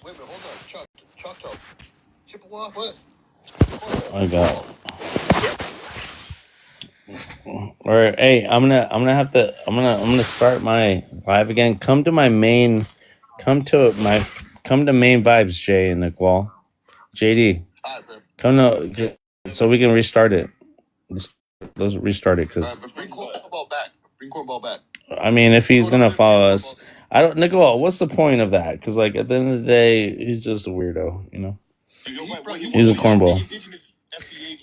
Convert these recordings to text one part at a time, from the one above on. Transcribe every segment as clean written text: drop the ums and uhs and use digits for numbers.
Wait a minute, hold on. Chuck. Chippewa, what? I got. All right, hey, I'm gonna start my live again. Come to main vibes, Jay and Nicole. JD, come to so we can restart it. Let's restart it because Bring cornball back. I mean, if he's gonna follow us, I don't. Nicole, what's the point of that? Because like at the end of the day, he's just a weirdo, you know. He's a cornball.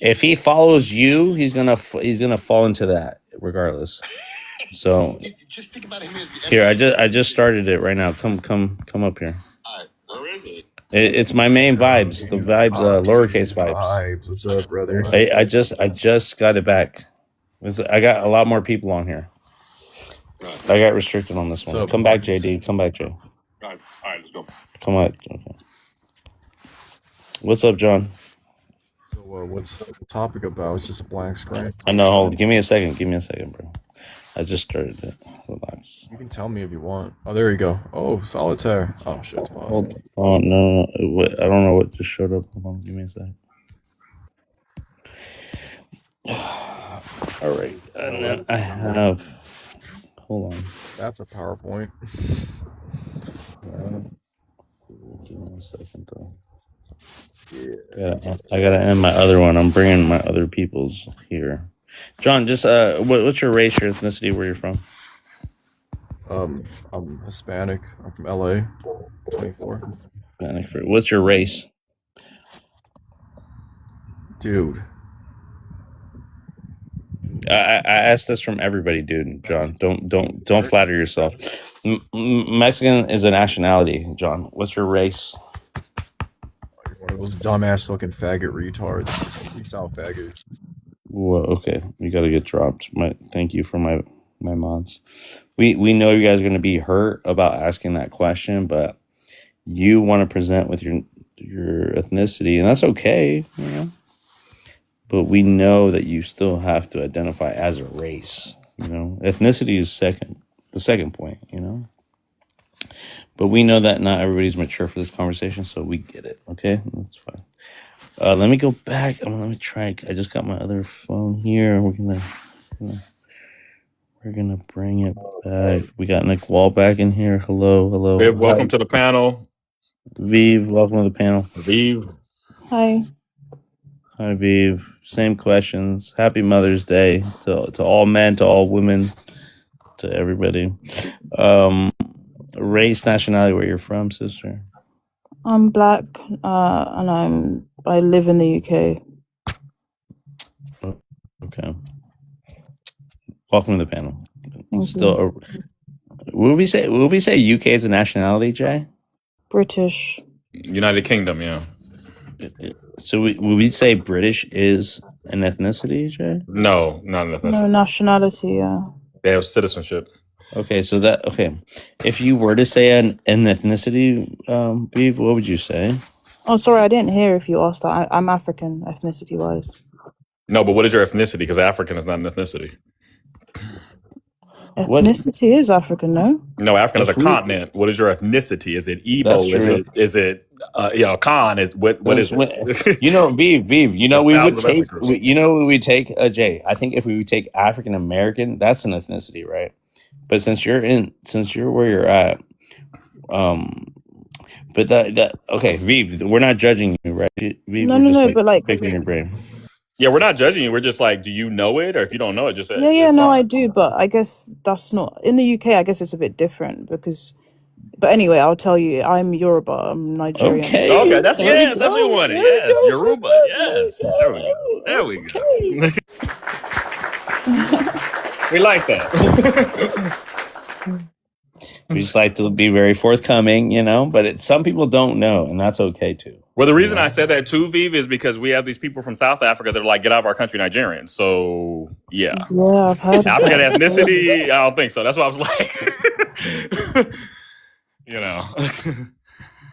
If he follows you, he's gonna fall into that regardless. So here, I just started it right now. Come up here. Where is it? It's my main vibes. The vibes, lowercase vibes. Vibes. What's up, brother? I just got it back. I got a lot more people on here. I got restricted on this one. So, come back, JD. Come back, Jay. All right, let's go. Come on. Okay. What's up, John? So, what's the topic about? It's just a blank screen. I know. Give me a second, bro. I just started it. Relax. You can tell me if you want. Oh, there you go. Oh, solitaire. Oh, shit. It's paused. Oh, no. I don't know what just showed up. Hold on. Give me a second. All right. And then I have... Hold on. That's a PowerPoint. Give me a second, though. Yeah, I gotta end my other one. I'm bringing my other people's here. John, just what's your race, your ethnicity, where you're from? I'm Hispanic. I'm from LA. 24. Hispanic. What's your race? Dude. I asked this from everybody, dude. John, don't flatter yourself. Mexican is a nationality. John, what's your race? You're one of those dumbass looking faggot retards. You sound faggot. Well, okay, you got to get dropped. Thank you for my mods. We know you guys are going to be hurt about asking that question, but you want to present with your ethnicity, and that's okay, you know. But we know that you still have to identify as a race. You know, ethnicity is the second point. You know, but we know that not everybody's mature for this conversation, so we get it. Okay, that's fine. Let me go back. Let me try. I just got my other phone here. We're gonna bring it back. We got Nick Wall back in here. Hello. Viv, welcome to the panel. Viv, welcome to the panel. Viv. Hi, Viv. Same questions. Happy Mother's Day to all men, to all women, to everybody. Race, nationality, where you're from, sister? I'm black, and I live in the UK. Okay. Welcome to the panel. Thank you. Will we say UK is a nationality, Jay? British. United Kingdom, yeah. So will we say British is an ethnicity, Jay? No, not an ethnicity. No, nationality, yeah. They have citizenship. Okay, so if you were to say an ethnicity, Viv, what would you say? Oh, sorry, I didn't hear if you asked that. I'm African, ethnicity-wise. No, but what is your ethnicity? Because African is not an ethnicity. Ethnicity is African, no? No, African is a continent. What is your ethnicity? Is it Igbo? Is it Khan? What is it? You know, Viv, you know, we would take Jay. I think if we would take African American, that's an ethnicity, right? But since you're where you're at, but okay, Viv, we're not judging you, right? Viv, No, but like picking your brain. Yeah, we're not judging you. We're just like, do you know it? Or if you don't know it, just say yeah, no, I do, but I guess that's not in the UK. I guess it's a bit different because. But anyway, I'll tell you, I'm Yoruba. I'm Nigerian. Okay, that's what we wanted. Yes, Yoruba. Yes, there we go. We like that. We just like to be very forthcoming, you know, but some people don't know, and that's okay too. Well, the reason I said that too, Viv, is because we have these people from South Africa that are like, get out of our country, Nigerians. So, yeah. Yeah, I've heard African ethnicity, I don't think so. That's why I was like, you know.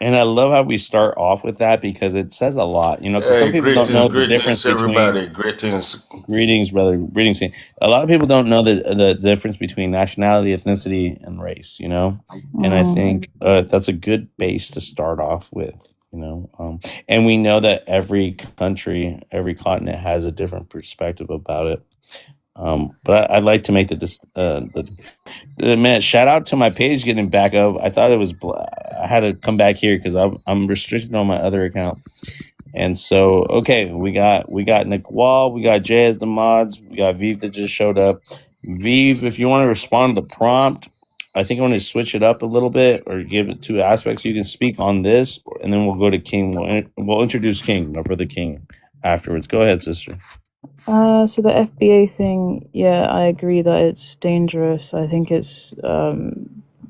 And I love how we start off with that because it says a lot, because some Hey, people don't know the difference greetings, between everybody. Greetings. greetings, brother, greetings. King. A lot of people don't know the difference between nationality, ethnicity, and race, and I think that's a good base to start off with. And we know that every country, every continent has a different perspective about it. But I'd like to make man, shout out to my page getting back up. I thought it was, I had to come back here because I'm restricted on my other account. And so, okay, we got Nick Wall, we got Jay as the mods, we got Vive that just showed up. Vive, if you want to respond to the prompt, I think I want to switch it up a little bit or give it two aspects. You can speak on this, and then we'll go to King. We'll introduce King, my brother King, afterwards. Go ahead, sister. So the FBA thing, yeah, I agree that it's dangerous. I think it's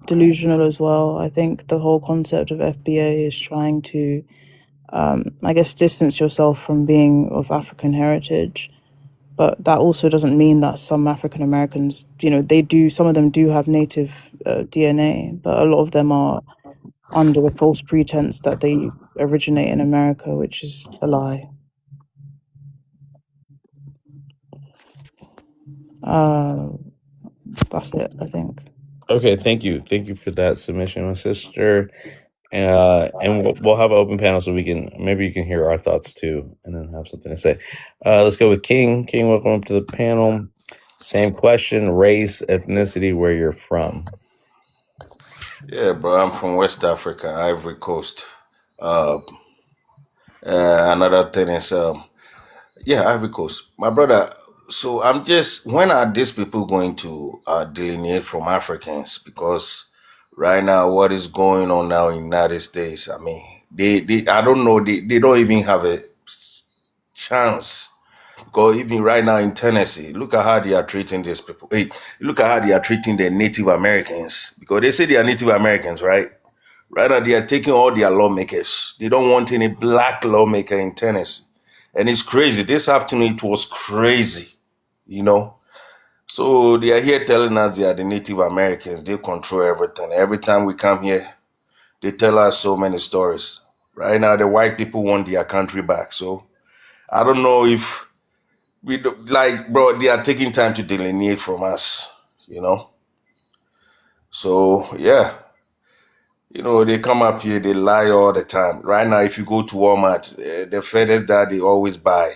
delusional as well. I think the whole concept of FBA is trying to, I guess, distance yourself from being of African heritage. But that also doesn't mean that some African Americans, some of them do have native DNA, but a lot of them are under a false pretense that they originate in America, which is a lie. That's it, I think. Okay, thank you for that submission, my sister. And we'll have an open panel so maybe you can hear our thoughts too, and then have something to say. Let's go with King. King, welcome up to the panel. Same question: race, ethnicity, where you're from. Yeah, bro. I'm from West Africa, Ivory Coast. Another thing is, Ivory Coast. My brother. So when are these people going to delineate from Africans? Because right now, what is going on now in the United States? I mean, they I don't know. They don't even have a chance. Because even right now in Tennessee, look at how they are treating these people. Hey, look at how they are treating the Native Americans. Because they say they are Native Americans, right? Right now they are taking all their lawmakers. They don't want any black lawmaker in Tennessee. And it's crazy. This afternoon it was crazy, you know. So they are here telling us they are the Native Americans. They control everything. Every time we come here, they tell us so many stories. Right now, the white people want their country back. So I don't know if we do, like, bro, they are taking time to delineate from us. So yeah, they come up here, they lie all the time. Right now, if you go to Walmart, the feathers that they always buy,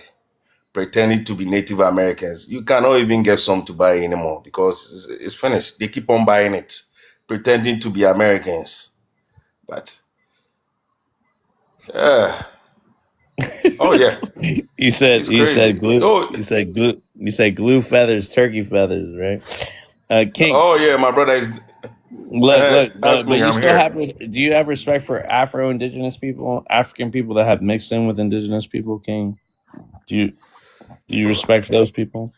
pretending to be Native Americans, you cannot even get some to buy anymore because it's finished. They keep on buying it, pretending to be Americans. But yeah, oh yeah, you said it's crazy. Oh, glue feathers, turkey feathers, right? King. oh yeah, my brother is. Look, Ask but me, you I'm still here. have. Do you have respect for Afro-Indigenous people, African people that have mixed in with Indigenous people, King? Do you respect those people?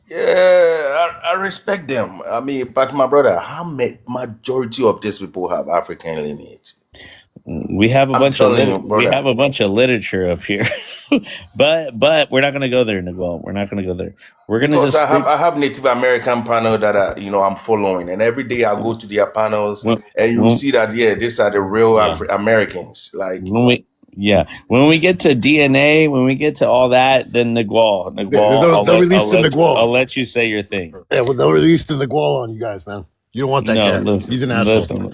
Yeah, I respect them. I mean, but my brother, how many majority of these people have African lineage? We have a I'm bunch of telling you, brother. literature up here, but we're not going to go there, Nicole. We're not going to go there. We're going to Because just stick. I have Native American panel that I'm following, and every day I go to their panels, When, and you when, see that these are the real yeah, Americans. Like, when we get to DNA, when we get to all that, then Nigual, They'll release the I'll Nagual. let you say your thing. Yeah, well, they'll release the Nagual on you guys, man. You don't want that No, cat. He's an asshole.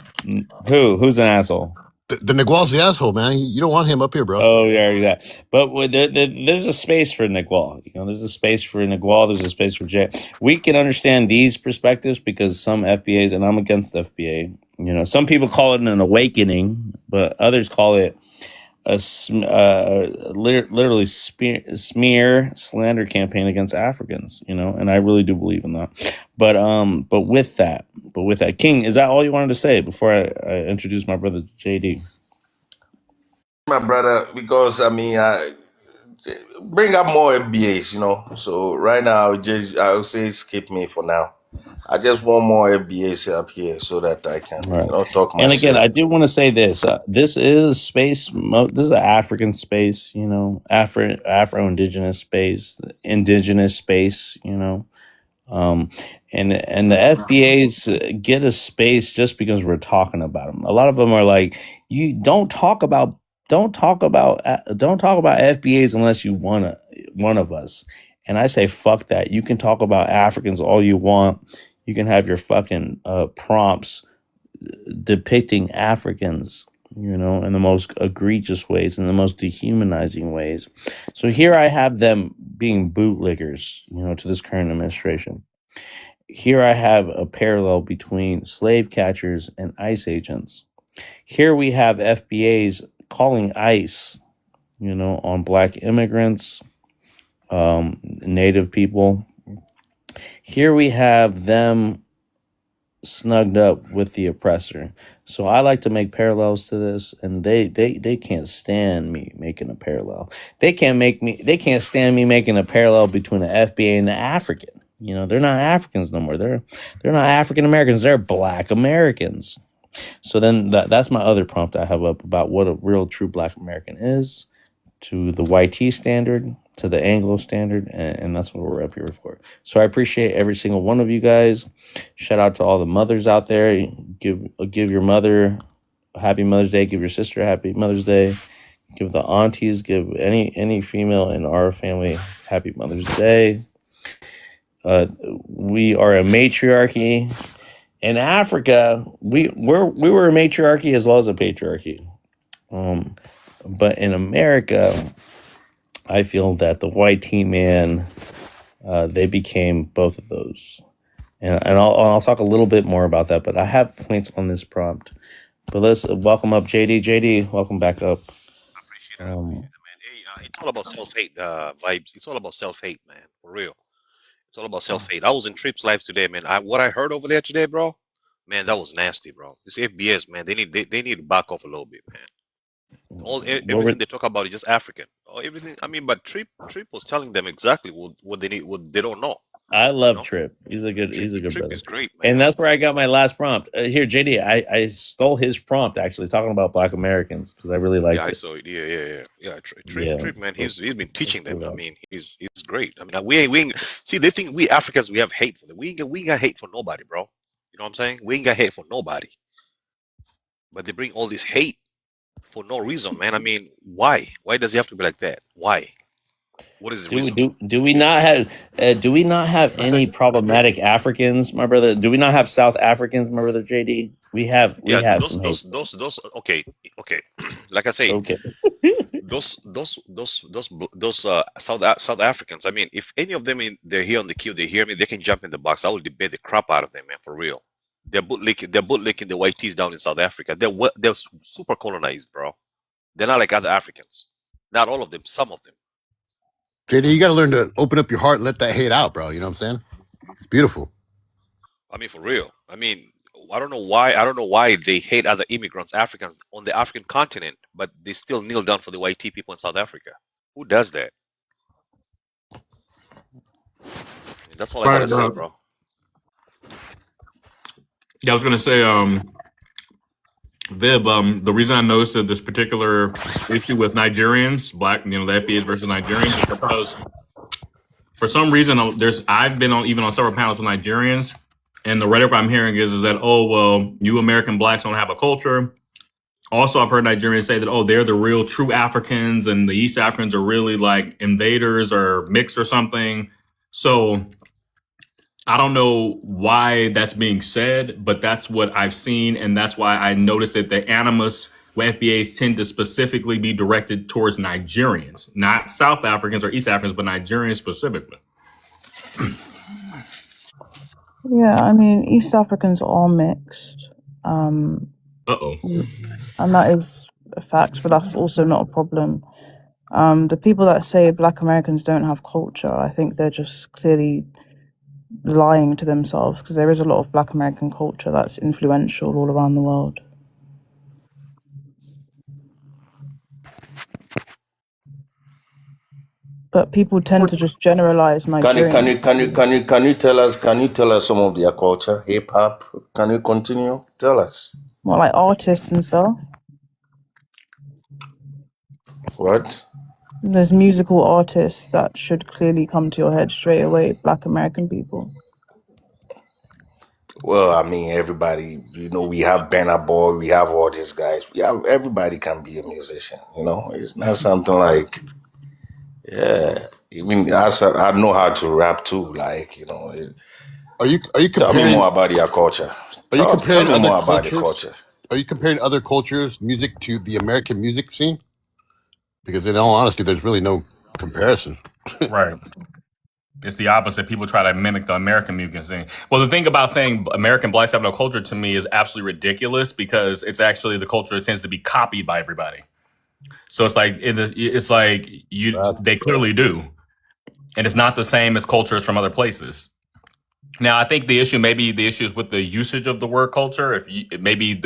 who's an asshole? The Nagual's the asshole, man. You don't want him up here, bro. Oh yeah. But there's a space for Nigual. There's a space for Nigual. There's a space for Jay. We can understand these perspectives because some FBAs, and I'm against FBA. Some people call it an awakening, but others call it literally smear slander campaign against Africans. And I really do believe in that. But with that, King, is that all you wanted to say before I introduce my brother JD? my brother, because I mean, I bring up more FBAs. So right now, I would say skip me for now. I just want more FBAs up here so that I can, Right. talk my And again, shit. I do want to say this. This is a space. This is an African space. Afro-Indigenous space, indigenous space. And the FBAs get a space just because we're talking about them. A lot of them are like, you don't talk about FBAs unless you want one of us. And I say, fuck that. You can talk about Africans all you want. You can have your fucking prompts depicting Africans, in the most egregious ways, in the most dehumanizing ways. So here I have them being bootlickers, to this current administration. Here I have a parallel between slave catchers and ICE agents. Here we have FBAs calling ICE, on black immigrants, Native people. Here we have them snugged up with the oppressor. So I like to make parallels to this, and they can't stand me making a parallel. They can't stand me making a parallel between the FBA and the African. They're not Africans no more. They're not African Americans. They're Black Americans. So then that's my other prompt I have up about what a real true Black American is, to the YT standard, to the Anglo standard, and that's what we're up here for. So I appreciate every single one of you guys. Shout out to all the mothers out there. Give your mother a happy Mother's Day. Give your sister a happy Mother's Day. Give the aunties, give any female in our family happy Mother's Day. We are a matriarchy. In Africa, we were a matriarchy as well as a patriarchy. But in America, I feel that the YT man, they became both of those. And I'll talk a little bit more about that, but I have points on this prompt. But let's welcome up JD. JD, welcome back up. I appreciate it, man. Hey, it's all about self-hate vibes. It's all about self-hate, man. For real. It's all about self-hate. I was in Trips Live today, man. What I heard over there today, bro, man, that was nasty, bro. This FBS, man, they need to back off a little bit, man. Everything they talk about is just African. Everything. I mean, but Trip was telling them exactly what they need, what they don't know. I love Trip. He's a good Trip brother. is great, man. And that's where I got my last prompt. Here, JD, I stole his prompt actually, talking about Black Americans, because I really liked it. I saw it. Yeah. Trip, man, he's been teaching them. I mean, he's great. I mean, we see, they think we Africans, we have hate for them. We ain't got hate for nobody, bro. You know what I'm saying? We ain't got hate for nobody. But they bring all this hate for no reason, man. I mean, why? Why does it have to be like that? Why? What is the reason? Do we not have any problematic Africans, my brother? Do we not have South Africans, my brother JD? We have those. Okay. Like I say, okay. those South Africans. I mean, if any of them they're here on the queue, they hear me, they can jump in the box. I will debate the crap out of them, man, for real. They're bootlicking the YTs down in South Africa. They're super colonized, bro. They're not like other Africans. Not all of them, some of them. JD, you got to learn to open up your heart and let that hate out, bro. You know what I'm saying? It's beautiful. I mean, for real. I mean, I don't know why they hate other immigrants, Africans on the African continent, but they still kneel down for the YT people in South Africa. Who does that? I mean, that's all I gotta say, bro. Yeah, I was gonna say, Vib, the reason I noticed that this particular issue with Nigerians, the FBAs versus Nigerians, is because for some reason I've been on several panels with Nigerians, and the rhetoric I'm hearing is that, oh, well, you American blacks don't have a culture. Also, I've heard Nigerians say that, oh, they're the real true Africans, and the East Africans are really like invaders or mixed or something. So I don't know why that's being said, but that's what I've seen, and that's why I noticed that the animus with FBAs tend to specifically be directed towards Nigerians, not South Africans or East Africans, but Nigerians specifically. Yeah, I mean, East Africans are mixed. And that is a fact, but that's also not a problem. The people that say Black Americans don't have culture, I think they're just clearly lying to themselves, because there is a lot of Black American culture that's influential all around the world. But people tend to just generalize Nigerians. Can you tell us some of their culture, hip hop? Can you continue? Tell us. Well, like artists and stuff. What? There's musical artists that should clearly come to your head straight away, Black American people. Well, I mean, everybody, we have Banner Boy, we have all these guys. Yeah, everybody can be a musician. It's not something like, yeah. Even I know how to rap too. Like, Are you tell me comparing more about your culture. are you Tell comparing me other more about the cultures? culture. Are you comparing other cultures' music to the American music scene? Because in all honesty, there's really no comparison. Right. It's the opposite. People try to mimic the American music scene. Well, the thing about saying American blacks have no culture to me is absolutely ridiculous because it's actually the culture that tends to be copied by everybody. So it's like they clearly do, and it's not the same as cultures from other places. Now, I think the issue is with the usage of the word culture.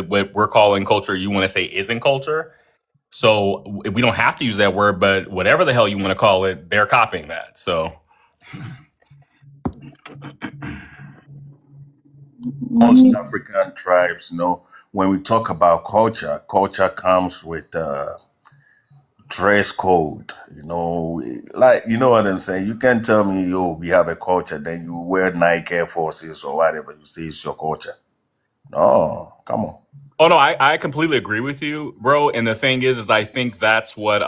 What we're calling culture, you want to say isn't culture. So we don't have to use that word, but whatever the hell you want to call it, they're copying that. So Most African tribes, when we talk about culture, culture comes with dress code. Like, you know what I'm saying? You can't tell me, yo, we have a culture, then you wear Nike Air Forces or whatever. You say it's your culture. No, come on. oh no, I completely agree with you, bro. And the thing is I think that's what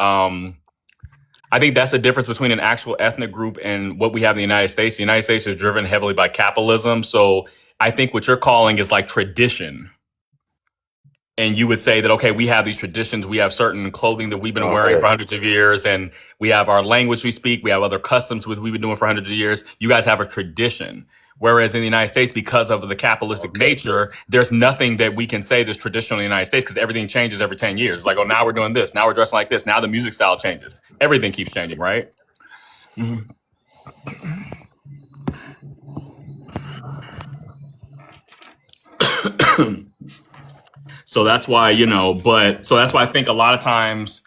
I think that's the difference between an actual ethnic group and what we have in the United States. The United States is driven heavily by capitalism. So I think what you're calling is like tradition. And you would say that, okay, we have these traditions. We have certain clothing that we've been wearing for Okay. hundreds of years. And we have our language we speak. We have other customs we've been doing for hundreds of years. You guys have a tradition. Whereas in the United States, because of the capitalistic nature, there's nothing that we can say that's traditional in the United States because everything changes every 10 years. Like, oh, now we're doing this. Now we're dressing like this. Now the music style changes. Everything keeps changing, right? Mm-hmm. So that's why, so that's why I think a lot of times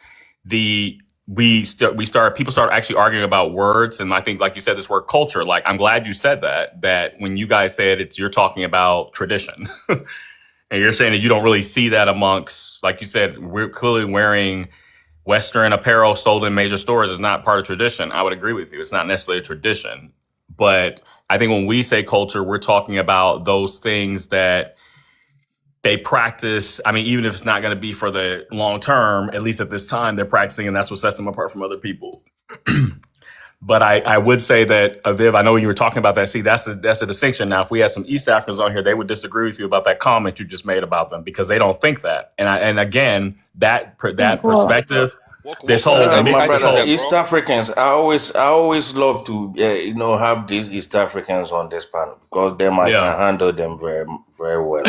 people start actually arguing about words. And I think, like you said, this word culture, like, I'm glad you said that when you guys said you're talking about tradition. And you're saying that you don't really see that amongst, like you said, we're clearly wearing Western apparel sold in major stores is not part of tradition. I would agree with you. It's not necessarily a tradition. But I think when we say culture, we're talking about those things that they practice. I mean, even if it's not going to be for the long term, at least at this time, they're practicing, and that's what sets them apart from other people. But I would say that, Aviv, I know when you were talking about that, see, that's a distinction. Now, if we had some East Africans on here, they would disagree with you about that comment you just made about them because they don't think that. And again, that perspective, this whole My this brother, whole East Africans, I always love to, have these East Africans on this panel because them I can handle them very, very well.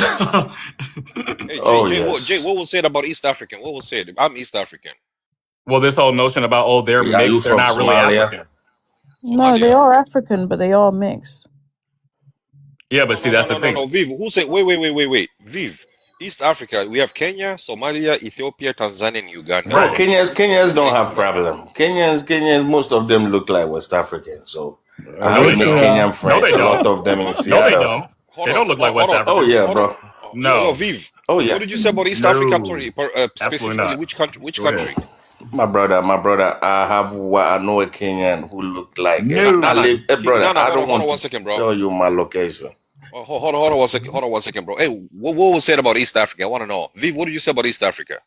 Hey, Oh, Jay, yes. what was said about East African? What was said? I'm East African. Well, this whole notion about they're Are you mixed, they're from not really Somalia? African. No, they Somalia. are African, but they are mixed. Yeah, but see, that's the thing. No. Viv, who said? Wait. Viv, East Africa. We have Kenya, Somalia, Ethiopia, Tanzania, and Uganda. Bro, Right. Kenyans don't have problem. Kenyans, most of them look like West Africans. So I No, have they many don't. Kenyan No, friends. they A lot don't. of them in No, they Seattle. don't. They don't look like West Hold on. Oh Africans. yeah, bro. Yo, No, Viv. Oh What yeah, did you say about East Africa? I'm no, sorry, absolutely specifically not. which country? Which Go ahead. country? my brother. I know a Kenyan who look like. No. I live, brother. Nana, I hold don't on want 1 to second, bro. tell you my location. Hold on 1 second. Hold on 1 second, bro. Hey, what was said about East Africa? I want to know. Viv, what did you say about East Africa?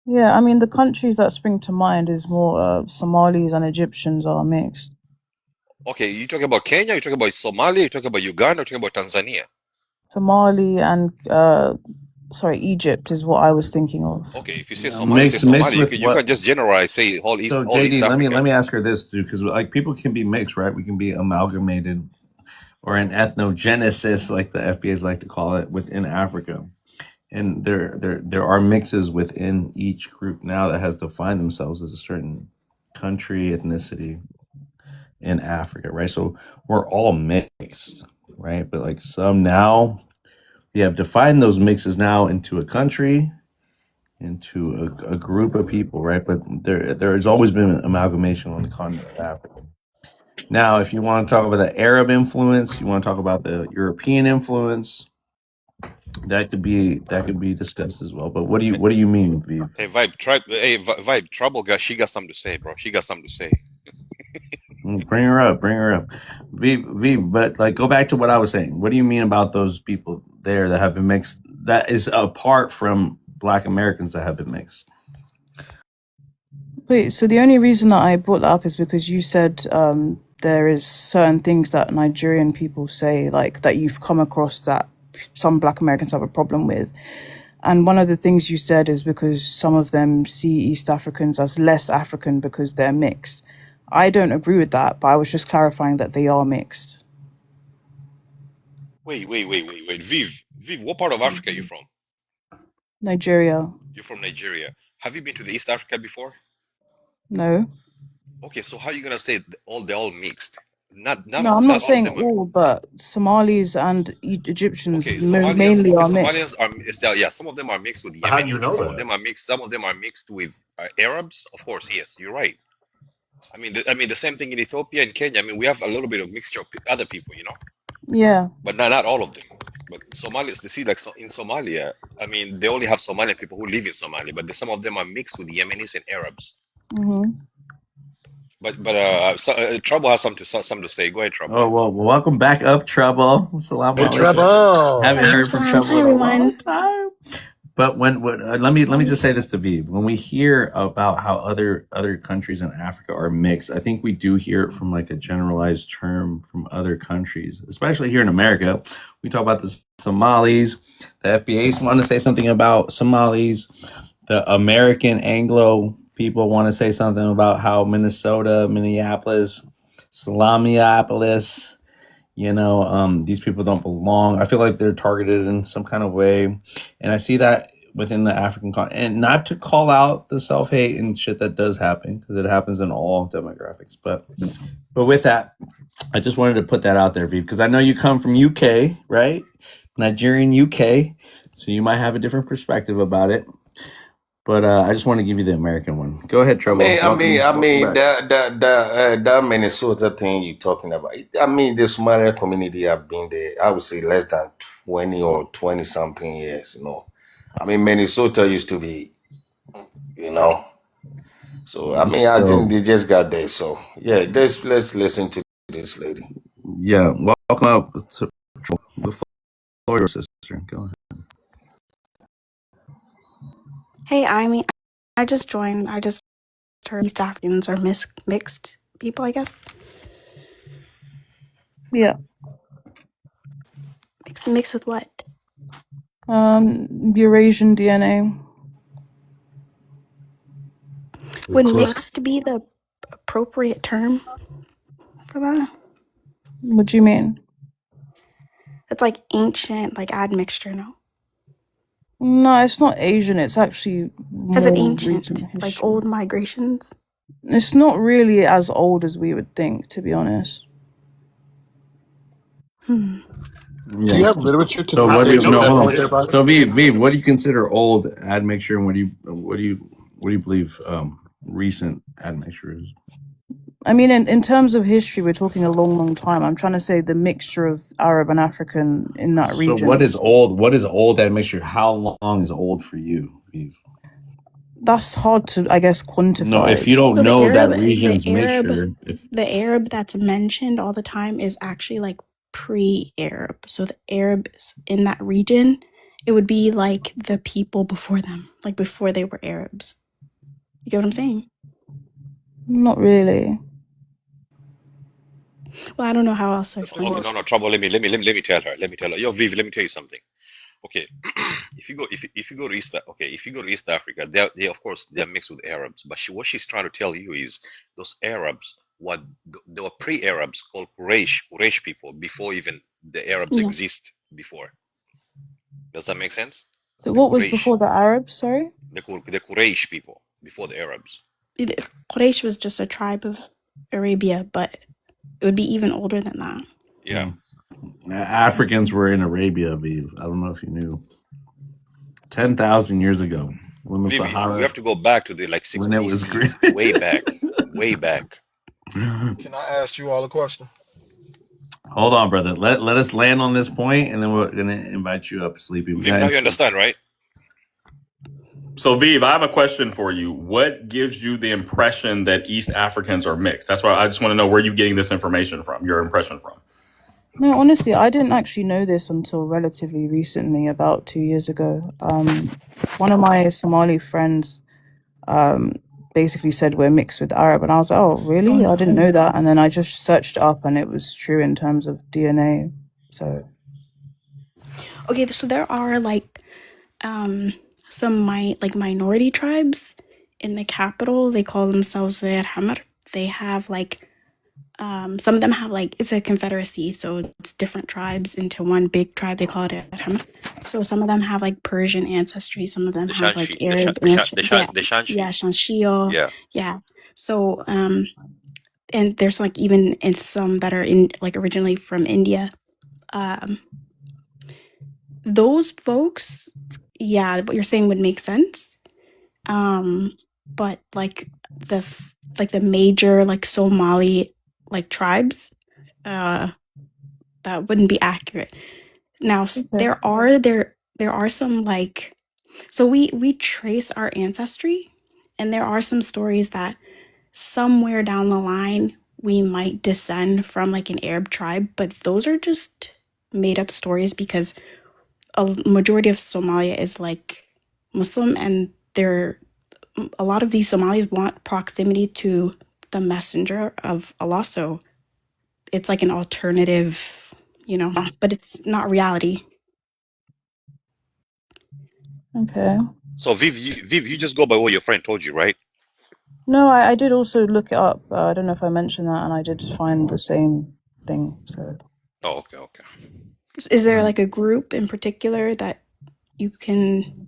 Yeah, I mean, the countries that spring to mind is more Somalis and Egyptians are mixed. Okay, you talking about Kenya? You talking about Somalia? You talking about Uganda? You talking about Tanzania? Somali and Egypt is what I was thinking of. Okay, if you say No, Somalia, say mixed Somalia. with You what? can just generalize, say all So East JD, Africa. let me ask her this too, because like people can be mixed, right? We can be amalgamated or an ethnogenesis, like the FBAs like to call it, within Africa. And there are mixes within each group now that has defined themselves as a certain country, ethnicity in Africa, right? So we're all mixed, right? But like some now, we have defined those mixes now into a country, into a group of people, right? But there has always been an amalgamation on the continent of Africa. Now, if you want to talk about the Arab influence, you want to talk about the European influence, that could be discussed as well. But what do you mean, Viv? Hey, Vibe, Trouble guy, she got something to say, bro. She got something to say. Bring her up. Bring her up. V. But like, go back to what I was saying. What do you mean about those people there that have been mixed? That is apart from Black Americans that have been mixed. Wait, so the only reason that I brought that up is because you said there is certain things that Nigerian people say, like that you've come across that some Black Americans have a problem with. And one of the things you said is because some of them see East Africans as less African because they're mixed. I don't agree with that, but I was just clarifying that they are mixed. Wait. Viv, what part of Africa are you from? Nigeria. You're from Nigeria. Have you been to the East Africa before? No. Okay, so how are you gonna say they're all mixed? No, I'm not not all of saying them are. all, but Somalis and Egyptians Okay, Somalians. mainly Okay, are Somalians mixed. are yeah. Some of them are mixed with How do you Yemenis. know Some of them that? are mixed. Some of them are mixed with Arabs. Of course, yes, you're right. I mean, the same thing in Ethiopia and Kenya. I mean, we have a little bit of mixture of other people, you know, Yeah. but not all of them. But Somalis, you see, like in Somalia, I mean, they only have Somalian people who live in Somalia, but some of them are mixed with Yemenis and Arabs. Mm-hmm. But Trouble has something to say. Go ahead, Trouble. Oh well, welcome back up, Trouble. Salam Hey, alaikum. Trouble. Haven't heard from Salam. Trouble Hi, in a long everyone. time. But when let me just say this to Viv. When we hear about how other countries in Africa are mixed, I think we do hear it from like a generalized term from other countries, especially here in America. We talk about the Somalis. The FBA's want to say something about Somalis. The American Anglo people want to say something about how Minnesota, Minneapolis, Salamiapolis, these people don't belong. I feel like they're targeted in some kind of way. And I see that within the African continent. And not to call out the self-hate and shit that does happen, because it happens in all demographics. But with that, I just wanted to put that out there, Viv, because I know you come from UK, right? Nigerian UK. So you might have a different perspective about it. But I just want to give you the American one. Go ahead, Trouble. That Minnesota thing you're talking about. I mean, the Somali community have been there, I would say, less than 20 or 20 something years. I mean, Minnesota used to be, So I mean, I think they just got there. So yeah, let's listen to this lady. Yeah, welcome up to the floor, sister. Go ahead. Hey, I just joined. I just heard East Africans are mixed people, I guess. Yeah. Mixed with what? Eurasian DNA. Would mixed be the appropriate term for that? What do you mean? It's like ancient, like admixture, no? No, it's not Asian. It's actually Is it more ancient, recent history. like old migrations? It's not really as old as we would think, to be honest. Do you have literature to So what do you hold on. So Viv, what do you consider old admixture, and what do you believe recent admixture is? I mean, in terms of history, we're talking a long time. I'm trying to say the mixture of Arab and African in that region. So what is old? What is old admixture? How long is old for you, Viv? That's hard to, I guess, quantify. No, if you don't know that region's mixture. The Arab that's mentioned all the time is actually like pre-Arab. So the Arabs in that region, it would be like the people before them, like before they were Arabs. You get what I'm saying? Not really. Well, I don't know how else to explain it. Okay, no, Trouble. Let me tell her. Yo, Viv, let me tell you something. Okay, if you go to East Africa, they of course they're mixed with Arabs. But what she's trying to tell you is those Arabs, they were pre-Arabs called Quraysh people before even the Arabs exist before. Does that make sense? So what was before the Arabs? Sorry. The Quraysh people before the Arabs. Quraysh was just a tribe of Arabia, but it would be even older than that. Yeah. Africans were in Arabia, Viv. I don't know if you knew. 10,000 years ago. When the Sahara, we have to go back to the 6 BCs, way back. Can I ask you all a question? Hold on, brother. Let us land on this point, and then we're gonna invite you up, Sleepy. Viv, now you understand, right? So Viv, I have a question for you. What gives you the impression that East Africans are mixed? That's why I just want to know where you're getting this information from, your impression from. No, honestly, I didn't actually know this until relatively recently, about 2 years ago. One of my Somali friends basically said we're mixed with Arab, and I was like, oh, really? I didn't know that. And then I just searched up, and it was true in terms of DNA. So, Okay, so there are like some minority tribes in the capital. They call themselves the Hamar. They have like some of them have like, it's a confederacy, so it's different tribes into one big tribe. They call it Hamar. So some of them have like Persian ancestry. Some of them The have like Shanshi, Arab the ancestry. Shanshi. Yeah, Shanshio. Yeah. Yeah. So and there's like even in some that are in like originally from India. Those folks, yeah, what you're saying would make sense. But like the major like Somali like tribes, that wouldn't be accurate. Now there are some like, so we trace our ancestry, and there are some stories that somewhere down the line we might descend from like an Arab tribe, but those are just made up stories because a majority of Somalia is like Muslim, and a lot of these Somalis want proximity to the messenger of Allah, so it's like an alternative, but it's not reality. okay. So Viv, you just go by what your friend told you, right? No, I did also look it up. I don't know if I mentioned that, and I did find the same thing. So. Oh, okay. Is there like a group in particular that you can?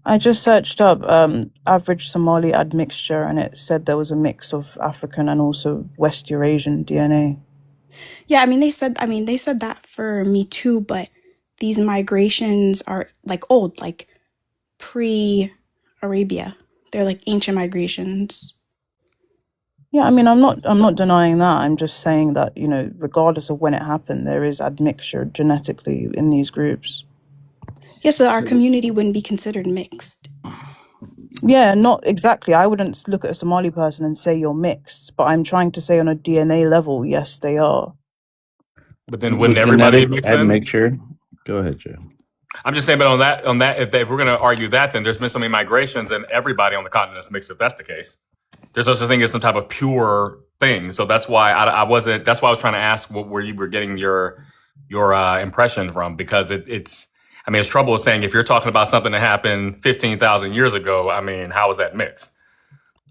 I just searched up average Somali admixture, and it said there was a mix of African and also West Eurasian DNA. Yeah, they said that for me too, but these migrations are like old, like pre-Arabia. They're like ancient migrations. Yeah, I'm not denying that. I'm just saying that, regardless of when it happened, there is admixture genetically in these groups. Yeah, so our community wouldn't be considered mixed. Yeah, not exactly. I wouldn't look at a Somali person and say you're mixed, but I'm trying to say on a DNA level, yes, they are. But then wouldn't everybody mix in? Admixture? Go ahead, Joe. I'm just saying, but on that, if we're going to argue that, then there's been so many migrations, and everybody on the continent is mixed. If that's the case, there's no such thing as some type of pure thing. So that's why I wasn't. That's why I was trying to ask where you were getting your impression from, because it's. It's trouble saying if you're talking about something that happened 15,000 years ago. How is that mixed?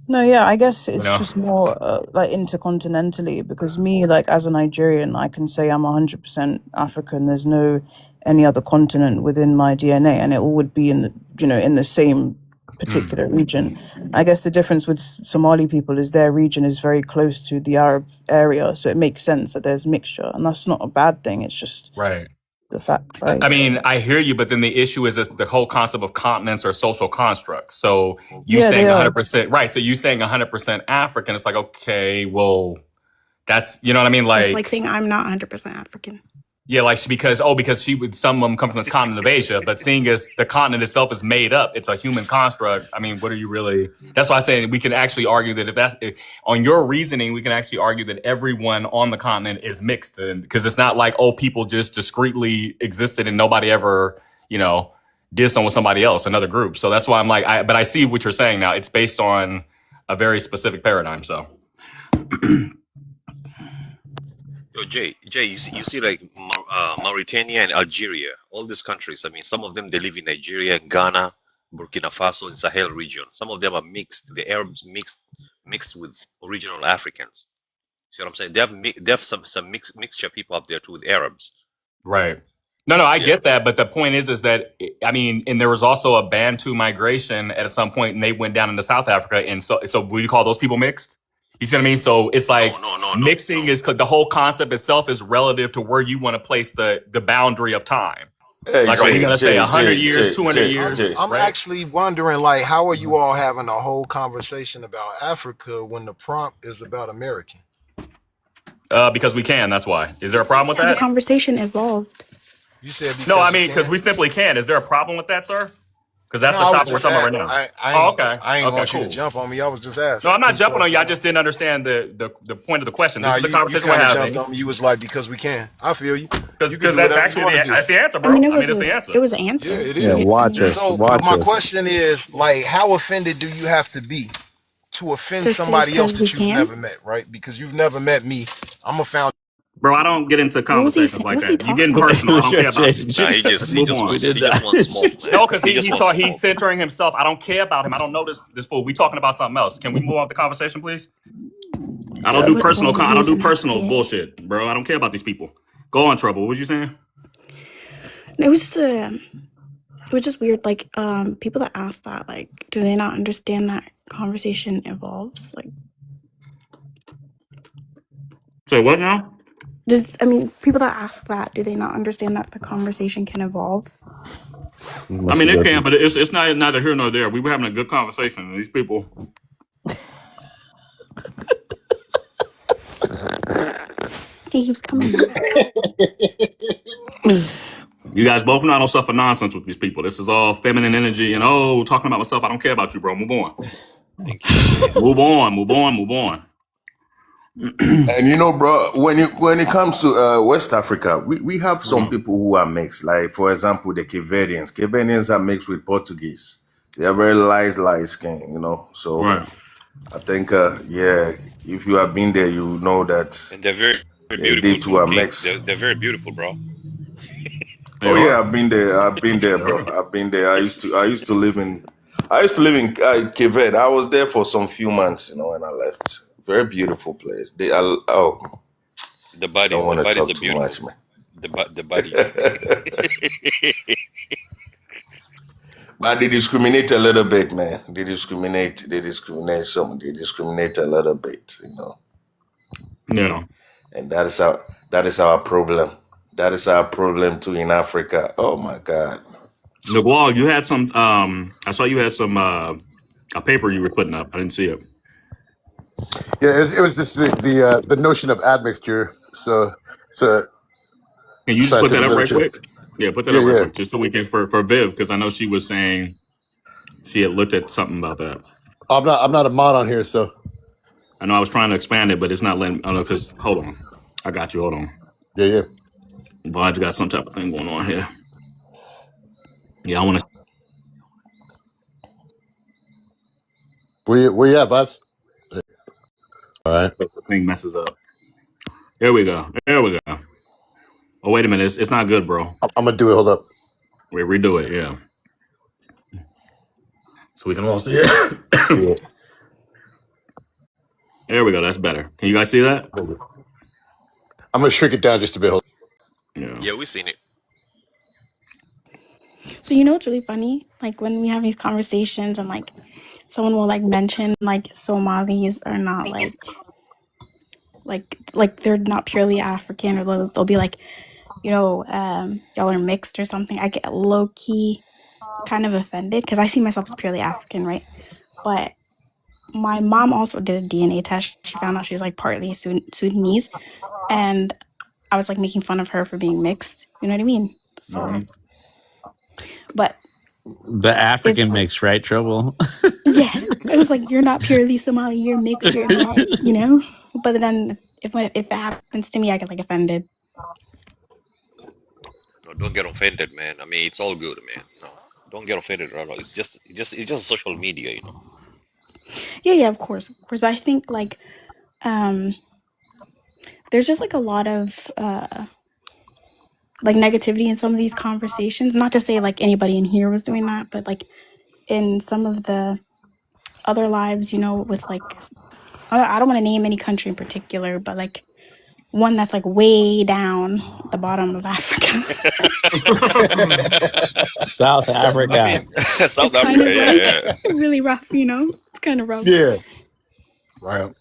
No, yeah, I guess it's just more like intercontinentally, because me, like as a Nigerian, I can say I'm 100% African. There's no any other continent within my DNA, and it all would be in the same particular region. I guess the difference with Somali people is their region is very close to the Arab area, so it makes sense that there's mixture, and that's not a bad thing. It's just right. The fact, right? I hear you, but then the issue is the whole concept of continents or social constructs. So saying 100%, right? So you saying 100% African, it's like, okay, well, that's, you know what I mean? It's like saying I'm not 100% African. Yeah, like because some of them come from this continent of Asia, but seeing as the continent itself is made up, it's a human construct. What are you really? That's why I say we can actually argue that on your reasoning, we can actually argue that everyone on the continent is mixed, because it's not like people just discreetly existed and nobody ever did something with somebody else, another group. So that's why I'm like, but I see what you're saying now. It's based on a very specific paradigm. So. Yo, Jay, you see like Mauritania and Algeria, all these countries. Some of them they live in Nigeria, Ghana, Burkina Faso, in Sahel region. Some of them are mixed. The Arabs mixed with original Africans. See what I'm saying? They have some mixture people up there too with Arabs. Right. No, I get that, but the point is that and there was also a Bantu migration at some point, and they went down into South Africa, and so would you call those people mixed? You see what I mean? So it's like mixing is the whole concept itself is relative to where you want to place the boundary of time. Hey, like, are we going to say 100 years, 200 years? I'm actually wondering, like, how are you all having a whole conversation about Africa when the prompt is about American? Because we can. That's why. Is there a problem with that? The conversation evolved. You said no. Because we simply can. Is there a problem with that, sir? Because that's No, the I was topic we're just talking about right now. Oh, okay. I ain't Okay, want you to cool. jump on me. I was just No, asking. I'm not Keep jumping on you. I going. just didn't understand the point of the question. This Nah, is the you conversation we're kind of jumped having. on me. You was like, because we can. I feel you. You can Because do that's whatever you actually want to do. that's the answer, I mean, bro. I mean, that's the answer. it was an Yeah, answer. it Yeah, is. watch Yeah. us. So, Watch but my us. question is, like, how offended do you have to be to offend To say somebody else because we that you've can. never met, right? Because you've never met me. I'm a found. Bro, I don't get into What was he conversations saying? like What's he that. You talking getting about? personal. I don't care about you. Nah, Let's move on. he just wants smoke, man. No, because He just wants he's smoke. centering himself. I don't care about him. I don't know this fool. We talking about something else. Can we move on with the conversation, please? I don't do personal. I don't He's do an personal FBA. bullshit, bro. I don't care about these people. Go on, Trouble. What was you saying? It was just weird. Like, people that ask that, like, do they not understand that conversation evolves? Like, Say what now? People that ask that, do they not understand that the conversation can evolve? I mean, it can, but it's not neither here nor there. We were having a good conversation, and these people. He keeps coming back. You guys both know I don't suffer nonsense with these people. This is all feminine energy and talking about myself. I don't care about you, bro. Move on. Thank you. Move on. Move on. Move on. And you know, bro, when it comes to West Africa, we have some people who are mixed. Like, for example, the Cape Verdeans. Cape Verdeans are mixed with Portuguese. They are very light skin, you know. So Right. I think, if you have been there, you know that. And they're very, very they beautiful too are too, King. mixed. They're very beautiful, bro. Oh yeah, I've been there, bro. I've been there. I used to live in Cape Verde. I was there for some few months, you know, when I left. Very beautiful place. The bodies, don't want to talk are too beautiful. much, man. The bodies. But they discriminate a little bit, man. They discriminate a little bit, you know. Yeah. And that is our problem. That is our problem too in Africa. Oh my God. Nagual, you had some. I saw you had some a paper you were putting up. I didn't see it. Yeah, it was just the notion of admixture. So Can you just put that up right quick? Yeah, put that up right quick, just so we can for Viv, because I know she was saying she had looked at something about that. I'm not a mod on here, so I know I was trying to expand it, but it's not letting. I don't know because hold on, I got you. Hold on. Yeah. Vlad's got some type of thing going on here. Yeah, I want to. Where you at, Vibes? All right. The thing messes up. There we go. Oh wait a minute, it's not good, bro. I'm gonna do it. Hold up. We redo it. Yeah. So we can all see it. Yeah. There we go. That's better. Can you guys see that? I'm gonna shrink it down just a bit. Yeah, we've seen it. So you know what's really funny? Like when we have these conversations and like someone will like mention like Somalis are not like they're not purely African, or they'll be like, y'all are mixed or something. I get low key kind of offended because I see myself as purely African, right? But my mom also did a DNA test. She found out she's like partly Sudanese, and I was like making fun of her for being mixed. You know what I mean? So, but the African mix, right? Trouble. Yeah, I was like, you're not purely Somali. You're mixed. You're not, you know. But then if it happens to me, I get like offended. No, don't get offended, man. I mean, it's all good, man. No, don't get offended at all. It's just social media, you know. Yeah, of course. But I think like, there's just like a lot of like negativity in some of these conversations. Not to say like anybody in here was doing that, but like in some of the other lives, you know, with like, I don't want to name any country in particular, but like one that's like way down at the bottom of Africa. South Africa. I mean, South Africa, yeah. Really rough, you know? It's kind of rough. Yeah. Right.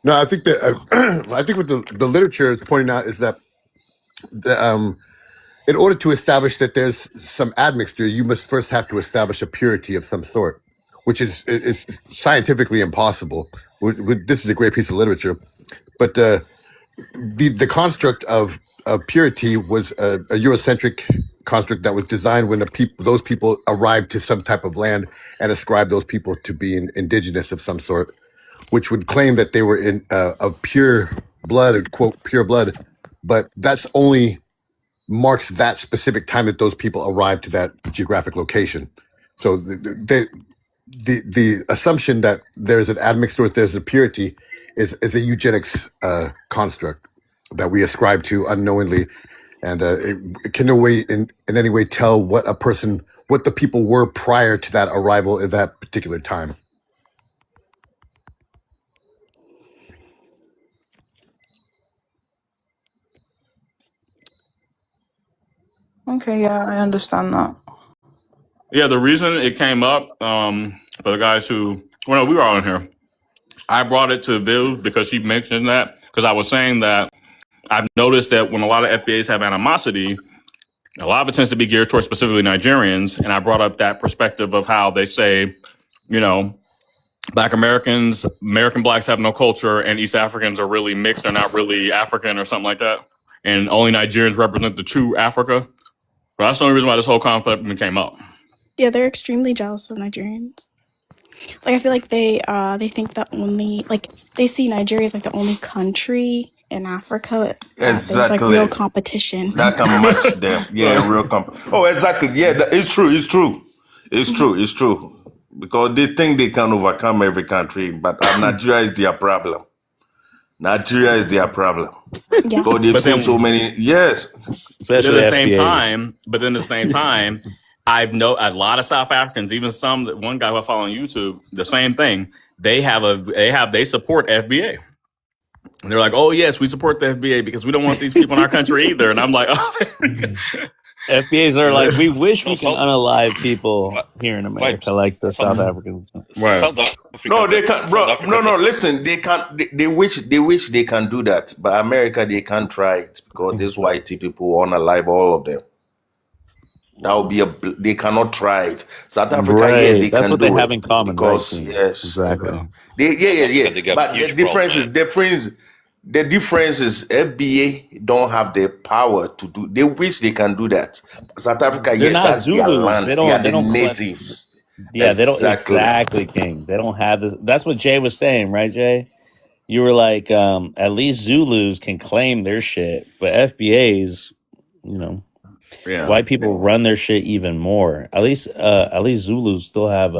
No, I think that I think what the literature is pointing out is that in order to establish that there's some admixture, you must first have to establish a purity of some sort, which is scientifically impossible. This is a great piece of literature, but the construct of purity was a Eurocentric construct that was designed when those people arrived to some type of land and ascribed those people to being indigenous of some sort, which would claim that they were of pure blood, quote, pure blood. But that's only marks that specific time that those people arrived to that geographic location. So the assumption that there's an admixture or there's a purity is a eugenics construct that we ascribe to unknowingly, and it can in any way tell what the people were prior to that arrival at that particular time. Okay, yeah, I understand that. Yeah, the reason it came up for the guys who, well, no, we were all in here. I brought it to Viv because she mentioned that, because I was saying that I've noticed that when a lot of FBAs have animosity, a lot of it tends to be geared towards specifically Nigerians. And I brought up that perspective of how they say, Black Americans, American blacks have no culture, and East Africans are really mixed. They're not really African or something like that. And only Nigerians represent the true Africa. But that's the only reason why this whole concept even came up. Yeah, they're extremely jealous of Nigerians. Like, I feel like they think that only, like, they see Nigeria as like the only country in Africa there's like real competition that can match them. Yeah, real competition. Oh, exactly. Yeah, it's true. It's true. Because they think they can overcome every country, but Nigeria is their problem. Yeah. Because they've seen so many. Yes. But at the same time, I've known a lot of South Africans, even one guy who I follow on YouTube, the same thing. They support FBA. And they're like, oh yes, we support the FBA because we don't want these people in our country either. And I'm like, oh. FBAs are like, we wish we can unalive people here in America, like the South Africans. Right. South Africa, No, they can't, bro. No. Listen, they can't. They wish they can do that, but America they can't try it because these white people unalive all of them. That would be they cannot try it. South Africa, yes, they That's can what do they it have in common, because right? yes, Exactly. They got But the huge difference problems. the difference is FBA don't have the power to do. They wish they can do that. South Africa, They're yes, not that's their Zulus. land. They They are the don't collect- natives. Yeah, they don't Exactly. exactly, King. They don't have this. That's what Jay was saying, right, Jay? You were like, at least Zulus can claim their shit, but FBAs, white people run their shit even more. At least Zulus still have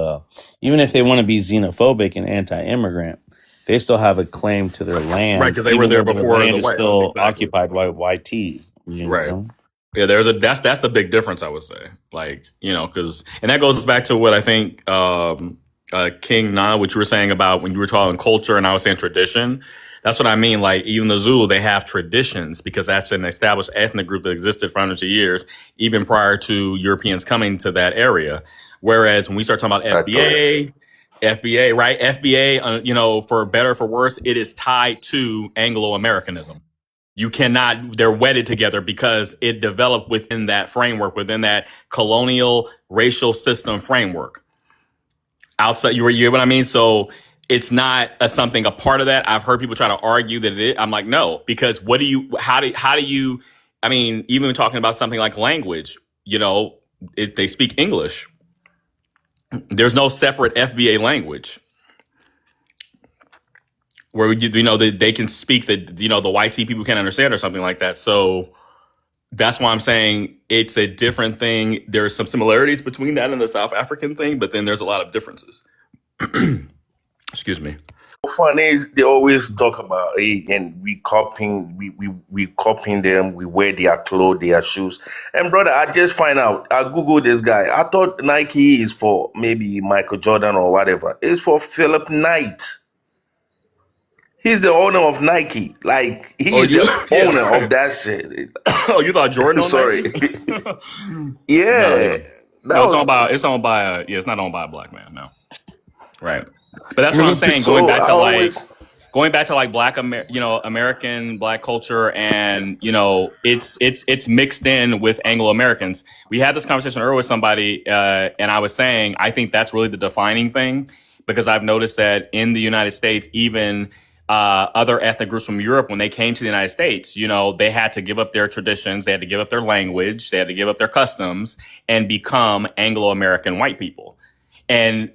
even if they want to be xenophobic and anti-immigrant, they still have a claim to their land, right? Because they were there before the land is white, still exactly. occupied by YT, right? Yeah, that's the big difference, I would say. Like, because, and that goes back to what I think King Nana, what you were saying about when you were talking culture and I was saying tradition. That's what I mean. Like, even the Zulu, they have traditions because that's an established ethnic group that existed for hundreds of years, even prior to Europeans coming to that area. Whereas when we start talking about FBA, right? FBA, for better or for worse, it is tied to Anglo-Americanism. You cannot, they're wedded together because it developed within that framework, within that colonial racial system framework. Outside, you get what I mean? So it's not a part of that. I've heard people try to argue that it is. I'm like, no, because how do you, I mean, even talking about something like language, they speak English. There's no separate FBA language where they can speak that the YT people can't understand or something like that. So that's why I'm saying it's a different thing. There are some similarities between that and the South African thing, but then there's a lot of differences. Excuse me. Funny, they always talk about and we copying them. We wear their clothes, their shoes. And brother, I just find out. I Googled this guy. I thought Nike is for maybe Michael Jordan or whatever. It's for Philip Knight. He's the owner of Nike. Like, he's the owner of that shit. Oh, you thought Jordan owned Sorry. Nike? Yeah. No, it's owned by it's not owned by a black man, no. Right. But that's what I'm saying, going back to like black American black culture, and it's mixed in with Anglo-Americans. We had this conversation earlier with somebody, and I was saying I think that's really the defining thing, because I've noticed that in the United States, even other ethnic groups from Europe, when they came to the United States, they had to give up their traditions, they had to give up their language, they had to give up their customs and become Anglo-American white people. And,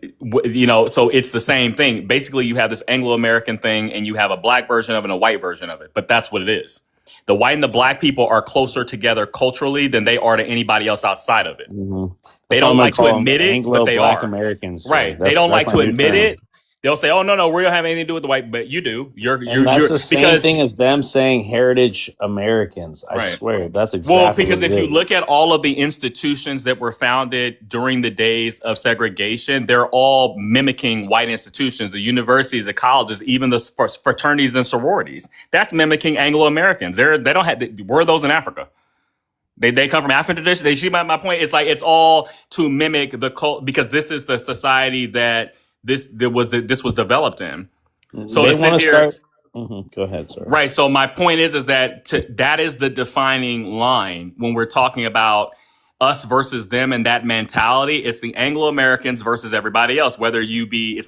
so it's the same thing. Basically, you have this Anglo-American thing and you have a black version of it and a white version of it. But that's what it is. The white and the black people are closer together culturally than they are to anybody else outside of it. Mm-hmm. They don't like to admit it, but they Anglo-Black are. Americans. Right. They don't like to admit it. They'll say, "Oh no, we don't have anything to do with the white," but you do. That's the same thing as them saying heritage Americans. I swear, that's exactly because if you look at all of the institutions that were founded during the days of segregation, they're all mimicking white institutions, the universities, the colleges, even the fraternities and sororities. That's mimicking Anglo-Americans. They don't have. Where are those in Africa? They come from African tradition. They see my point. It's like it's all to mimic the cult because this is the society that this was developed in. So they to sit here, go ahead, sir. Right. So my point is that that is the defining line when we're talking about us versus them and that mentality. It's the Anglo-Americans versus everybody else. Whether you be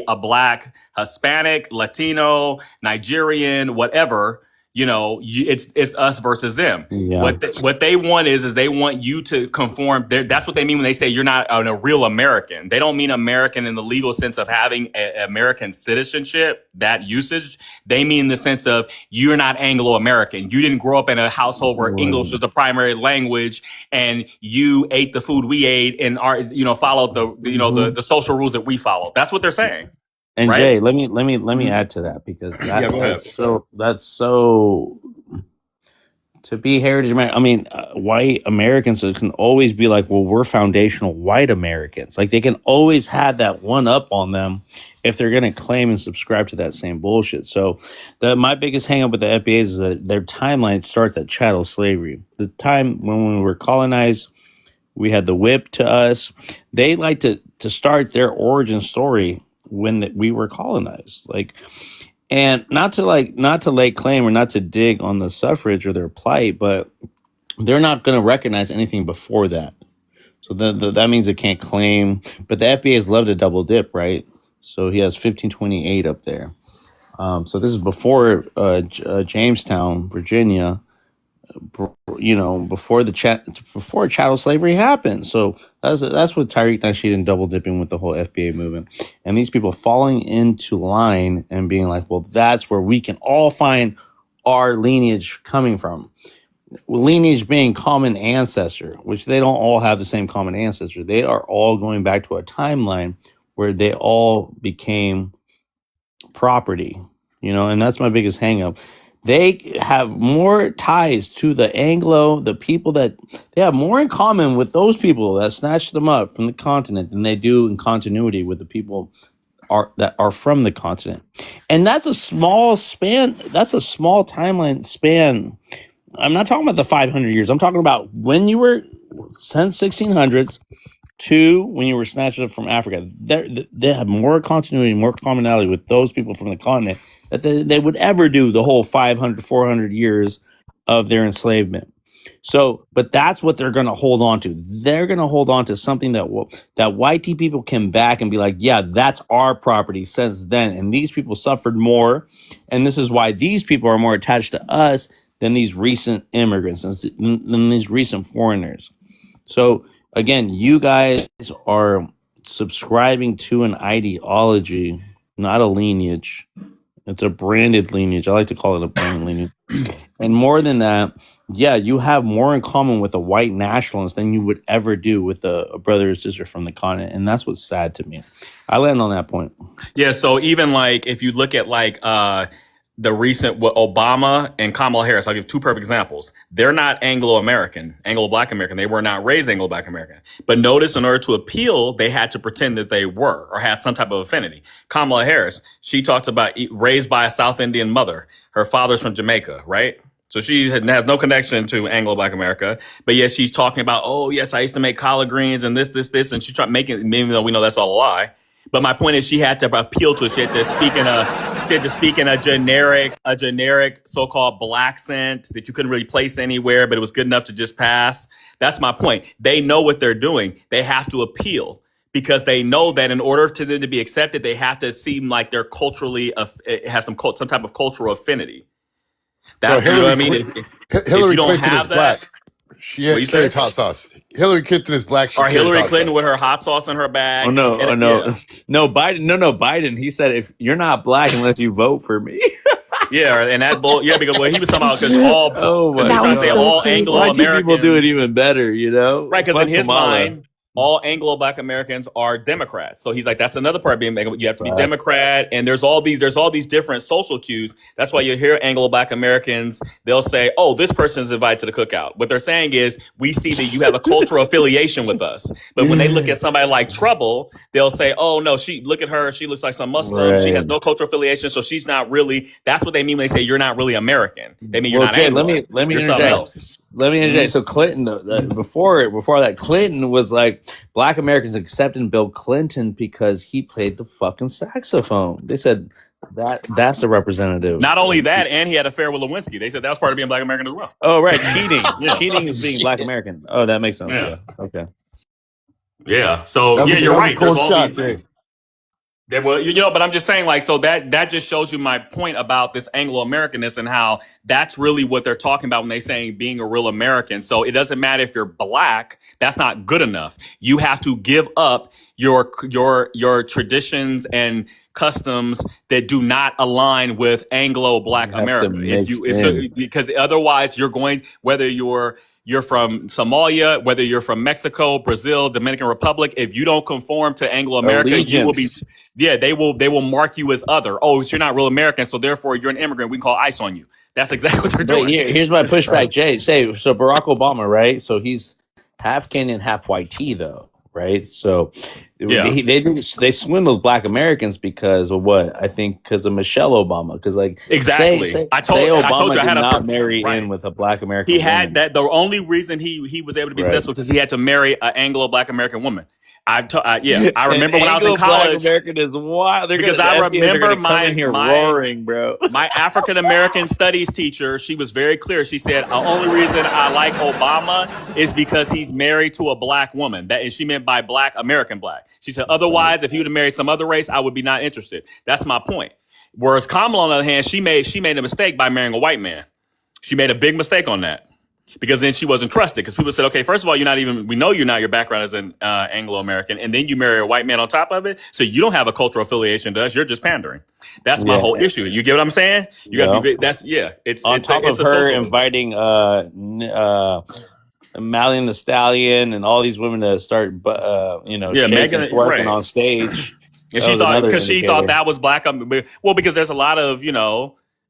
a black, Hispanic, Latino, Nigerian, whatever. It's us versus them. Yeah. What they want is they want you to conform. That's what they mean when they say you're not a real American. They don't mean American in the legal sense of having American citizenship, that usage. They mean the sense of you're not Anglo-American. You didn't grow up in a household where English was the primary language, and you ate the food we ate and followed the social rules that we followed. That's what they're saying. And right? Jay, let me add to that because that's so to be heritage American. I mean, white Americans can always be like, well, we're foundational white Americans. Like they can always have that one up on them if they're going to claim and subscribe to that same bullshit. So my biggest hang up with the FBAs is that their timeline starts at chattel slavery. The time when we were colonized, we had the whip to us. They like to start their origin story when we were colonized, and not to lay claim or not to dig on the suffrage or their plight, but they're not going to recognize anything before that. So that means they can't claim. But the FBA's love to double dip, right? So he has 1528 up there. So this is before Jamestown, Virginia. Before chattel slavery happened. So that's what Tariq Nasheed and double dipping with the whole FBA movement, and these people falling into line and being like, well, that's where we can all find our lineage coming from. Lineage being common ancestor, which they don't all have the same common ancestor. They are all going back to a timeline where they all became property, and that's my biggest hang up. They have more ties to the people that they have more in common with those people that snatched them up from the continent than they do in continuity with the people that are from the continent. And that's a small span. That's a small timeline span. I'm not talking about the 500 years. I'm talking about when you were since 1600s to when you were snatched up from Africa. They have more continuity, more commonality with those people from the continent that they would ever do the whole 500, 400 years of their enslavement. So, but that's what they're going to hold on to. They're going to hold on to something that white people can back and be like, yeah, that's our property since then. And these people suffered more. And this is why these people are more attached to us than these recent immigrants, than these recent foreigners. So again, you guys are subscribing to an ideology, not a lineage. It's a branded lineage. I like to call it a branded lineage. And more than that, yeah, you have more in common with a white nationalist than you would ever do with a brother or sister from the continent. And that's what's sad to me. I land on that point. Yeah, so even if you look at the recent Obama and Kamala Harris, I'll give two perfect examples. They're not Anglo-American, Anglo-Black American. They were not raised Anglo-Black American. But notice in order to appeal, they had to pretend that they were or had some type of affinity. Kamala Harris, she talks about raised by a South Indian mother. Her father's from Jamaica, right? So she has no connection to Anglo-Black America. But yes, she's talking about, oh, yes, I used to make collard greens and this. And she tried making it, even though we know that's all a lie. But my point is she had to appeal to it. She had to speak in a generic so-called black accent that you couldn't really place anywhere, but it was good enough to just pass. That's my point. They know what they're doing. They have to appeal because they know that in order to them to be accepted, they have to seem like they're culturally it has some type of cultural affinity. So That's, you know what I mean. If Hillary you don't Clinton is have that, black. She what you carries say? hot sauce. Hillary Clinton is black. She Or carries Hillary hot Clinton with sauce. her hot sauce in her bag. Oh And no, no, Biden. No, Biden. He said, if you're not black unless you vote for me. yeah, and that because he was talking about because Oh he my was That trying to was say god. so all Anglo crazy. YT people do it Americans. even better, you know? Right, because in Fuck his Kamala. mind, all Anglo-Black Americans are Democrats. So he's like, that's another part of being, you have to be Right. Democrat, and there's all these different social cues. That's why you hear Anglo-Black Americans, they'll say, oh, this person's invited to the cookout. What they're saying is, we see that you have a cultural affiliation with us. But when they look at somebody like Trouble, they'll say, oh, no, look at her, she looks like some Muslim, she has Right. no cultural affiliation, so she's not really, that's what they mean when they say you're not really American. They mean you're Well, not Jay, Anglo. let me You're something else. interject. Let me interject. Mhm. So Clinton, before that, Clinton was like, black Americans accepted Bill Clinton because he played the fucking saxophone. They said that's a representative. Not only that, and he had an affair with Lewinsky. They said that was part of being Black American as well. Oh, right, cheating. Yeah. Cheating is being black American. Oh, that makes sense. Yeah. Yeah. Okay. Yeah. So That was you're a right. cold There's all shot, these Jay. things. But I'm just saying, like, so that just shows you my point about this Anglo-Americanness and how that's really what they're talking about when they saying being a real American. So it doesn't matter if you're black, that's not good enough. You have to give up your traditions and customs that do not align with Anglo-Black You have to America. mix Because otherwise you're going, whether you're from Somalia, whether you're from Mexico, Brazil, Dominican Republic, if you don't conform to Anglo-America, you will be, they will mark you as other. Oh, you're not real American, so therefore you're an immigrant. We can call ICE on you. That's exactly what they're But doing. here's my pushback, Jay. So Barack Obama, right? So he's half Kenyan, half white tea, though, right? So they swindled black Americans because of what? I think because of Michelle Obama. Because exactly, I told you I had not marry in with a black American. He had woman. that. The only reason he was able to be successful because he had to marry an Anglo-Black American woman. I remember when I was in college. American is wild. Because I remember my roaring, bro. My African American studies teacher, she was very clear. She said the only reason I like Obama is because he's married to a black woman. That is, she meant by black, American black. She said otherwise, if he would have married some other race, I would be not interested. That's my point. Whereas Kamala, on the other hand, she made a mistake by marrying a white man. She made a big mistake on that. Because then she wasn't trusted. Because people said, okay, first of all, we know you're not, your background is an Anglo-American, and then you marry a white man on top of it, so you don't have a cultural affiliation to us. You're just pandering. That's my whole issue. You get what I'm saying? You got to be. It's on top of her inviting Malian the Stallion and all these women to start, Megan working on stage. And she thought because she thought that was black. Well, because there's a lot of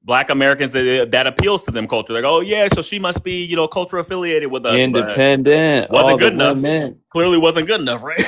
Black Americans that appeals to them culture. Like, oh yeah, so she must be culture affiliated with us. Independent. Wasn't good enough. Clearly wasn't good enough, right?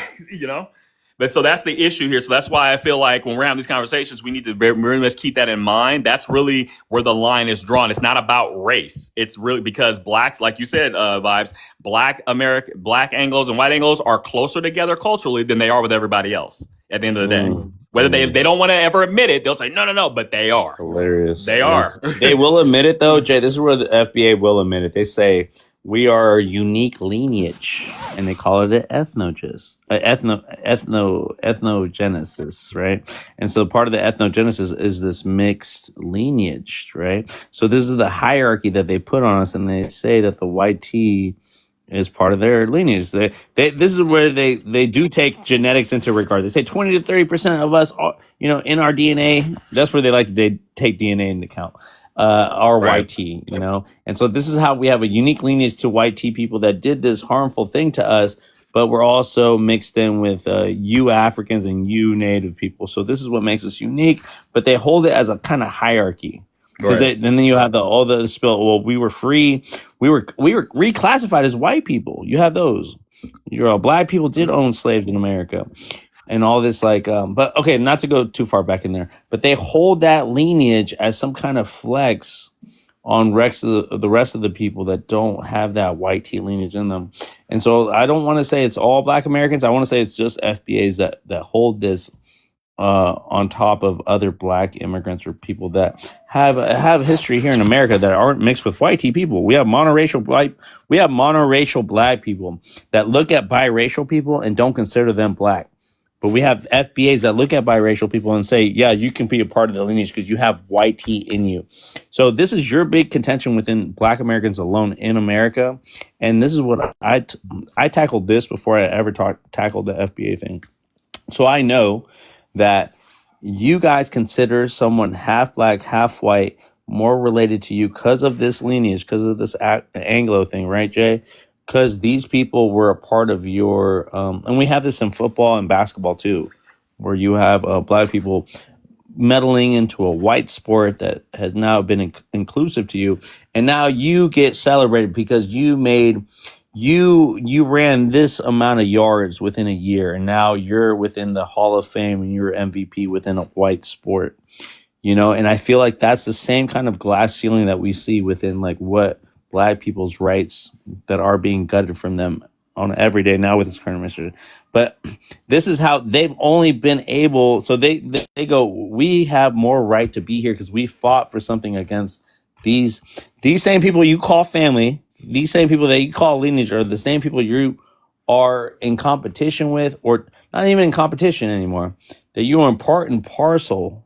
But so that's the issue here. So that's why I feel like when we're having these conversations, we need to very much keep that in mind. That's really where the line is drawn. It's not about race. It's really because blacks, like you said, Vibes, black Anglos and white Anglos are closer together culturally than they are with everybody else at the end of the day. Whether they don't want to ever admit it, they'll say, no, but they are. Hilarious. They are. They will admit it, though, Jay. This is where the FBA will admit it. They say, we are a unique lineage, and they call it an ethnogenesis, right? And so part of the ethnogenesis is this mixed lineage, right? So this is the hierarchy that they put on us, and they say that the white tea is part of their lineage. This is where they do take genetics into regard. They say 20 to 30% of us, are, in our DNA. That's where they like to take DNA into account. Are white tea, and so this is how we have a unique lineage to white tea people that did this harmful thing to us, but we're also mixed in with you Africans and you Native people. So this is what makes us unique. But they hold it as a kind of hierarchy. Because then you have all the spill. Well, we were free. We were reclassified as white people. You have those. Black people did own slaves in America, and all this But okay, not to go too far back in there. But they hold that lineage as some kind of flex on the rest of the people that don't have that white tea lineage in them. And so I don't want to say it's all Black Americans. I want to say it's just FBAs that hold this. On top of other Black immigrants or people that have history here in America that aren't mixed with white tea people. We have monoracial Black people that look at biracial people and don't consider them Black. But we have FBAs that look at biracial people and say, yeah, you can be a part of the lineage because you have white tea in you. So this is your big contention within Black Americans alone in America. And this is what I tackled this before I ever tackled the FBA thing. So I know that you guys consider someone half Black, half white more related to you because of this lineage, because of this Anglo thing, right, Jay? Because these people were a part of your, and we have this in football and basketball too, where you have Black people meddling into a white sport that has now been inclusive to you, and now you get celebrated because you ran this amount of yards within a year, and now you're within the Hall of Fame and you're MVP within a white sport. And I feel like that's the same kind of glass ceiling that we see within like what Black people's rights that are being gutted from them on every day now with this current administration. But this is how they've only been able. So they go, we have more right to be here because we fought for something against these same people you call family, these same people that you call lineage, are the same people you are in competition with, or not even in competition anymore, that you are in part and parcel,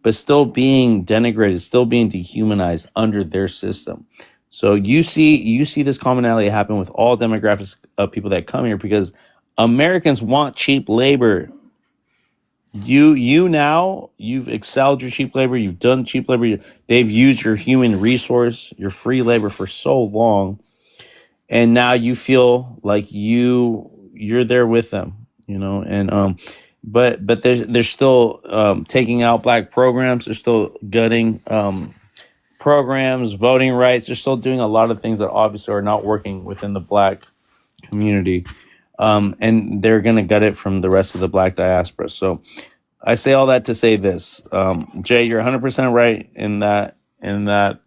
but still being denigrated, still being dehumanized under their system. So you see this commonality happen with all demographics of people that come here because Americans want cheap labor. You've excelled your cheap labor. You've done cheap labor. They've used your human resource, your free labor for so long, and now you feel like you're there with them, and but they're still taking out Black programs. They're still gutting programs, voting rights. They're still doing a lot of things that obviously are not working within the Black community, and they're gonna gut it from the rest of the Black diaspora. So I say all that to say this, Jay, you're 100% right in that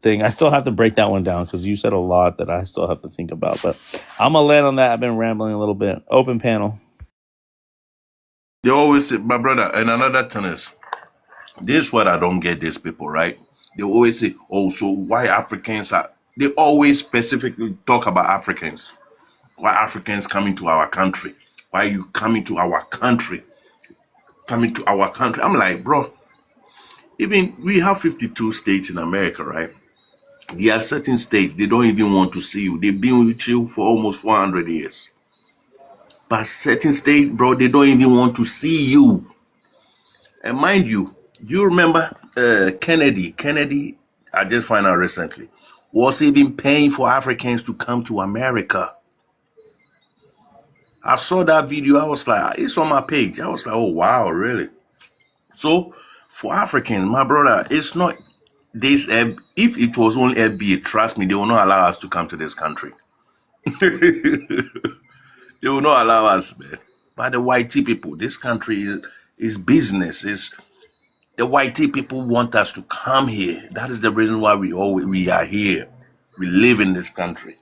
thing. I still have to break that one down because you said a lot that I still have to think about. But I'm gonna land on that. I've been rambling a little bit. Open panel. They always say, my brother, and another thing is, this is what I don't get these people, right? They always say, oh, so why Africans are, they always specifically talk about Africans. Why Africans coming to our country? Why are you coming to our country? Coming to our country. I'm like, bro, even we have 52 states in America, right? There are certain states, they don't even want to see you. They've been with you for almost 400 years. But certain states, bro, they don't even want to see you. And mind you, you remember Kennedy? Kennedy, I just found out recently, was even paying for Africans to come to America. I saw that video. I was like, it's on my page. I was like, oh, wow, really? So for Africans, my brother, it's not this. If it was only FBA, trust me, they will not allow us to come to this country. They will not allow us, man. But the white people, this country is business. The white people want us to come here. That is the reason why we are here. We live in this country.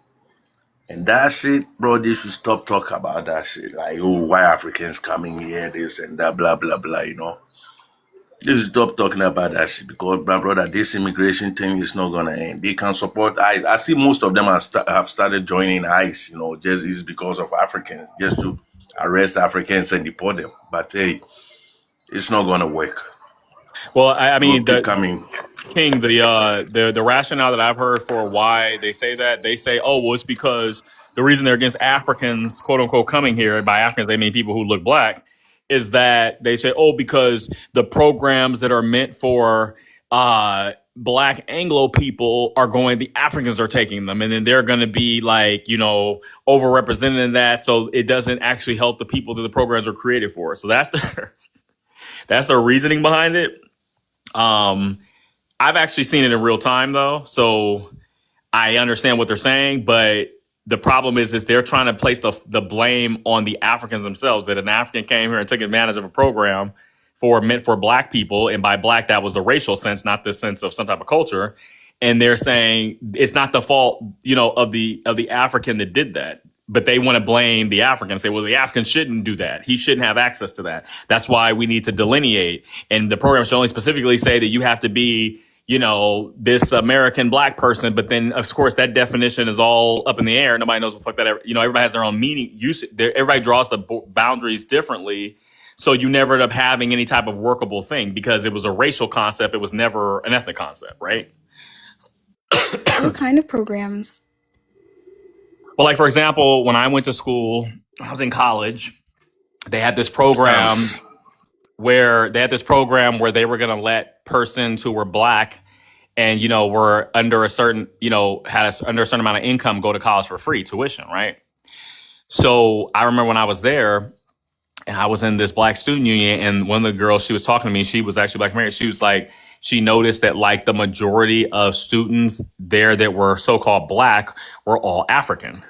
And that shit, bro, they should stop talking about that shit. Like, oh, why Africans coming here, this and that, blah, blah, blah. They should stop talking about that shit because, my brother, this immigration thing is not going to end. They can support ICE. I see most of them have started joining ICE, just is because of Africans, just to arrest Africans and deport them. But hey, it's not going to work. Well, I We'll mean, keep coming. King, the rationale that I've heard for why they say that, they say, oh, well, it's because the reason they're against Africans, quote unquote, coming here, by Africans they mean people who look Black, is that they say, oh, because the programs that are meant for Black Anglo people the Africans are taking them, and then they're going to be like, overrepresented in that, so it doesn't actually help the people that the programs are created for. So that's their reasoning behind it. I've actually seen it in real time, though, so I understand what they're saying. But the problem is they're trying to place the blame on the Africans themselves, that an African came here and took advantage of a program meant for Black people. And by Black, that was the racial sense, not the sense of some type of culture. And they're saying it's not the fault, of the African that did that. But they want to blame the African, say, well, the African shouldn't do that. He shouldn't have access to that. That's why we need to delineate. And the program should only specifically say that you have to be, this American Black person. But then, of course, that definition is all up in the air. Nobody knows what the fuck that, everybody has their own meaning. Everybody draws the boundaries differently. So you never end up having any type of workable thing because it was a racial concept. It was never an ethnic concept, right? What kind of programs? Well, like for example, when I went to school, when I was in college, they had this program where they were going to let persons who were black and were under a certain under a certain amount of income go to college for free tuition, right? So I remember when I was there and I was in this black student union, and one of the girls, she was talking to me, she was actually black American. She was like, she noticed that like the majority of students there that were so-called black were all African.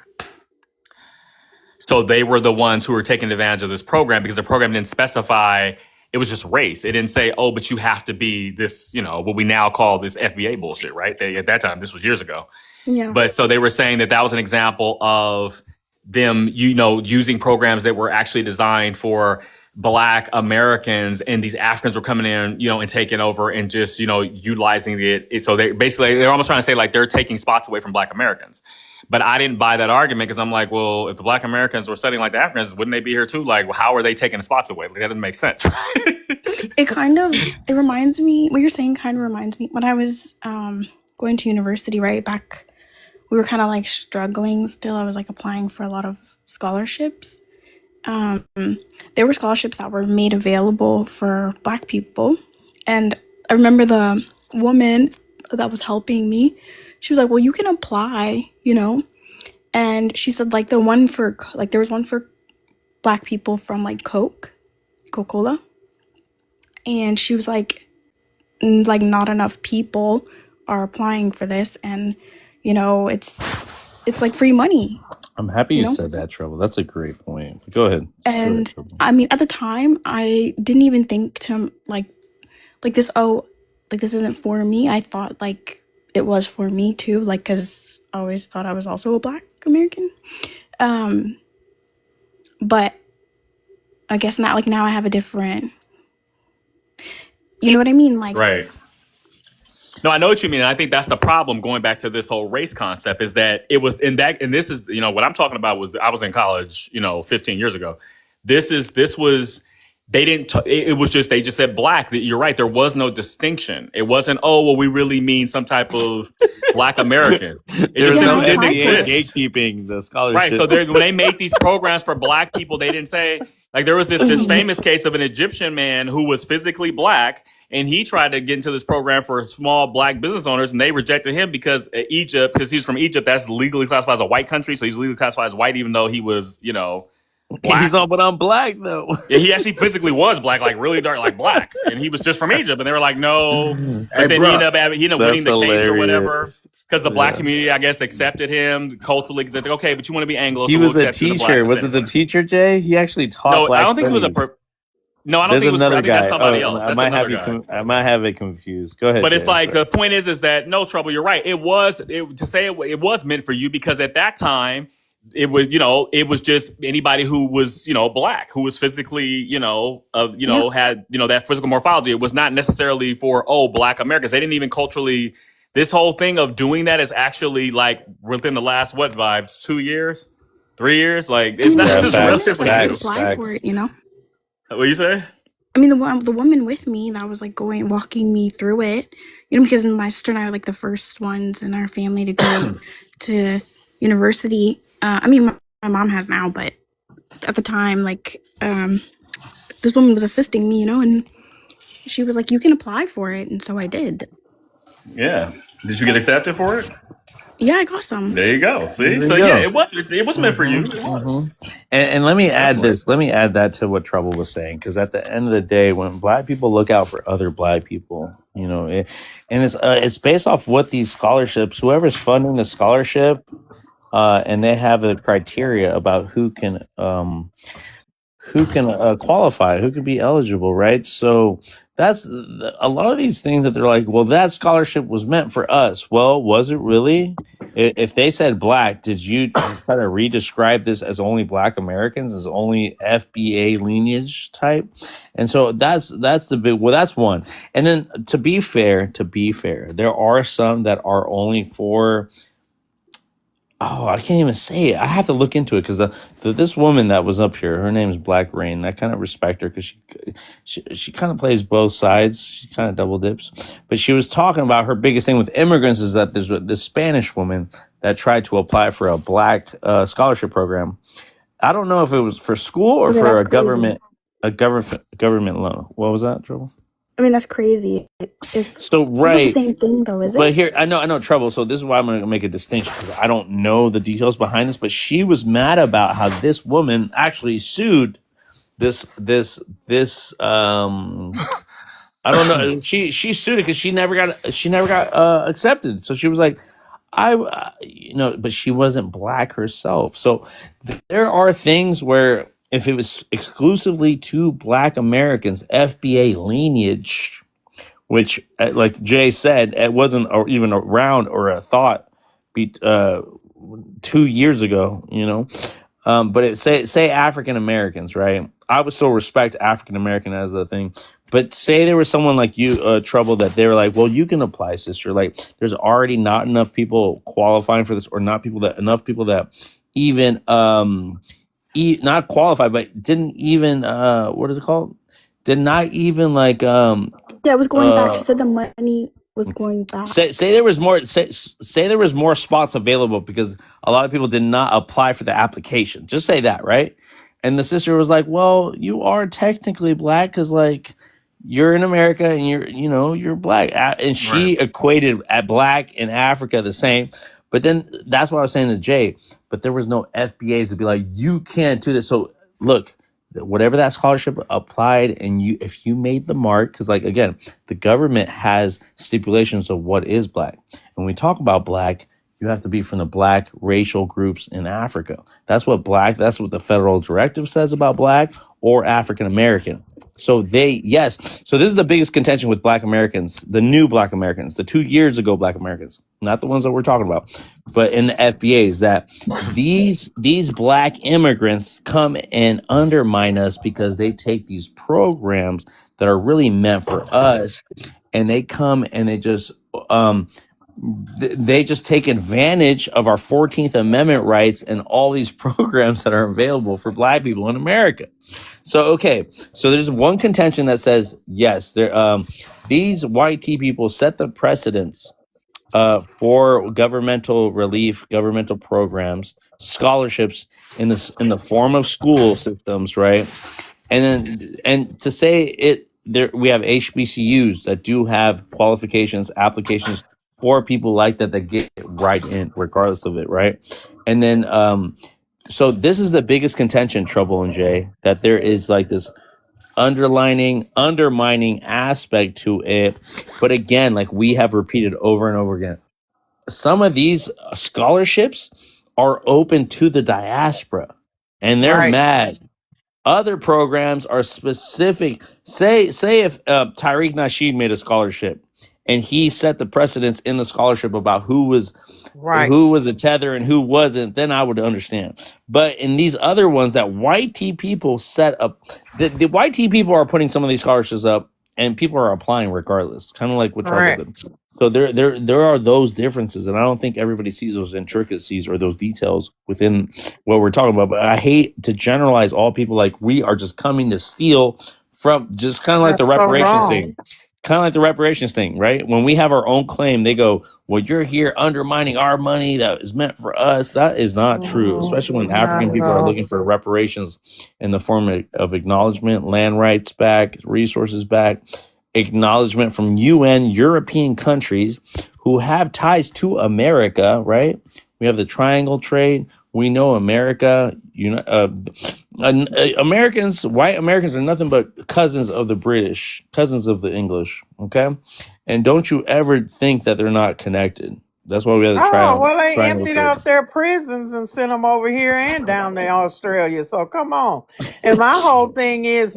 So they were the ones who were taking advantage of this program because the program didn't specify, it was just race. It didn't say, oh, but you have to be this, what we now call this FBA bullshit, right? At that time, this was years ago. Yeah. But so they were saying that was an example of them, using programs that were actually designed for black Americans, and these Africans were coming in, and taking over and just, utilizing it. So they're almost trying to say like they're taking spots away from black Americans. But I didn't buy that argument because I'm like, well, if the black Americans were studying like the Africans, wouldn't they be here too? Like, how are they taking the spots away? Like, that doesn't make sense. It reminds me, what you're saying kind of reminds me when I was going to university, right? Back, we were kind of like struggling still. I was like applying for a lot of scholarships. There were scholarships that were made available for black people. And I remember the woman that was helping me, she was like, well, you can apply, and she said like there was one for black people from like Coca-Cola. And she was like not enough people are applying for this, and it's like free money. I'm happy you said that, Trouble. That's a great point. Go ahead. And I mean, at the time, I didn't even think to like this. Oh, like this isn't for me. I thought like it was for me too. Like, because I always thought I was also a black American. But I guess now I have a different. You know what I mean? Like, right. No, I know what you mean. And I think that's the problem going back to this whole race concept is that it was and this is, what I'm talking about was I was in college, 15 years ago. This was, it was just, they just said black. You're right. There was no distinction. It wasn't, oh, well, we really mean some type of black American. It just didn't exist. Gatekeeping the scholarship. Right. So when they make these programs for black people, they didn't say, like there was this famous case of an Egyptian man who was physically black, and he tried to get into this program for small black business owners, and they rejected him because because he's from Egypt, that's legally classified as a white country, so he's legally classified as white even though he was, black. He's all, but I'm black though. Yeah, he actually physically was black, like really dark, like black, and he was just from Egypt, and they were like, no. But then he ended up winning the case or whatever. Because the black community, I guess, accepted him culturally. Because they're like, okay, but you want to be Anglo. He was a teacher. Was it the teacher, Jay? He actually taught black I don't think it was No, I don't think it was. I think that's somebody else. That's another guy. I might have it confused. Go ahead. But it's like the point is that no, Trouble. You're right. It was meant for you because at that time it was just anybody who was black, who was physically had that physical morphology. It was not necessarily for black Americans. They didn't even culturally. This whole thing of doing that is actually like within the last 2 years, 3 years. Like it's not just relatively new. Apply for it, What you say? I mean, the woman with me that was like walking me through it, because my sister and I are like the first ones in our family to go to university. I mean, my mom has now, but at the time, like, this woman was assisting me, and she was like, "You can apply for it," and so I did. Yeah. Did you get accepted for it? Yeah, I got some. There you go. See, yeah, it was meant for you. It was. And let me add this. Let me add that to what Trouble was saying, because at the end of the day, when black people look out for other black people, and it's based off what these scholarships, whoever's funding the scholarship, and they have a criteria about who can qualify, who can be eligible, right? So that's a lot of these things that they're like, well, that scholarship was meant for us. Well, was it really? If they said black, did you try to re-describe this as only black Americans, as only FBA lineage type? And so that's the big, well, that's one. And then to be fair, there are some that are only for oh, I can't even say it. I have to look into it because this woman that was up here, her name is Black Rain. I kind of respect her because she kind of plays both sides. She kind of double dips. But she was talking about her biggest thing with immigrants is that there's this Spanish woman that tried to apply for a black scholarship program. I don't know if it was for school or Okay, for that's a crazy. government loan. What was that, Trouble? I mean, that's crazy. If So it's not the right. same thing, though, is But it? here, I know Trouble. So this is why I'm going to make a distinction because I don't know the details behind this. But she was mad about how this woman actually sued this. I don't know. She sued it because she never got accepted. So she was like, but she wasn't black herself. So there are things where if it was exclusively to Black Americans, FBA lineage, which, like Jay said, it wasn't even around or a thought 2 years ago, but it say African Americans, right? I would still respect African American as a thing, but say there was someone like you, Trouble, that they were like, well, you can apply, sister. Like, there's already not enough people qualifying for this, or enough people that even not qualified, but didn't even what is it called? Did not even like Yeah, it was going back. She said the money was going back. say there was more say there was more spots available because a lot of people did not apply for the application. Just say that, right? And the sister was like, well, you are technically black because like you're in America and you're black. And she equated at black in Africa the same. But then that's what I was saying to Jay. But there was no FBAs to be like, you can't do this. So look, whatever that scholarship applied, and if you made the mark, because like again, the government has stipulations of what is black. And when we talk about black, you have to be from the black racial groups in Africa. That's what the federal directive says about black or African American. So so this is the biggest contention with Black Americans, the new Black Americans, the 2 years ago Black Americans, not the ones that we're talking about, but in the FBAs, that these Black immigrants come and undermine us because they take these programs that are really meant for us, and they come and they just take advantage of our 14th Amendment rights and all these programs that are available for Black people in America. So there's one contention that says yes, these white tea people set the precedence for governmental relief, governmental programs, scholarships in the form of school systems, right? And to say it, there we have HBCUs that do have qualifications, applications for people like that get right in regardless of it, right? And then so this is the biggest contention, Trouble and Jay, that there is like this undermining aspect to it. But again, like we have repeated over and over again, some of these scholarships are open to the diaspora and they're mad. Other programs are specific. Say if Tariq Nasheed made a scholarship and he set the precedence in the scholarship about who was a tether and who wasn't, then I would understand. But in these other ones that white tea people set up, the white tea people are putting some of these scholarships up and people are applying regardless, kind of like what Trouble did. So there are those differences, and I don't think everybody sees those intricacies or those details within what we're talking about. But I hate to generalize all people like we are just coming to steal from, just kind of like the reparations thing. Kind of like the reparations thing, right? When we have our own claim, they go, well, you're here undermining our money that is meant for us. That is not true, especially when African people are looking for reparations in the form of acknowledgement, land rights back, resources back, acknowledgement from UN, European countries who have ties to America, right? We have the triangle trade. We know America, Americans, white Americans are nothing but cousins of the British, cousins of the English, okay? And don't you ever think that they're not connected. That's why we have the triangle. well, they triangle emptied trade. out their prisons and sent them over here and down to Australia. So come on. And my whole thing is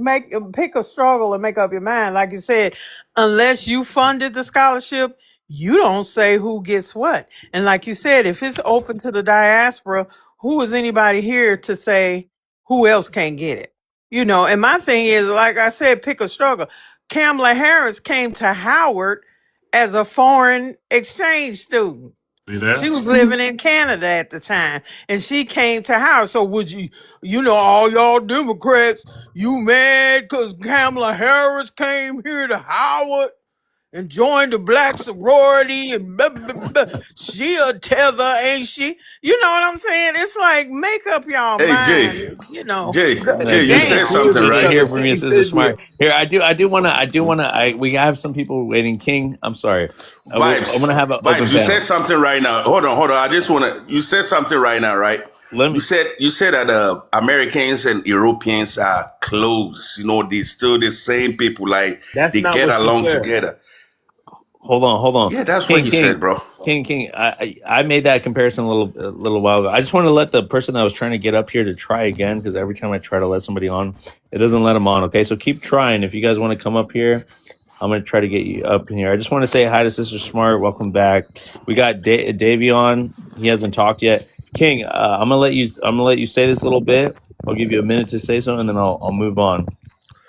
pick a struggle and make up your mind. Like you said, unless you funded the scholarship, you don't say who gets what. And like you said, if it's open to the diaspora, who is anybody here to say who else can't get it? And my thing is, like I said, pick a struggle. Kamala Harris came to Howard as a foreign exchange student. See that? She was living in Canada at the time, and she came to Howard. So would you know, all y'all Democrats, you mad because Kamala Harris came here to Howard and joined the black sorority and blah, blah, blah. She a tether, ain't she? You know what I'm saying? It's like, make up y'all Hey, Jay, mind, you know. Jay, you said Good something, to right? hear from you, Sister Smart. Here, we have some people waiting. King, I'm sorry. I want Vibes, to have an open vibes. You said panel. something right now. Hold on. I just wanna. You said something right now, right? Let me. You said that Americans and Europeans are close. You know, they still the same people. Like That's they not get what she along said. together. Hold on. Yeah, that's what King, he said, bro. King. I made that comparison a little while ago. I just want to let the person that was trying to get up here to try again, because every time I try to let somebody on, it doesn't let them on. Okay, so keep trying. If you guys want to come up here, I'm going to try to get you up in here. I just want to say hi to Sister Smart. Welcome back. We got Davey on. He hasn't talked yet. King, I'm gonna let you say this little bit. I'll give you a minute to say something, and then I'll move on.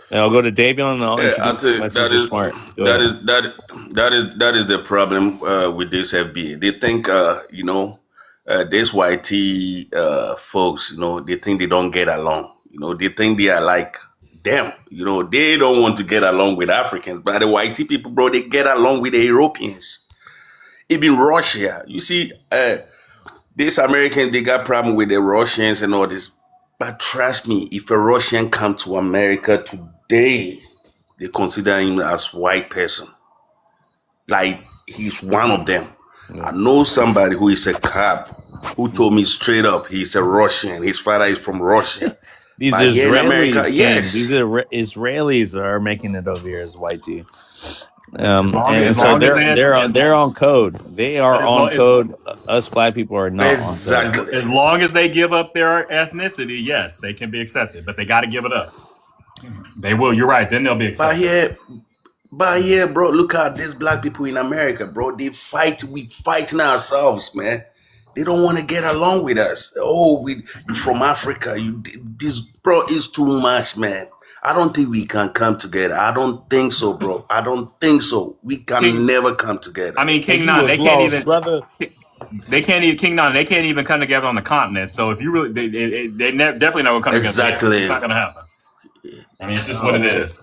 And I'll go to Davion, and I'll Yeah, I introduce my think Sister Smart. Go that ahead. is that is the problem with this FBA. They think this YT folks, they think they don't get along. They think they are like them. They don't want to get along with Africans, but the YT people, bro, they get along with the Europeans. Even Russia, you see, these Americans, they got problem with the Russians and all this. But trust me, if a Russian come to America today, they consider him as white person. Like he's one of them. Yeah. I know somebody who is a cop who told me straight up he's a Russian. His father is from Russia. These But here in America, Israelis, King. These yes. Israelis are making it over here as YT. As So long as they're on code. They are on as code. Us black people are not on code. Exactly. as long as they give up their ethnicity, yes, they can be accepted. But they got to give it up. They will. You're right. Then they'll be But accepted. here, bro, look at these black people in America, bro. They fight. We fighting ourselves, man. They don't want to get along with us. Oh, you from Africa. This, bro, is too much, man. I don't think we can come together. I don't think so, bro. I don't think so. We can King, never come together. I mean, And King you Nine. was lost, brother. They can't even King Nine. They can't even come together on the continent. So if you really, definitely not gonna come together. Here. It's Exactly. not gonna happen. I mean, it's just what it Okay. is.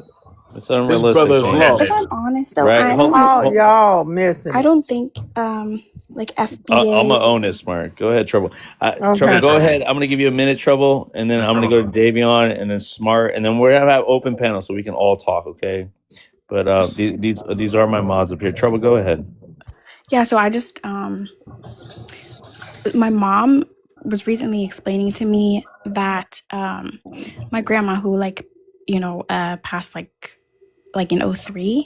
It's This brother unrealistic, is Go King. ahead, If lost. I'm David. honest though, Right? Oh, y'all missing I it. don't think like I'm FBA. gonna own it, Smart. Go ahead, Trouble. Trouble, Okay. go ahead. I'm gonna give you a minute, Trouble, and then I'm gonna go to Davion, and then Smart, and then we're gonna have open panel so we can all talk, okay? But these are my mods up here. Trouble, go ahead. Yeah, so I just my mom was recently explaining to me that my grandma who passed like in 03,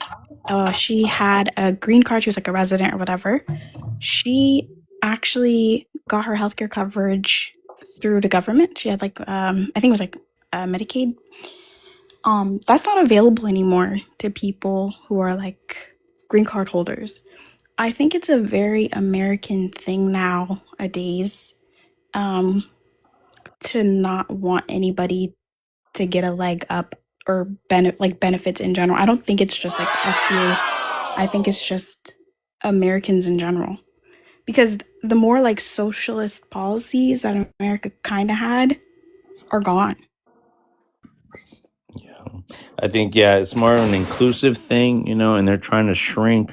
she had a green card. She was like a resident or whatever. She actually got her healthcare coverage through the government. She had I think it was Medicaid. That's not available anymore to people who are like green card holders. I think it's a very American thing nowadays, to not want anybody to get a leg up or benefits in general. I don't think it's just like FBA. I think it's just Americans in general. Because the more like socialist policies that America kind of had are gone. Yeah, I think it's more of an inclusive thing, and they're trying to shrink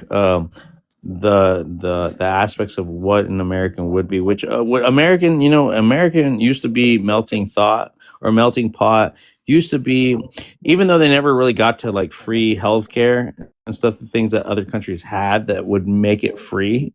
the aspects of what an American would be. Which what American used to be melting thought or melting pot. Used to be, even though they never really got to like free healthcare and stuff, the things that other countries had that would make it free.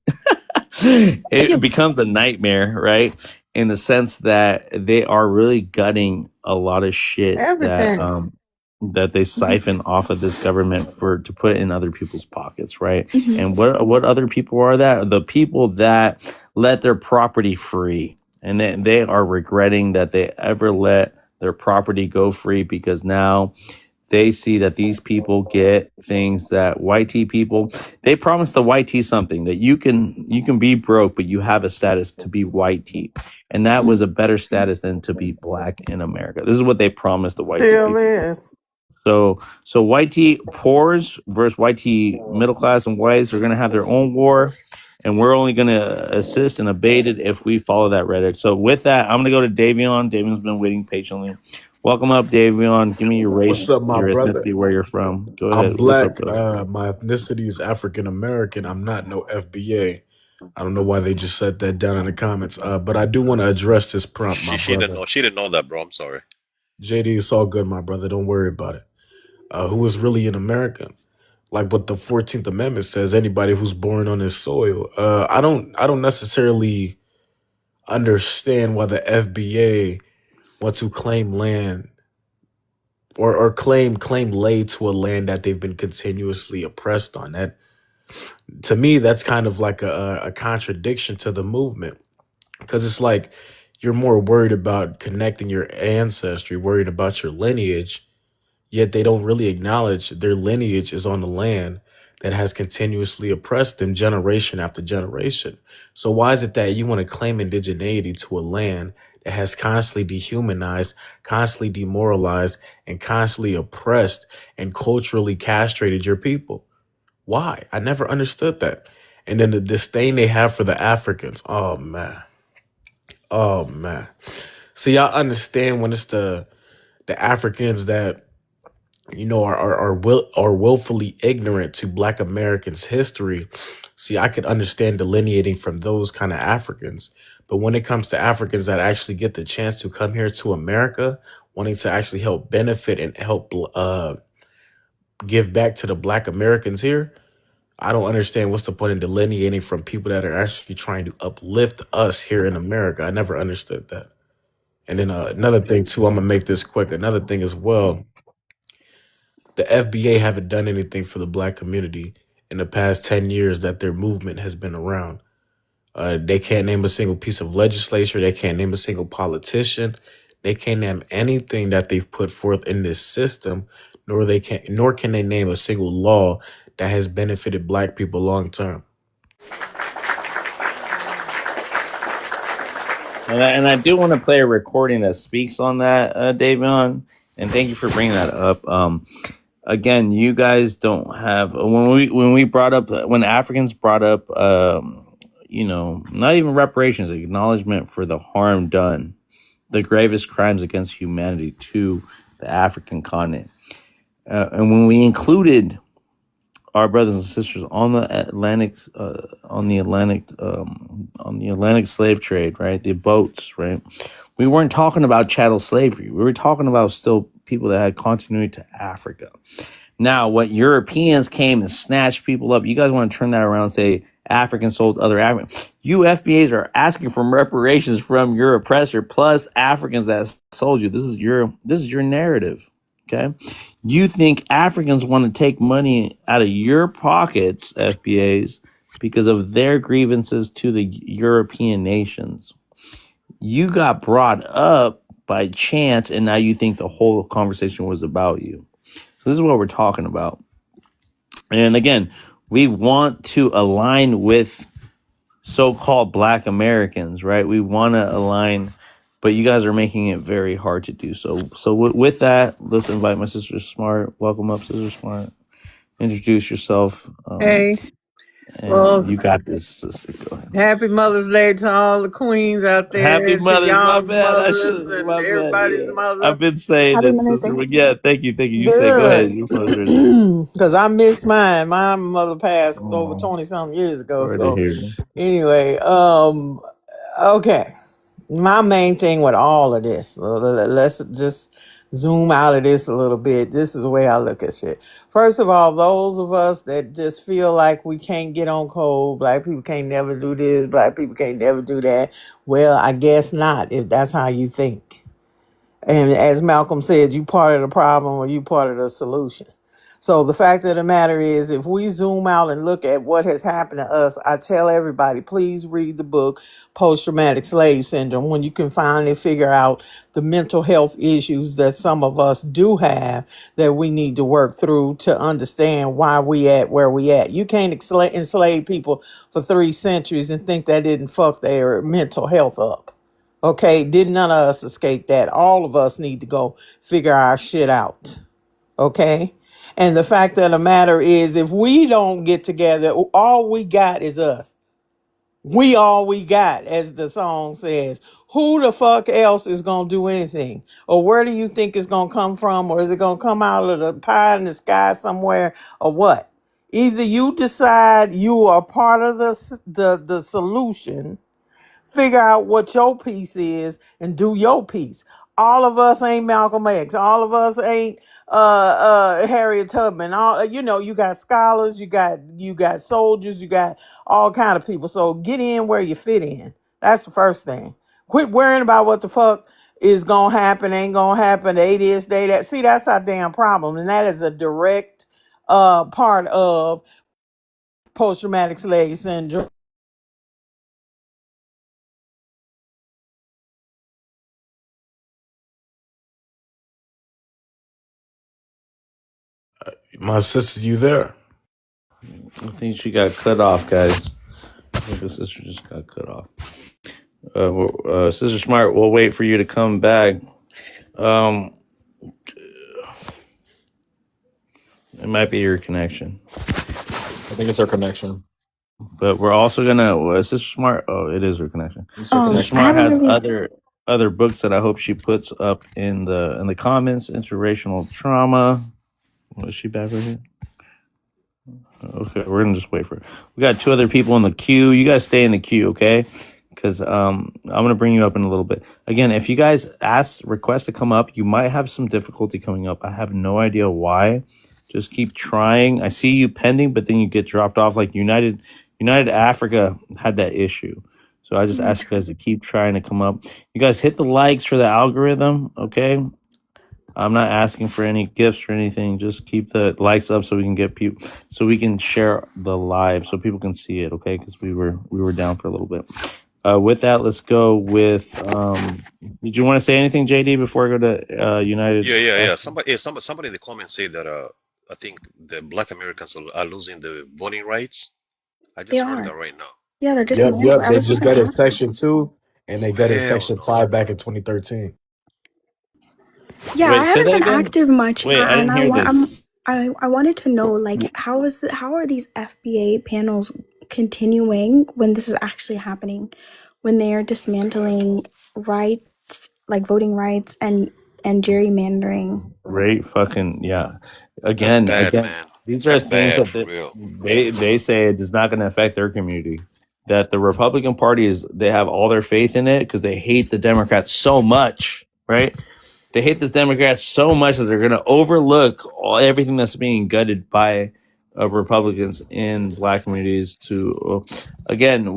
It becomes a nightmare, right? In the sense that they are really gutting a lot of shit Everything. that they siphon off of this government to put in other people's pockets, right? Mhm. And what other people are that? The people that let their property free, and they are regretting that they ever let their property go free, because now they see that these people get things that YT people, they promise the YT something, that you can be broke, but you have a status to be YT. And that was a better status than to be black in America. This is what they promised the YT Still people. is. So YT poors versus YT middle class and whites are going to have their own war. and we're only going to assist and abate it if we follow that rhetoric. So with that, I'm going to go to Davion. Davion's been waiting patiently. Welcome up, Davion. Give me your What's race, up, my your brother? ethnicity, where you're from. Go I'm ahead. What's up, black. brother? My ethnicity is African American. I'm not no FBA. I don't know why they just said that down in the comments. But I do want to address this prompt, my She didn't brother. know. She didn't know that, bro. I'm sorry. JD, it's all good, my brother. Don't worry about it. Who is really an American? Like what the 14th Amendment says, anybody who's born on this soil. I don't necessarily understand why the FBA want to claim land or claim lay to a land that they've been continuously oppressed on. That, to me, that's kind of like a contradiction to the movement, because it's like you're more worried about connecting your ancestry, worried about your lineage, yet they don't really acknowledge their lineage is on the land that has continuously oppressed them generation after generation. So why is it that you want to claim indigeneity to a land that has constantly dehumanized, constantly demoralized, and constantly oppressed and culturally castrated your people? Why? I never understood that. And then the disdain they have for the Africans. Oh man. Oh man. See, I understand when it's the Africans that are willfully ignorant to Black Americans' history. See, I could understand delineating from those kind of Africans, but when it comes to Africans that actually get the chance to come here to America, wanting to actually help benefit and help give back to the Black Americans here, I don't understand what's the point in delineating from people that are actually trying to uplift us here in America. I never understood that. And then another thing too, I'm gonna make this quick. Another thing as well, the FBA haven't done anything for the Black community in the past 10 years that their movement has been around. They can't name a single piece of legislature. They can't name a single politician. They can't name anything that they've put forth in this system, nor can they name a single law that has benefited Black people long term. And I do want to play a recording that speaks on that, Davion. And thank you for bringing that up. Again, you guys don't have when Africans brought up not even reparations, acknowledgement for the harm done, the gravest crimes against humanity to the African continent, and when we included our brothers and sisters on the Atlantic slave trade, right, the boats, right, we weren't talking about chattel slavery. We were talking about still people that had continuity to Africa. Now, what Europeans came and snatched people up, you guys want to turn that around and say Africans sold other Africans. You FBAs are asking for reparations from your oppressor plus Africans that sold you. This is your narrative. Okay. You think Africans want to take money out of your pockets, FBAs, because of their grievances to the European nations. You got brought up by chance, and now you think the whole conversation was about you. So this is what we're talking about. And again, we want to align with so-called Black Americans, right? We want to align, but you guys are making it very hard to do so. So with that, let's invite my sister Smart. Welcome up, Sister Smart. Introduce yourself. Hey, And well, you got this, sister. Go ahead. happy Mother's Day to all the queens out Happy there, to Mother's, my y'all's bad. mothers and My bad. everybody's Yeah, mother. I've been saying Happy it, Mother's sister. Day. But yeah, thank you. You say, go ahead. Good. Your phone's ready. Because I miss mine. My mother passed over Oh, 20 something years ago. sorry to So hear. anyway, okay. My main thing with all of this, let's just zoom out of this a little bit. This is the way I look at shit. First of all, those of us that just feel like we can't get on code, Black people can't never do this, Black people can't never do that. Well, I guess not, if that's how you think. And as Malcolm said, you part of the problem or you part of the solution. So the fact of the matter is, if we zoom out and look at what has happened to us, I tell everybody, please read the book Post-Traumatic Slave Syndrome, when you can finally figure out the mental health issues that some of us do have that we need to work through to understand why we at where we at. You can't enslave people for 3 centuries and think that didn't fuck their mental health up. Okay, did none of us escape that? All of us need to go figure our shit out. Okay? And the fact of the matter is, if we don't get together, all we got is us. We all we got, as the song says. Who the fuck else is gonna do anything? Or where do you think it's gonna come from? Or is it gonna come out of the pie in the sky somewhere? Or what? Either you decide you are part of the solution, figure out what your piece is and do your piece. All of us ain't Malcolm X. All of us ain't Harriet Tubman. All you got scholars, you got soldiers, you got all kind of people. So get in where you fit in. That's the first thing. Quit worrying about what the fuck is gonna happen, ain't gonna happen, they this, they that. See, that's our damn problem. And that is a direct part of post-traumatic slave syndrome. My sister, you there? I think she got cut off, guys. I think the sister just got cut off. Sister Smart, we'll wait for you to come back. Um, it might be your connection, I think it's our connection. but we're also gonna Sister Smart. Oh, it is her connection. It's our Sister connection. I Smart haven't has really. other books that I hope she puts up in the comments. Interracial trauma. Was she back right here? Okay, we're gonna just wait for it. We got two other people in the queue. You guys stay in the queue, okay? Because I'm gonna bring you up in a little bit. Again, if you guys request to come up, you might have some difficulty coming up. I have no idea why. Just keep trying. I see you pending, but then you get dropped off. Like United Africa had that issue. So I just ask you guys to keep trying to come up. You guys hit the likes for the algorithm, okay? I'm not asking for any gifts or anything. Just keep the likes up so we can get people, so we can share the live, so people can see it. Okay, because we were down for a little bit. With that, let's go with. Did you want to say anything, JD, before I go to United? Yeah. Somebody in the comments said that I think the Black Americans are losing the voting rights. I They just heard are. that right now. Yeah, they're Yep, dismantling. yep. I They was just just gonna got in ask that. section 2, and they Oh got in hell section no. 5 back in 2013. Yeah, I Wait, say haven't that been again. active much, Wait, I and didn't I hear want this. I wanted to know like how are these FBA panels continuing when this is actually happening, when they are Oh God. dismantling rights like voting rights and gerrymandering. Right, fucking yeah. That's bad, Again, man. these are That's things bad that for real. they say it is not going to affect their community. That the Republican Party they have all their faith in it because they hate the Democrats so much, right? They hate the Democrats so much that they're going to overlook everything that's being gutted by Republicans in Black communities. To again,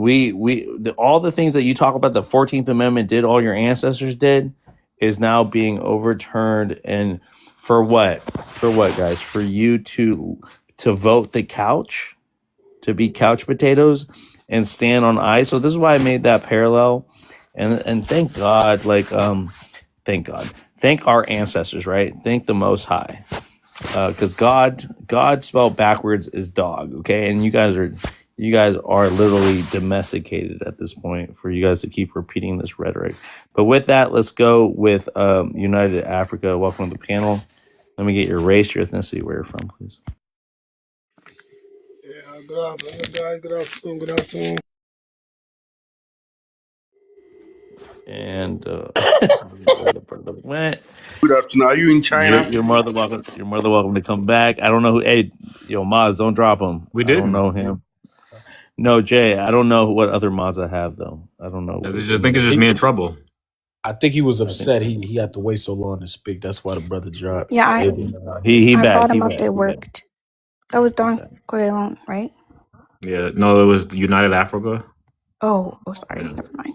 all the things that you talk about, the 14th Amendment did, all your ancestors did, is now being overturned. And for what? For what, guys? For you to vote the couch, to be couch potatoes and stand on ice. So this is why I made that parallel. And thank God, thank God. Thank our ancestors, right? Thank the Most High. Because God spelled backwards is dog, okay? And you guys are literally domesticated at this point for you guys to keep repeating this rhetoric. But with that, let's go with United Africa. Welcome to the panel. Let me get your race, your ethnicity, where you're from, please. Yeah, good afternoon, guys. Good afternoon. Good afternoon. And where the brother went. Good afternoon. Are you in You're China? you're more than welcome. You're more than welcome to come back. I don't know who. Hey, yo, Maz, don't drop him. We I don't didn't. know him. No, Jay. I don't know what other mods I have though. I don't know I what his just name think it's I is. just think me in trouble. I think he was I think upset. He had to wait so long to speak. That's why the brother dropped. Yeah, Maybe. he I back. brought He him up. back. It He back. worked. That was He Don back. Corleone, right? Yeah, no, it was United Africa. Oh, sorry. Never mind.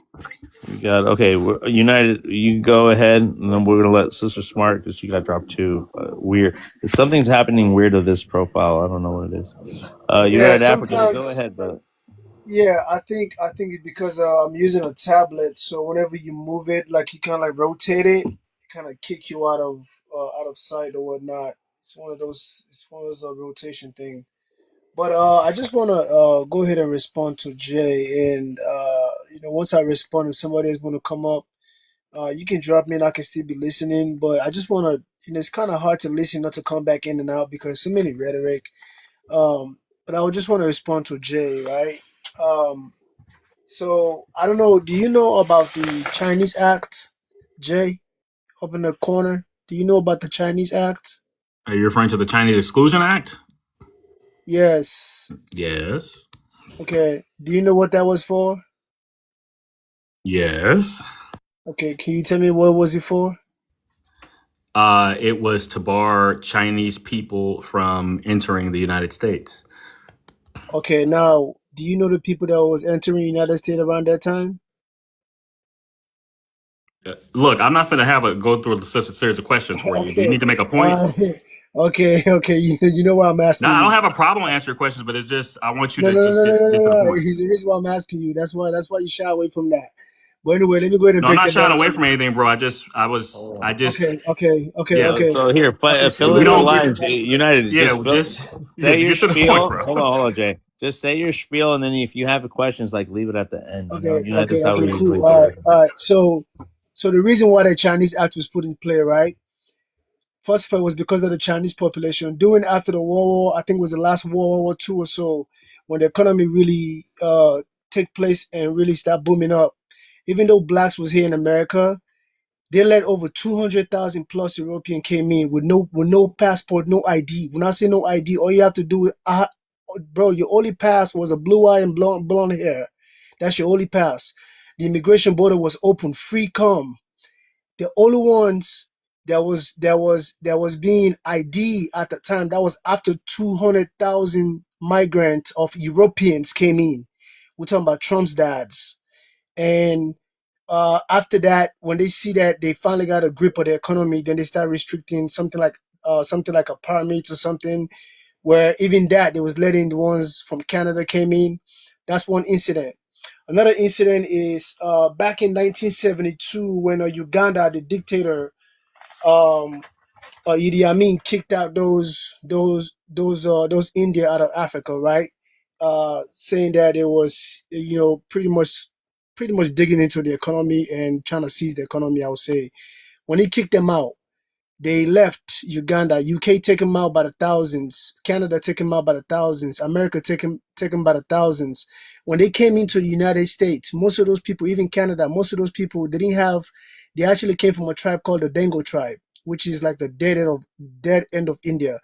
We got okay. United. You go ahead, and then we're gonna let Sister Smart because she got dropped too. Weird. Something's happening weird to this profile. I don't know what it is. Yeah, United Africa. Go sometimes. ahead, brother. Yeah, I think it's because I'm using a tablet, so whenever you move it, like you kind of like rotate it kind of kick you out of sight or whatnot. It's one of those. It's one of those rotation thing. But I just want to go ahead and respond to Jay, and once I respond, if somebody is going to come up, you can drop me, and I can still be listening. But I just want to, it's kind of hard to listen, not to come back in and out because so many rhetoric. But I would just want to respond to Jay, right? Um, So I don't know. Do you know about the Chinese Act, Jay? Up in the corner. Do you know about the Chinese Act? Are you referring to the Chinese Exclusion Act? Yes. Yes. Okay. Do you know what that was for? Yes. Okay. Can you tell me what was it for? It was to bar Chinese people from entering the United States. Okay. Now, do you know the people that was entering the United States around that time? Look, I'm not going to have a go through a series of questions for you. Do you Okay. need to make a point? Okay. Okay. You know why I'm No, asking I don't you. have a problem answering your questions, but it's just I want you No, to no, no, just no, no, no, get to the no, no. point. He's the reason why I'm asking you. That's why you shy away from that. But anyway, let me go ahead and No, I'm break not that shying down away to from you. anything, bro. Okay. Okay. Okay. Yeah. Okay. So here, Okay. So fill let We in me the go ahead and don't, break it lines. down to you. United, yeah, just yeah, say to your get to the point, spiel. bro. Hold on, Jay. Just say your spiel, and then if you have questions, like leave it at the end. Okay, United, okay, that's how okay, we cool. usually All do right, it. all right. So the reason why the Chinese Act was put in play, right? First of all, was because of the Chinese population. During after the World War, I think it was the last World War II or so, when the economy really take place and really start booming up. Even though blacks was here in America, they let over 200,000 plus European came in with no passport, no ID. When I say no ID, all you have to do is, bro, your only pass was a blue eye and blonde hair. That's your only pass. The immigration border was open, free come. The only ones that was being ID at the time, that was after 200,000 migrants of Europeans came in. We're talking about Trump's dads. And after that, when they see that they finally got a grip of the economy, then they start restricting something like a permit or something, where even that they was letting the ones from Canada came in. That's one incident. Another incident is back in 1972 when Uganda, the dictator, um, Idi Amin kicked out those India out of Africa, right? Saying that it was pretty much digging into the economy and trying to seize the economy. I would say when he kicked them out, they left Uganda. UK take them out by the thousands. Canada take them out by the thousands. America take them by the thousands. When they came into the United States, most of those people, even Canada, most of those people didn't have. They actually came from a tribe called the Dango tribe, which is like the dead end of India.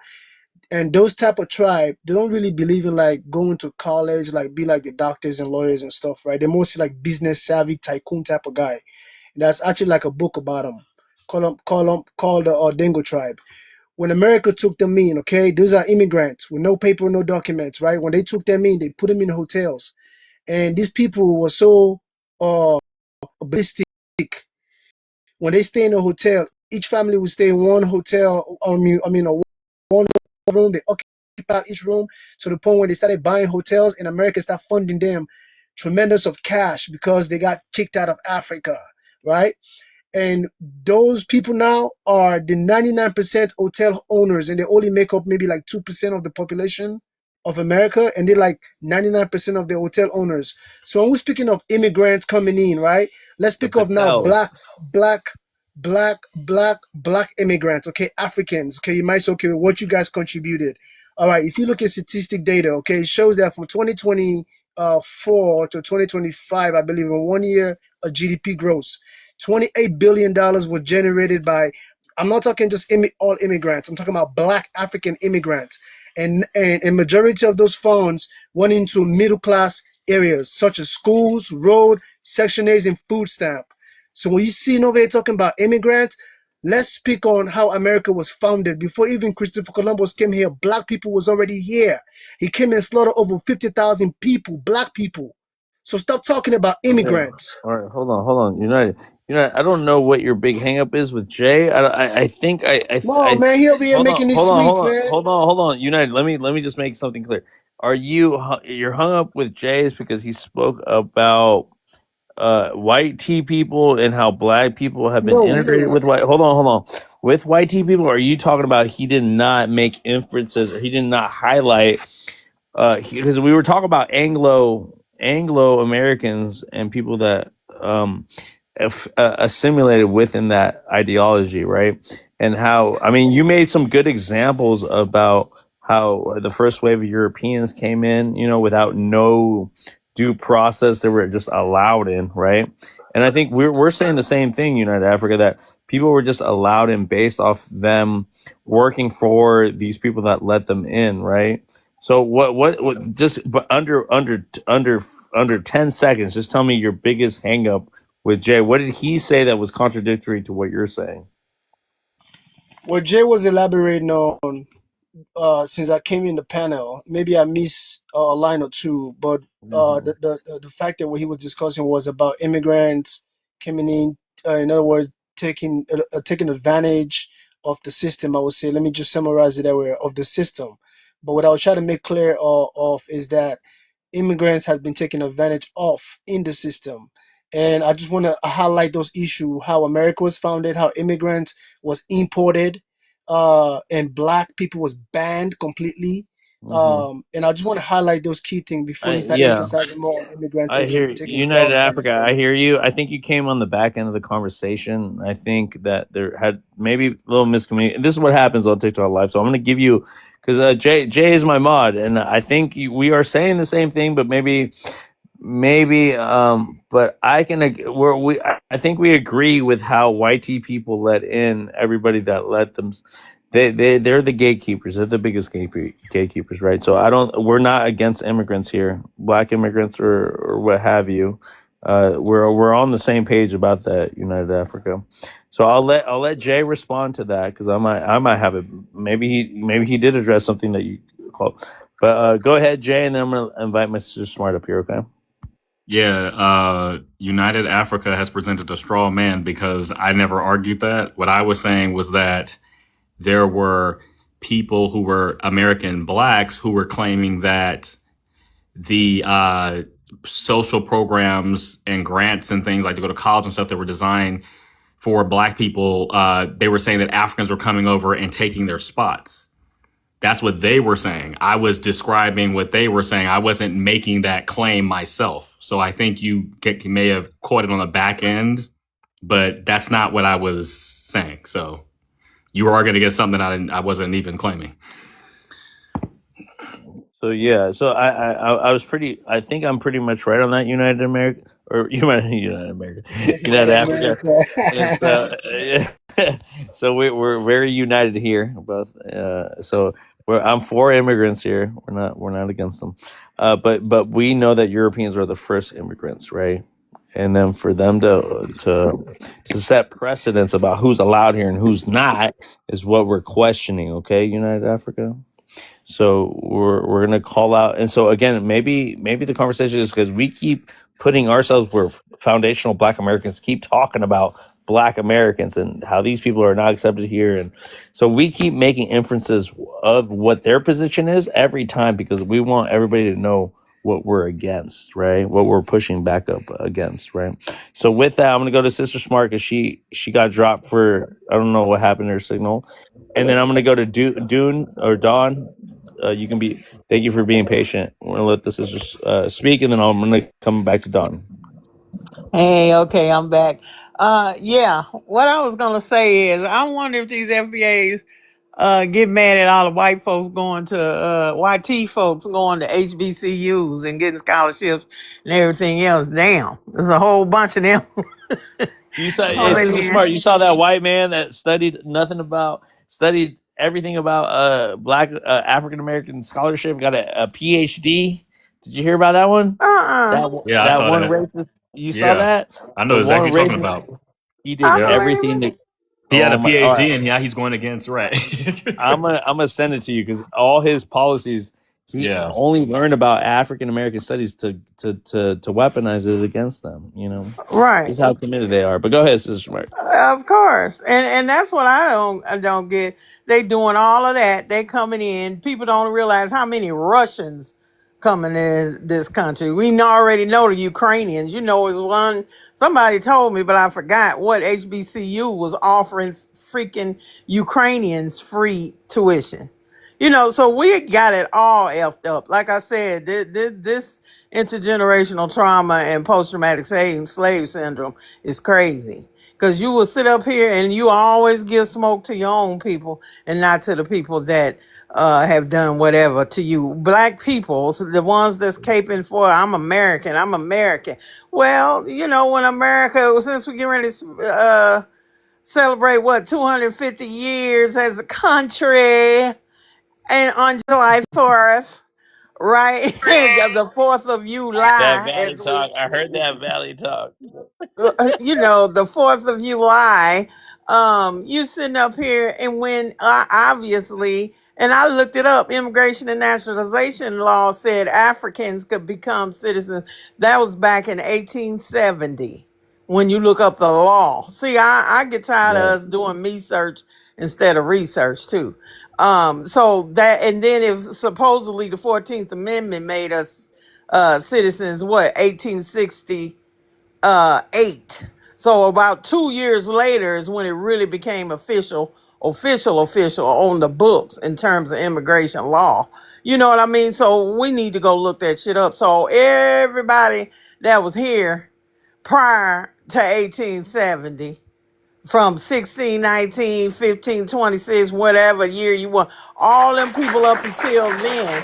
And those type of tribe, they don't really believe in like going to college, like be like the doctors and lawyers and stuff, right? They're mostly like business savvy tycoon type of guy. And that's actually like a book about them. Called the Dingo tribe. When America took them in, okay, those are immigrants with no paper, no documents, right? When they took them in, they put them in hotels, and these people were so ballistic. When they stay in a hotel, each family would stay in one hotel. One room. They occupy each room to the point where they started buying hotels, and America started funding them tremendous of cash because they got kicked out of Africa, right? And those people now are the 99% hotel owners, and they only make up maybe like 2% of the population of America, and they're like 99% of the hotel owners. So when we're speaking of immigrants coming in, right? Let's The speak of now Patels. black immigrants, okay, Africans, okay, you might say, okay, what you guys contributed. All right, if you look at statistic data, okay, it shows that from 2024 to 2025, I believe in 1 year, a GDP growth. $28 billion was generated by, I'm not talking just all immigrants, I'm talking about black African immigrants. And a majority of those funds went into middle class areas such as schools, road, Section 8s, and food stamp. So when you see over here talking about immigrants, let's speak on how America was founded. Before even Christopher Columbus came here, black people was already here. He came and slaughtered over 50,000 people, black people. So stop talking about Okay. immigrants. All right. Hold on. United. I don't know what your big hangup is with Jay. I think No, man, he'll be here hold on. making these Hold on. sweets, Hold on. man. Hold on. United. Let me just make something clear. Are you're hung up with Jay is because he spoke about white tea people and how black people have been No, integrated with white. Hold on. With white tea people, are you talking about he did not make inferences or he did not highlight? Because we were talking about Anglo Americans and people that assimilated within that ideology, right? And how I mean, you made some good examples about how the first wave of Europeans came in, without no due process they were just allowed in, right? And I think we're saying the same thing, United Africa, that people were just allowed in based off them working for these people that let them in, right? So what just but under 10 seconds, just tell me your biggest hang up with Jay. What did he say that was contradictory to what you're saying? What Jay was elaborating on, since I came in the panel, maybe I missed a line or two, but Mm-hmm. the fact that what he was discussing was about immigrants coming in other words, taking advantage of the system. I would say, let me just summarize it that way, of the system. But what I was trying to make clear of is that immigrants has been taken advantage of in the system. And I just want to highlight those issues: how America was founded, how immigrants was imported, and black people was banned completely. Mm-hmm. And I just want to highlight those key things before he start Yeah. emphasizing more on immigrant I hear taking United jobs from Africa. I hear you. I think you came on the back end of the conversation. I think that there had maybe a little miscommunication. This is what happens on TikTok Live. So I'm going to give you because Jay is my mod, and I think we are saying the same thing, but maybe but I can I think we agree with how YT people let in everybody that let them. They're the gatekeepers. They're the biggest gatekeepers, right? So we're not against immigrants here, black immigrants or what have you. We're on the same page about that, United Africa. So I'll let Jay respond to that because I might have it. Maybe he did address something that you called. But go ahead, Jay, and then I'm gonna invite my sister Smart up here. Okay. Yeah, United Africa has presented a straw man because I never argued that. What I was saying was that there were people who were American blacks who were claiming that the social programs and grants and things like to go to college and stuff that were designed for black people, they were saying that Africans were coming over and taking their spots. That's what they were saying. I was describing what they were saying. I wasn't making that claim myself. So I think you may have caught it on the back end, but that's not what I was saying. So you are going to get something I wasn't even claiming. So yeah, so I was pretty. I think I'm pretty much right on that. United America or United America, United Africa. It's yeah. So we're very united here, both. So I'm for immigrants here. We're not against them. But we know that Europeans are the first immigrants, right? And then for them to set precedents about who's allowed here and who's not is what we're questioning. Okay, United Africa. So we're gonna call out, and so again, maybe the conversation is because we keep putting ourselves where foundational Black Americans keep talking about Black Americans and how these people are not accepted here, and so we keep making inferences of what their position is every time because we want everybody to know what we're against, right? What we're pushing back up against, right? So with that, I'm gonna go to Sister Smart because she got dropped for I don't know what happened to her signal, and then I'm gonna go to Dune or Dawn. You can be. Thank you for being patient. We're gonna let the sisters speak, and then I'm gonna come back to Don. Hey, okay, I'm back. Yeah, what I was gonna say is, I wonder if these FBAs get mad at all the white folks going to YT folks going to HBCUs and getting scholarships and everything else. Damn, there's a whole bunch of them You saw, hey, coming Sister in. Smart. You saw that white man that studied everything about Black African American scholarship. Got a PhD. Did you hear about that one? Uh-uh. Yeah, I That saw one that. racist. You saw Yeah, that? I know The exactly one what you're talking racist. about. He did I Yeah, believe everything it. that. he had a Oh my! All right. PhD and yeah, he's going against right. I'm gonna send it to you because all his policies he Yeah, only learned about African American studies to weaponize it against them. This Right. is how committed they are. But go ahead, Sister Smart. Of course, and that's what I don't get. They doing all of that. They coming in. People don't realize how many Russians coming in this country. We already know the Ukrainians. Is one. Somebody told me, but I forgot what HBCU was offering freaking Ukrainians free tuition. So we got it all effed up. Like I said, this intergenerational trauma and post-traumatic slave syndrome is crazy. Because you will sit up here and you always give smoke to your own people and not to the people that have done whatever to you. Black people, so the ones that's caping for I'm American, I'm American. Well, you know, when America, since we get ready to celebrate what 250 years as a country, and on July 4th, right, the 4th of That July, Valley as we talk. I heard that Valley talk. you know, the 4th of July, you sitting up here, and when obviously, and I looked it up, immigration and naturalization law said Africans could become citizens. That was back in 1870. When you look up the law, see, I get tired of Right. us doing me search instead of research too. So that, and then if supposedly the 14th Amendment made us citizens, what, 1860 eight. So about 2 years later is when it really became official on the books in terms of immigration law. You know what I mean? So we need to go look that shit up. So everybody that was here prior to 1870, from 16, 19, 15, 26, whatever year you want, all them people up until then,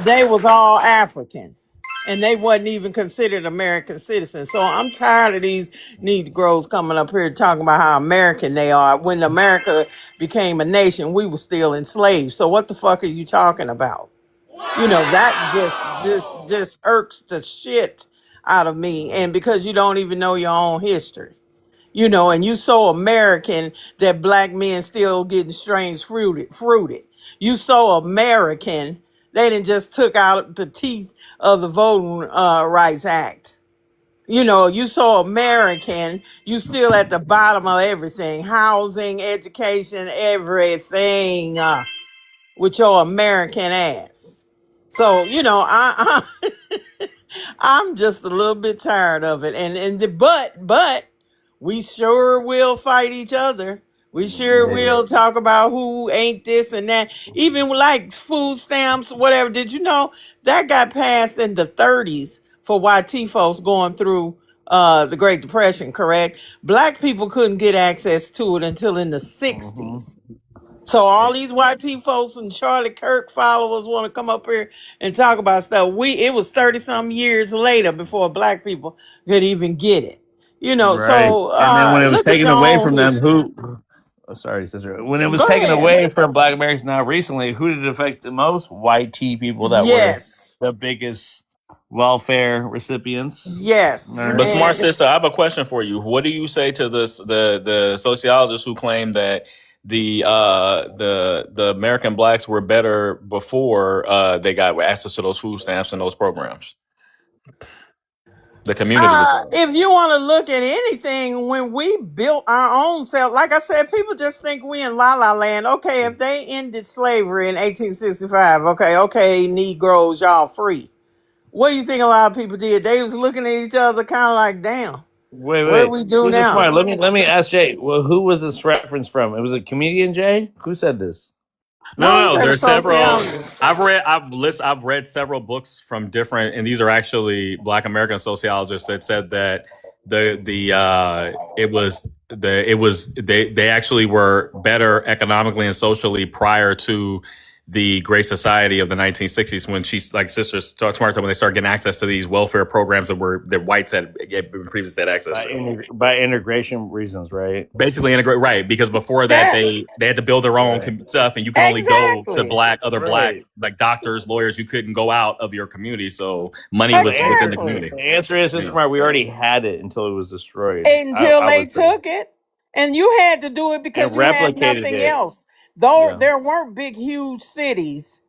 they was all Africans, and they wasn't even considered American citizens. So I'm tired of these Negroes coming up here talking about how American they are. When America became a nation, we were still enslaved. So what the fuck are you talking about? You know, that just irks the shit out of me. And because you don't even know your own history. You know, and you so American that black men still getting strange fruited. You so American, they didn't just took out the teeth of the Voting Rights Act. You know, you so American, you still at the bottom of everything. Housing, education, everything, with your American ass. So, you know, I'm just a little bit tired of it. But we sure will fight each other. We sure will talk about who ain't this and that. Even like food stamps, whatever. Did you know that got passed in the 30s for YT folks going through the Great Depression, correct? Black people couldn't get access to it until in the 60s. So all these YT folks and Charlie Kirk followers want to come up here and talk about stuff. It was 30 some years later before black people could even get it. You know, Right. so And then when it was look at taken your away own from them, history. who? Oh, sorry, sister. When it was Go taken ahead. away from Black Americans now recently, who did it affect the most? White tea people that were Yes. the biggest welfare recipients. Yes. But Right. smart And sister, I have a question for you. What do you say to this the sociologists who claim that the American blacks were better before they got access to those food stamps and those programs? The community was better. if you want to look at anything, when we built our own self, like I said, people just think we in La La Land. Okay, if they ended slavery in 1865, okay, Negroes, y'all free. What do you think a lot of people did? They was looking at each other kind of like, damn, what do Wait. we do Who's the now? smart? Let me ask Jay. Well, who was this reference from? It was a comedian, Jay. Who said this? No, No, he no, said a there's several. sociologist. I've read several books from different, and these are actually Black American sociologists that said that it was they actually were better economically and socially prior to the Great Society of the 1960s, when she's like sisters talk smart when they started getting access to these welfare programs that whites had been previously had access to. By integration reasons, right? Basically integrate, right? Because before that, That they had to build their own Right. stuff, and you can only go to exactly, other black Right. like doctors, lawyers. You couldn't go out of your community, so money Well, the was within the exactly. community. the answer is Yeah. smart. We already had it until it was destroyed. Until I they would say took it, and you had to do it and because you had replicated nothing it. else. Though Yeah. there weren't big, huge cities,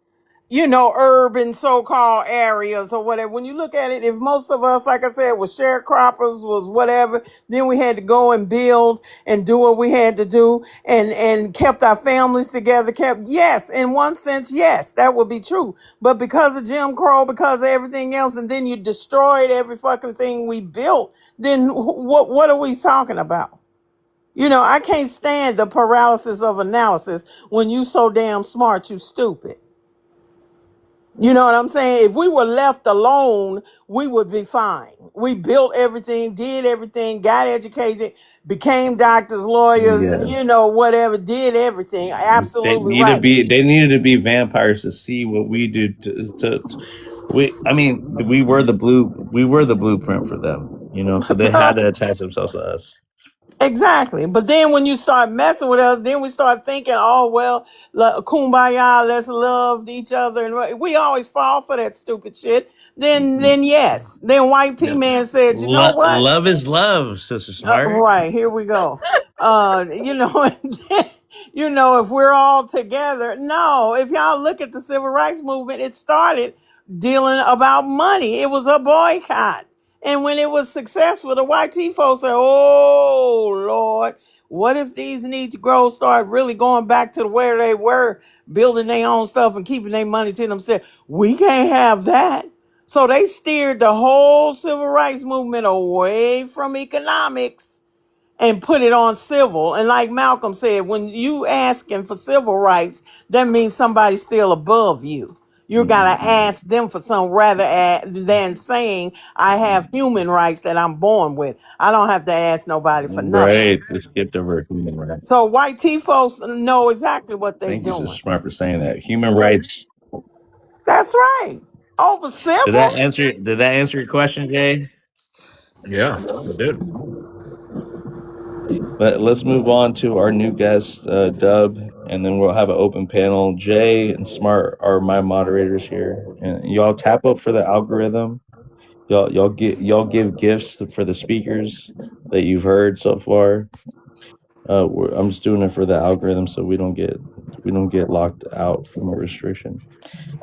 you know, urban so-called areas or whatever. When you look at it, if most of us, like I said, was sharecroppers, was whatever, then we had to go and build and do what we had to do, and kept our families together. Yes, in one sense, yes, that would be true. But because of Jim Crow, because of everything else, and then you destroyed every fucking thing we built, then what are we talking about? You know, I can't stand the paralysis of analysis. When you so damn smart, you stupid. You know what I'm saying? If we were left alone, we would be fine. We built everything, did everything, got educated, became doctors, lawyers, Yeah. whatever, did everything. They Absolutely need to right. be. They needed to be vampires to see what we do. We. I mean, we were the blue. We were the blueprint for them. So they had to attach themselves to us. Exactly. But then when you start messing with us, then we start thinking, oh, well, kumbaya, let's love each other. And we always fall for that stupid shit. Then yes. Then White Yeah. T-Man said, you know what? Love is love, Sister Smart. Right, here we go. If we're all together, no, if y'all look at the civil rights movement, it started dealing about money. It was a boycott. And when it was successful, the white tea folks said, oh Lord, what if these Negroes start really going back to where they were, building their own stuff and keeping their money to themselves? We can't have that. So they steered the whole civil rights movement away from economics and put it on civil. And like Malcolm said, when you asking for civil rights, that means somebody's still above you. You gotta ask them for some than saying I have human rights that I'm born with. I don't have to ask nobody for nothing. Right. We skipped over human rights. So white tea folks know exactly what they Thank you, Sister doing. Smart, for saying that. Human rights. That's right. Over Did that civil. answer? Did that answer your question, Jay? Yeah, it did. But let's move on to our new guest, Dub, and then we'll have an open panel. Jay and Smart are my moderators here, and y'all tap up for the algorithm. Y'all give gifts for the speakers that you've heard so far. I'm just doing it for the algorithm so we don't get locked out from a restriction.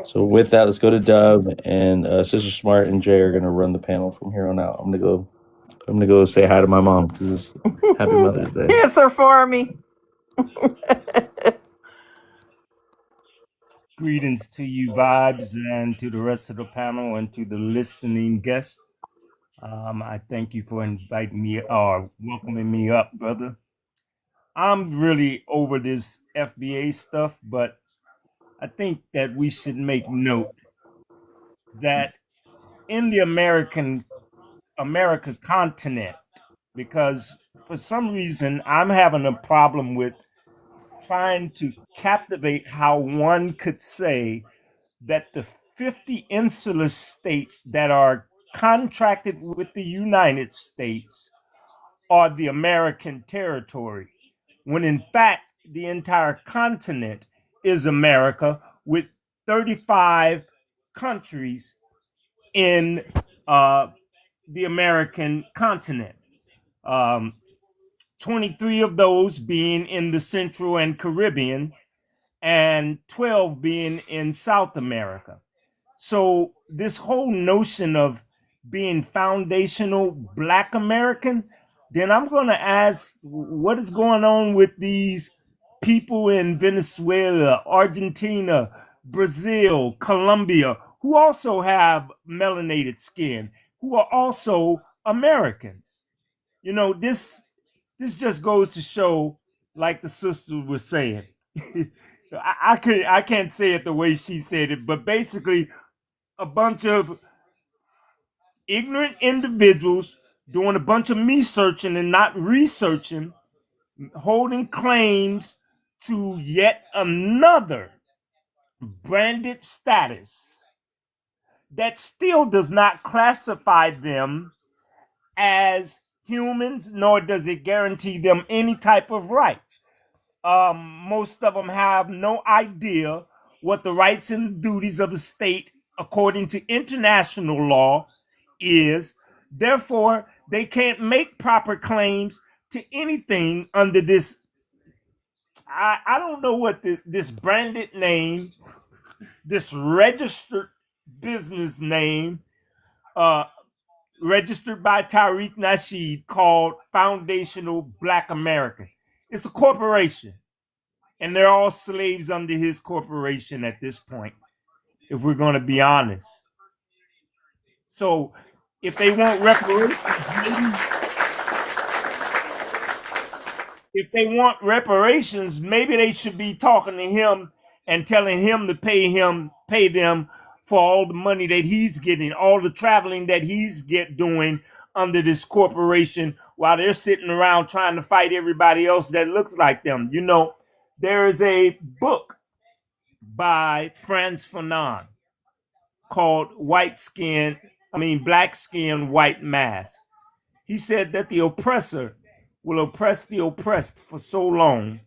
So with that, let's go to Dub, and Sister Smart and Jay are gonna run the panel from here on out. I'm gonna go say hi to my mom because it's Happy Mother's Day. Answer for me. Greetings to you, Vibes, and to the rest of the panel and to the listening guests. I thank you for inviting me or welcoming me up, brother. I'm really over this FBA stuff, but I think that we should make note that in the America continent, because for some reason I'm having a problem with trying to captivate how one could say that the 50 insular states that are contracted with the United States are the American territory, when in fact the entire continent is America with 35 countries in the American continent. 23 of those being in the Central and Caribbean, and 12 being in South America. So this whole notion of being foundational Black American, then I'm going to ask, what is going on with these people in Venezuela, Argentina, Brazil, Colombia, who also have melanated skin, who are also Americans? This just goes to show, like the sister was saying. I can't say it the way she said it, but basically a bunch of ignorant individuals doing a bunch of me searching and not researching, holding claims to yet another branded status that still does not classify them as humans, nor does it guarantee them any type of rights. Most of them have no idea what the rights and duties of the state, according to international law, is. Therefore, they can't make proper claims to anything under this. I don't know what this branded name, this registered business name, uh, registered by Tariq Nasheed, called Foundational Black American. It's a corporation. And they're all slaves under his corporation at this point, if we're going to be honest. So if they want reparations, maybe they should be talking to him and telling him to pay them for all the money that he's getting, all the traveling that he's doing under this corporation, while they're sitting around trying to fight everybody else that looks like them. You know, there is a book by Frantz Fanon called Black Skin, White Mask. He said that the oppressor will oppress the oppressed for so long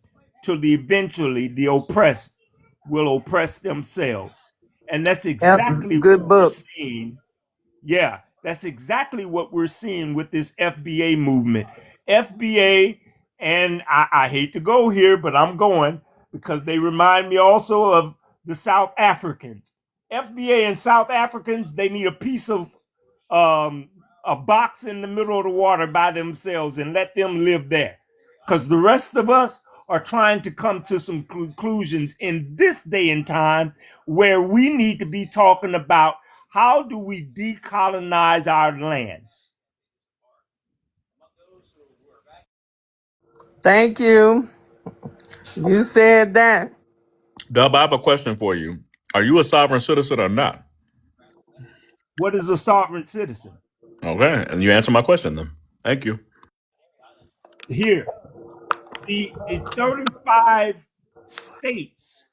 till eventually the oppressed will oppress themselves. And that's Yep, exactly good what we're book. seeing. Yeah, that's exactly what we're seeing with this FBA movement. FBA, and I hate to go here, but I'm going because they remind me also of the South Africans. FBA and South Africans, they need a piece of a box in the middle of the water by themselves and let them live there. Because the rest of us are trying to come to some conclusions in this day and time where we need to be talking about how do we decolonize our lands. Thank you. You said that. Dub, I have a question for you. Are you a sovereign citizen or not? What is a sovereign citizen? Okay, and you answer my question then. Thank you. Here, the 35 states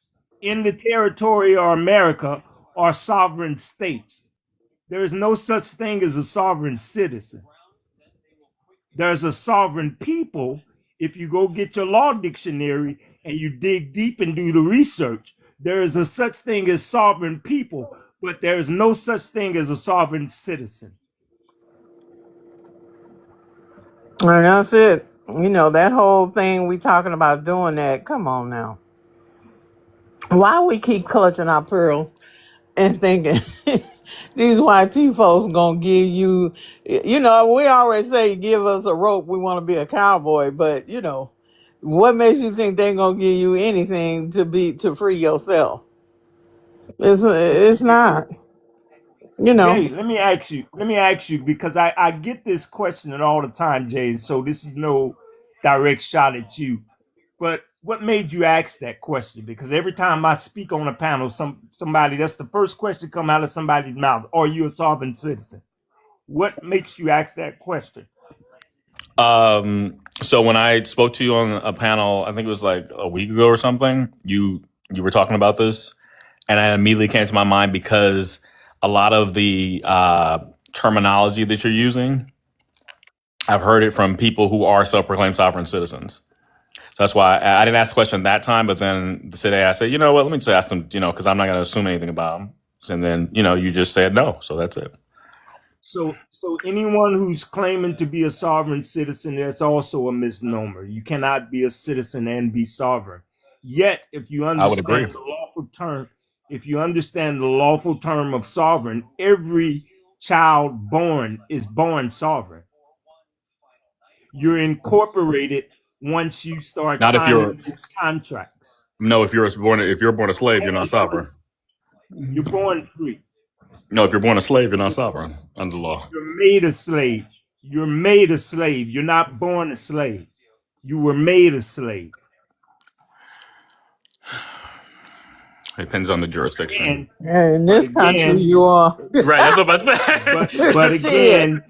in the territory of America are sovereign states. There is no such thing as a sovereign citizen. There's a sovereign people. If you go get your law dictionary and you dig deep and do the research, there is a such thing as sovereign people, but there is no such thing as a sovereign citizen. And that's it. You know, that whole thing we talking about doing that. Come on now. Why we keep clutching our pearls and thinking these YT folks gonna give you, you know, we always say give us a rope, we want to be a cowboy, but you know, what makes you think they're gonna give you anything to free yourself? It's not, you know. Jay, let me ask you, because I get this question all the time, Jay, so this is no direct shot at you. But what made you ask that question? Because every time I speak on a panel, somebody, that's the first question come out of somebody's mouth. Are you a sovereign citizen? What makes you ask that question? So when I spoke to you on a panel, I think it was like a week ago or something, you were talking about this, and it immediately came to my mind because a lot of the terminology that you're using, I've heard it from people who are self-proclaimed sovereign citizens. So that's why I didn't ask the question that time, but then today I said, you know what, let me just ask them, because I'm not going to assume anything about them. And then, you just said no. So that's it. So anyone who's claiming to be a sovereign citizen, that's also a misnomer. You cannot be a citizen and be sovereign. Yet, if you I would agree. understand the lawful term of sovereign, every child born is born sovereign. You're incorporated once you start Not if you're signing those contracts. no, if you're born a slave, you're not sovereign. You're born free. No, if you're born a slave, you're not sovereign under law. You're made a slave. You're made a slave. You're not born a slave. You were made a slave. It depends on the jurisdiction. And in this country, you are. Right, that's what I said. But again,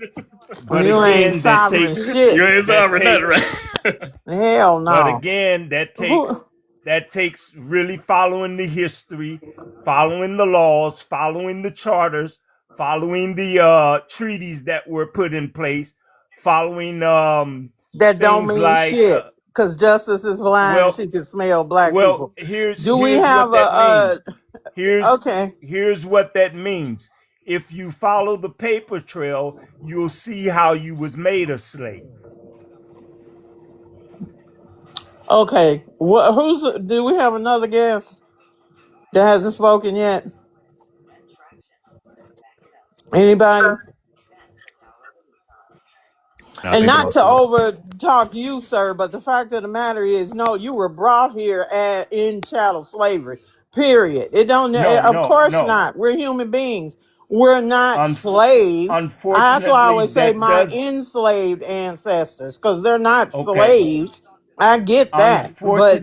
you ain't sovereign shit. You ain't sovereign, right? Hell no. But again, that takes really following the history, following the laws, following the charters, following the treaties that were put in place, following that don't mean like, shit. Because justice is blind, she can smell black people. Here's we have what okay. Here's what that means. If you follow the paper trail, you'll see how you was made a slave. Okay. Do we have another guest that hasn't spoken yet? Anybody? And not to over talk you, sir, but the fact of the matter is, no, you were brought here in chattel slavery. Period. It don't. Of course not. We're human beings. We're not slaves. Unfortunately, that's why I always say my enslaved ancestors, because they're not slaves. I get that, but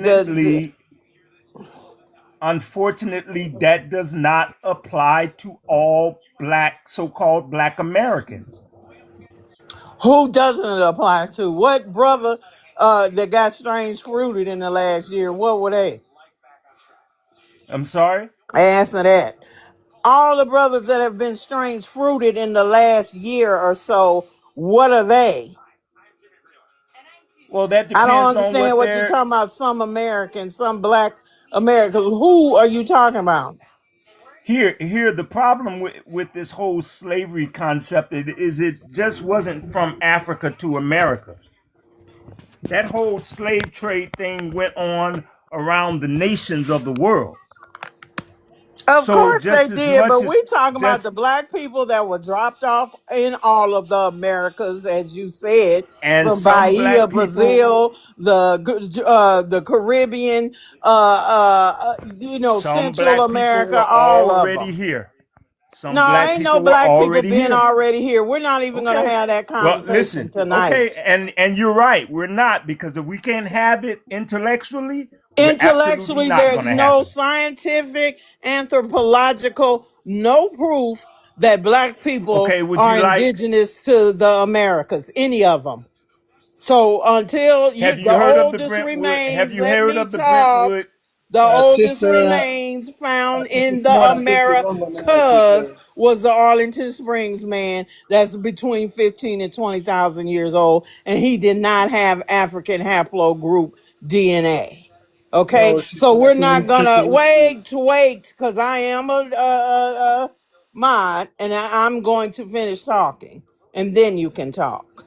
Unfortunately, that does not apply to all black, so-called black Americans. Who doesn't it apply to? What brother that got strange fruited in the last year? What were they? I'm sorry? Answer that. All the brothers that have been strange fruited in the last year or so, what are they? Well, that I don't depends on understand what what you're they're. talking about. Some Americans, some black Americans. Who are you talking about? Here, the problem with this whole slavery concept is it just wasn't from Africa to America. That whole slave trade thing went on around the nations of the world. Of So course they just as did, much but as we talking about the just black people that were dropped off in all of the Americas, as you said, and from some Bahia, black people, Brazil, the Caribbean, some Central black people America, were all of already them. here. Some No, black ain't no people were black people already being here. already here. We're not even gonna Okay. have that Well, conversation listen. Okay, tonight. and you're right. We're not, because if we can't have it intellectually, we're absolutely Intellectually, not there's going to have no it. scientific, anthropological, no proof that black people Okay, would you are like? indigenous to the Americas, any of them. So until Have the you heard of the oldest Brentwood? Have remains, you let heard me of the talk. Brentwood? The oldest Sister, remains found Sister in the Smart, I think you're wrong on that, Americas sister. was the Arlington Springs man that's between 15 and 20,000 years old, and he did not have African haplogroup DNA. Okay, No, so sister, I we're think not you're gonna tripping. wait, because I am a mod, and I'm going to finish talking, and then you can talk.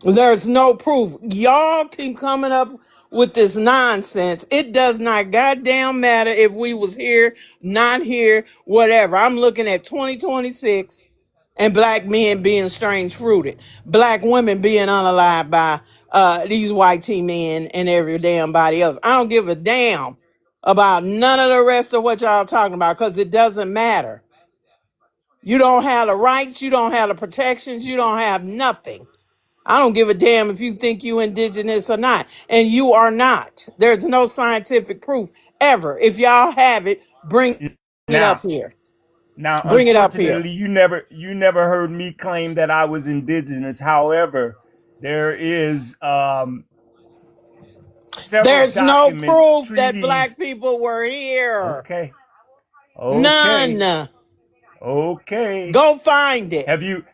There's no proof. Y'all keep coming up with this nonsense. It does not goddamn matter if we was here, not here, whatever. I'm looking at 2026 and black men being strange fruited, black women being unalived by these white tea men and every damn body else. I don't give a damn about none of the rest of what y'all talking about, because it doesn't matter. You don't have the rights, you don't have the protections, you don't have nothing. I don't give a damn if you think you indigenous or not. And you are not. There's no scientific proof ever. If y'all have it, bring it up Now, here. now, Bring it up here. unfortunately, you never heard me claim that I was indigenous. However, there is several There's no documents, proof that black treaties. people were here. Okay, okay, None. okay. Go find it. Have you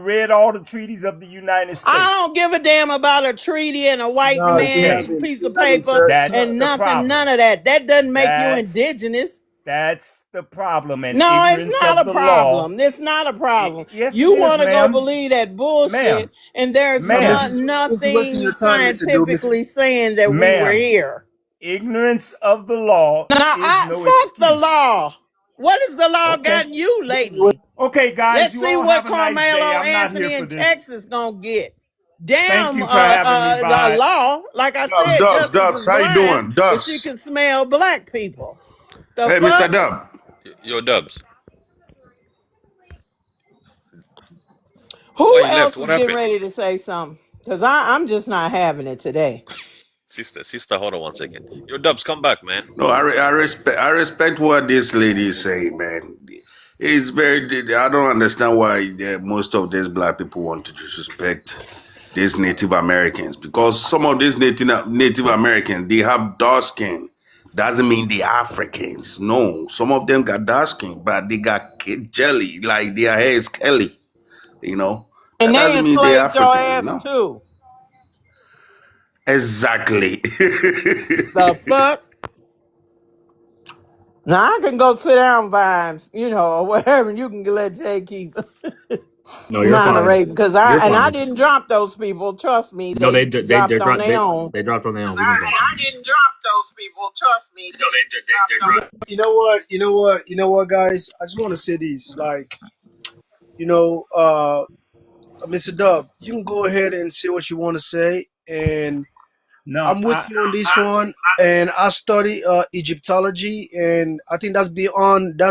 read all the treaties of the United I States? don't give a damn about a treaty and a white No, you man's Okay, haven't. piece You of haven't, paper that's and the nothing, problem. none of that. That doesn't make you That's indigenous. that's the problem, and No, it's ignorance not of a the law. problem. It's not a problem. Yes, it You is, want to go ma'am. believe that Ma'am, bullshit, and there's No, ma'am, not Mr. You're wasting nothing your time, Mr. Do. scientifically saying that we were ma'am. here. Ignorance of the law Now, is no fuck the excuse. law. What has the law Okay. gotten you Mr. lately? Okay, guys, Let's you see all what have a nice day. Carmelo I'm not here Anthony for in this. Texas gonna get. Thank Damn, you for having me, the Bud. law. Like I Dubs, said, Dubs, justice Dubs. is How you blind, doing? but she Dubs. can smell black people. The Hey, Mr. fuck? Dub. Yo, Dubs, why Who you left? else What is getting happened? ready to say something? Because I'm just not having it today. Sister, hold on 1 second. Yo, Dubs, come back, man. No, I respect what this lady is saying, man. It's very. I don't understand why most of these black people want to disrespect these Native Americans, because some of these Native Americans, they have dark skin. Doesn't mean they Africans. No, some of them got dark skin, but they got jelly, like their hair is Kelly. You know, And that they doesn't mean they're enslaved your Africans. ass No, too. exactly. The fuck? Now I can go sit down vibes, or whatever. And you can let Jay keep No, you're fine. moderating, because You're I fine. didn't drop those people. Trust me, No, they dropped on dropped their own. they dropped on their own. We didn't And drop them. I didn't drop those people. Trust me, No, they dropped on. You know what? You know what? You know what, guys? I just want to say this. Like, you know, Mr. Dub, you can go ahead and say what you want to say, and No, I'm with you on this one. And I study Egyptology, and I think that's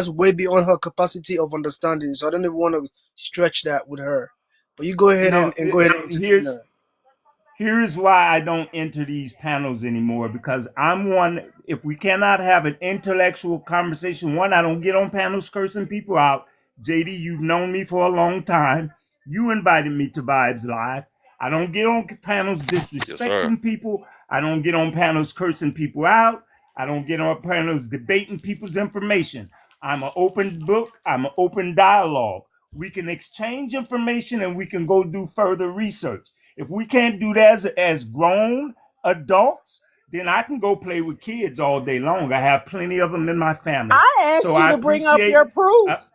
way beyond her capacity of understanding. So I don't even want to stretch that with her. But you go ahead no. and go ahead and entertain Here's her. here's why I don't enter these panels anymore, because I'm one. If we cannot have an intellectual conversation, one, I don't get on panels cursing people out. JD, you've known me for a long time. You invited me to Vibes Live. I don't get on panels Yes, sir. disrespecting people. I don't get on panels cursing people out. I don't get on panels debating people's information. I'm an open book. I'm an open dialogue. We can exchange information and we can go do further research. If we can't do that as grown adults, then I can go play with kids all day long. I have plenty of them in my family. I So asked you I to bring up appreciate, your proof.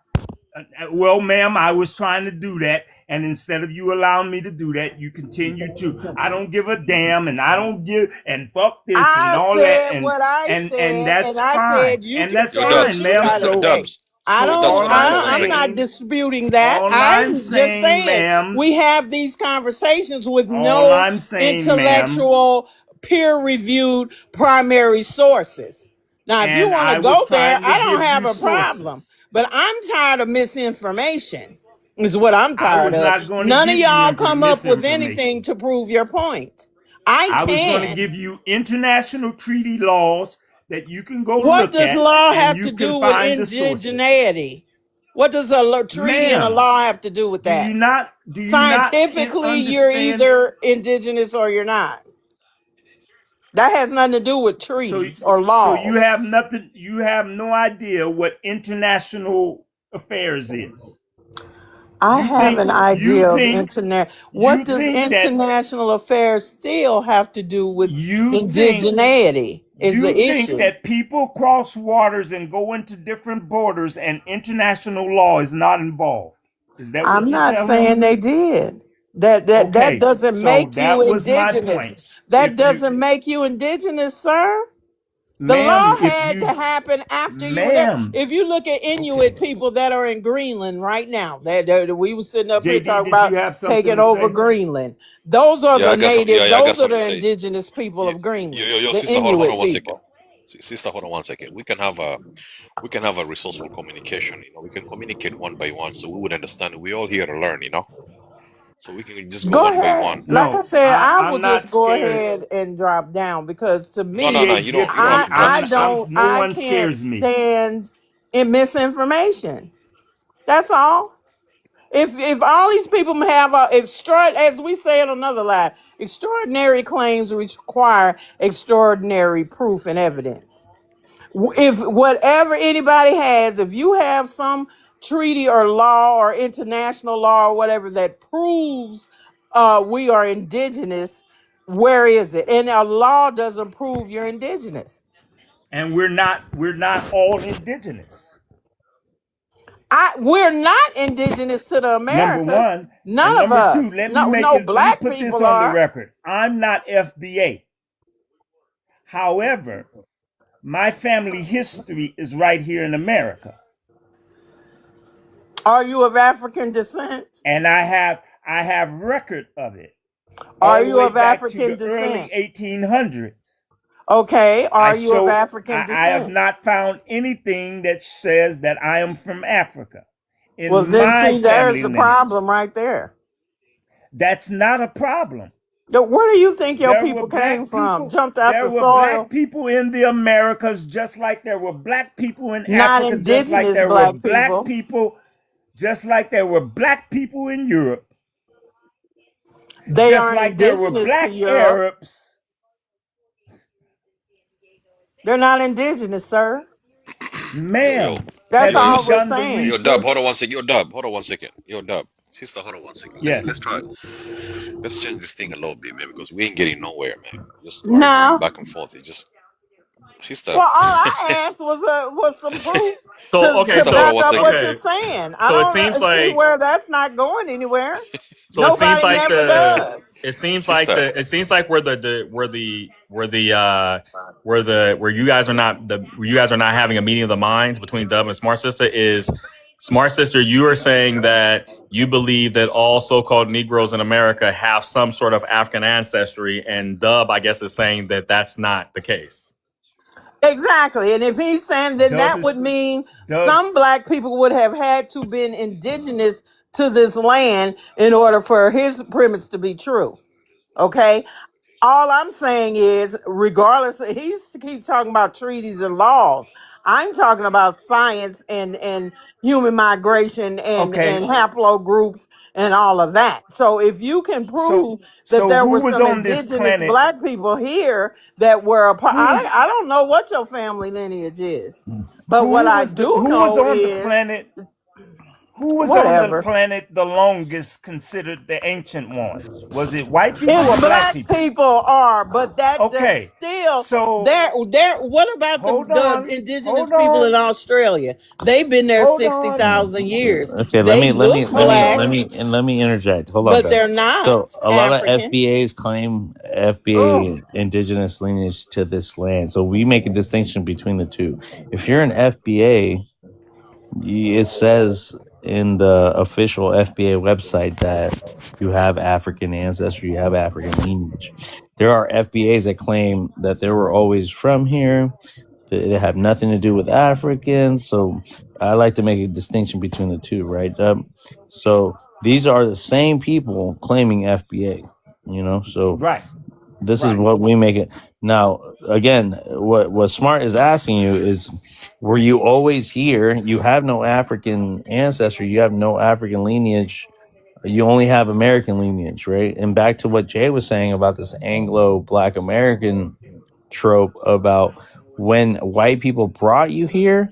well, ma'am, I was trying to do that. And instead of you allowing me to do that, you continue to, I don't give a damn and I don't give, and fuck this and I all that. said what I And said, and that's I fine. said you And can that's Yo, say what fine, Dubs. you ma'am. gotta Yo, say. Dubs. I So Dubs, don't. hold all on, hold I'm on one I'm second. not saying, disputing that. all I'm I'm just saying, saying ma'am, we have these conversations with all no I'm saying, ma'am, intellectual, peer-reviewed primary sources. Now, if you and want to I was go there, trying to I don't give have you a problem. sources. But I'm tired of misinformation. Is what I'm I tired was of. not going to None of give you y'all come up with anything misinformation. to prove your point. I I was going to can. give you international treaty laws that you can go What look does at law and have you to can do with find the sources. indigeneity? What does a treaty and a Ma'am, law have to do with do that? you not Scientifically, you're understand? either indigenous or you're not. That has nothing to do with So treaties or so you laws. have nothing, you have no idea what international affairs is. I You have think an you idea of think internet. What you does think that international affairs still have to do with you think indigeneity? Is the you think issue. that people cross waters and go into different borders and international law is not involved. Is that what I'm you're not telling saying me? they did. That Okay, doesn't so make you that was my indigenous. point. That If you, doesn't make you indigenous, sir. The law ma'am, if had to you, happen after you were there. ma'am, If you look at Inuit okay. people that are in Greenland right now, we were sitting up here JD, talking did about you have something taking to over say? Greenland. Those are Yeah, the I got some. native, Yeah, I got those are something the to say. indigenous people Yo, of Greenland, yo, the sister, hold on Inuit one second. people. Sister, hold on one second. We can have a resourceful communication. You know, we can communicate one by one, so we would understand. We're all here to learn. You know, so we can just go Go one by ahead. one. Like I No, said, I will I'm not just go scared. ahead and drop down because to No, no, me, no. You don't have Egyptian, to drop, sister. no I one can't scares me. stand in misinformation. That's all. If all these people have as we say in another line, extraordinary claims require extraordinary proof and evidence. If whatever anybody has, if you have some treaty or law or international law or whatever that proves we are indigenous, where is it? And a law doesn't prove you're indigenous. And we're not all indigenous. We're not indigenous to the Number Americas. one. And None of number two, us. No let me black put this people on the are. record. I'm not FBA. However, my family history is right here in America. Are you of African descent? And I have record of it Are all the you way of back to African the early descent? 1800s. Okay. Are you of African I have descent? not found anything that says that I am from Africa Well, in then my see, there's family the lineage. problem right there. That's not a problem. Where do you think your There were people came black from? people. Jumped out There the were black soil? people in the Americas, just like there were black people in Not Africa, just like indigenous there were black black people. people, just like there were black people in Europe, They just aren't like there were indigenous to black Europe. Arabs. They're not indigenous, sir. Yo, Ma'am, That's yo, have yo, you all we're done the saying. yo, Dub, research? hold on one second. Yo, Dub, hold on one second. Yo, Dub, sister, hold on one second. Let's Yes. try. Let's change this thing a little bit, man, because we ain't getting nowhere, man. Just arguing No. back and forth. It just sister, Well, all I asked was some proof So okay, to sister, hold on back one up second. what you're okay. saying. I So it don't seems see like where that's not going anywhere. so it seems Nobody like never does. Sister, it seems like where you guys are not having a meeting of the minds between Dub and Smart Sister is Smart Sister, you are saying that you believe that all so-called Negroes in America have some sort of African ancestry, and Dub, I guess, is saying that that's not the case. Exactly. And if he's saying, then Dub that is would mean Dub. some black people would have had to been indigenous to this land in order for his premise to be true. Okay, all I'm saying is, regardless, he's keep talking about treaties and laws. I'm talking about science and human migration and Okay. haplogroups and all of that. So if you can So prove that so there who were was some on this indigenous planet? black people here that were a part, Who was I don't know what your family lineage is, but what I do who was know on the is planet? Who was on the whatever. planet the longest considered the ancient ones? Was it white people It's or black black people? people are, but that does Okay. still So there. What about hold the on. indigenous Hold people in on. Australia? They've been there Hold sixty on. thousand years. Okay, let They me let me look let me Hold black, let on. me and let me interject. Hold on, but Doug. they're not So a lot of African. FBAs claim Oh, FBA indigenous lineage to this land. So we make a distinction between the two. If you're an FBA, it says in the official FBA website that you have African ancestry, you have African lineage. There are FBAs that claim that they were always from here. They have nothing to do with Africans. So I like to make a distinction between the two, right? So these are the same people claiming FBA, So right. this is Right. what we make it. Now, again, what Smart is asking you is, were you always here? You have no African ancestry. You have no African lineage. You only have American lineage, right? And back to what Jay was saying about this Anglo Black American trope about when white people brought you here,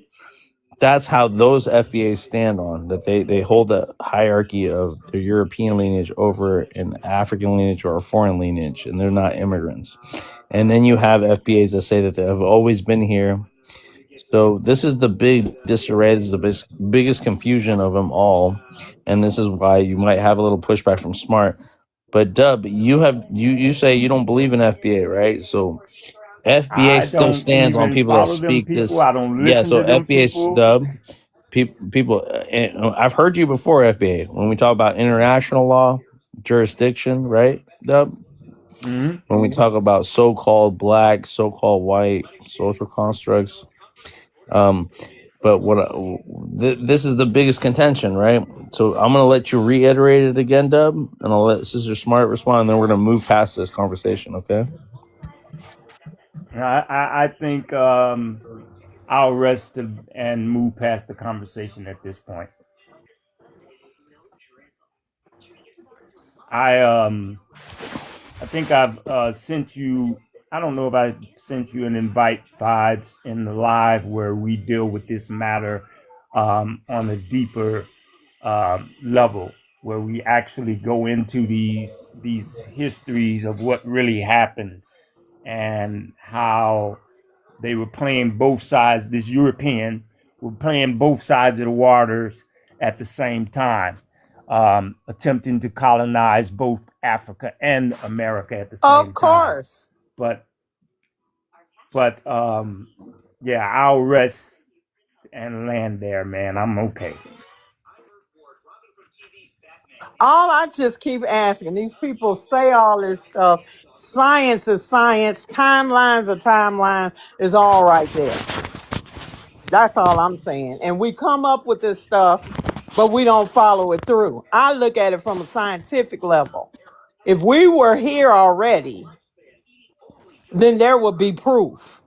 that's how those FBAs stand on that they hold the hierarchy of their European lineage over an African lineage or a foreign lineage, and they're not immigrants. And then you have FBAs that say that they have always been here. So this is the big disarray. This is the biggest confusion of them all, and this is why you might have a little pushback from Smart. But Dub, you say you don't believe in FBA, right? So FBA I still don't stands on even people that follow them speak people. this. I don't Yeah, listen so to them FBA people. stub people. And I've heard you before, FBA, when we talk about international law, jurisdiction, right, Dub? Hmm. When we talk about so-called black, so-called white social constructs. Um, but this is the biggest contention, right? So I'm gonna let you reiterate it again, Dub, and I'll let Sister Smart respond, and then we're gonna move past this conversation, okay? I think I'll rest and move past the conversation at this point. I think I've sent you. I don't know if I sent you an invite vibes in the live where we deal with this matter on a deeper level, where we actually go into these histories of what really happened and how they were playing both sides. This European were playing both sides of the waters at the same time, attempting to colonize both Africa and America at the Of same time. course. But yeah, I'll rest and land there, man. I'm okay. All I just keep asking, these people say all this stuff. Science is science. Timelines are timelines. Is all right there. That's all I'm saying. And we come up with this stuff, but we don't follow it through. I look at it from a scientific level. If we were here already, then there would be proof.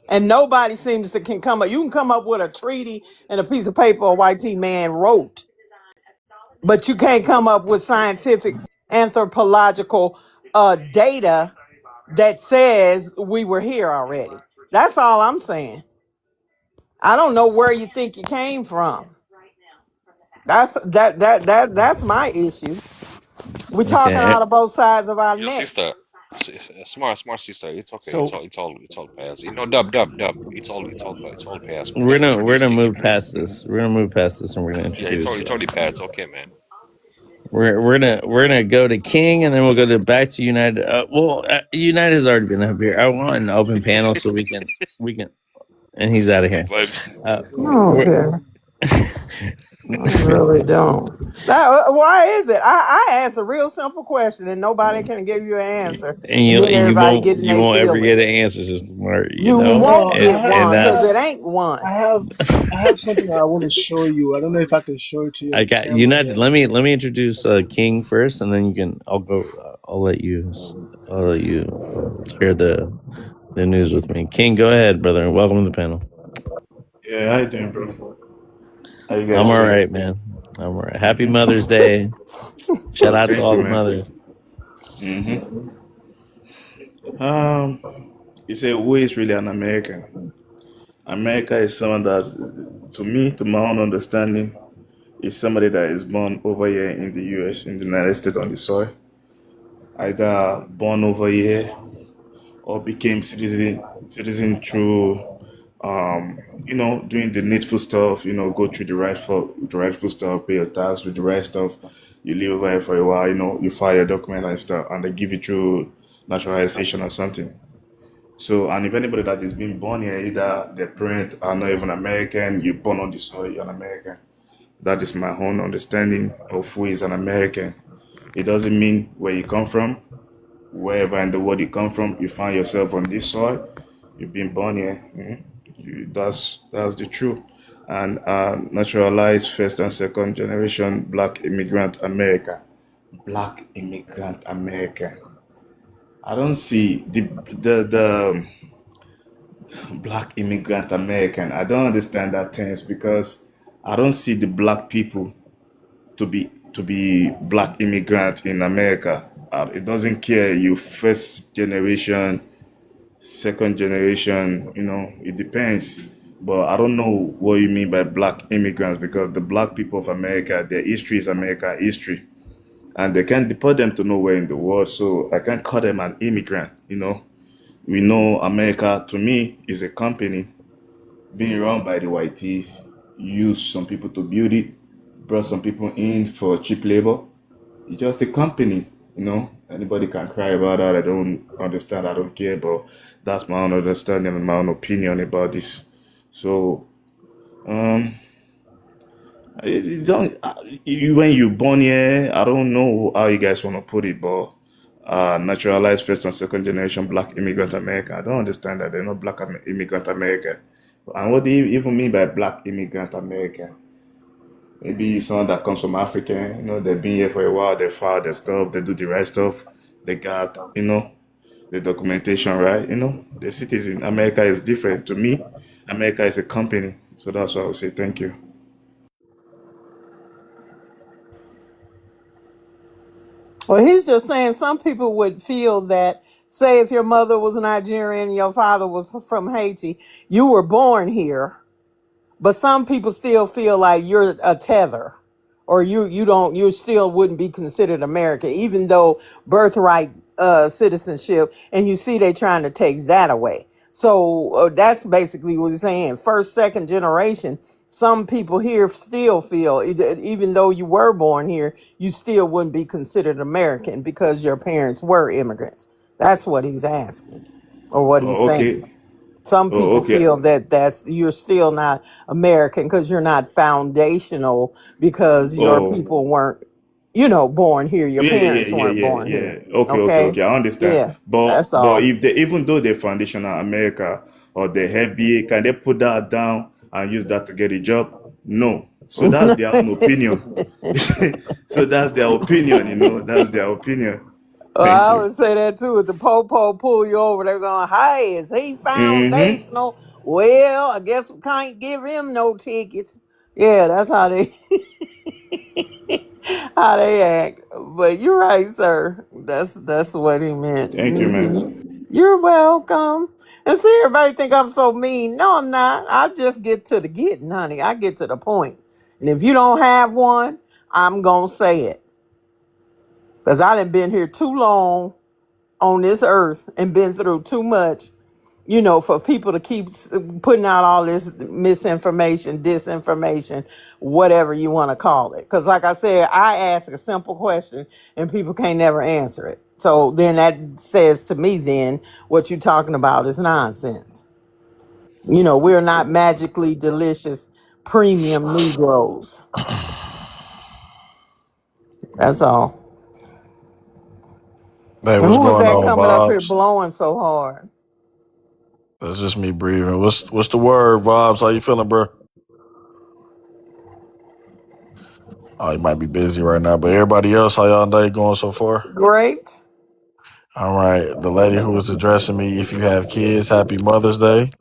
And nobody seems to can come up. You can come up with a treaty and a piece of paper a white T man wrote, but you can't come up with scientific anthropological data that says we were here already. That's all I'm saying. I don't know where you think you came from. That's my issue. We're talking Okay. out of both sides of our Your neck. sister, smart sister. It's okay. So It's all past. Dub. It's all past, man. We're Just gonna we're introduce, gonna King. move Introduce. past this. We're gonna move past this, and we're gonna Yeah, introduce. it's already past. Okay, man. We're gonna go to King, and then we'll go to back to United. United has already been up here. I want an open panel so we can, and he's out of here. Vibes. Uh, we're Okay. I really don't. Now, why is it? I ask a real simple question and nobody can give you an answer, and and you then and you everybody won't getting you their won't ever get an feelings. answer, so smart, You won't No, get and one because it that's ain't one. I have, I have something I want to show you. I don't know if I can show it to you I on got camera, United. but Let me introduce King first, and then you can. I'll go. I'll let you share the news with me. King, go ahead, brother. Welcome to the panel. Yeah, how you doing, bro? How you I'm guys all doing? right, man. I'm all right. Happy Mother's Day. Shout Oh, out to thank all you, the man. mothers. Um, you say who is really an American? America is someone that, to me, to my own understanding, is somebody that is born over here in the U.S., in the United States, on the soil, either born over here or became citizen through doing the needful stuff, go through the rightful stuff, pay your tax, do the right stuff. You live over here for a while, you file your document and stuff, and they give you through naturalization or something. So, and if anybody that is being born here, either their parents are not even American, you're born on the soil, you're an American. That is my own understanding of who is an American. It doesn't mean where you come from, wherever in the world you come from, you find yourself on this soil, you've been born here. That's the truth. And naturalized first and second generation black immigrant America. Black immigrant American. I don't see the black immigrant American. I don't understand that terms because I don't see the black people to be black immigrant in America. It doesn't care you first generation, second generation, it depends. But I don't know what you mean by black immigrants because the black people of America, their history is American history. And they can't deport them to nowhere in the world. So I can't call them an immigrant. We know America, to me, is a company being run by the whiteys, used some people to build it, brought some people in for cheap labor. It's just a company. Anybody can cry about that. I don't understand. I don't care. But that's my own understanding and my own opinion about this. So, um, don't when you born here, I don't know how you guys want to put it, but naturalized first and second generation black immigrant America. I don't understand that they're not black immigrant America. And what do you even mean by black immigrant America? Maybe someone that comes from Africa, they've been here for a while, they file their stuff, they do the right stuff, they got the documentation right. The citizen. America is different. To me, America is a company. So that's why I would say thank you. Well, he's just saying some people would feel that, say, if your mother was Nigerian and your father was from Haiti, you were born here. But some people still feel like you're a tether, or you still wouldn't be considered American, even though birthright citizenship, and you see they trying to take that away. So that's basically what he's saying. First, second generation, some people here still feel, even though you were born here, you still wouldn't be considered American because your parents were immigrants. That's what he's asking, or what he's Oh, saying. okay. Some Oh, people okay. feel that you're still not American because you're not foundational because your Oh, people weren't, born here. Your yeah, yeah, parents yeah, weren't yeah, born here. yeah. Okay, okay, Okay. okay. I understand. Yeah, But that's but all. if they even though they're foundational America or the FBA, can they put that down and use that to get a job? No. So that's their own opinion. So that's their opinion. That's their opinion. Thank I you. would say that too. If the po pull you over, they're going, "Hey, is he Mm-hmm. foundational?" Well, I guess we can't give him no tickets. Yeah, that's how they how they act. But you're right, sir. That's what he meant. Thank you, man. You're welcome. And see, everybody think I'm so mean. No, I'm not. I just get to the getting, honey. I get to the point. And if you don't have one, I'm gonna say it. Because I done been here too long on this earth and been through too much, for people to keep putting out all this misinformation, disinformation, whatever you want to call it. Because, like I said, I ask a simple question and people can't never answer it. So then that says to me, then what you're talking about is nonsense. We're not magically delicious premium Negroes. That's all. Hey, And what's who is going that on, coming up here Vibes? blowing so hard? That's just me breathing. What's the word, Vibes? How you feeling, bro? Oh, you might be busy right now, but everybody else, how y'all day going so far? Great. All right. The lady who was addressing me, if you have kids, happy Mother's Day.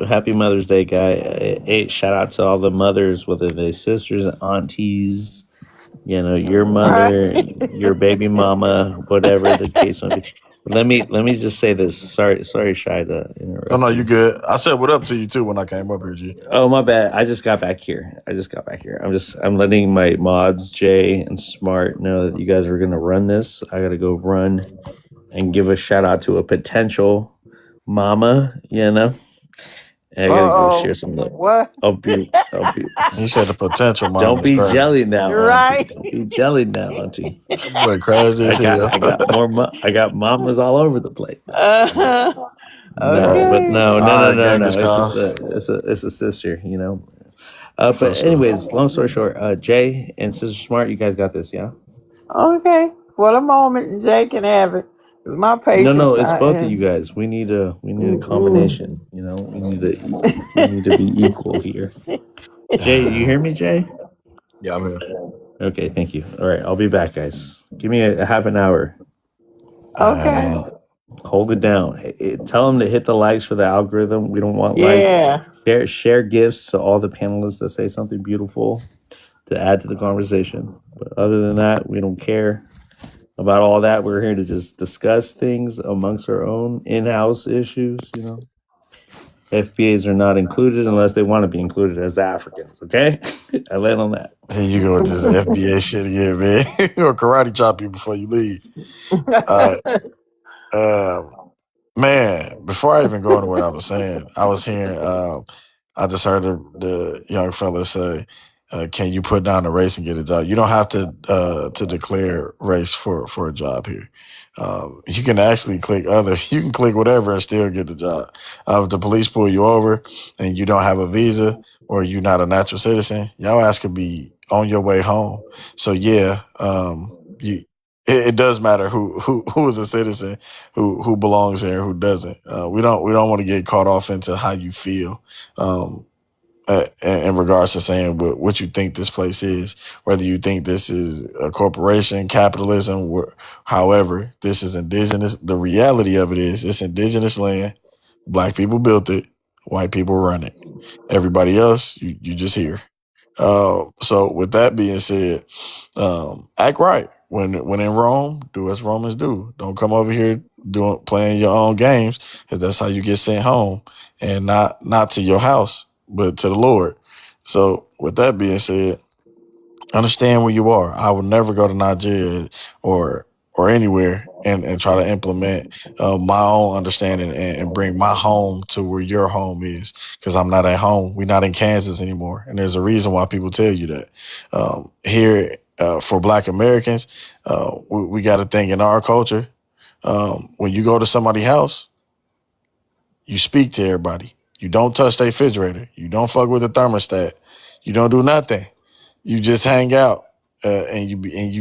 Happy Mother's Day, guy. Hey, shout out to all the mothers, whether they're sisters, aunties, your Right. mother, your baby mama, whatever the case may be. Let me just say this. Sorry, Shy, to No, no, interrupt you you. good. I said what up to you too when I came up here, G. Oh, my bad. I just got back here. I'm letting my mods, Jay and Smart, know that you guys are gonna run this. I gotta go run and give a shout out to a potential mama, And I gotta go share Uh-oh. some love. What? I'll be. He said the potential mom Don't is be crazy. jelly now, auntie. Right. Don't be jelly now, auntie. That boy crazy I as got hell. I got more. I got mamas all over the place. Uh, No, but okay. no, no, All no, right, no, no. Genghis It's Khan. just it's a sister. For But sure. anyways, long story short, Jay and Sister Smart, you guys got this, yeah. Okay. For the moment, Jay can have it. 'Cause my No, patience, it's I both of you am. guys. We need a Mm-mm. combination. We need to be equal here. Jay, you hear me, Jay? Yeah, I'm here. Okay, thank you. All right, I'll be back, guys. Give me a half an hour. Okay. Hold it down. Tell them to hit the likes for the algorithm. We don't want likes. Yeah. Share gifts to all the panelists that say something beautiful to add to the conversation. But other than that, we don't care about all that. We're here to just discuss things amongst our own in-house issues. FBAs are not included unless they want to be included as Africans. Okay, I land on that. Here you go with this FBA shit again, man. Or karate chop you before you leave. All right. Man, before I even go into what I was saying, I was hearing, I just heard the young fella say, can you put down a race and get a job? You don't have to declare race for a job here. You can actually you can click whatever and still get the job. If the police pull you over and you don't have a visa or you're not a natural citizen, your ass could be on your way home. So yeah, it does matter who is a citizen, who belongs here, who doesn't. We don't want to get caught off into how you feel, in regards to saying what you think this place is, whether you think this is a corporation, capitalism, however, this is indigenous. The reality of it is it's indigenous land. Black people built it. White people run it. Everybody else, you just here. So with that being said, act right. When in Rome, do as Romans do. Don't come over here playing your own games, because that's how you get sent home, and not to your house, but to the Lord. So with that being said, understand where you are. I would never go to Nigeria or anywhere and try to implement my own understanding and bring my home to where your home is, because I'm not at home. We're not in Kansas anymore, and there's a reason why people tell you that. Here, for Black Americans, we got a thing in our culture. When you go to somebody's house, you speak to everybody. You don't touch their refrigerator. You don't fuck with the thermostat. You don't do nothing. You just hang out, and you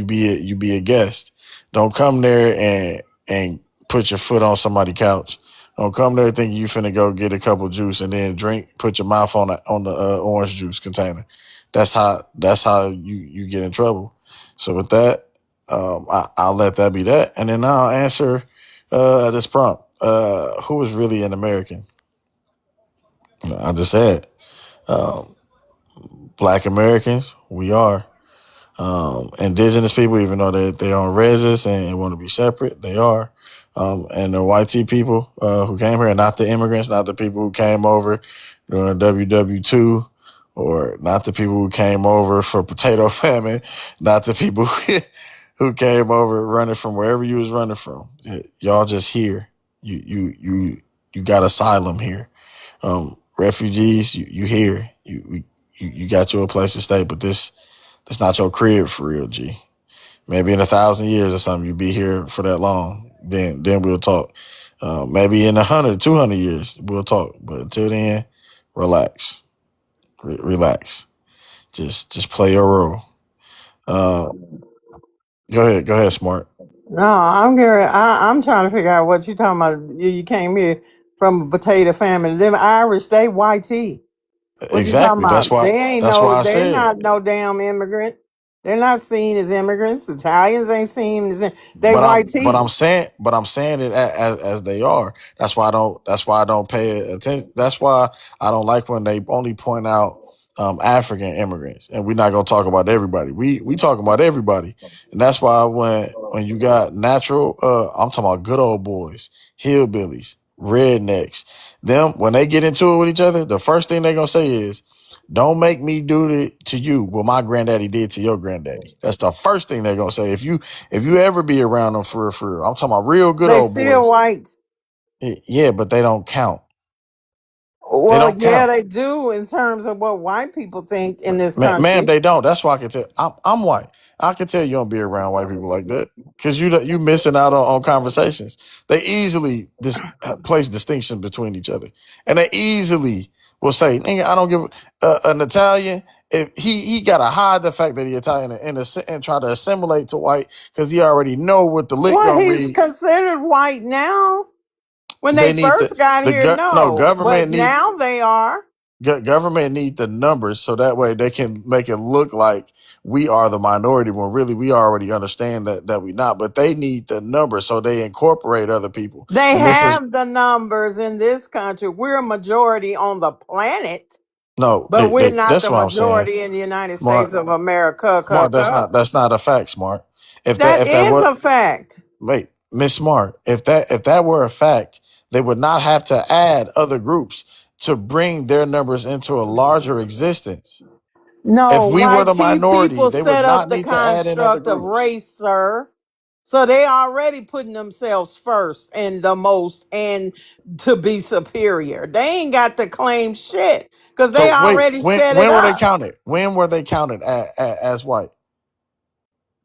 be a guest. Don't come there and put your foot on somebody's couch. Don't come there thinking you finna go get a couple juice and then drink. Put your mouth on the orange juice container. That's how you get in trouble. So with that, I'll let that be that, and then I'll answer this prompt. Who is really an American? I just said, um, Black Americans. We are. Indigenous people, even though they're on residence and want to be separate, they are. And the white tea people who came here, not the immigrants, not the people who came over during WW2, or not the people who came over for potato famine, not the people who came over running from wherever you was running from. Y'all just here. You got asylum here. Refugees, you here. You got you a place to stay, but that's not your crib for real, G. Maybe in 1,000 years or something, you be here for that long. Then we'll talk. Maybe in 100, 200 years, we'll talk. But until then, relax. Relax. Just play your role. Uh, go ahead, Smart. No, I'm trying to figure out what you talking about. You came here from a potato family. Them Irish, they white tea. What you talking Exactly. about? They ain't That's no. why I They're said. not no damn immigrant. They're not seen as immigrants. Italians ain't seen as. They white tea. But I'm saying it as they are. That's why I don't pay attention. That's why I don't like when they only point out African immigrants, and we're not gonna talk about everybody. We talking about everybody, and that's why when you got natural, I'm talking about good old boys, hillbillies, rednecks. Them when they get into it with each other, the first thing they gonna say is, "Don't make me do it to you what my granddaddy did to your granddaddy." That's the first thing they're gonna say. If you ever be around them for real, I'm talking about real good They old still boys. white. Yeah, but they don't count. They Well, don't yeah, count. they do in terms of what white people think in this Ma'am, country. they don't. That's why I can tell. I'm white. I can tell you don't be around white people like that because you missing out on conversations. They easily place distinction between each other, and they easily will say, "Nigga, I don't give an Italian." If he got to hide the fact that he Italian and try to assimilate to white because he already know what the lick Well, gonna he's read. considered white now. When they They need first got here, no, but government need now they are. government need the numbers so that way they can make it look like we are the minority when really we already understand that we not. But they need the numbers so they incorporate other people. They And this is have the numbers in this country. We're a majority on the planet, no, but we're not that's the what I'm saying. majority in the United States Smart, of America. smart. That's not a fact. Smart. That If that is were a fact. wait, Miss Smart, if that were a fact, they would not have to add other groups to bring their numbers into a larger existence. If No, we were white the tea minority, people they would set up not the need to add in other construct of groups. race, sir. So they already putting themselves first and the most and to be superior. They ain't got to claim shit because they So wait, already set it when were they up counted? When were they counted as white?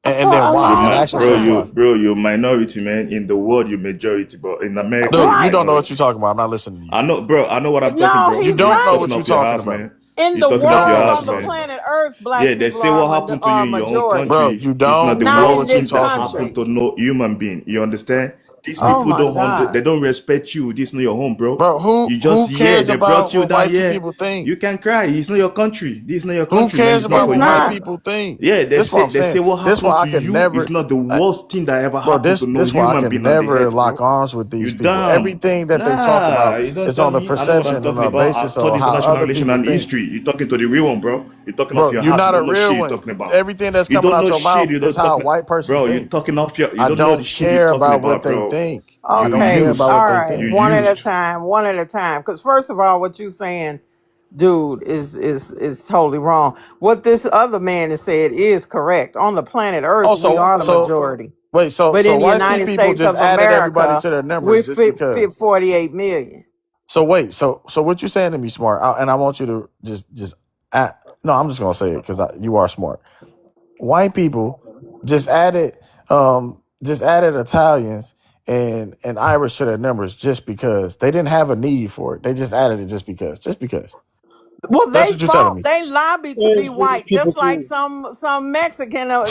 And for then a why? And long ask yourself why. time. You're minority, man. In the world, you're majority, but in America, Dude, you're you Right. don't know what you're minority. talking about. I'm not listening to you. I know, bro. I know what I'm talking, No, bro. You he's don't You're know right. talking what you're off your talking ass, about. man. In You're the talking You off don't your know world, what ass, on you're the talking man. about. planet Earth, Yeah, black they people say what happened to you are in your own majority. Bro, country you is not don't the know Not worst in what you're thing this that talking about. happened country. to no human being. You understand? These You Oh people my don't God. they don't respect you. This is not your home, bro. bro, You who just here. cares They brought about you what down white here. people think? You can cry. It's not your country. This is not your Who country, man. cares It's not about It's for what you. white not. people think? Yeah, This is what I'm they saying. say what This happened why I to can you is never not the worst thing that ever bro, happened to no this why I human can being on the never earth, lock bro. arms with You these people. dumb. Everything that they talk Nah, about you don't is tell on the me. I know what I'm perception and talking the about. I basis study of how international other relation people and think. history. You're talking to the real one, bro. You're talking off Bro, your you're ass. You not a don't know real shit you're one. talking about. Everything that's You coming don't out know your shit. mouth You is don't how a talking, white person bro. You're think. talking off your. You I don't know the don't shit you're care talking about what about, they bro. think. I You don't Okay. care about All what used. they right. You think. One at a used. time. One at a time. Because first of all, what you saying, dude, is totally wrong. What this other man has said is correct. On the planet Earth, Oh, we are the so majority. wait, But so in the white tea United people States just of added everybody America, to their we're numbers just fit because. 48 million. So wait, so what you saying to me, smart? And I want you to just no, I'm just gonna say it because you are smart. White people just added Italians and Irish to their numbers just because they didn't have a need for it. They just added it just because. Well, That's they what you're telling fought. me. They lobbied to And be British white, people just like too. some Mexican or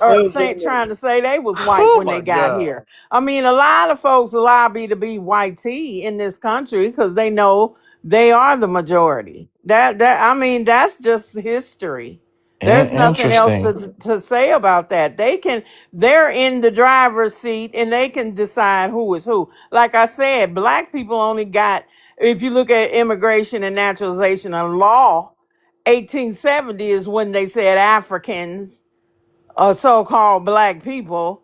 And Saint German. trying to say they was white Oh when they my got god. here. I mean, a lot of folks lobby to be white tea in this country because they know they are the majority. I mean, that's just history. There's nothing else Interesting. to say about that. They're in the driver's seat and they can decide who is who. Like I said, black people only got, if you look at immigration and naturalization and law, 1870 is when they said Africans or so-called black people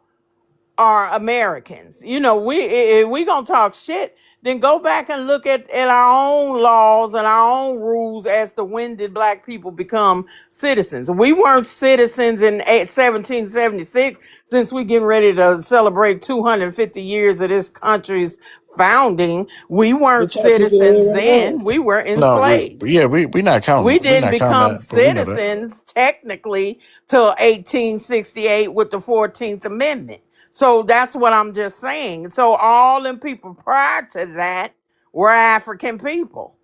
are Americans. You know, if we gonna talk shit, then go back and look at our own laws and our own rules as to when did black people become citizens. We weren't citizens in 1776, since we getting ready to celebrate 250 years of this country's founding. We weren't But y'all taking it away citizens right now. then. We were No, enslaved. we not We counting. We didn't not counting become that, but we know that. citizens technically till 1868 with the 14th Amendment. So that's what I'm just saying. So all them people prior to that were African people.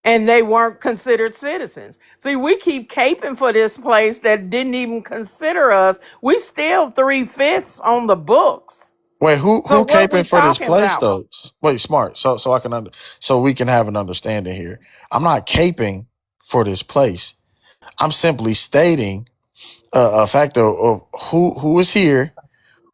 and they weren't considered citizens. See, we keep caping for this place that didn't even consider us. We still 3/5 on the books. Wait, So who what we caping for this talking place about? though? Wait, smart. So I can so we can have an understanding here. I'm not caping for this place. I'm simply stating a factor of who is here,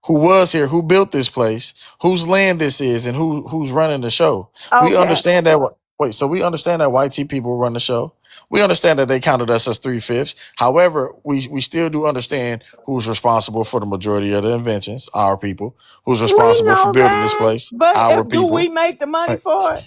who was here, who built this place, whose land this is, and who's running the show. We Okay. understand that. Wait, so we understand that white tea people run the show. We understand that they counted us as 3/5. However, we still do understand who's responsible for the majority of the inventions, our people. Who's We responsible for know building this that. place, But our do we people. make the money Like, for it?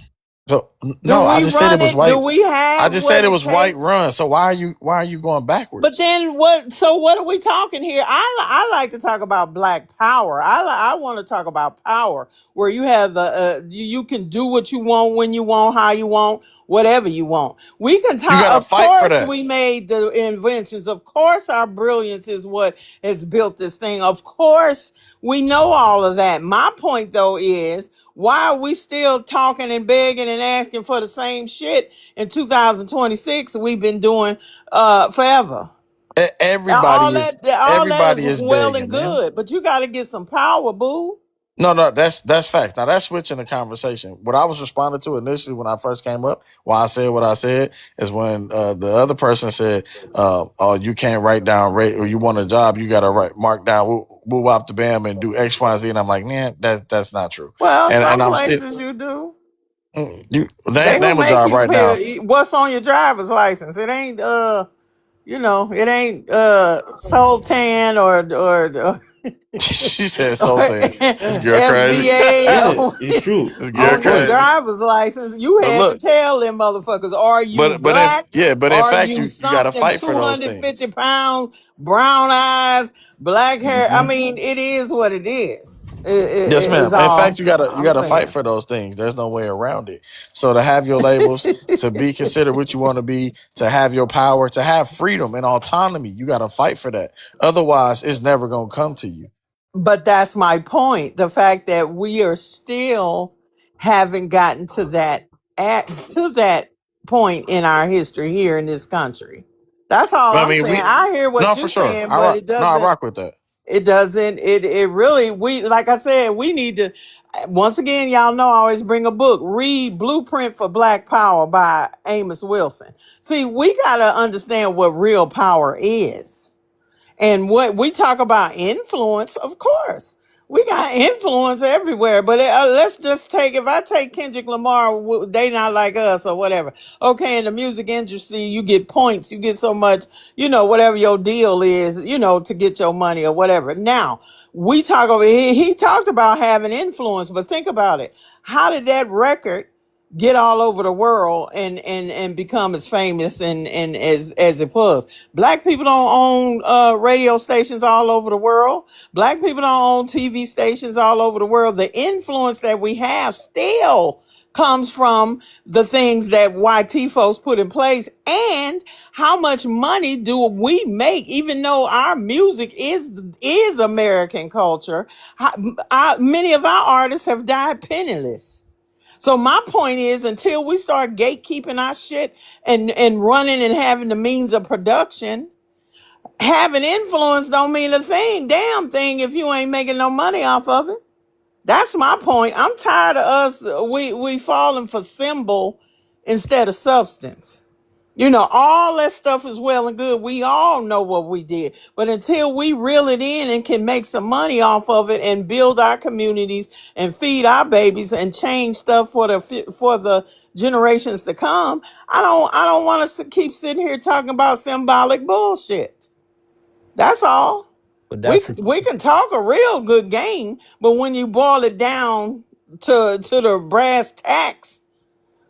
so Do no, I we just said it run was it? Do white. we I have just what said it it was white takes? run. So why are you going But backwards? then what? So what are we talking here? I like to talk about black power. I want to talk about power, where you have the you can do what you want, when you want, how you want, whatever you want. We can You talk. got to Of fight for course, that. we made the inventions. Of course, our brilliance is what has built this thing. Of course, we know all of that. My point though is, why are we still talking and begging and asking for the same shit in 2026 we've been doing forever? All that is Everybody is well and begging, man. good, but you got to get some power, boo. No, that's facts. Now that's switching the conversation. What I was responding to initially when I first came up, why I said what I said, is when the other person said, "Oh, you can't write down rate, or you want a job, you got to write mark down woo wop the bam and do X, Y, and Z." And I'm like, man, that's not true. Well, And some I'm still places you do. you They gonna name a make job you right now. pay. What's on your driver's license? It ain't it ain't Sultan or She said or Sultan. This girl crazy. FBA Yeah, it's true. This girl on your crazy. driver's license. You But had to look, tell them motherfuckers, are you black? but in Are fact, you you got to something fight for those 250 things. pounds, brown eyes, black hair? I Hmm. mean, it is what it is. Yes, Is ma'am. In fact, all you I'm gotta fight saying. for those things. There's no way around it. So to have your labels, to be considered what you want to be, to have your power, to have freedom and autonomy, you gotta fight for that. Otherwise, it's never gonna come to you. But that's my point. The fact that we are still haven't gotten to that point in our history here in this country. That's all I I'm mean, saying. I hear what no, you're for sure. saying, but I rock with that. it really, we, like I said, we need to, once again, y'all know I always bring a book. Read Blueprint for Black Power by Amos Wilson. See, we got to understand what real power is. And what we talk about influence, of course, we got influence everywhere. But let's just take, if I take Kendrick Lamar, they not like us or whatever. Okay, in the music industry, you get points, you get so much, whatever your deal is, to get your money or whatever. Now, we talk over here, he talked about having influence, but think about it. How did that record get all over the world and become as famous and as it was? Black people don't own radio stations all over the world. Black people don't own TV stations all over the world. The influence that we have still comes from the things that YT folks put in place, and how much money do we make, even though our music is American culture. Many of our artists have died penniless. So my point is, until we start gatekeeping our shit and running and having the means of production, having influence don't mean a damn thing if you ain't making no money off of it. That's my point. I'm tired of us. We falling for symbol instead of substance. All that stuff is well and good. We all know what we did. But until we reel it in and can make some money off of it and build our communities and feed our babies and change stuff for the generations to come, I don't want to keep sitting here talking about symbolic bullshit. That's all. But We that's a, we can talk a real good game, but when you boil it down to the brass tacks,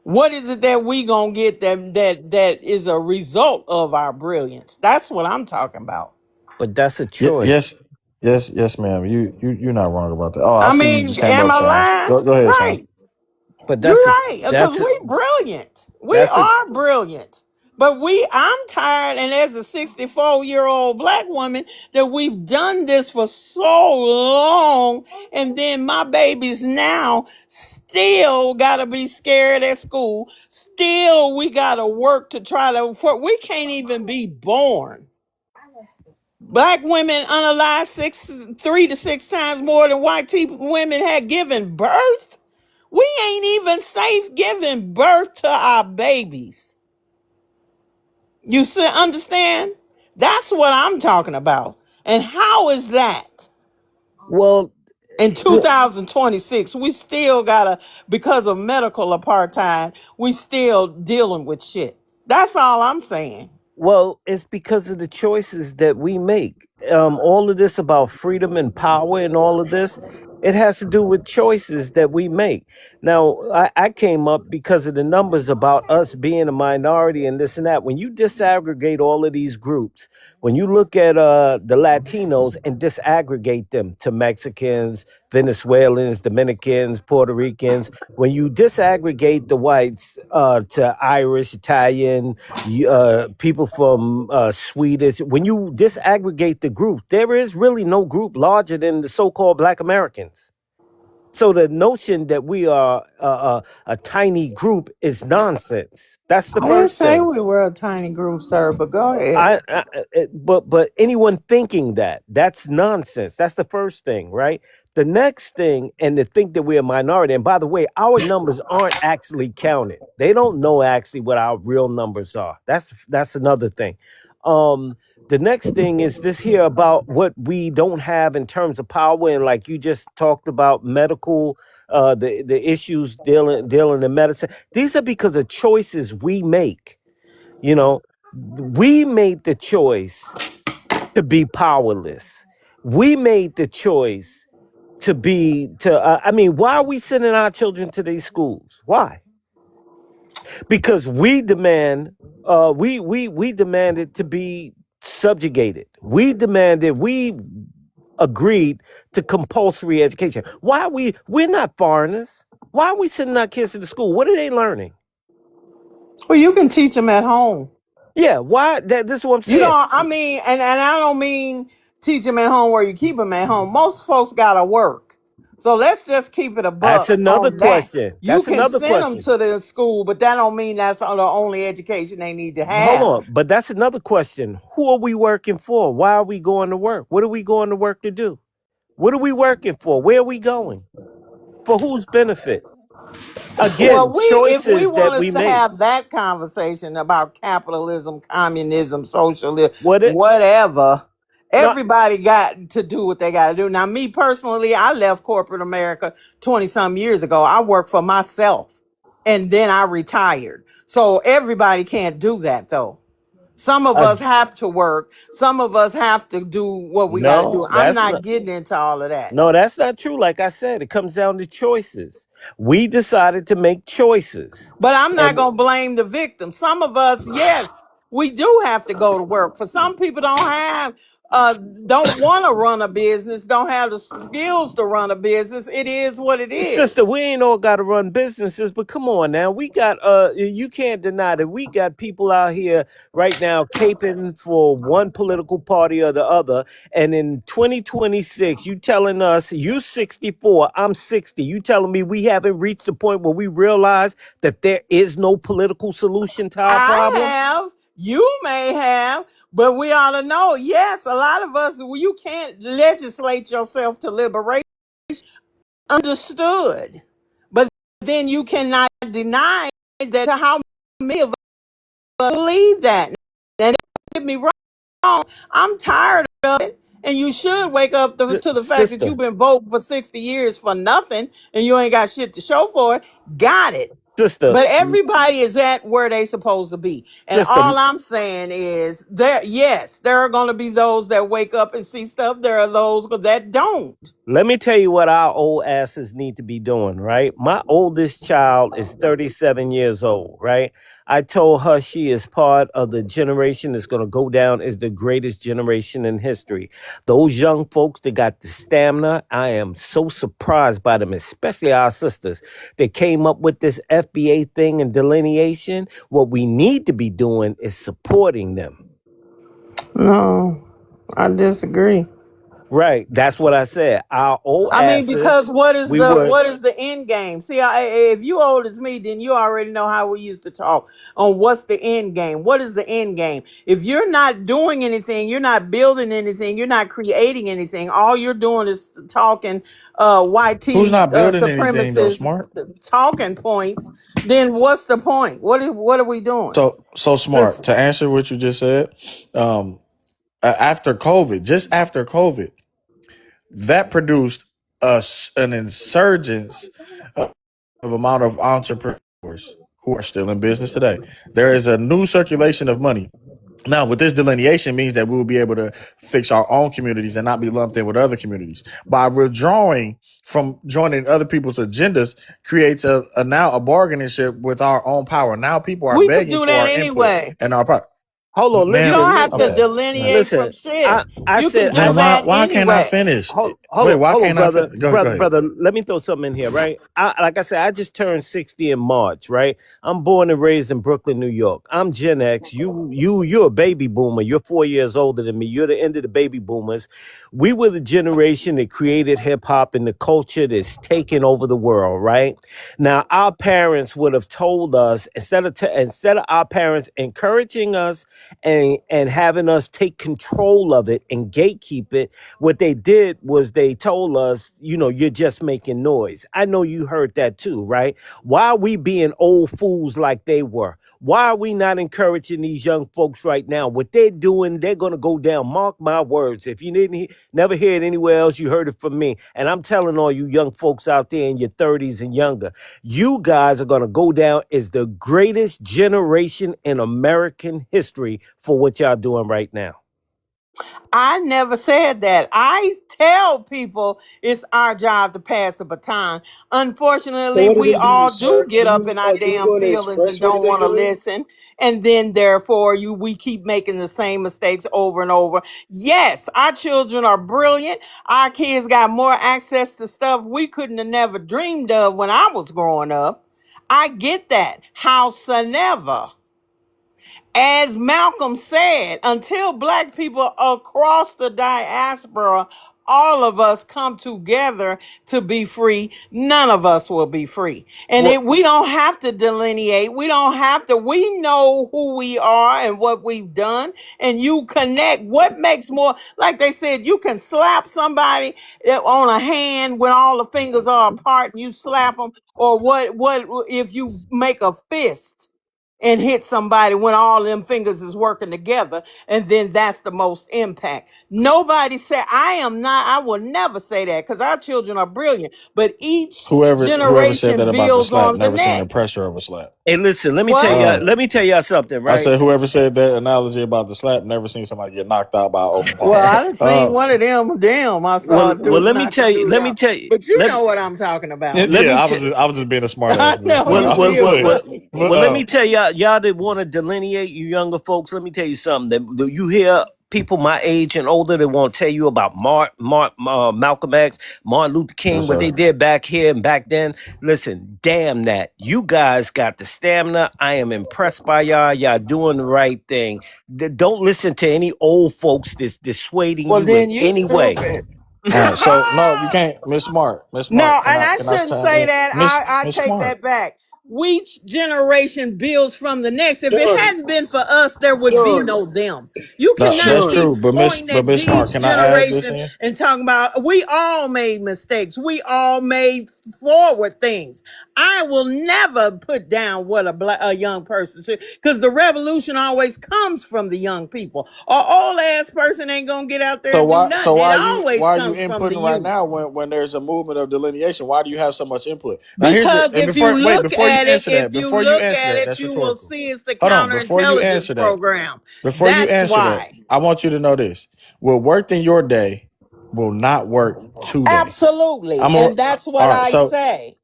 what is it that we gonna get that is a result of our brilliance? That's what I'm talking about. but that's a Yes, choice. yes, ma'am. You're not wrong about that. Oh, I I see you mean, just came am up, Sean. I Go lying? ahead, Sean. Right. But You're right. Because that's a we brilliant. We that's a are brilliant. But I'm tired, and as a 64-year-old black woman, that we've done this for so long, and then my babies now still gotta be scared at school. Still, we gotta work to try to. We can't even be born. Black women unalive 3 to 6 times more than women had given birth. We ain't even safe giving birth to our babies. You see, understand? That's what I'm talking about. And how is that? Well, In 2026, we still gotta, because of medical apartheid, we still dealing with shit. That's all I'm saying. well, it's because of the choices that we make. All of this about freedom and power and all of this, it has to do with choices that we make. Now, I came up because of the numbers about us being a minority and this and that. When you disaggregate all of these groups, when you look at the Latinos and disaggregate them to Mexicans, Venezuelans, Dominicans, Puerto Ricans, when you disaggregate the whites to Irish, Italian, people from Swedish, when you disaggregate the group, there is really no group larger than the so-called Black Americans. So the notion that we are a tiny group is nonsense. That's the I didn't first say thing. we were a tiny group, sir, but go ahead. But anyone thinking that's nonsense. That's the first thing, right? The next thing, and to think that we're a minority. And by the way, our numbers aren't actually counted. They don't know actually what our real numbers are. That's another thing. The next thing is this here about what we don't have in terms of power, and like you just talked about medical, the issues dealing in medicine. These are because of choices we make. You know, we made the choice to be powerless. We made the choice I mean, why are we sending our children to these schools? Why? Because we demanded to be subjugated. We agreed to compulsory education. We're not foreigners. Why are we sending our kids to the school? What are they learning? Well, you can teach them at home. Yeah, why? This is what I'm You saying. know, I mean, and I don't mean teach them at home where you keep them at home. Most folks gotta work. So let's just keep it a That's buck another on that. question. You That's can another send them question. to the school, but that don't mean that's the only education they need to Hold have. on, but that's another question. Who are we working for? Why are we going to work? What are we going to work to do? What are we working for? Where are we going? For whose benefit? Well, Again, if we choices that want us we to make. have that conversation about capitalism, communism, socialism, What it? whatever, Not everybody got to do what they got to do. Now, me personally, I left corporate America 20 some years ago. I worked for myself and then I retired. So everybody can't do that though. Some of uh, us have to work. Some of us have to do what we got to do. no. I'm not getting into all of that. No, that's not true. Like I said, it comes down to choices. We decided to make choices, But I'm not and going to blame the victim. Some of us, yes, we do have to go to work. For some people don't want to run a business, don't have the skills to run a business. It is what it sister, is. we ain't all got to run businesses, but come on now. We got you can't deny that we got people out here right now caping for one political party or the other. And in 2026, you telling us you 64, I'm 60. You telling me we haven't reached the point where we realize that there is no political solution to our problem? I have, you may have, but we ought to know, yes, a lot of us, you can't legislate yourself to liberation. Understood. But then you cannot deny that how many of us believe that. And don't get me wrong, I'm tired of it. And you should wake up to the fact that Sister, you've been voting for 60 years for nothing and you ain't got shit to show for it. Got it. sister, But everybody is at where they supposed to be. And sister. all I'm saying is yes, there are going to be those that wake up and see stuff. There are those that don't. Let me tell you what our old asses need to be doing, right? My oldest child is 37 years old, right? I told her she is part of the generation that's going to go down as the greatest generation in history. Those young folks that got the stamina, I am so surprised by them, especially our sisters that came up with this FBA thing and delineation. What we need to be doing is supporting them. No, I disagree. Right. That's what I said. Our old I mean, because asses, we were. what is the end game? See, if you old as me, then you already know how we used to talk on what's the end game. What is the end game? If you're not doing anything, you're not building anything, you're not creating anything. All you're doing is talking YT Who's not building anything though, supremacist Smart? talking points. Then what's the point? What are we doing? So Smart, Listen, to answer what you just said, um, after COVID, just after COVID, that produced an insurgence of amount of entrepreneurs who are still in business today. There is a new circulation of money. Now, with this delineation means that we will be able to fix our own communities and not be lumped in with other communities. By withdrawing from joining other people's agendas creates now a bargaining chip with our own power. Now people are we could begging do for that our input anyway. and our power. Hold on, You Ma'am, don't listen, have to okay. delineate from listen. shit. I You can said do Man, I that why can't I anyway. finish? hold Wait, on, why can't I brother, finish? Go ahead. brother. Let me throw something in here, right? Like I said, I just turned 60 in March, right? I'm born and raised in Brooklyn, New York. I'm Gen X. You're a baby boomer. You're 4 years older than me. You're the end of the baby boomers. We were the generation that created hip hop and the culture that's taken over the world, right? Now, our parents would have told us instead of our parents encouraging us and having us take control of it and gatekeep it, what they did was they told us, you're just making noise. I know you heard that too, right? Why are we being old fools like they were? Why are we not encouraging these young folks right now? What they're doing, they're going to go down. Mark my words. If you didn't never hear it anywhere else, you heard it from me. And I'm telling all you young folks out there in your 30s and younger, you guys are going to go down as the greatest generation in American history for what y'all doing right now. I never said that. I tell people it's our job to pass the baton. So Unfortunately, what do we they do, all sir? do get up in our Can you damn go on the feelings and expressway don't that they're want to doing? listen. And then therefore we keep making the same mistakes over and over. Yes, our children are brilliant. Our kids got more access to stuff we couldn't have never dreamed of when I was growing up. I get that. Howsoever, as Malcolm said, until black people across the diaspora, all of us come together to be free, none of us will be free. And Well, we don't have to delineate. We don't have to. We know who we are and what we've done. And you connect. What makes more, like they said, you can slap somebody on a hand when all the fingers are apart and you slap them. Or what if you make a fist and hit somebody when all them fingers is working together, and then that's the most impact. Nobody said, I will never say that, because our children are brilliant, but each Whoever said that generation about the builds slap on the never seen the next. pressure of a slap. hey, listen, let me tell What? y'all, Um, let me tell y'all something, I right? said whoever said that analogy about the slap never seen somebody get knocked out by an open Well, palm. I done seen one of them. Damn, I saw a Well, dude let me knock a tell you, dude out. But you let know what I'm talking about. let Yeah, me I tell was just being a smart ass, I Miss know Smart. well, I you was well, is, well, good. well, buddy. But well, let me tell y'all that want to delineate, you younger folks. Let me tell you something. That you hear people my age and older that want to tell you about Malcolm X, Martin Luther King, yes, what they sir. did back here and back then. Listen, damn that. You guys got the stamina. I am impressed by y'all. Y'all doing the right thing. Don't listen to any old folks that's dissuading Well, you in then you any way. stupid. All right, so no, you can't, Miss Smart. Miss Smart, No, can and I I can I shouldn't chime say in? that. I Miss take Smart. that back. Each generation builds from the next. If it Sean, hadn't been for us, there would be Sean, no them. You No, cannot that's Sean. keep true. But pointing at Miss Smart, each can I add this generation in? and talking about we all made mistakes. We all made forward things. I will never put down what a young person should, because the revolution always comes from the young people. An old ass person ain't gonna get out there So and do why nothing. It why always are you comes from the inputting right youth. now when there's a movement of delineation? Why do you have so much input? Now here's the Because and before wait before you answer that that's you will rhetorical. see it's the Hold on, before you counterintelligence answer that program. before you That's answer that, why. I want you to know this: what worked in your day will not work today. Absolutely. I'm a, And that's all what right. I say.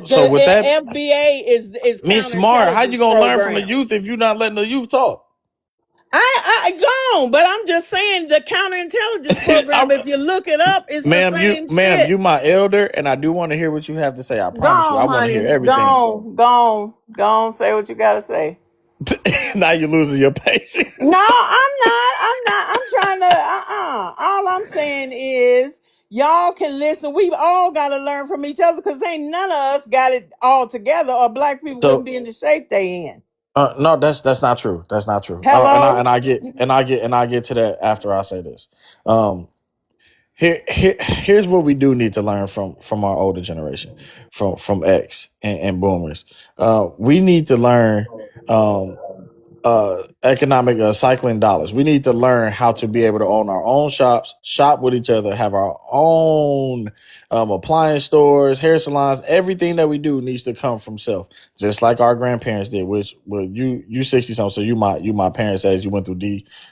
So with that, FBA is Miss Smart, how you counterintelligence gonna learn from the program. youth if you're not letting the youth talk? I gone, but I'm just saying the counterintelligence program. If you look it up, it's the same Ma'am, shit. you my elder, and I do want to hear what you have to say. I promise you, I Gone, want to honey. hear everything. Gone. Say what you gotta say. Now you're losing your patience. No, I'm not. I'm trying to. All I'm saying is y'all can listen. We've all got to learn from each other because ain't none of us got it all together, or black people wouldn't So be in the shape they in. no, that's not true. That's not true. Hello. And I get to that after I say this. Here's what we do need to learn from our older generation, from X and boomers. We need to learn economic cycling dollars. We need to learn how to be able to own our own shops, shop with each other, have our own appliance stores, hair salons. Everything that we do needs to come from self, just like our grandparents did. Which, well, you 60 something, so you my parents' age. You went through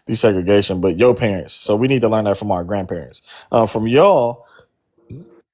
desegregation, but your parents. So we need to learn that from our grandparents. From y'all,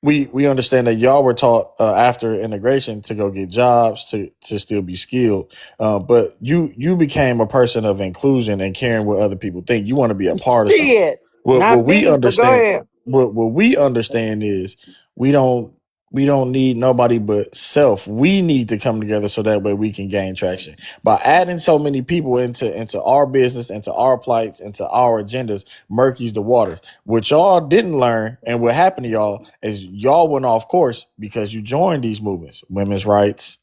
we understand that y'all were taught after integration to go get jobs to still be skilled, but you became a person of inclusion and caring what other people think. You want to be a part of something. Shit. What Not we me, but go understand, ahead. what we understand is we don't we don't need nobody but self. We need to come together so that way we can gain traction. By adding so many people into our business, into our plights, into our agendas, murkies the water. What y'all didn't learn and what happened to y'all is y'all went off course because you joined these movements, women's rights,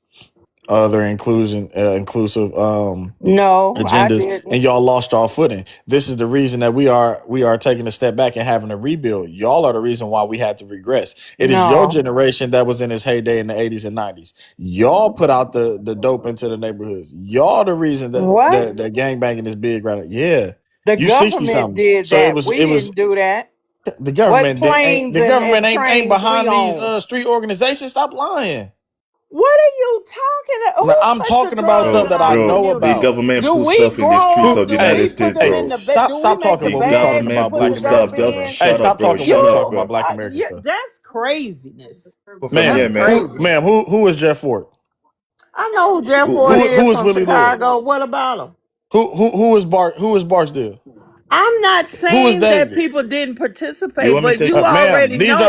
other inclusive No, I agendas, didn't. and y'all lost our footing. This is the reason that we are taking a step back and having to rebuild. Y'all are the reason why we had to regress. It is your No. generation that was in its heyday in the 80s and 90s. Y'all put out the dope into the neighborhoods. Y'all the reason that What? the gangbanging is big right now. Yeah. The You 60 government something. did So that. We it was didn't do that. the What government ain't planes and ain't trains we behind these on? street organizations. Stop lying. What are you talking about? Now, Who I'm put the talking about drugs stuff in that our I Bro, know the community? about. government Do put we stuff in the street grow of them? the Do United we States, put them Hey, in bro. the bed? Do we stop make talking the The when we talking beds and about government put black put the stuff. dope American stuff. Devil, in? Hey, shut up, stop bro. talking when Shut we up, talking You, about bro. black American yeah, stuff. that's craziness. From That's here, Ma'am, man. craziness. who is Jeff Fort? I know who Jeff Who, Ford who, is Who is from Willie Lord? Chicago. What about him? Who is Barksdale? I'm not Who is saying that David? people didn't you participate, want me to but take you you? Ma'am, already know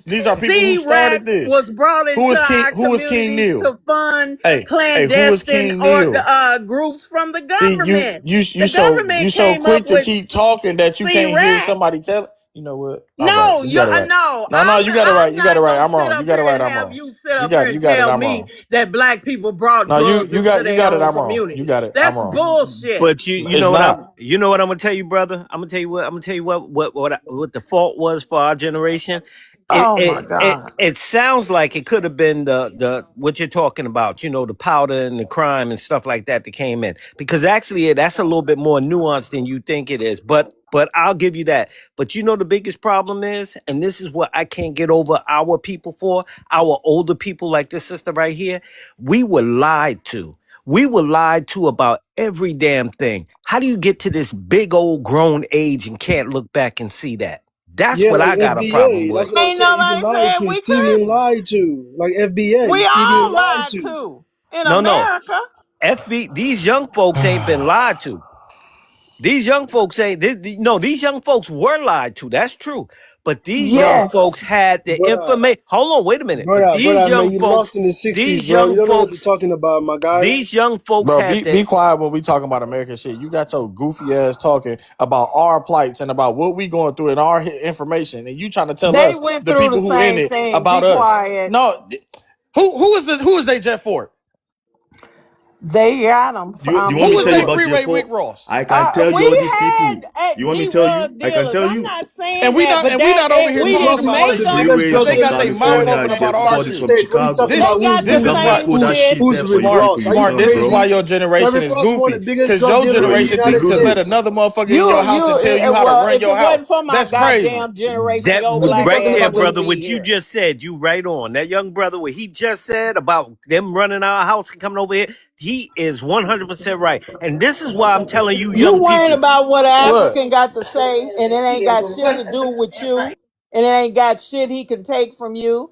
these are people who C-Rack started this. was brought into our Who is King communities Neil? to fund Hey, who is clandestine King Neil? groups from the See, government. you The you government so came up quick to with keep talking that you can't hear C-Rack. somebody tell. You know what? All right, No, you you got it right. no. No, you got it right. I'm You got it not right. gonna I'm sit wrong. You up got it here right. and I'm have wrong. you sit up here You and got it. tell I'm me wrong. that black people brought No, drugs into you their got it. own I'm wrong. You community. got it. I'm That's wrong. bullshit. But you It's know what not. I'm gonna tell you, brother. I'm gonna tell you what the fault was for our generation. Oh my God. It sounds like it could have been the what you're talking about. You know, the powder and the crime and stuff like that came in, because actually that's a little bit more nuanced than you think it is. But I'll give you that. But you know the biggest problem is, and this is what I can't get over our people for, our older people like this sister right here. We were lied to. We were lied to about every damn thing. How do you get to this big old grown age and can't look back and see that? That's Yeah, what like I got a problem FBA. That's with. what I'm Ain't saying. You've been nobody lied said to. we Steve couldn't. lied to. Like FBA. We Steve all lied lied to. to in No. America. These young folks ain't been lied to. These young folks ain't no, these young folks were lied to. That's true. But these young folks Yes. had the Brother, information. Hold on, wait a minute. But brother, man, you lost in the 60s, these bro. You young don't know what you're folks, talking about, my guy. these young folks Bro, had the be quiet when we talking about American shit. You got your goofy ass talking about our plights and about what we going through and our information, and you trying to tell They us went the through the people who in same it thing. Be about us. quiet. No, who is they Jeff Fort? They got them. You I'm want me Who to is tell you they sure. about Freeway Rick J4? Ross? I can tell you all We these people. had You want me to tell you? drug I can dealers. tell I'm you. not saying And that, but we not over here we Rick talking Ross didn't is about one of make this the shit them. biggest Freeway because drug they from dealers got in their the mouth planet, open California, man. about In the our J4 United shit. from States. What are you Chicago. talking This about? is They Rick why got the Ross this Got is more why same code that shit. shit Who's there for Rick you smart, people. Ross? Are You you smart. dumb, This is bro. why crazy? your Man, generation Rick is Ross is one goofy of the biggest because drug your dealers Bro, in the you generation the United think to let goofy. States. another motherfucker in your house and tell you how to Well, run if your it house. wasn't for my That's crazy. goddamn generation, that your What are you black right talking there, ass about? brother. wouldn't be What you here. just said, you right on. That young brother, what he just said about them running our house and coming over here, he is 100% right. And this is why I'm telling you, You young worrying people. about what an What? African got to say, and it ain't got shit to do with you, and it ain't got shit he can take from you.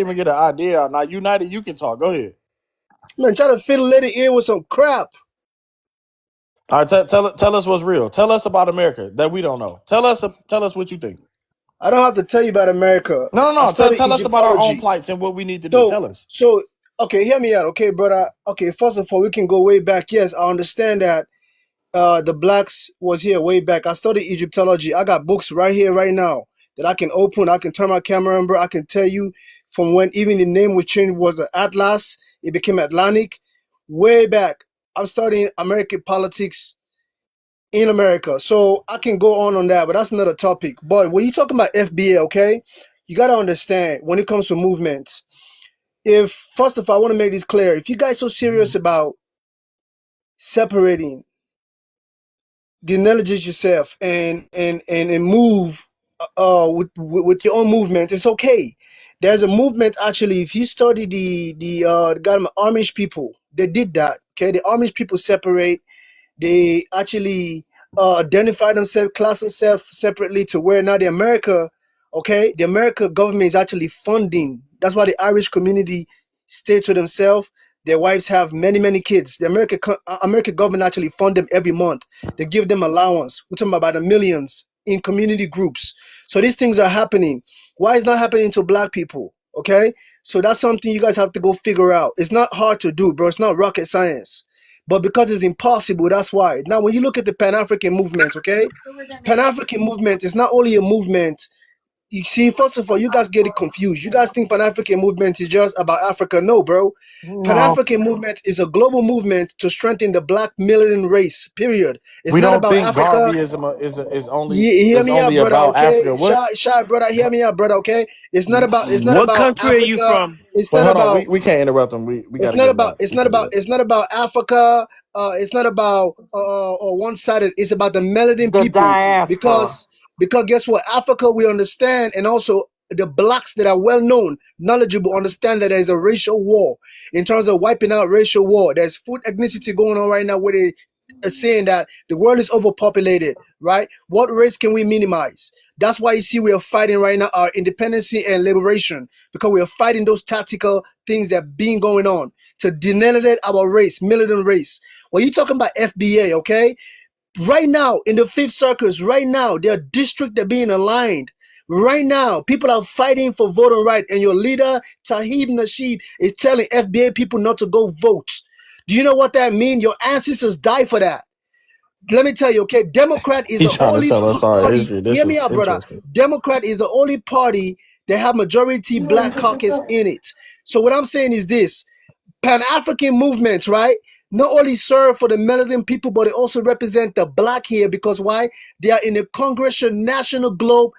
even get an idea out. Now, United, you can talk. Go ahead. Man, try to fill a lady ear with some crap. All right, tell us what's real. Tell us about America that we don't know. Tell us what you think. I don't have to tell you about America. No, I no, no. studied Tell us about our own Egyptology. plights and what we need to do. So, Tell us. so okay, hear me out, okay, brother. Okay, first of all, we can go way back. Yes, I understand that the blacks was here way back. I studied Egyptology. I got books right here, right now that I can open. I can turn my camera on, bro. I can tell you from when even the name was changed was Atlas. It became Atlantic. Way back. I'm studying American politics in America. So I can go on that, but that's another topic. But when you talking about FBA, okay, you got to understand when it comes to movements. If first of all, I want to make this clear. If you guys so serious about separating, acknowledge yourself and move with your own movement, it's okay. There's a movement actually. If you study the government Amish people, they did that. Okay, the Amish people separate. They actually identify themselves, class themselves separately to where now the America, okay, the America government is actually funding. That's why the Irish community stay to themselves. Their wives have many, many kids. The American government actually fund them every month. They give them allowance. We're talking about the millions in community groups. So these things are happening. Why is not happening to black people? Okay, so that's something you guys have to go figure out. It's not hard to do, bro. It's not rocket science, but because it's impossible, that's why. Now, when you look at the Pan-African movement, okay, Pan-African movement is not only a movement. You see, first of all, you guys get it confused. You guys think Pan-African movement is just about Africa. No, bro. No. Pan-African movement is a global movement to strengthen the black militant race, period. It's We not don't about think Africa. Garveyism Hear is me out, only brother, about okay? Africa. What? Shy, brother, hear me out, brother, okay? It's not What about country are you Africa. from? It's Wait, not hold on. about We can't interrupt them. We got it's to not get about back. We can't do that. it's not about Africa. It's not about or one sided. It's about the melanated The people diaspora. because guess what? Africa we understand, and also the blacks that are well known, knowledgeable, understand that there is a racial war in terms of wiping out racial war. There's food ethnicity going on right now where they are saying that the world is overpopulated, right? What race can we minimize? That's why you see we are fighting right now our independence and liberation because we are fighting those tactical things that been going on to denigrate our race, militant race. When you talking about FBA, okay? Right now in the fifth circus, right now there are districts that are being aligned. Right now, people are fighting for voting right, and your leader Tahib Nasheed is telling FBA people not to go vote. Do you know what that means? Your ancestors died for that. Let me tell you, okay, Democrat is He the trying to only tell us our party. history. This Hear me is out, brother. interesting. Democrat is the only party that have majority black caucus in it. So what I'm saying is this: Pan-African movements, right? Not only serve for the melanin people, but they also represent the black here because why? They are in the Congressional National Globe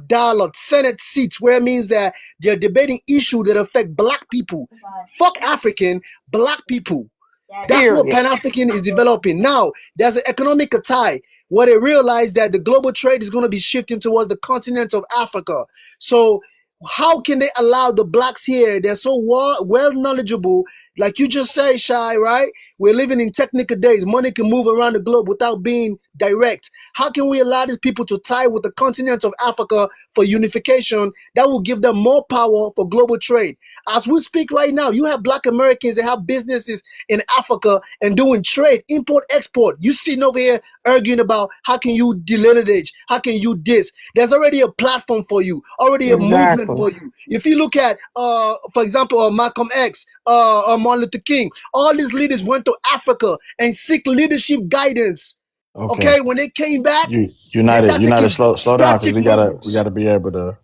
dialogue, Senate seats, where it means that they're debating issues that affect black people. Fuck African, black people. That's what Period. Pan African is developing. Now, there's an economic tie where they realize that the global trade is going to be shifting towards the continent of Africa. So, how can they allow the blacks here? They're so well knowledgeable. Like you just say, Shy, right? We're living in technical days. Money can move around the globe without being direct. How can we allow these people to tie with the continent of Africa for unification? That will give them more power for global trade. As we speak right now, you have black Americans that have businesses in Africa and doing trade, import, export. You sitting over here arguing about how can you delineate, how can you this. There's already a platform for you, already a movement Exactly. for you. If you look at, for example, Malcolm X, Martin Luther King, all these leaders went to Africa and seek leadership guidance. Okay. Okay, when they came back, they United, start taking slow down because we moves. gotta be able to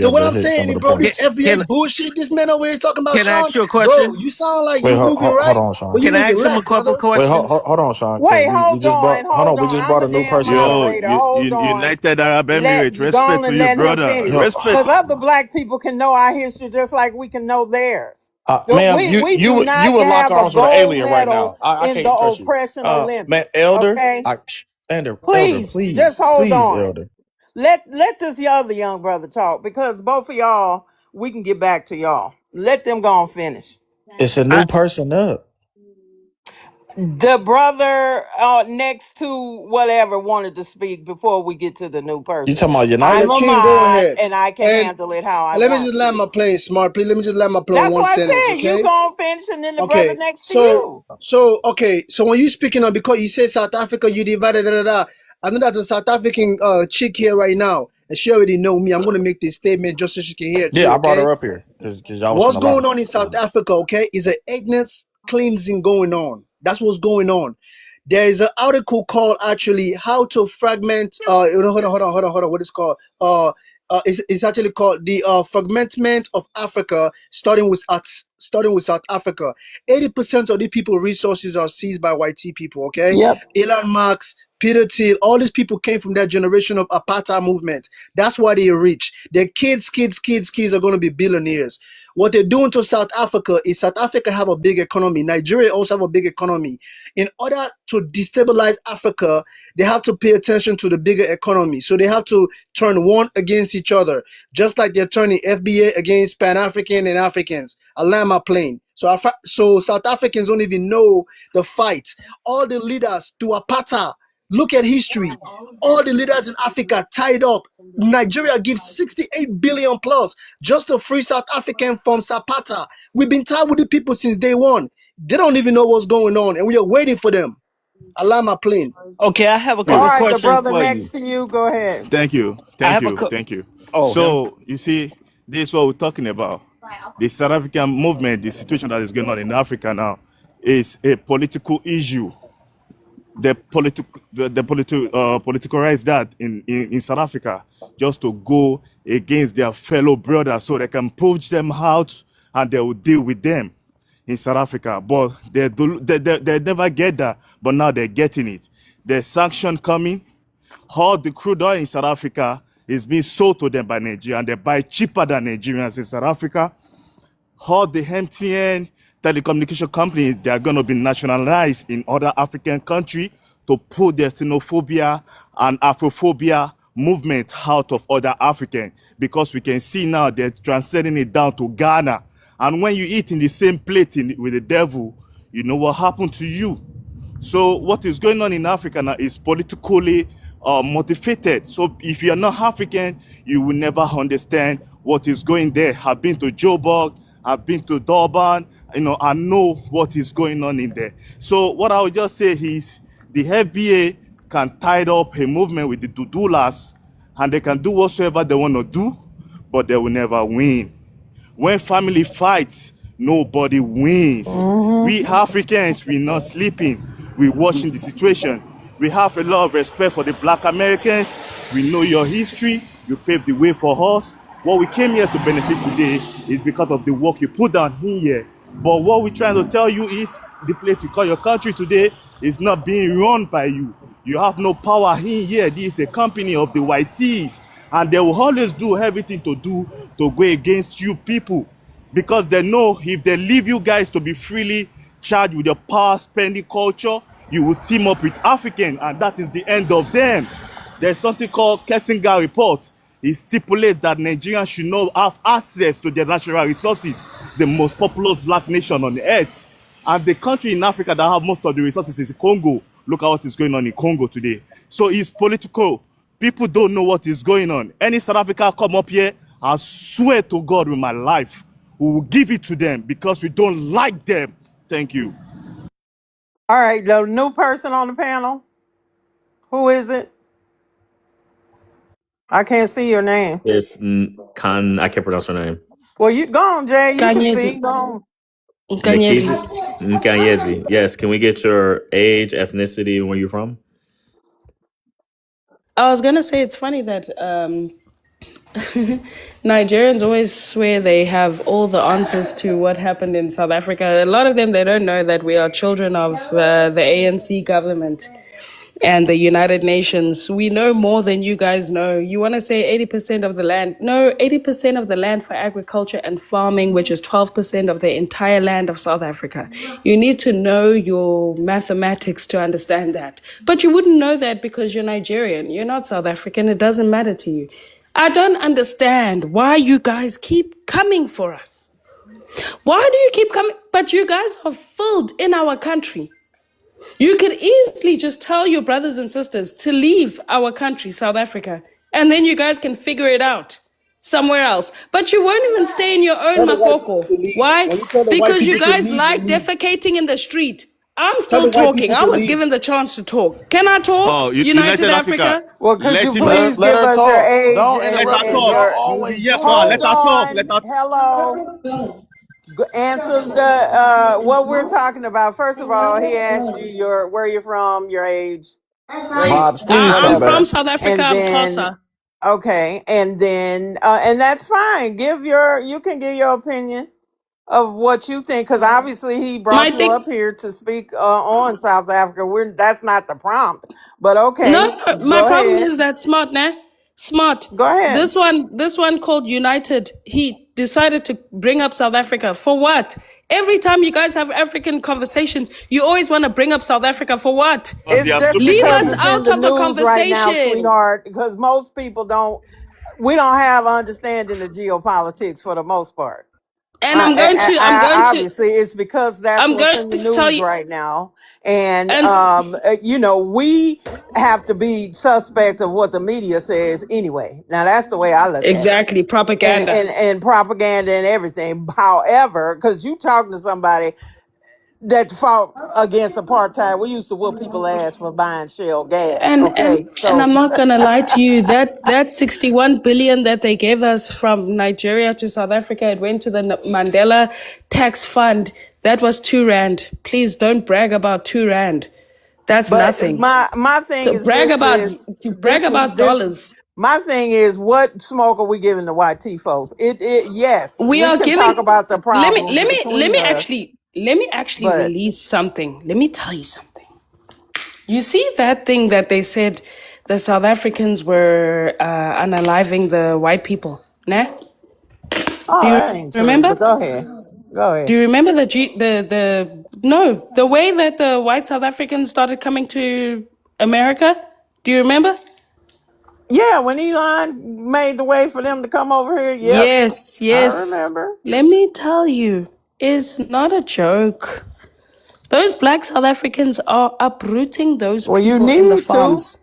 So what to I'm hit some saying of is, the bro, Can, this points. FBA can bullshit, this man over here talking about can I Sean, ask you a bro, question? you sound like Wait, you moving hold right, on, but Sean. you Can I moving ask him a left, couple brother. Wait, questions? hold on, Sean. Cause Wait, we just brought hold on, we just I'm brought a a new damn person up. Yo, moderator. Hold on. United Arab Emirates, Let go respect on to and your let him brother. finish. Yo, Because Respect. other black people can know our history just like we can know theirs. ma'am, We do you not would lock have a arms with an gold alien right medal now. I in the can't trust you. oppression Man, Olympics. elder, Okay? elder, Please, just hold please, on. elder. Let this other young brother talk because both of y'all, we can get back to y'all. Let them go and finish. It's a I new person up. The brother next to whatever wanted to speak before we get to the new You person. talking about Yeah, I'm United? a King, go mod ahead. and I can And handle it how I let me just want land to. my plane, smart. Please, let me just land my plane That's one why I sentence, said you okay? gonna finish and then the brother Okay. next to So, you. okay. So when you speaking on, because you say South Africa, you divided, da, da, da. I know that's a South African chick here right now, and she already know me. I'm gonna make this statement just so she can hear it Yeah, too, I brought okay? her up here because y'all was in What's a lot. going on in South Africa, okay, is an ethnic cleansing going on. That's what's going on. There is an article called actually how to fragment hold on, what is it called? It's actually called the fragmentment of Africa, starting with South Africa. 80% of the people resources are seized by white people, okay? Yep. Elon Musk, Peter Thiel, all these people came from that generation of apartheid movement. That's why they're rich. Their kids are going to be billionaires. What they're doing to South Africa is South Africa have a big economy. Nigeria also have a big economy. In order to destabilize Africa, they have to pay attention to the bigger economy. So they have to turn one against each other, just like they're turning FBA against Pan-African and Africans. I land my plane. So South Africans don't even know the fight. All the leaders to apartheid. Look at history. All the leaders in Africa tied up. Nigeria gives 68 billion plus just to free South African from Zapata. We've been tied with the people since day one. They don't even know what's going on, and we are waiting for them. I land my plane. Okay, I have a All couple Yeah. right, the questions brother for you. next to you, go ahead. Thank you, I thank have you, thank you. oh, him. So you see, this is what we're talking about. The South African movement, the situation that is going on in Africa now, is a political issue. Politicalize that in South Africa just to go against their fellow brothers so they can push them out and they will deal with them in South Africa. But they never get that, but now they're getting it. There's sanction coming. All the crude oil in South Africa is being sold to them by Nigeria, and they buy cheaper than Nigerians in South Africa. All the MTN telecommunication companies, they are going to be nationalized in other African countries to put their xenophobia and Afrophobia movement out of other African, because we can see now they're transcending it down to Ghana. And when you eat in the same plate with the devil, you know what happened to you. So what is going on in Africa now is politically motivated. So if you're not African, you will never understand what is going there. I've been to Joburg, I've been to Durban, I know what is going on in there. So what I would just say is the FBA can tie up a movement with the Dudulas, and they can do whatsoever they want to do, but they will never win. When family fights, nobody wins. We Mm-hmm. Africans, we're not sleeping. We're watching the situation. We have a lot of respect for the black Americans. We know your history. You paved the way for us. What we came here to benefit today is because of the work you put down here. But what we're trying to tell you is the place you call your country today is not being run by you. You have no power in here. This is a company of the whiteys, and they will always do everything to go against you people, because they know if they leave you guys to be freely charged with your power spending culture, you will team up with African, and that is the end of them. There's something called Kessinger Report. It stipulates that Nigerians should not have access to their natural resources, the most populous black nation on the earth. And the country in Africa that have most of the resources is Congo. Look at what is going on in Congo today. So it's political. People don't know what is going on. Any South Africa come up here, I swear to God with my life, we will give it to them because we don't like them. Thank you. All right, the new person on the panel. Who is it? I can't see your name. It's Khan. I can't pronounce her name. Well, you go on, Jay. You can Kanyezi. see. Go on. Kanyezi. Nikezi Nkanyezi. Yes. Can we get your age, ethnicity, and where you're from? I was gonna say it's funny that Nigerians always swear they have all the answers to what happened in South Africa. A lot of them, they don't know that we are children of the ANC government and the United Nations. We know more than you guys know. You want to say 80% of the land? No, 80% of the land for agriculture and farming, which is 12% of the entire land of South Africa. You need to know your mathematics to understand that. But you wouldn't know that because you're Nigerian. You're not South African. It doesn't matter to you. I don't understand why you guys keep coming for us. Why do you keep coming? But you guys are filled in our country. You could easily just tell your brothers and sisters to leave our country, South Africa, and then you guys can figure it out somewhere else. But you won't even stay in your own Tell the white people makoko. to leave. Why? When you tell the white Because you people to guys leave, they like leave. defecating in the street. I'm Tell still the white talking. people I to was leave. given the chance to talk. Can I talk? Oh, United United Africa. Africa? Well, could Let you him. please Let give her us your talk. age Don't and Let her interrupt her. and talk. Y'all your always Yeah, doing pa. Let hold that. her talk. Let on. her. Hello. Answer the what we're talking about. First of all, he asked you your where you're from, your age, race, Mods, please come I'm from whatever. back. South Africa. And I'm then Xhosa. okay, and that's fine. You can give your opinion of what you think, because obviously he My brought you thing. up here to speak on South Africa. That's not the prompt, but No, okay, my go problem ahead. is that Smart, nah? Smart. Go ahead. This one called United. He decided to bring up South Africa for what? Every time you guys have African conversations, you always want to bring up South Africa for what? Because they It's are just stupid Leave because us people. it's in out the of the news right now, conversation. sweetheart. Because most people we don't have understanding of geopolitics for the most part. And Obviously, it's because that's I'm what's going in the to tell news you. right now, and And we have to be suspect of what the media says anyway. Now, that's the way I look at it, exactly, and propaganda. and propaganda and everything. However, because you talking to somebody that fought against apartheid, we used to whoop people ass for buying shell gas. And Okay, and so I'm not gonna lie to you, that 61 billion that they gave us from Nigeria to South Africa, it went to the Mandela tax fund. That was 2 rand. Please don't brag about 2 rand. That's but nothing. my thing So is this is brag this is about this dollars. my thing is, what smoke are we giving the white tea folks? Yes, We we are can talk giving. about the Let me problems let me let between me us, actually but release something. Let me tell you something. You see that thing that they said the South Africans were unaliving the white people, nah? oh, Do you that ain't true. remember? But go ahead, go Do ahead. you remember the way that the white South Africans started coming to America? Do you remember? Yeah, when Elon made the way for them to come over here, yep, Yes, I yes. remember. Let me tell you, it's not a joke. Those black South Africans are uprooting those Well, you people in the need to. farms.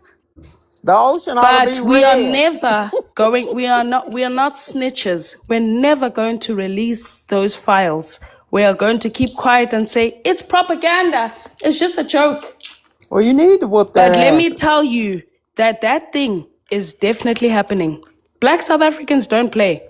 The ocean ought to be But we are red. never going, we are not snitches. We're never going to release those files. We are going to keep quiet and say, it's propaganda. It's just a joke. Well, you need to whoop their But let me asses. tell you that that thing is definitely happening. Black South Africans don't play.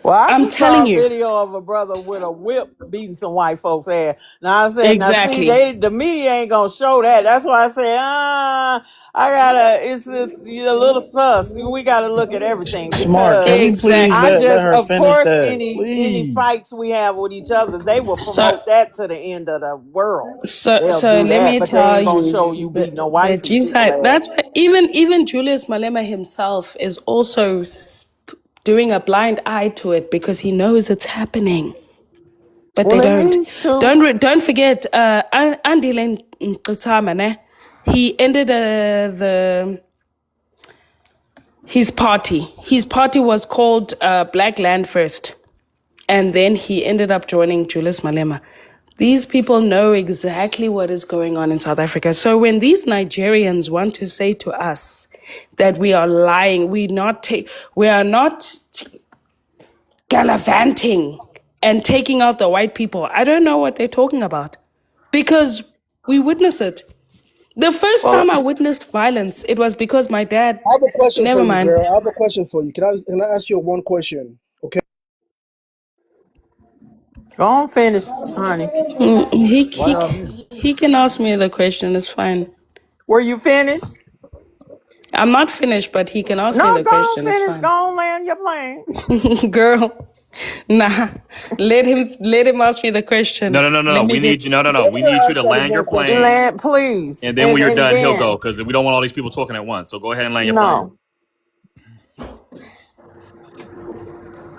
Well, I I'm just saw telling a you. video of a brother with a whip beating some white folks' ass. Now I said, now see, Exactly. the media ain't gonna show that. That's why I said, I gotta. It's just a little sus. We gotta look at everything Smart. Can because we please I Exactly. let just, her of finish course, that, any please? fights we have with each other, they will So, promote that to the end of the world. so, They'll so do let that, me but they tell ain't gonna you show you beating no white that you people said ass. that's why even Julius Malema himself is also doing a blind eye to it because he knows it's happening, but they Well, it don't. needs to. Don't forget, Andile Nxitama, he ended his party. His party was called Black Land First. And then he ended up joining Julius Malema. These people know exactly what is going on in South Africa. So when these Nigerians want to say to us that we are lying, we are not gallivanting and taking out the white people, I don't know what they're talking about because we witness it. The first Well, time I witnessed violence, it was because my dad. I have a question for Never you, mind. girl. I have a question for you. Can I ask you one question? Okay. Go on, finish, honey. He Why he y'all mute? he can ask me the question. It's fine. Were you finished? I'm not finished, but he can ask me No, the go on, question. It's finish. Go fine. on, land your plane. Girl, nah. Let him ask me the No, question. no, no, no, no. Let me We get need you. No, no, Okay, no. let me We need you ask to you this land your one question. plane, Land, please. and then when you're And done, he'll go again, because we don't want all these people talking at once. So go ahead and land your plane. no.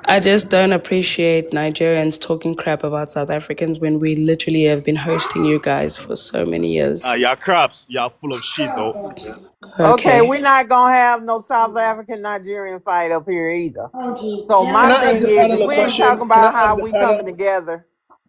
I just don't appreciate Nigerians talking crap about South Africans when we literally have been hosting you guys for so many years. Y'all crops. Y'all full of shit though. Okay, Okay. we're not gonna have no South African Nigerian fight up here either. So Can my I ask thing the is, panel if a we ain't question? talking Can I about ask how the we coming panel? together.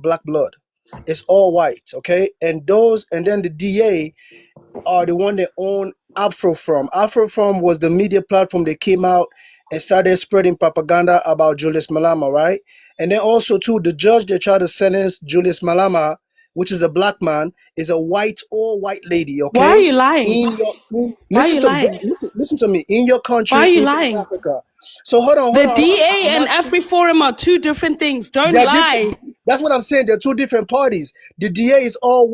have black blood. It's all white, okay? And then the DA are the one that own Afrofrom. Afrofrom was the media platform that came out and started spreading propaganda about Julius Malema, right? And then also too, the judge that tried to sentence Julius Malema, which is a black man, is a white or white lady, Why are okay? you lying? Why are Listen you to lying? listen to me. In your Why are country, you in South lying? Africa. So hold on, The I'm DA and asking. AfriForum are two different things. Don't They're different. lie. That's what I'm saying. They're two different parties. The DA is all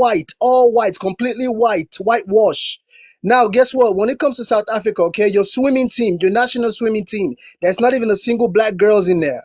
white, completely white, whitewash. Now, guess what? When it comes to South Africa, okay, your swimming team, your national swimming team, there's not even a single black girls in there.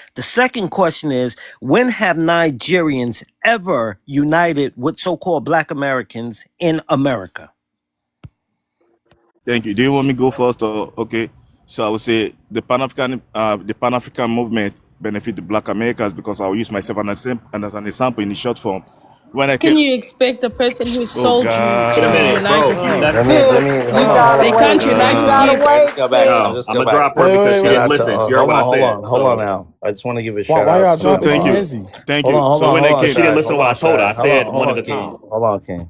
The second question is, when have Nigerians ever united with so-called Black Americans in America? Thank you. Do you want me to go first or okay? So I would say the Pan African movement benefit the Black Americans because I'll use myself as an example in the short form. When I Can came, you expect a person who oh sold you Wait a to minute, God, unite bro. with Oh, you? Let let me Sis, hold you on, hold gotta They on. can't wait. unite You with gotta you. I just wait, got back. I sis. no. just I'm got gonna back. drop her Wait, because wait, she Shout wait. didn't out to listen. She heard what I said. hold on So now. I just want to give a Why, shout why out y'all to my so jumping thank in you, mods. hezzy? thank Hold you. on, hold So on, when hold I on, because came, she didn't Shy. listen to Hold what I on, told her. I Shy. said Hold one at on, a time. King. Hold on, King.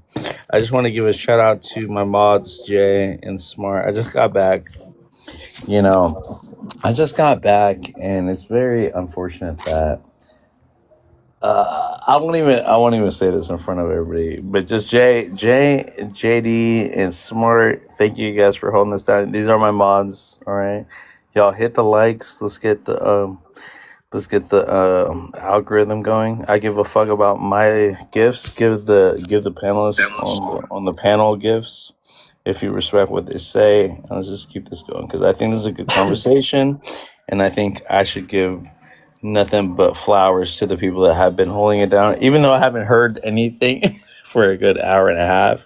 I just want to give a shout out to my mods, Jay and Smart. I just got back. You know, I just got back, and it's very unfortunate that I won't even say this in front of everybody, but just JD, and Smart. Thank you guys for holding this down. These are my mods. All right, y'all hit the likes. Let's get the algorithm going. I give a fuck about my gifts. Give the panelists on the panel gifts. If you respect what they say, and let's just keep this going because I think this is a good conversation, and I think I should give nothing but flowers to the people that have been holding it down. Even though I haven't heard anything for a good hour and a half,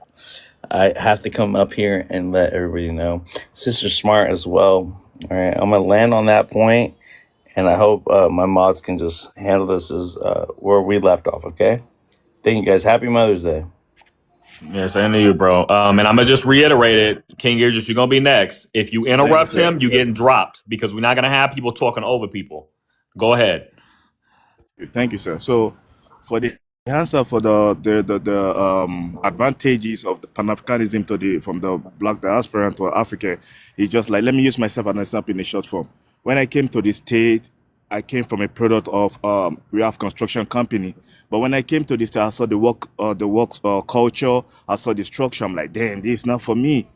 I have to come up here and let everybody know. Sister Smart as well. All right, I'm gonna land on that point, and I hope my mods can just handle this as where we left off. Okay, thank you guys. Happy Mother's Day. Yes, I knew you, bro. And I'm gonna just reiterate it, King Idris, you're gonna be next. If you thank you, interrupt sir. him, you're getting dropped because we're not gonna have people talking over people. Go ahead. Thank you, sir. So, for the answer for the advantages of the Pan Africanism to the from the Black diaspora to Africa, it's just like let me use myself as an example in a short form. When I came to the state, I came from a product of we have construction company, but when I came to this, I saw the work culture. I saw the structure. I'm like, damn, this is not for me.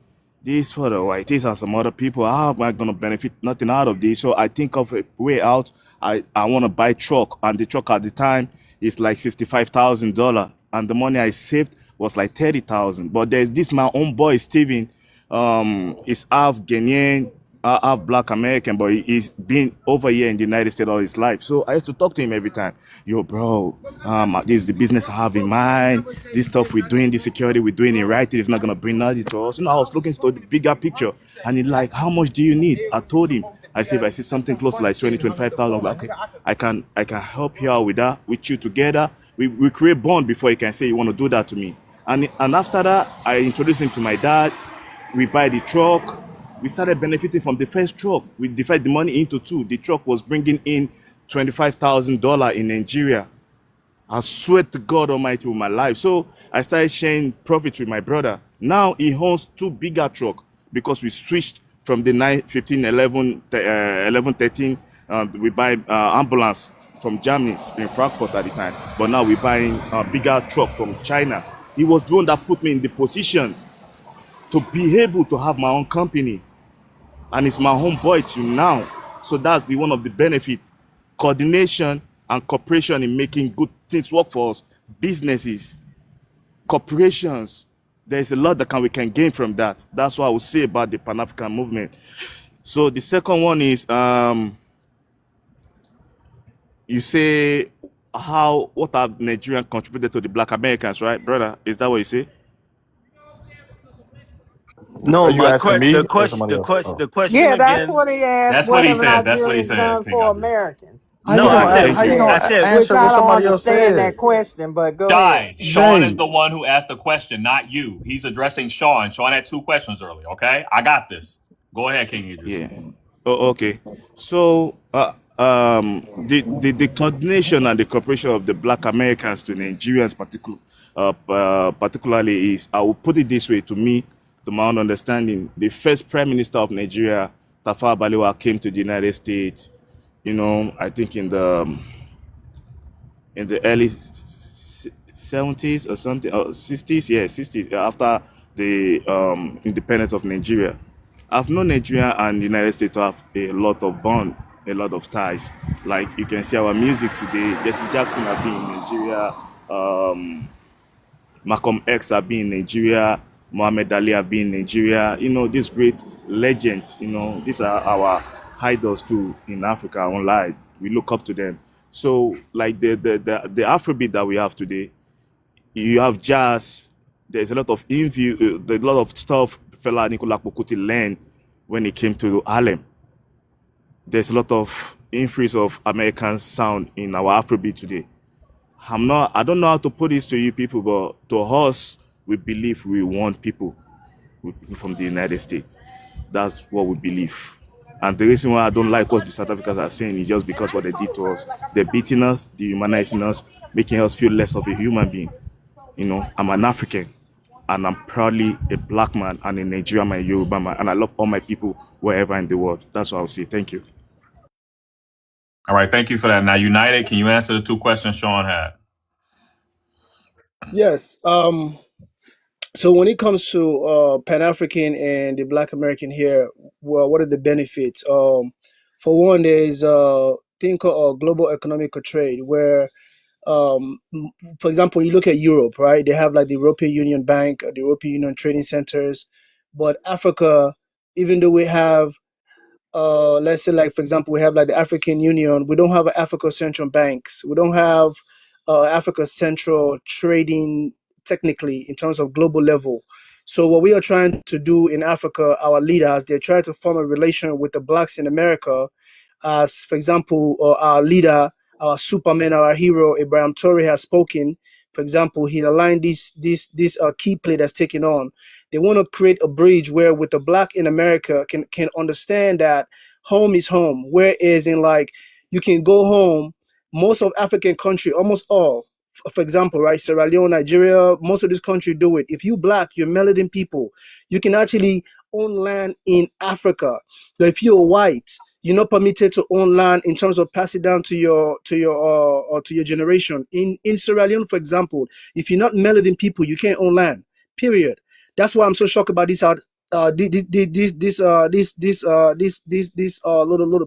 This for the whites and some other people. How am I gonna benefit nothing out of this? So I think of a way out. I want to buy truck, and the truck at the time is like $65,000, and the money I saved was like 30,000. But there's this my own boy Steven, is half Ghanaian, half Black American, but he's been over here in the United States all his life. So I used to talk to him every time. Yo, bro, this is the business I have in mind. This stuff we're doing, this security we're doing in writing is not gonna bring nothing to us. I was looking to the bigger picture, and he's like, how much do you need? I told him. I said, if I see something close to like 20, 25,000, like, okay, I can help you out with that, with you together. We create bond before he can say you want to do that to me. And after that, I introduced him to my dad. We buy the truck. We started benefiting from the first truck. We divided the money into two. The truck was bringing in $25,000 in Nigeria. I swear to God Almighty with my life. So I started sharing profits with my brother. Now he owns two bigger trucks because we switched from the 9, 15, 11, 11 13. We buy ambulance from Germany in Frankfurt at the time. But now we're buying a bigger truck from China. He was the one that put me in the position to be able to have my own company, and it's my home boy to now. So that's the one of the benefit, coordination and cooperation in making good things work for us. Businesses, corporations, there's a lot that we can gain from that. That's what I would say about the Pan African movement. So the second one is you say what have Nigerians contributed to the Black Americans, right, brother? Is that what you say? Are No, you asking me the or question, somebody else? Oh. the question Yeah, that's again. what he asked. That's What what he have said. That's what he Nigerians said, done King for Idris. Americans? How No, you That's I gonna what said, he how you said. I gonna said, Which answer I what don't somebody else understand that said? question, but go ahead. Shy. Sean is Jay, the one who asked the question, not you. He's addressing Sean. Sean had two questions earlier. Okay, I got this. Go ahead, King Idris. Yeah. Oh, okay. So, the coordination and the cooperation of the Black Americans to Nigerians, particularly, is, I will put it this way, to my own understanding, the first Prime Minister of Nigeria, Tafawa Balewa, came to the United States. I think in the early 70s or something, or 60s, yeah, 60s, after the independence of Nigeria. I've known Nigeria and the United States to have a lot of bond, a lot of ties. Like you can see our music today, Jesse Jackson have been in Nigeria, Malcolm X have been in Nigeria, Muhammad Ali have been in Nigeria. These great legends, these are our idols too in Africa online. We look up to them. So like the Afrobeat that we have today, you have jazz. There's a lot of a lot of stuff fella Nicola Pokuti learned when he came to Harlem. there's a lot of influence of American sound in our Afrobeat today. I don't know how to put this to you people, but to us, we believe we want people from the United States. That's what we believe. And the reason why I don't like what the South Africans are saying is just because what they did to us. They're beating us, dehumanizing us, making us feel less of a human being. You know, I'm an African and I'm proudly a black man and a Nigerian man, a Yoruba man, and I love all my people wherever in the world. That's what I'll say. Thank you. All right, thank you for that. Now, United, can you answer the two questions Sean had? Yes. So when it comes to Pan African and the Black American here, well, what are the benefits? For one, there is a thing called global economic trade, where, for example, you look at Europe, right? They have like the European Union Bank, the European Union trading centers, but Africa, even though we have let's say, like, for example, we have like the African Union, we don't have Africa Central Banks, we don't have Africa Central Trading, technically, in terms of global level. So what we are trying to do in Africa, our leaders, they're trying to form a relation with the blacks in America, as, for example, our leader, our Superman, our hero, Ibrahim Torre, has spoken. For example, he aligned this key play that's taken on. They want to create a bridge where, with the black in America, can understand that home is home. Whereas in, like, you can go home. Most of African country, almost all, for example, right, Sierra Leone, Nigeria, most of this country do it. If you black, you're melanin people, you can actually own land in Africa. But if you're white, you're not permitted to own land in terms of pass it down to your generation. In Sierra Leone, for example, if you're not melanin people, you can't own land. Period. That's why I'm so shocked about this little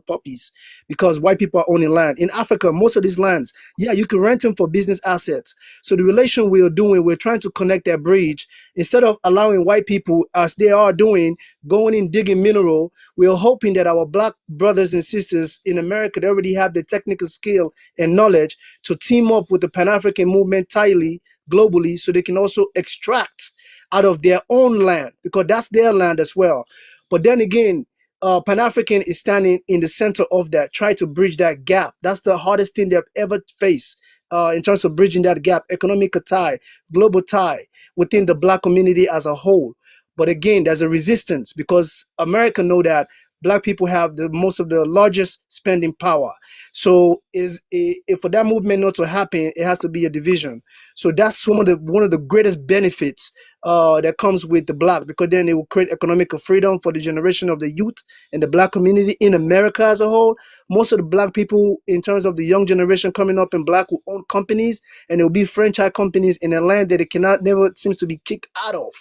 puppies, because white people are owning land in Africa. Most of these lands, yeah, you can rent them for business assets. So the relation we are doing, we're trying to connect that bridge. Instead of allowing white people, as they are doing, going in digging mineral, we are hoping that our black brothers and sisters in America, they already have the technical skill and knowledge to team up with the Pan-African movement tightly globally, so they can also extract out of their own land, because that's their land as well. But then again, Pan-African is standing in the center of that, try to bridge that gap. That's the hardest thing they've ever faced, in terms of bridging that gap, economic tie, global tie within the black community as a whole. But again, there's a resistance, because America know that black people have the most of the largest spending power. So if for that movement not to happen, it has to be a division. So that's one of the greatest benefits that comes with the black, because then it will create economic freedom for the generation of the youth and the black community in America as a whole. Most of the black people, in terms of the young generation coming up in black, will own companies, and it will be franchise companies in a land that it cannot never seems to be kicked out of.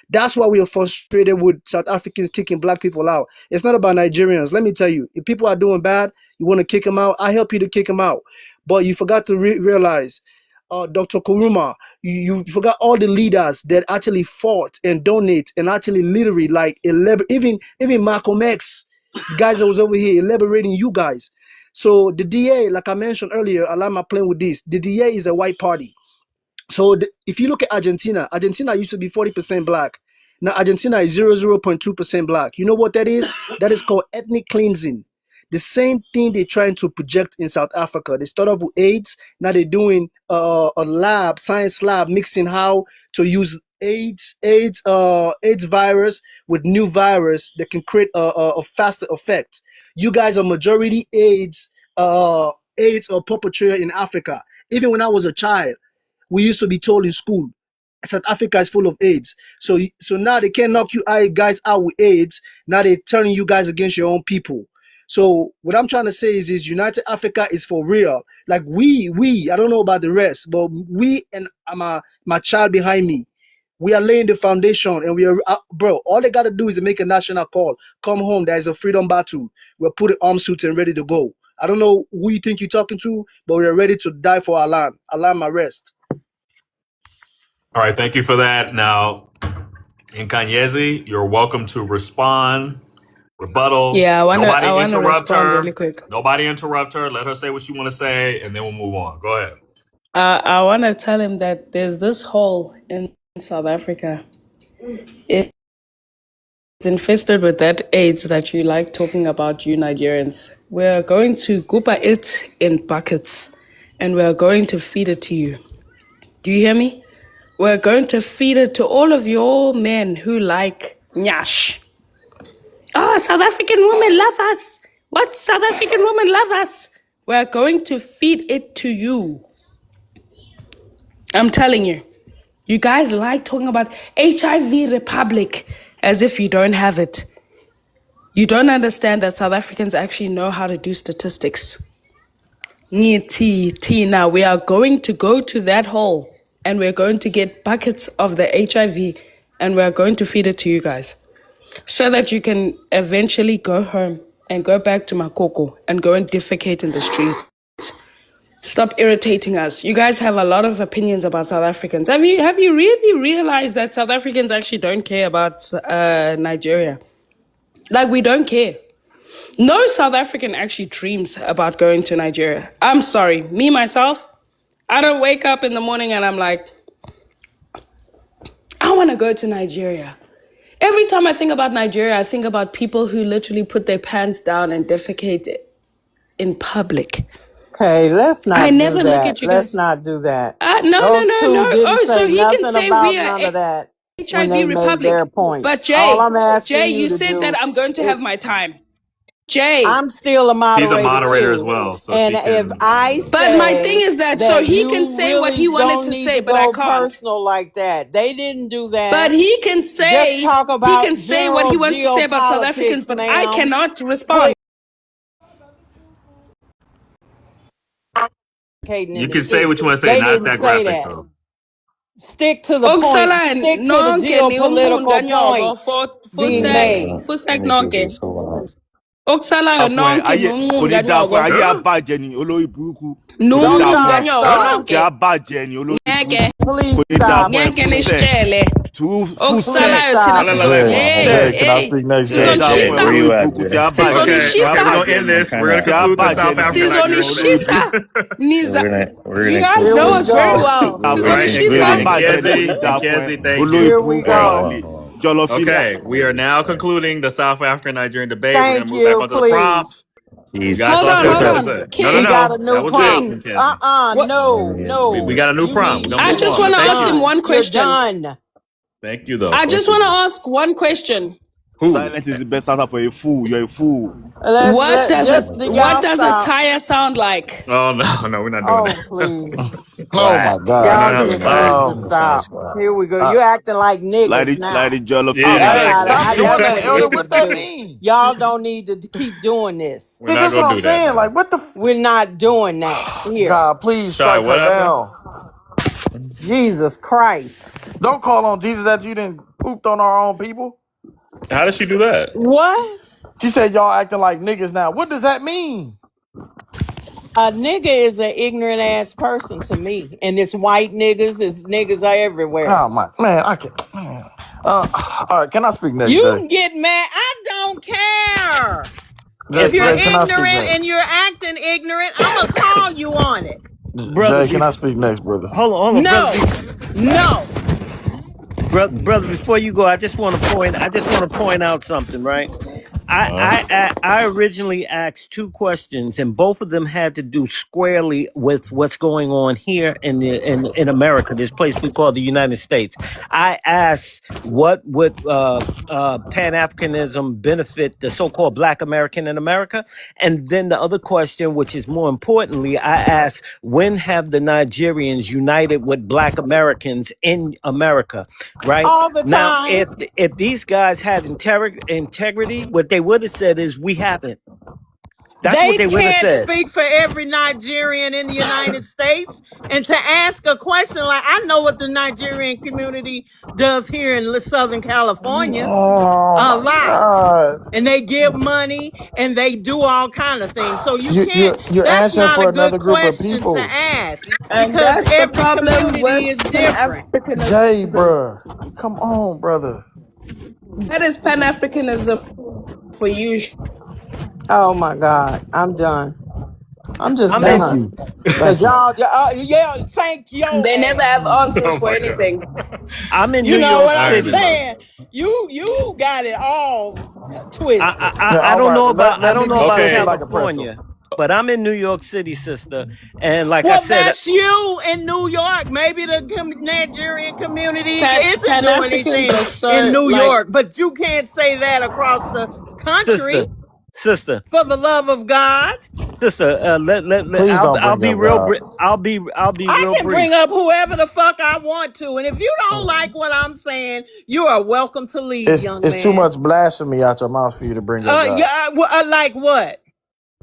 That's why we are frustrated with South Africans kicking black people out. It's not about Nigerians. Let me tell you, if people are doing bad, you want to kick them out, I help you to kick them out. But you forgot to realize, Dr. Kuruma, you forgot all the leaders that actually fought and donate and actually literally, like, even Malcolm X, guys that was over here elaborating you guys. So the DA, like I mentioned earlier, I like my playing with this. The DA is a white party. So if you look at Argentina, Argentina used to be 40% black. Now Argentina is 0.2% black. You know what that is? That is called ethnic cleansing. The same thing they're trying to project in South Africa. They started off with AIDS. Now they're doing a science lab, mixing how to use AIDS virus with new virus that can create a faster effect. You guys are majority AIDS or perpetrator in Africa. Even when I was a child, we used to be told in school, South Africa is full of AIDS. So now they can't knock you guys out with AIDS. Now they're turning you guys against your own people. So what I'm trying to say is United Africa is for real. Like we, I don't know about the rest, but we and my child behind me, we are laying the foundation, and we are, bro, all they got to do is make a national call. Come home, there is a freedom battle. We're putting arms suits and ready to go. I don't know who you think you're talking to, but we are ready to die for our land. Our land, my rest. All right, thank you for that. Now, Nkanyezi, you're welcome to respond, rebuttal. Yeah, Nobody I wanna interrupt respond really her. quick. Nobody interrupt her. Let her say what she want to say, and then we'll move on. Go ahead. I want to tell him that there's this hole in South Africa. It infested with that AIDS that you like talking about, you Nigerians. We're going to goopa it in buckets and we're going to feed it to you. Do you hear me? We're going to feed it to all of your men who like nyash. Oh, South African women love us. What? South African women love us. We're going to feed it to you. I'm telling you. You guys like talking about HIV Republic as if you don't have it. You don't understand that South Africans actually know how to do statistics. Now we are going to go to that hole and we're going to get buckets of the HIV and we're going to feed it to you guys so that you can eventually go home and go back to Makoko and go and defecate in the street. Stop irritating us. You guys have a lot of opinions about South Africans. Have you really realized that South Africans actually don't care about Nigeria? Like, we don't care. No South African actually dreams about going to Nigeria. I'm sorry. Me, myself, I don't wake up in the morning and I'm like, I want to go to Nigeria. Every time I think about Nigeria, I think about people who literally put their pants down and defecate in public. Okay, let's I not do never look that. at you Let's guys. not do that. No. Those two didn't Oh, so say he can nothing say about we are none of that when they HIV made their Republic. But points. All Jay, I'm asking you you to said that do I'm going to have is my time. Jay. I'm still a She's a moderator moderator as too. well, so And she if can. I But my thing say is that so that he can you say what he really wanted don't to need say, to but I go can't. personal like that. They didn't do But that. he can Just say talk about what he general wants to say about South Africans, geopolitics, but I ma'am. cannot respond. Please, advocating You in the can say street. what you want to say, They not didn't that say graphic that. though. Stick to the point. Okusala Stick to the nonke ni geopolitical umnganyobo points for being made. Let fusek me do nonke. this. Hold Okusala Fún ẹ, nonke ni ayé kò ní dáa fún ẹ, ayé umnganyobo. àbàjẹ́ ni olórí burúkú kò ní Don't dáa fún y'all ẹ. Umnganyobo start. Tí a nonke. bàjẹ́ ni olórí Ngeke. burúkú kò Please ní dáa stop. fún ẹ Ngeke fún sec. nisitshele. Fún Please sec. Okusalayo thina stop. Jay, hey, Jay, can I hey. speak next, Kò ní Jay? dáa fún ẹ Sizonishisa. Where olórí you at, burúkú tí Jay? a bàjẹ́ ni. Okay, Tí a Sizonishisa. we're gonna bàjẹ́ end ni. this. We're gonna Tí a conclude the South bàjẹ́ ni African olórí Nigerian debate. burúkú. Sizonishisa. Niza. We're You gonna guys keep Here know we us this. very go. well. We All right, Tí a Sizonishisa. really. bàjẹ́ ni kò ní dáa fún ẹ. Nkezie, thank Olórí you. Here we burúkú Hold on, go. hold on, jọ̀lọ̀fí hold on. jọ̀lọ̀fí. Okay, we are now concluding the South African Nigerian debate. We're gonna Thank move back you. onto the prompt. Please. You guys Jesus. Hold all on, say what hold you have to Okay. say. on. We King. got a That new was it, prompt. King. Nkezie. What? No, We no. got a new prompt. We're gonna I move just on, want but to thank ask him you. one You're question. done. Thank you, though. I Of just course we want to do. ask one question. Who? Silence is the best answer for a fool. You're a fool. What does Oh a my what God. does a Stop. tire sound like? Oh no, we're not doing Oh, that. please. Oh my We're gosh. Y'all not doing just that. need to That's stop. wild. Here we go. Uh, You're acting like niggas Like now. the Jollofi Yeah, That's hey, not. stop That's doing that, what exactly. Elder. What niggas that do. mean? Y'all don't need to keep doing this. We're Nigga, not that's what gonna I'm do that saying. now. Like, what the? We're not doing that here. God, please Sorry, strike what her happened? down. Jesus Christ. Don't call on Jesus that you didn't pooped on our own people. How did she do that? What? She said y'all acting like niggas now. What does that mean? A nigga is an ignorant ass person to me. And it's white niggas, it's niggas everywhere. Oh my man, I can't. Man. All right, can I speak next, You Jay? can get mad. I don't care. If Jay, you're Jay, can I speak ignorant next? and you're acting ignorant, I'm going to call you on it. Jay, can I speak next, brother? Hold on, brother. No. No. Brother, before you go, I just want to point out something, right? I originally asked two questions, and both of them had to do squarely with what's going on here in America, this place we call the United States. I asked what would Pan Africanism benefit the so-called Black American in America, and then the other question, which is more importantly, I asked when have the Nigerians united with Black Americans in America, right? All the Now, time. if these guys had integrity, what they would have said is, we haven't. That's what They they would have can't said. speak for every Nigerian in the United States. And to ask a question like, I know what the Nigerian community does here in Southern California. Oh A my lot. God! And they give money and they do all kind of things. So you You can't, you're that's answering not for a good another group of question to people. ask And because that's the every problem with community is Pan different. Jay, Africanism. bruh, come on, brother. That is Pan Africanism for you. Oh my God. I'm done. I'm just I'm in. Thank done. you, Cause thank you. y'all, yeah, thank your They never have ass. answers Oh for my god. anything. I'm in You New know York what All I'm right, City. man. saying? You got it all twisted. Yeah, I all don't right, know but about let me be twisted like a pretzel. California, but I'm in New York City, sister, and like I Well, said, that's you in New York. Maybe the Nigerian community isn't Pan doing Africans anything are in so New like York, but you can't say that across the country. sister, For the love of God, let Please don't I'll bring be up real God. I'll be I real can bring brief. up whoever the fuck I want to, and if you don't like what I'm saying, you are welcome to leave, young It's too man. much blasphemy out your mouth for you to bring up God. Yeah, like what?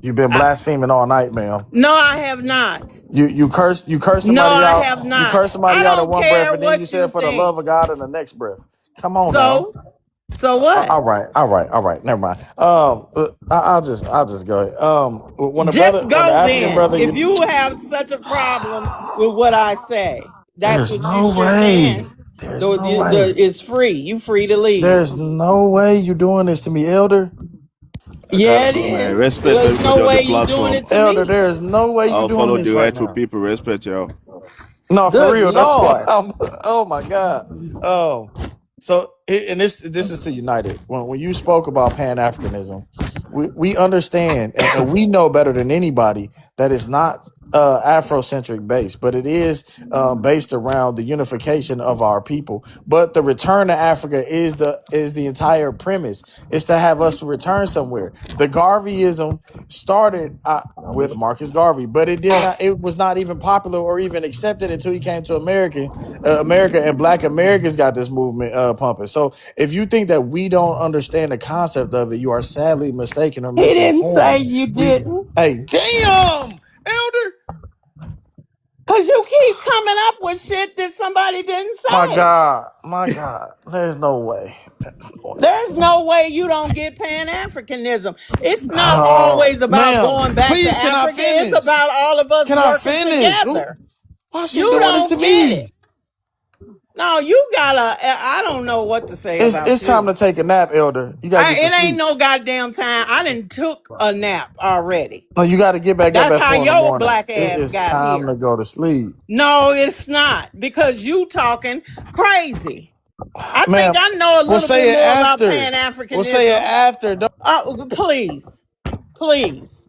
You've been blaspheming all night, ma'am. No, I have not. You curse No, somebody I out. have You not. curse somebody I out in don't one breath, care and then you what say you for the think. love of God in the next breath. Come on now. So what? All right. Never mind. I'll just go ahead. When Just the go African then. brother, If you have such a problem with what I say, that's there's what you no sure way. can. It's free. You free to leave. There's no way you doing this to me, Elder. I gotta Yeah, it go, man. is. Respect There's everybody no on the way you doing platform. it to Elder, me. there is no way you I'll doing follow the this right rightful now. people. Respect y'all. No, for Good real. That's why Lord. I'm. Oh my God. So and this is to United. When you spoke about Pan Africanism, we understand and we know better than anybody that it's not Afrocentric based, but it is based around the unification of our people. But the return to Africa is the entire premise. Is to have us to return somewhere. The Garveyism started with Marcus Garvey, but it did not. It was not even popular or even accepted until he came to America, and Black Americans got this movement pumping. So if you think that we don't understand the concept of it, you are sadly mistaken or He didn't say misinformed. you didn't. Hey, damn, Elder. Because you keep coming up with shit that somebody didn't say. My God, there's no way. There's no way you don't get Pan-Africanism. It's not Oh, always about ma'am, going back to please, can I Africa. It's finish? about all of us Can I working finish? together. Why she You doing this to don't get it. me? No, you gotta, I don't know what to say about It's time you. to take a nap, Elder. You gotta get to It ain't sleep. no goddamn time. I done took a nap already. No, you got to get back up That's at how 4 in the your morning. black It ass is got time to here. go to sleep, No, it's not. Because you talking crazy. I think ma'am. I know a We'll little bit say it more about after. We'll say it Pan-Africanism. after. Don't Please. Please.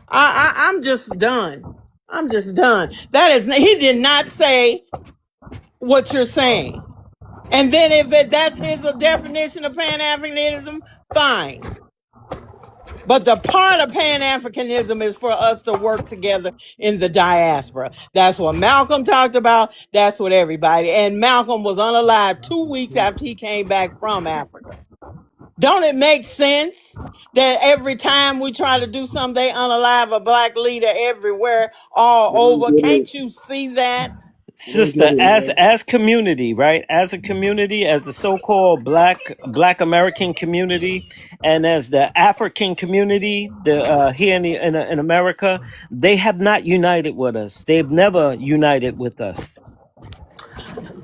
I'm just done. I'm just done. He did not say what you're saying. And then if that's his definition of Pan-Africanism, fine. But the part of Pan-Africanism is for us to work together in the diaspora. That's what Malcolm talked about. That's what everybody. And Malcolm was unalive 2 weeks after he came back from Africa. Don't it make sense that every time we try to do something, they unalive a black leader everywhere, all over? Can't you see that? Sister, as community, right? As a community, as the so-called black American community, and as the African community, here in America, they have not united with us. They've never united with us.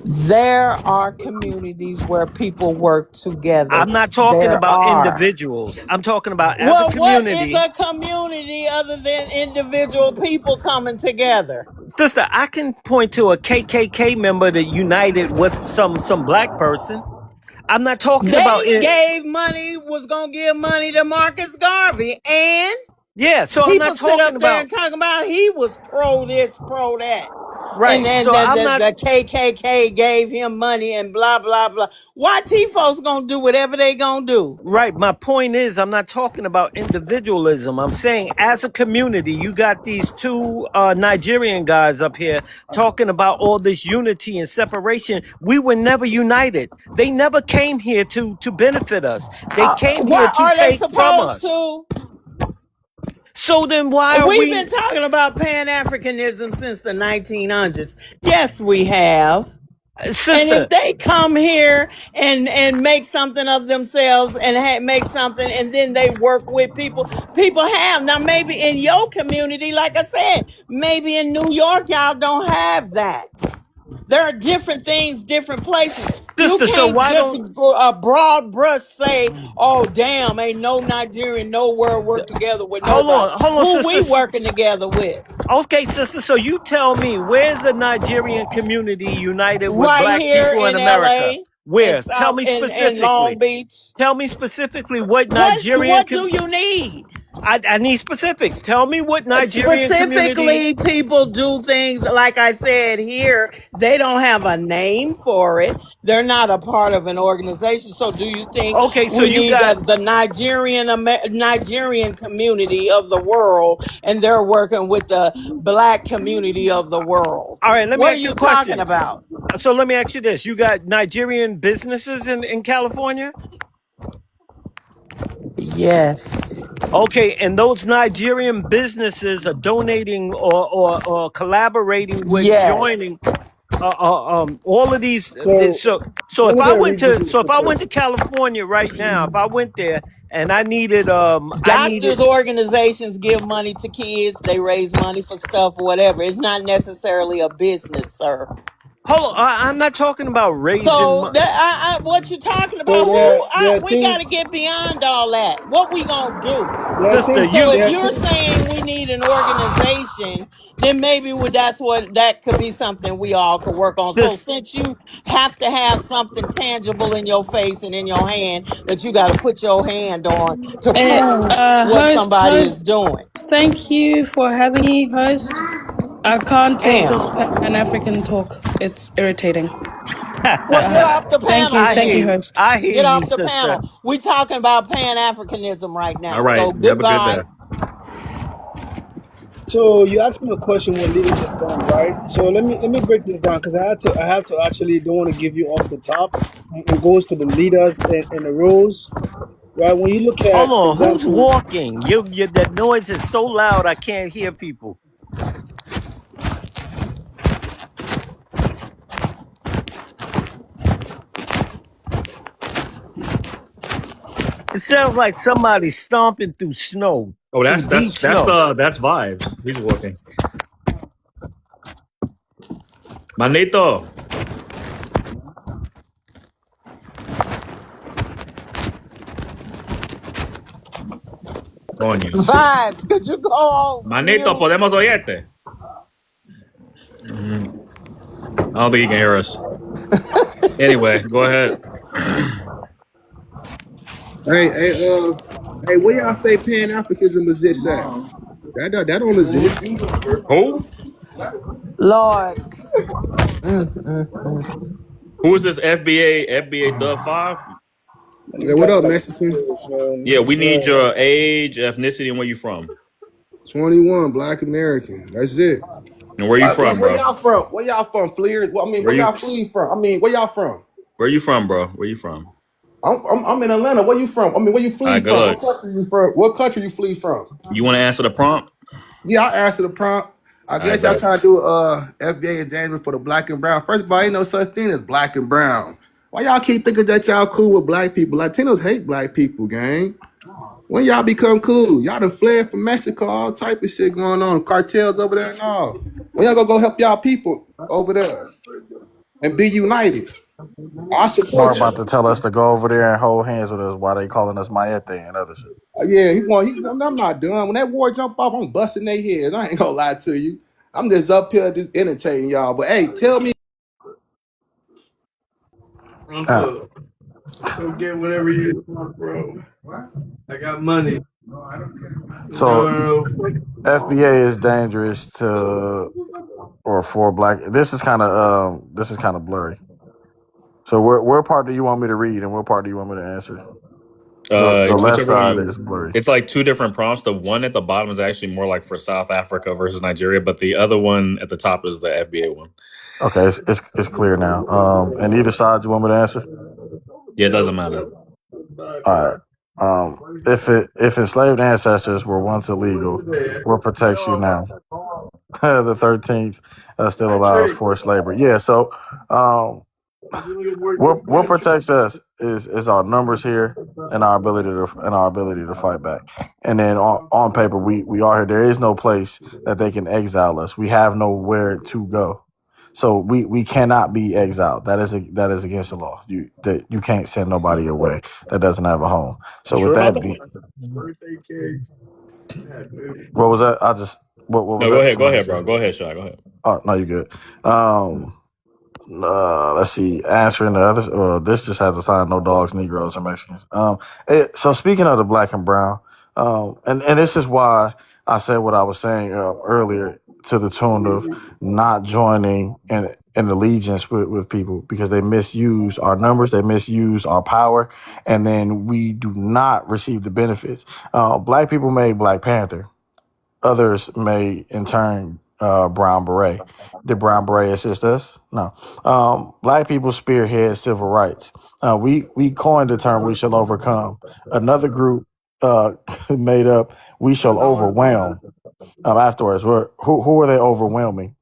There are communities where people work together. I'm not talking There about are. individuals. I'm talking about as a Well, what is community. a community other than individual people coming together? Sister, I can point to a KKK member that united with some black person. I'm not talking about They it. gave money, was going to give money to Marcus Garvey, and Yeah, so I'm people not sit talking up there about and talk about he was pro this, pro that. And right. then So I'm not the KKK gave him money and blah, blah, blah. Why T-folks going to do whatever they going to do? right. My point is, I'm not talking about individualism. I'm saying as a community, you got these two Nigerian guys up here talking about all this unity and separation. We were never united. They never came here to benefit us. They came here Why to are they take from supposed us. to? So then why are We've we... been talking about Pan-Africanism since the 1900s. Yes, we have. And Sister, if they come here and make something of themselves and make something, and then they work with people have. Now, maybe in your community, like I said, maybe in New York, y'all don't have that. There are different things, different places. You sister, so can't why just don't... a broad brush say, oh, damn, ain't no Nigerian nowhere work together with nobody. Hold on, Who we sister. working together with? Okay, sister, so you tell me, where's the Nigerian community united with Right black here people in in LA. America? in Where? Tell South me in Long specifically. Beach? Tell me specifically what Nigerian. What do you need? I need specifics. Tell me what Nigerian community. Specifically, people do things like I said here. They don't have a name for it. They're not a part of an organization. So, do you think Okay, so we you need got. the Nigerian community of the world, and they're working with the black community of the world? All right, let me What are ask you you a talking question. about? So let me ask you this: you got Nigerian businesses in California? Yes. Okay, and those Nigerian businesses are donating or collaborating with Yes. joining all of these. So So let if me I go and went read this to real quick. California right now, if I went there and I needed Doctors' organizations give money to kids. They raise money for stuff or whatever. It's not necessarily a business, sir. hold on, I'm not talking about raising So money. that what you talking So about? there are We got to things get beyond all that. What we gonna do? Sister, So if there are you're things saying we need an organization, then maybe that could be something we all could work on. So this since you have to have something tangible in your face and in your hand that you got to put your hand on to prove what somebody is Host, doing. thank you for having me, host. I can't take this Damn. Pan African talk. It's irritating. Well, get off the panel Thank you, then. host. I hear Get you, off the sister. panel. We're talking about Pan Africanism right All now. right. So You have a good goodbye. day. So you asked me a question what leaders have done, right? So let me break this down because I have to actually don't want to give you off the top. It goes to the leaders and the roles, right? When you look Hold at on, who's example, walking? That noise is so loud I can't hear people. It sounds like somebody stomping through snow, Oh, through deep snow. that's vibes. He's working. Manito. Coño. Vibes, could you go on Manito, mute? podemos oírte. I don't think he can hear us. Anyway, go ahead. Hey, where y'all say Pan Africanism exists at? That don't exist. Who? Lord. Mm. Who is this FBA Dub 5? man, Yeah, this what guy's up, like Mexican? serious, man. Yeah, I we need swear. your age, ethnicity, and where you from. 21, Black American. That's it. And where you from, Where bro? y'all from? Where y'all from? Fleers? Well, I mean, Where where you y'all fleeing from? I mean, where y'all from? where you from, bro? Where you from? I'm in Atlanta. Where you from? I mean, where you All flee right, good from? What luck. country you from? What country you flee from? You want to answer the prompt? Yeah, I answered the prompt. I I guess y'all bet. trying to do FBA endangerment for the black and brown. First of all, ain't no such thing as black and brown. Why y'all keep thinking that y'all cool with black people? Latinos hate black people, gang. When y'all become cool, y'all done fled from Mexico, all type of shit going on, cartels over there and all. When y'all gonna go help y'all people over there and be united? I Mark support about you. to tell us to go over there and hold hands with us while they calling us Mayete and other shit. Yeah, I'm not done. When that war jump off, I'm busting their heads. I ain't gonna lie to you. I'm just up here just entertaining y'all. But hey, tell me. Uh, Uncle, go get whatever you want, bro. I got money. so No, no, no. FBA is dangerous to or for black. This is kind of blurry. So where part do you want me to read and what part do you want me to answer? The left Whichever one side you. is blurry. It's like two different prompts. The one at the bottom is actually more like for South Africa versus Nigeria, but the other one at the top is the FBA one. Okay, it's clear now. And either side you want me to answer? Yeah, it doesn't matter. All right. If enslaved ancestors were once illegal, what protects you now? The 13th still allows forced labor. Yeah. So, what protects us is our numbers here and our ability to fight back. And then on paper, we are here. There is no place that they can exile us. We have nowhere to go. So we cannot be exiled. That is against the law. You can't send nobody away that doesn't have a home. You So with sure about that that? being, Birthday cake. Yeah, dude. what was that? What was No, that? go Somebody ahead, said. bro. Go ahead, Shy. Go ahead. Oh no, you're good. Let's see. Answering the others. This just has a sign: no dogs, Negroes, or Mexicans. So speaking of the black and brown, and this is why I said what I was saying earlier to the tune of not joining in allegiance with people because they misuse our numbers, they misuse our power, and then we do not receive the benefits. Black people made Black Panther. Others may in turn brown beret. Did brown beret assist us? No. Black people spearhead civil rights. We coined the term "we shall overcome." Another group made up "we shall overwhelm." Afterwards, who are they overwhelming?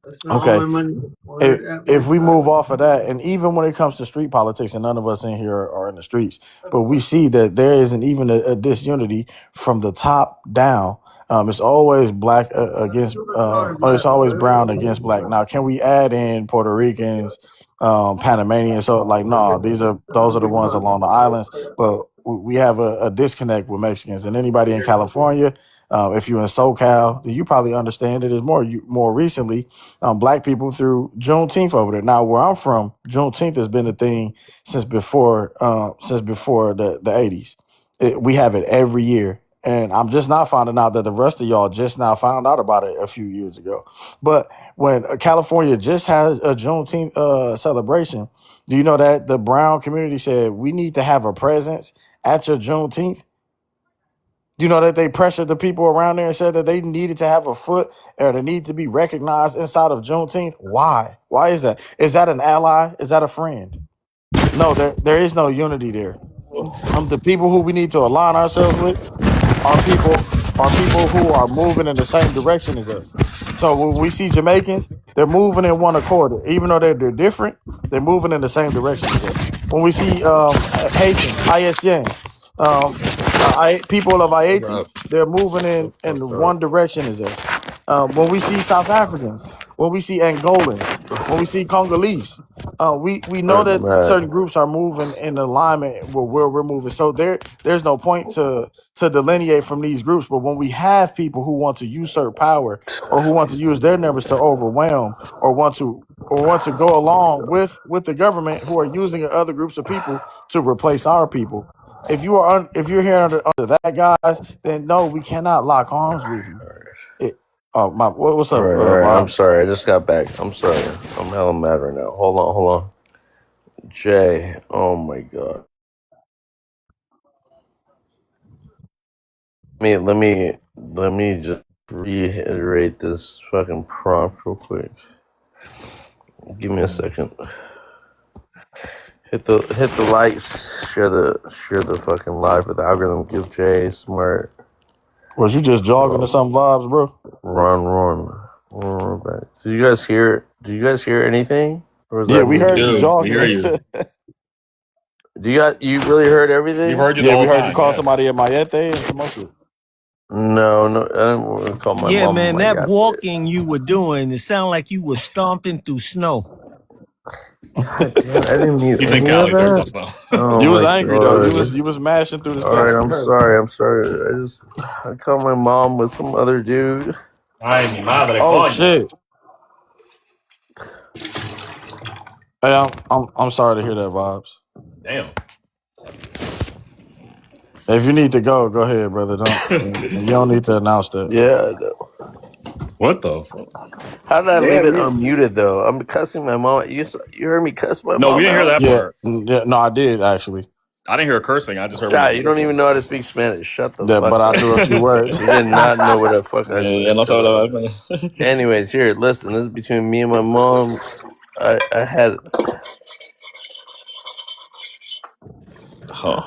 That's the Okay, only money if, word at if work we right move off now. of that, and even when it comes to street politics, and none of us in here are in the streets, but we see that there isn't even a disunity from the top down. It's always black against, or it's always brown against black. Now, can we add in Puerto Ricans, Panamanians? So, like, no, those are the ones along the islands, but we have a disconnect with Mexicans and anybody in California. If you're in SoCal, you probably understand it is more recently black people through Juneteenth over there. Now, where I'm from, Juneteenth has been a thing since before the 80s. We have it every year. And I'm just not finding out that the rest of y'all just now found out about it a few years ago. But when California just had a Juneteenth celebration, do you know that the brown community said we need to have a presence at your Juneteenth? Do you know that they pressured the people around there and said that they needed to have a foot or they need to be recognized inside of Juneteenth? Why? Why is that? Is that an ally? Is that a friend? No, there is no unity there. The people who we need to align ourselves with are people who are moving in the same direction as us. So when we see Jamaicans, they're moving in one accord. Even though they're different, they're moving in the same direction as us. When we see Haitians, Haitian, people of Hold Haiti, up. they're moving The fuck in up. one direction as us. When we see South Africans, when we see Angolans, when we see Congolese, we know Alright, that Matt. certain groups are moving in alignment with where we're moving. So there's no point to delineate from these groups. But when we have people who want to usurp power or who want to use their numbers to overwhelm or want to go along with the government who are using other groups of people to replace our people. If you're here under that guys, then no, we cannot lock arms with you. What's up, Alright. I'm Vibes? sorry. I just got back. I'm sorry. I'm hella mad right now. Hold on. Jay. Oh my god. Let me just reiterate this fucking prompt real quick. Give me a second. Hit the likes, share the fucking live with the algorithm, give Jay smart Was you just jogging or um something, Vibes, bro? run back. Did you guys hear anything? Or was Yeah, that we me heard just you Do we jogging. hear you? you really heard We've everything? heard you the Yeah, we whole heard you time. call Yes. somebody a Mayete and some more shit. No, I didn't want to call my Yeah, mom man, my that god. walking you were doing, it sounded like you were stomping through snow. God damn it, I didn't mute He's in any of Cali. There's no that. snow. Oh You was my angry though. god. You was mashing through the stuff. Alright, We I'm heard. sorry. I called my mom with some other dude. Ay, mi madre, Oh coño. shit. Hey, I'm sorry to hear that, Vibes. Damn. If you need to go ahead, brother. Don't you don't need to announce that. Yeah. What the fuck? How did I leave Damn, it you unmuted though? I'm cussing my mom. You heard me cuss my No, we mom didn't hear out? that Yeah, part. yeah, no, I did actually. I didn't hear cursing. I just heard we Shot, just you don't listened. even know how to speak Spanish. Shut the Yeah, but fuck I up. do a few words. You did not know what the fuck I Yeah, said. no Shut up. sabe hablar. Anyways, here, listen. This is between me and my mom. I had. Huh.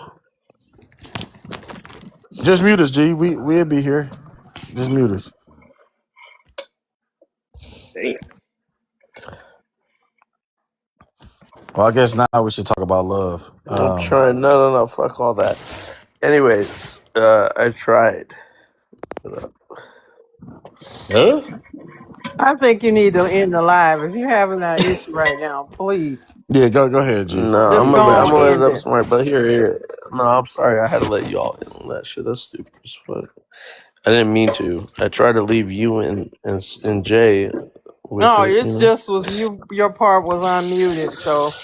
Just mute us, G. We'll be here. Just mute us. damn. Well, I guess now we should talk about love. I'm trying. No. Fuck all that. Anyways, I tried. Huh? I think you need to end the live. If you're having that issue right now, please Yeah, go ahead, G. No, just I'm go gonna on let it end up it. smart. But here. No, I'm sorry. I had to let y'all in on that shit. That's stupid as fuck. I didn't mean to. I tried to leave you and Jay with No, it, it's just was you. Your part was unmuted, so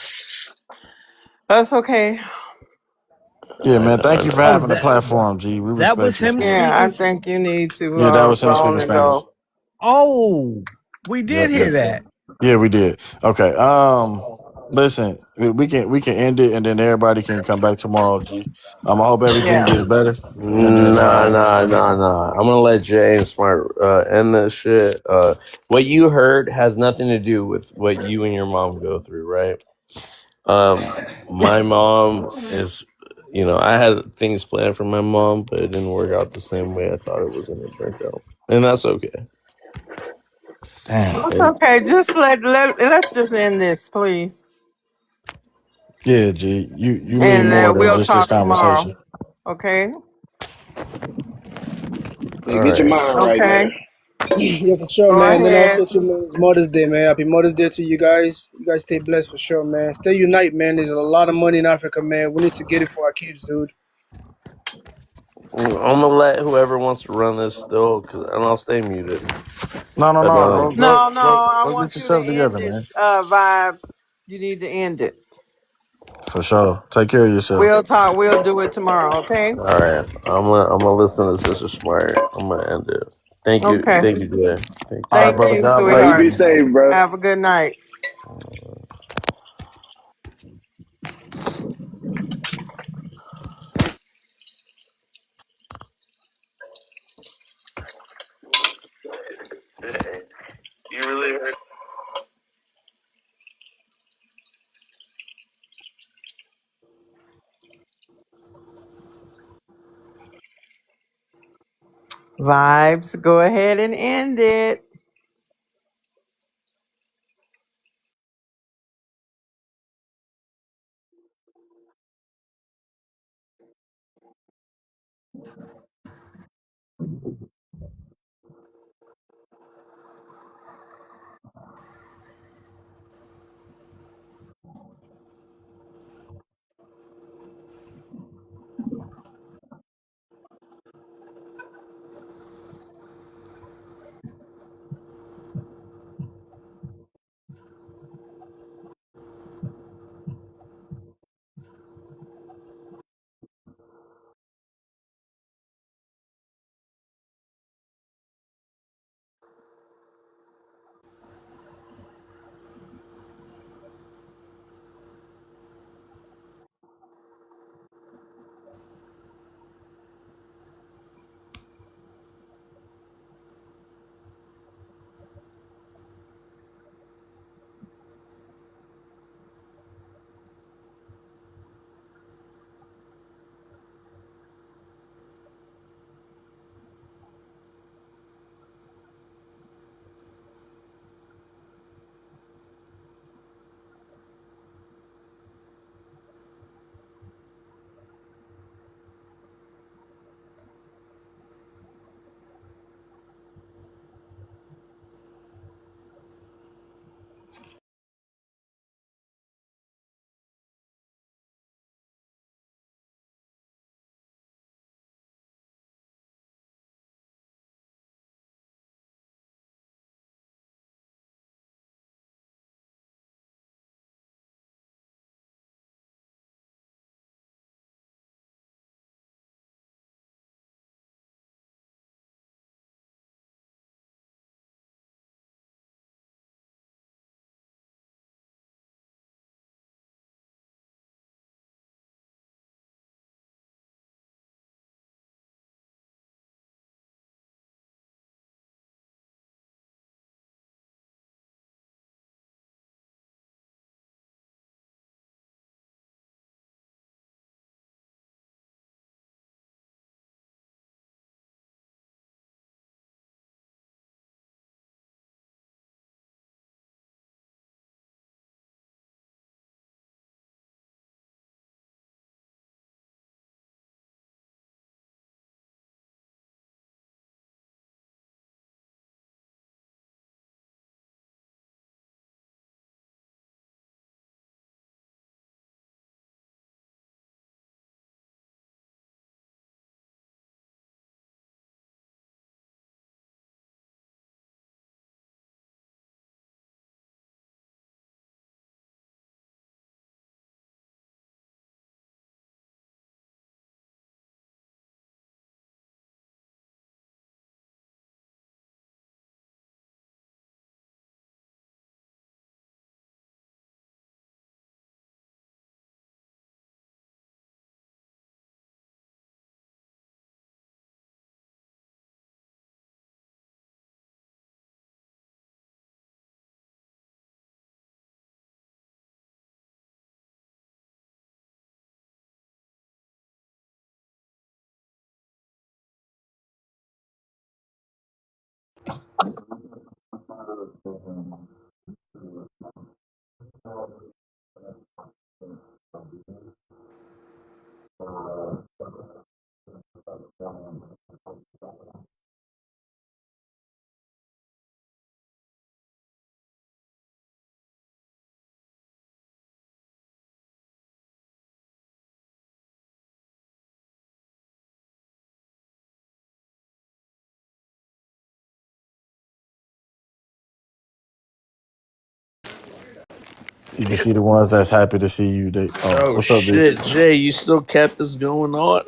that's okay. Yeah, I man. know, Thank I you for know. Oh, having the that platform, G. We that was respect you, him Smart. Yeah, speaking. I think you need to Yeah, that was go him on speaking and Spanish. go. Oh, we did Yep, hear yep. that. Yeah, we did. Okay. Listen, we can end it and then everybody can come back tomorrow, G. I hope everything Yeah. gets better. And then Nah, nah, nah, nah. I'm gonna let Jay and Smart end this shit. What you heard has nothing to do with what you and your mom go through, right? My mom is, I had things planned for my mom, but it didn't work out the same way I thought it was gonna work out, and that's okay. damn. That's And okay. Just let's just end this, please, Yeah, G. You mean and more than we'll just this talk tomorrow. conversation. Okay. Yeah, all get your right, mind right, Okay. man. Yeah, for sure, Go man. Then ahead. also too, man, it's Mother's Day, man. Happy Mother's Day to you guys. You guys stay blessed for sure, man. Stay unite, man. There's a lot of money in Africa, man. We need to get it for our kids, dude. I'm gonna let whoever wants to run this still, and I'll stay muted. No, no, But no. Go, go, No, no. go, I go get want you to yourself end together, it. man. Vibes. You need to end it. For sure. Take care of yourself. We'll talk. We'll do it tomorrow. Okay. all right, I'm gonna listen to Sister Smart. I'm gonna end it. Okay. Thank you, Jay. Thank All right, Thank brother. you, God All right, bless you you, sweetheart. be man. safe, bro. Have a good night. you. You really heard Vibes. Go ahead and end it. You can see the ones that's happy to see you. They Oh what's up, D? shit, Jay, you still kept this going on?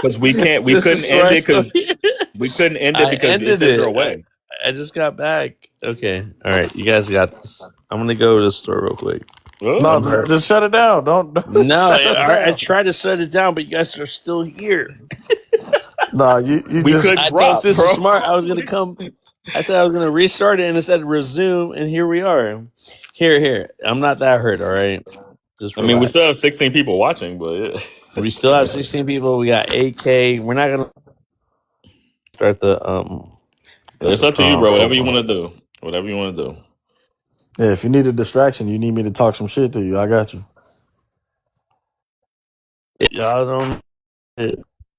Because we Sister couldn't end Smart's it still because here. we couldn't end it I because it ended says you're it. away. I just got back. Okay, all right, you guys got this. I'm gonna go to the store real quick. No, Oh, I'm just hurt. just shut it down. Don't No, shut us I down. tried to shut it down, but you guys are still here. No, you we just couldn't I told drop, Sister bro. Smart I was gonna come. I said I was gonna restart it, and it said resume, and here we are. Here. I'm not that hurt. All right, just I mean, we still relax. have 16 people watching, but We still have 16 people. We got 8K. We're not gonna start it's the up to you, bro. Whatever you poll. want to do. Whatever you want to do. yeah. If you need a distraction, you need me to talk some shit to you. I got you. Y'all don't.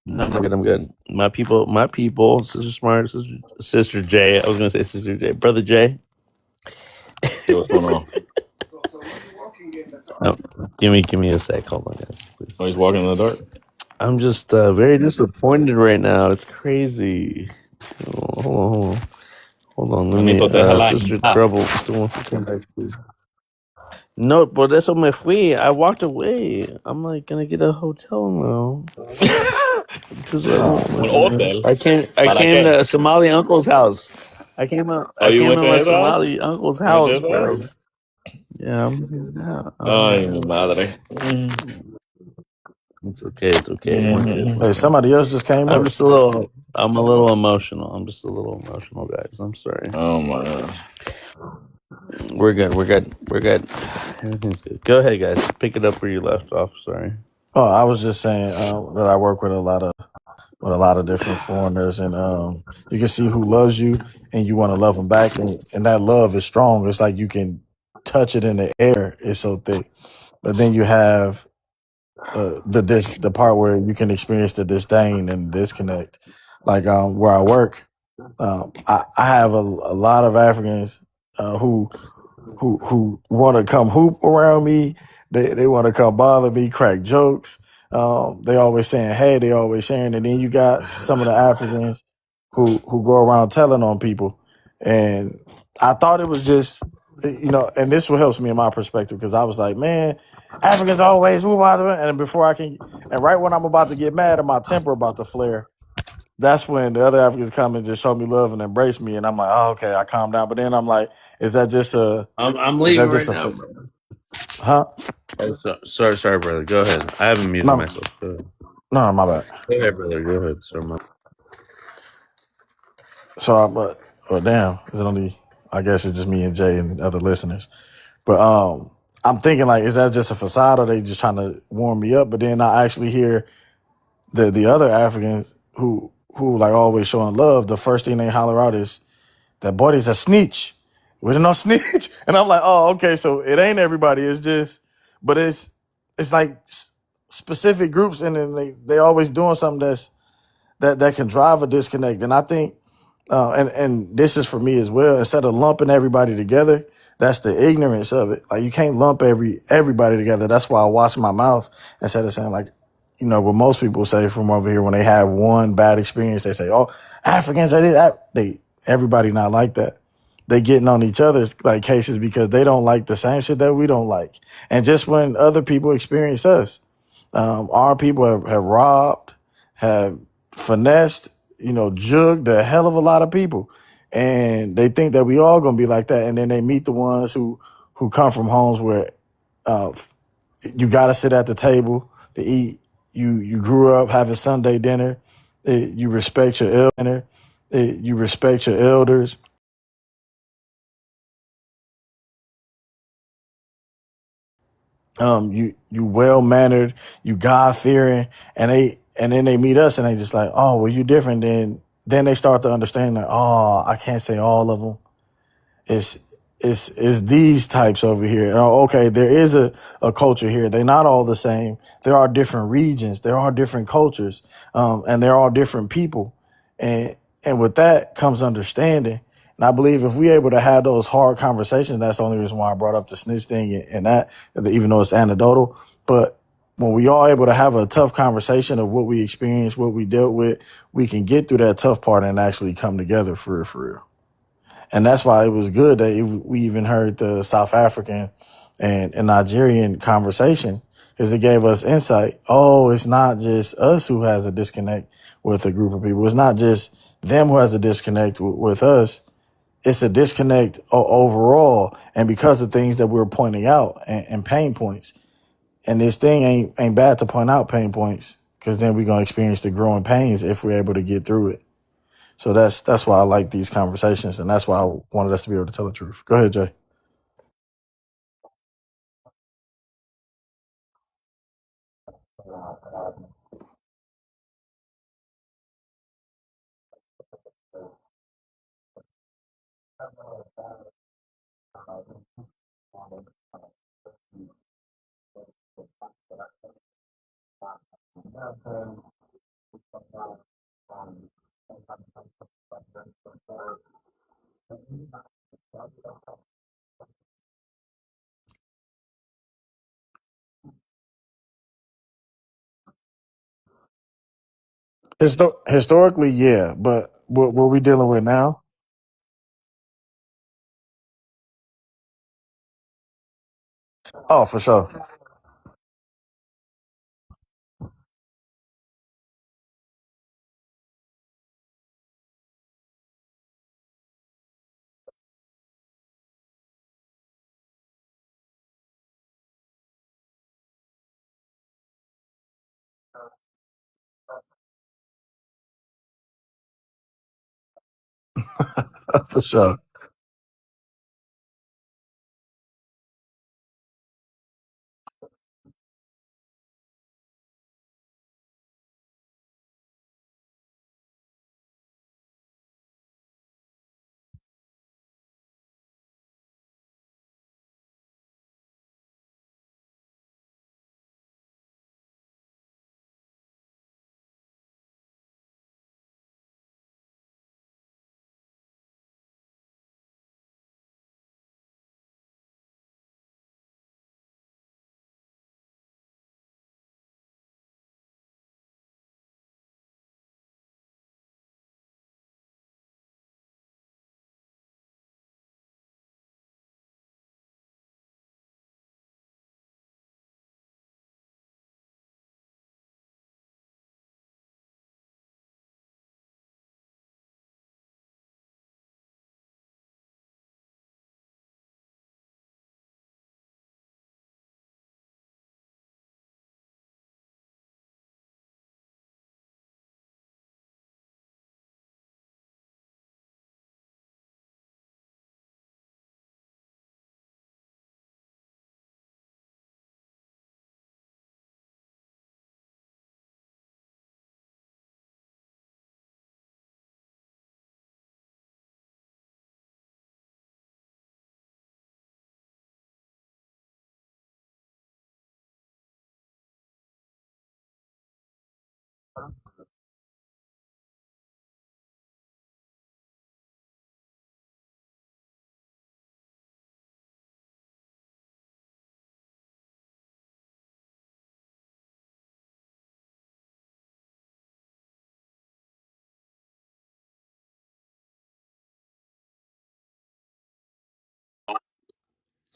No, I'm good. My people. Sister Smart, Sister J. I was gonna say Sister J. Brother J. Hey, what's going on? No, give me a sec. Hold on, guys, please. Oh, he's walking in the dark. I'm just very disappointed right now. It's crazy. Hold on. Let me. Anito, déjala en Sister paz. Trouble still wants to come back, please. No, but eso me fui. I walked away. I'm like gonna get a hotel now because Oh Un man. hotel. I ¿Para came qué? to Somali uncle's house. Oh, I you came went to to my his house? Somali uncle's You went to house, his bro. house? Yeah, I'm Ay, here. mi madre. It's okay. It's okay. We're good. Mhm. We're Hey, good. somebody else just came up. I'm a little emotional. I'm just a little emotional, guys. I'm sorry. Oh, my gosh. We're good. We're good. We're good. Everything's good. Go ahead, guys. Pick it up where you left off. Sorry. Oh, I was just saying that I work with a lot of different foreigners, and you can see who loves you, and you want to love them back, and that love is strong. It's like you can touch it in the air. It's so thick. But then you have the part where you can experience the disdain and disconnect. Like where I work, I have a lot of Africans who want to come hoop around me. They want to come bother me, crack jokes. They always saying hey, they always sharing. And then you got some of the Africans who go around telling on people. And I thought it was just and this what helps me in my perspective because I was like, man, Africans always who bother. And before I can, and right when I'm about to get mad and my temper about to flare, that's when the other Africans come and just show me love and embrace me, and I'm like, oh, okay, I calm down. But then I'm like, is that just a I'm is that leaving right just a now, bro. huh? Oh, sorry, brother. Go ahead. I haven't muted No, myself. Go ahead. no, my bad. Go ahead, brother. Go ahead, sir. So, but damn, is it only? I guess it's just me and Jay and other listeners. But I'm thinking like, is that just a facade, or they just trying to warm me up? But then I actually hear the other Africans who like always showing love. The first thing they holler out is that boy is a snitch. We don't know snitch, and I'm like, oh, okay. So it ain't everybody. It's just, but it's like specific groups, and then they always doing something that can drive a disconnect. And I think and this is for me as well. Instead of lumping everybody together, that's the ignorance of it. Like you can't lump everybody together. That's why I watch my mouth instead of saying like, what most people say from over here when they have one bad experience, they say, "Oh, Africans are this." Everybody not like that. They getting on each other's like cases because they don't like the same shit that we don't like. And just when other people experience us, our people have robbed, have finessed, jugged the hell of a lot of people, and they think that we all gonna be like that. And then they meet the ones who come from homes where uh, you got to sit at the table to eat. You grew up having Sunday dinner. You respect your you respect your elders. You well mannered, you God fearing, and then they meet us and they just like, oh, well, you different than then they start to understand that, oh, I can't say all of them. It's it's these types over here. Oh, okay, there is a culture here. They're not all the same. There are different regions. There are different cultures, and there are different people. And and with that comes understanding. And I believe if we able to have those hard conversations, that's the only reason why I brought up the snitch thing and that, even though it's anecdotal. But when we are able to have a tough conversation of what we experienced, what we dealt with, we can get through that tough part and actually come together for real, for real. And that's why it was good that we even heard the South African and Nigerian conversation, because it gave us insight. Oh, it's not just us who has a disconnect with a group of people. It's not just them who has a disconnect with us. It's a disconnect overall, and because of things that we're pointing out and pain points. And this thing ain't bad to point out pain points, because then we're gonna experience the growing pains if we're able to get through it. So that's why I like these conversations, and that's why I wanted us to be able to tell the truth. Go ahead, Jay. Historically, yeah, but what we dealing with now? Oh, for sure. For sure.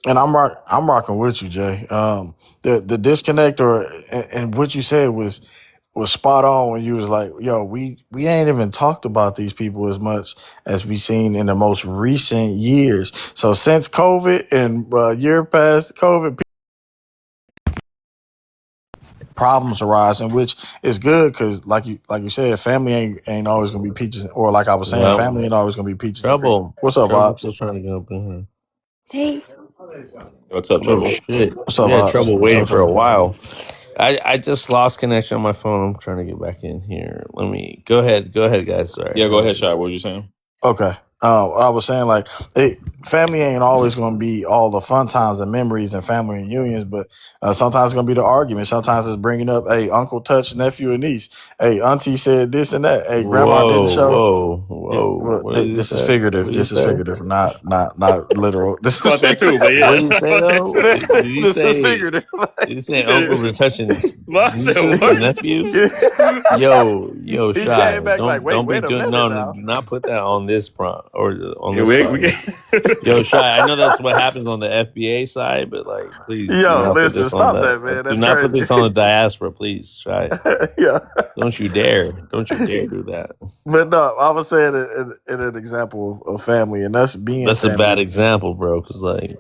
And I'm rocking with you, Jay. The disconnect or and what you said was spot on when you was like, yo, we ain't even talked about these people as much as we seen in the most recent years. So since COVID and year past COVID, problems arising, which is good because like you said, family ain't always gonna be peaches, or like I was saying, Yep. family ain't always gonna be peaches and cream. Trouble. What's up, Trouble Ops? still trying to get up in here. Hey, What's up, Oh Trouble? shit. What's up, We had Ops? trouble What's waiting up, for a Trouble? while. I just lost connection on my phone. I'm trying to get back in here. Let me go ahead. Go ahead, guys. Sorry. Yeah, go ahead, Shai. What were you saying? Okay. I was saying like, family ain't always going to be all the fun times and memories and family reunions, but sometimes it's going to be the argument. Sometimes it's bringing up, hey, uncle touched nephew and niece. Hey, auntie said this and that. Hey, grandma didn't Whoa, show. whoa, Yeah, whoa. well, What did he this is say? What figurative. did he This is say? figurative, not literal. This is About that too, but figurative. What yeah, did he say about that though? too. Did he This is say? figurative. Did he He say said, uncles are touching "Mom said nieces and what?" nephews? Yeah. Yo, He came Shy. back like, Don't be wait a doing. minute No, no, now. do not put that on this prompt or on Yeah, this we spot. can. Yo, Shy. I know that's what happens on the FBA side, but like, please do Yo, not put listen, this on stop the. that, man. Do That's not put crazy. this on the diaspora, please, Shy. Yeah. Don't you dare! Don't you dare do that. But no, I was saying in an example of family, and us being That's a bad family. example, bro. Because like,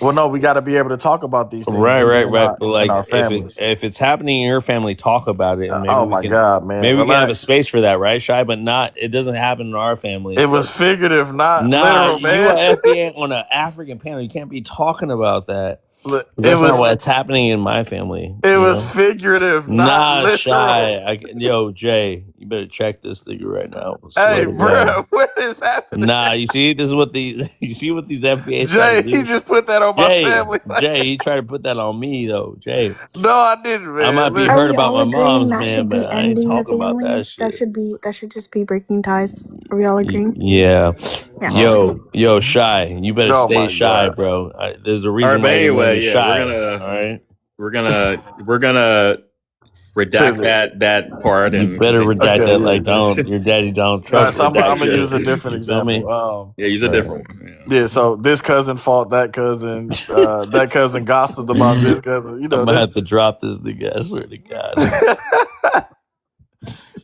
Well, no, we got to be able to talk about these things, right, even right, right. But in like, our families. if it's happening in your family, talk about it, and Oh my God, man! maybe we can have a Relax. space for that, right, Shy? But not. It doesn't happen in our family. It So was figurative, not nah, literal, you man. are FBA on an African panel. You can't be talking about that. Look, 'Cause that's not what's happening in my family. it You was know. figurative, not Nah, literal. Shy. Yo, Jay, you better check this nigga right now. I Hey, swear to God. bro, what is happening? Nah, you see, this is what the you see what these FBA try to Jay, he do. just put that on my Jay, family. he tried to put that on me though. Jay, No, I didn't, I might man. be Are hurt we about all my agreeing mom's that man, should but be I ain't ending the talking about that family? shit. That should just be breaking ties. Are we all agreeing? Yeah, Yeah. Oh, yo, Shy, you better oh stay my shy, God. bro. There's a All right, reason but why your name anyway, is yeah, Shy. All right, we're gonna redact Pivot. that part you and better continue. redact Okay, that yeah. like don't your daddy Donald All right, Trump so I'm redact gonna shit. use a different You feel me? example. Yeah, use a Right. different one. Yeah. Yeah, so this cousin fought that cousin. That cousin gossiped about this cousin. You I'm know gonna this. have to drop this nigga. I swear to God.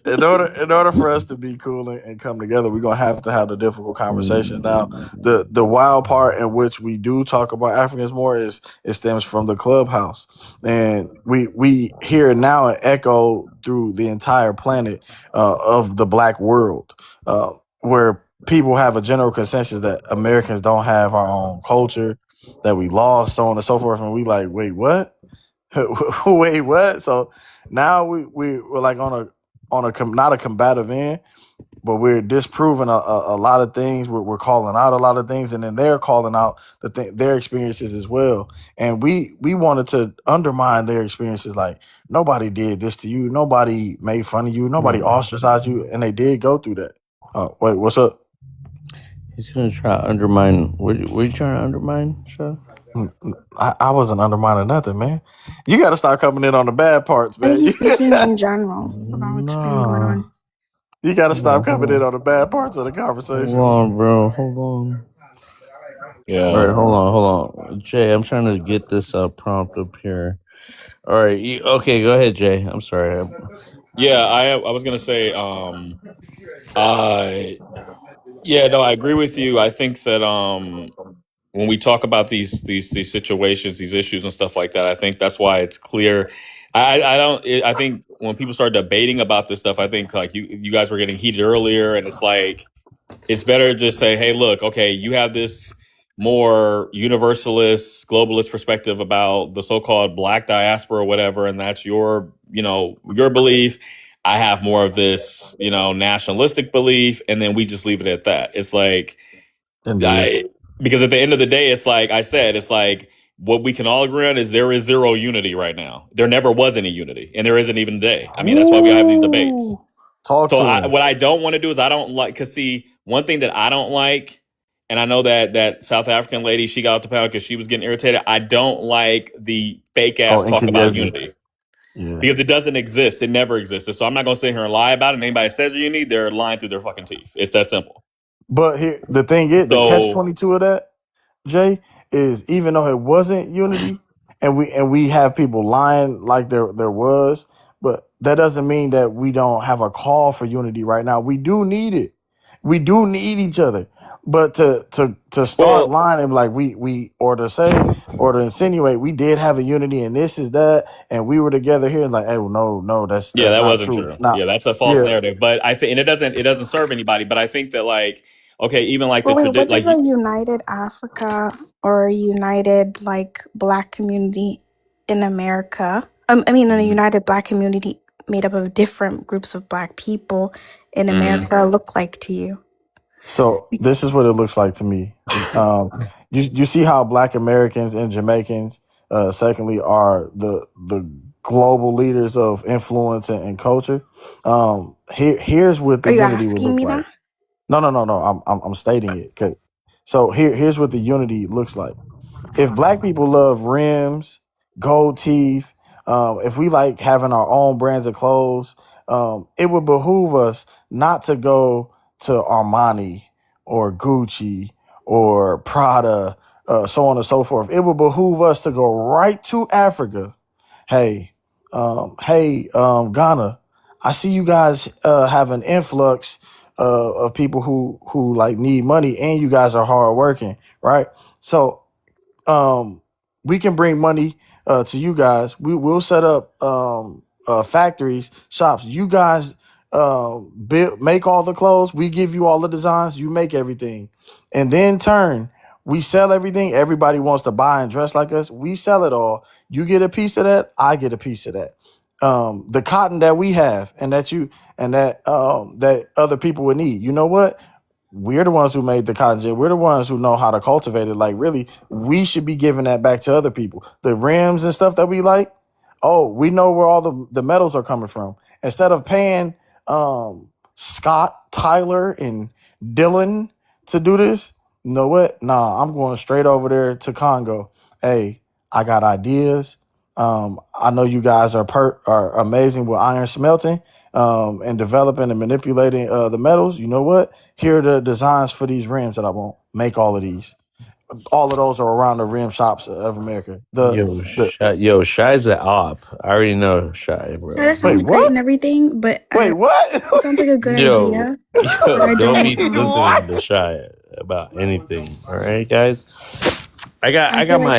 In order for us to be cool and come together, we're gonna have to have the difficult conversation. Now, the wild part in which we do talk about Africans more is it stems from the clubhouse, and we hear it now and echo through the entire planet of the black world, where people have a general consensus that Americans don't have our own culture, that we lost, so on and so forth, and we like, wait, what? Wait, what? So now we're like not a combative end, but we're disproving a lot of things. We're calling out a lot of things, and then they're calling out their experiences as well. And we wanted to undermine their experiences. Like nobody did this to you, nobody made fun of you, nobody ostracized you, and they did go through that. Wait, what's up? He's gonna try to undermine. What are you trying to undermine, Shaw? I wasn't undermining nothing, man. You got to stop coming in on the bad parts, I think man. he's speaking in general about what's been going Nah. on. You got to stop Hold coming in on. on the bad parts of the Hold conversation. on, bro. Hold on. All Yeah. right, hold on. Jay, I'm trying to get this prompt up here. All right. Okay, go ahead, Jay. I'm sorry. Yeah, I was gonna say, yeah, no, I agree with you. I think that when we talk about these situations, these issues and stuff like that, I think that's why it's clear. I think when people start debating about this stuff, I think like you guys were getting heated earlier, and it's like it's better to just say, hey, look, okay, you have this more universalist, globalist perspective about the so-called black diaspora or whatever, and that's your belief. I have more of this, nationalistic belief, and then we just leave it at that. It's like, Indeed. I, because at the end of the day, it's like I said, it's like what we can all agree on is there is zero unity right now. There never was any unity, and there isn't even today. I mean, that's why we have these debates. Ooh. Talk So to him. what I don't want to do is I don't like, because see, one thing that I don't like, and I know that South African lady, she got off the panel because she was getting irritated. I don't like the fake Oh, ass and talk about Kenyezi. unity Yeah. because it doesn't exist. It never existed. So I'm not going to sit here and lie about it. And anybody that says unity, they're lying through their fucking teeth. It's that simple. But here the thing is, the catch So 22 of that, Jay, is even though it wasn't unity, and we have people lying like there was, but that doesn't mean that we don't have a call for unity right now. We do need it. We do need each other. But to start well, lying and be like we or to say or to insinuate we did have a unity and this is that and we were together here and like, hey, well, no, yeah, that's that not wasn't true. true. Now, Yeah, that's a false yeah. narrative. But I think, and it doesn't serve anybody. But I think that like, okay, even like the But wait, tradition, what like does a united Africa or a united like black community in America I mean, in a united Black community made up of different groups of Black people in America look like to you? So this is what it looks like to me. You see how Black Americans and Jamaicans, secondly, are the global leaders of influence and culture. Here's what Are the you unity would asking look me like. that? No. I'm stating it. So here's what the unity looks like. If Black people love rims, gold teeth, if we like having our own brands of clothes, it would behoove us not to go to Armani or Gucci or Prada, so on and so forth. It would behoove us to go right to Africa. Ghana, I see you guys have an influx of people who like need money, and you guys are hardworking, right? So we can bring money to you guys. We'll set up factories, shops. You guys make all the clothes. We give you all the designs. You make everything, and then turn. We sell everything. Everybody wants to buy and dress like us. We sell it all. You get a piece of that. I get a piece of that. The cotton that we have, and that other people would need. You know what? We're the ones who made the cotton gin. We're the ones who know how to cultivate it. Like, really, we should be giving that back to other people. The rims and stuff that we like, oh, we know where all the metals are coming from. Instead of paying Scott, Tyler, and Dylan to do this, you know what? Nah, I'm going straight over there to Congo. Hey, I got ideas. I know you guys are amazing with iron smelting and developing and manipulating the metals. You know what? Here are the designs for these rims that I want. Make all of these. All of those are around the rim shops of America. Yo, Shy's an op. I already know Shy, Yeah, that bro. Wait, sounds great and what? everything, but Wait, what? it sounds like a good Yo, idea. But I don't don't. be listening to Shy about anything. All right, guys. I got I I feel got like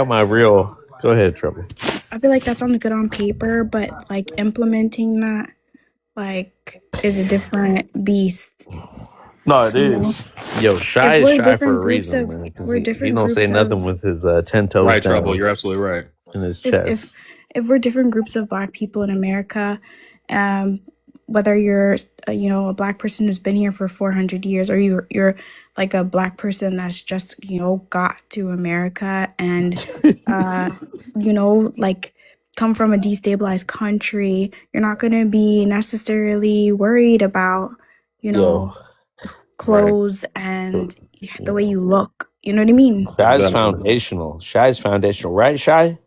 my real. Go ahead, Trouble. I feel like that sounds good on paper, but like implementing that like is a different beast. No, it You know, is. Yo, if Shy is we're Shy for different a groups reason, of man. Because we're he different don't say groups nothing of with his 10 toes Right, Trouble. down You're absolutely right. in his if chest. we're different groups of Black people in America, um, whether you're a Black person who's been here for 400 years, or you're like a Black person that's just got to America and like come from a destabilized country, you're not going to be necessarily worried about you Yo, know right. clothes and the way you look. You know what I mean? Shy's Exactly. foundational. Shy's foundational, right, Shy?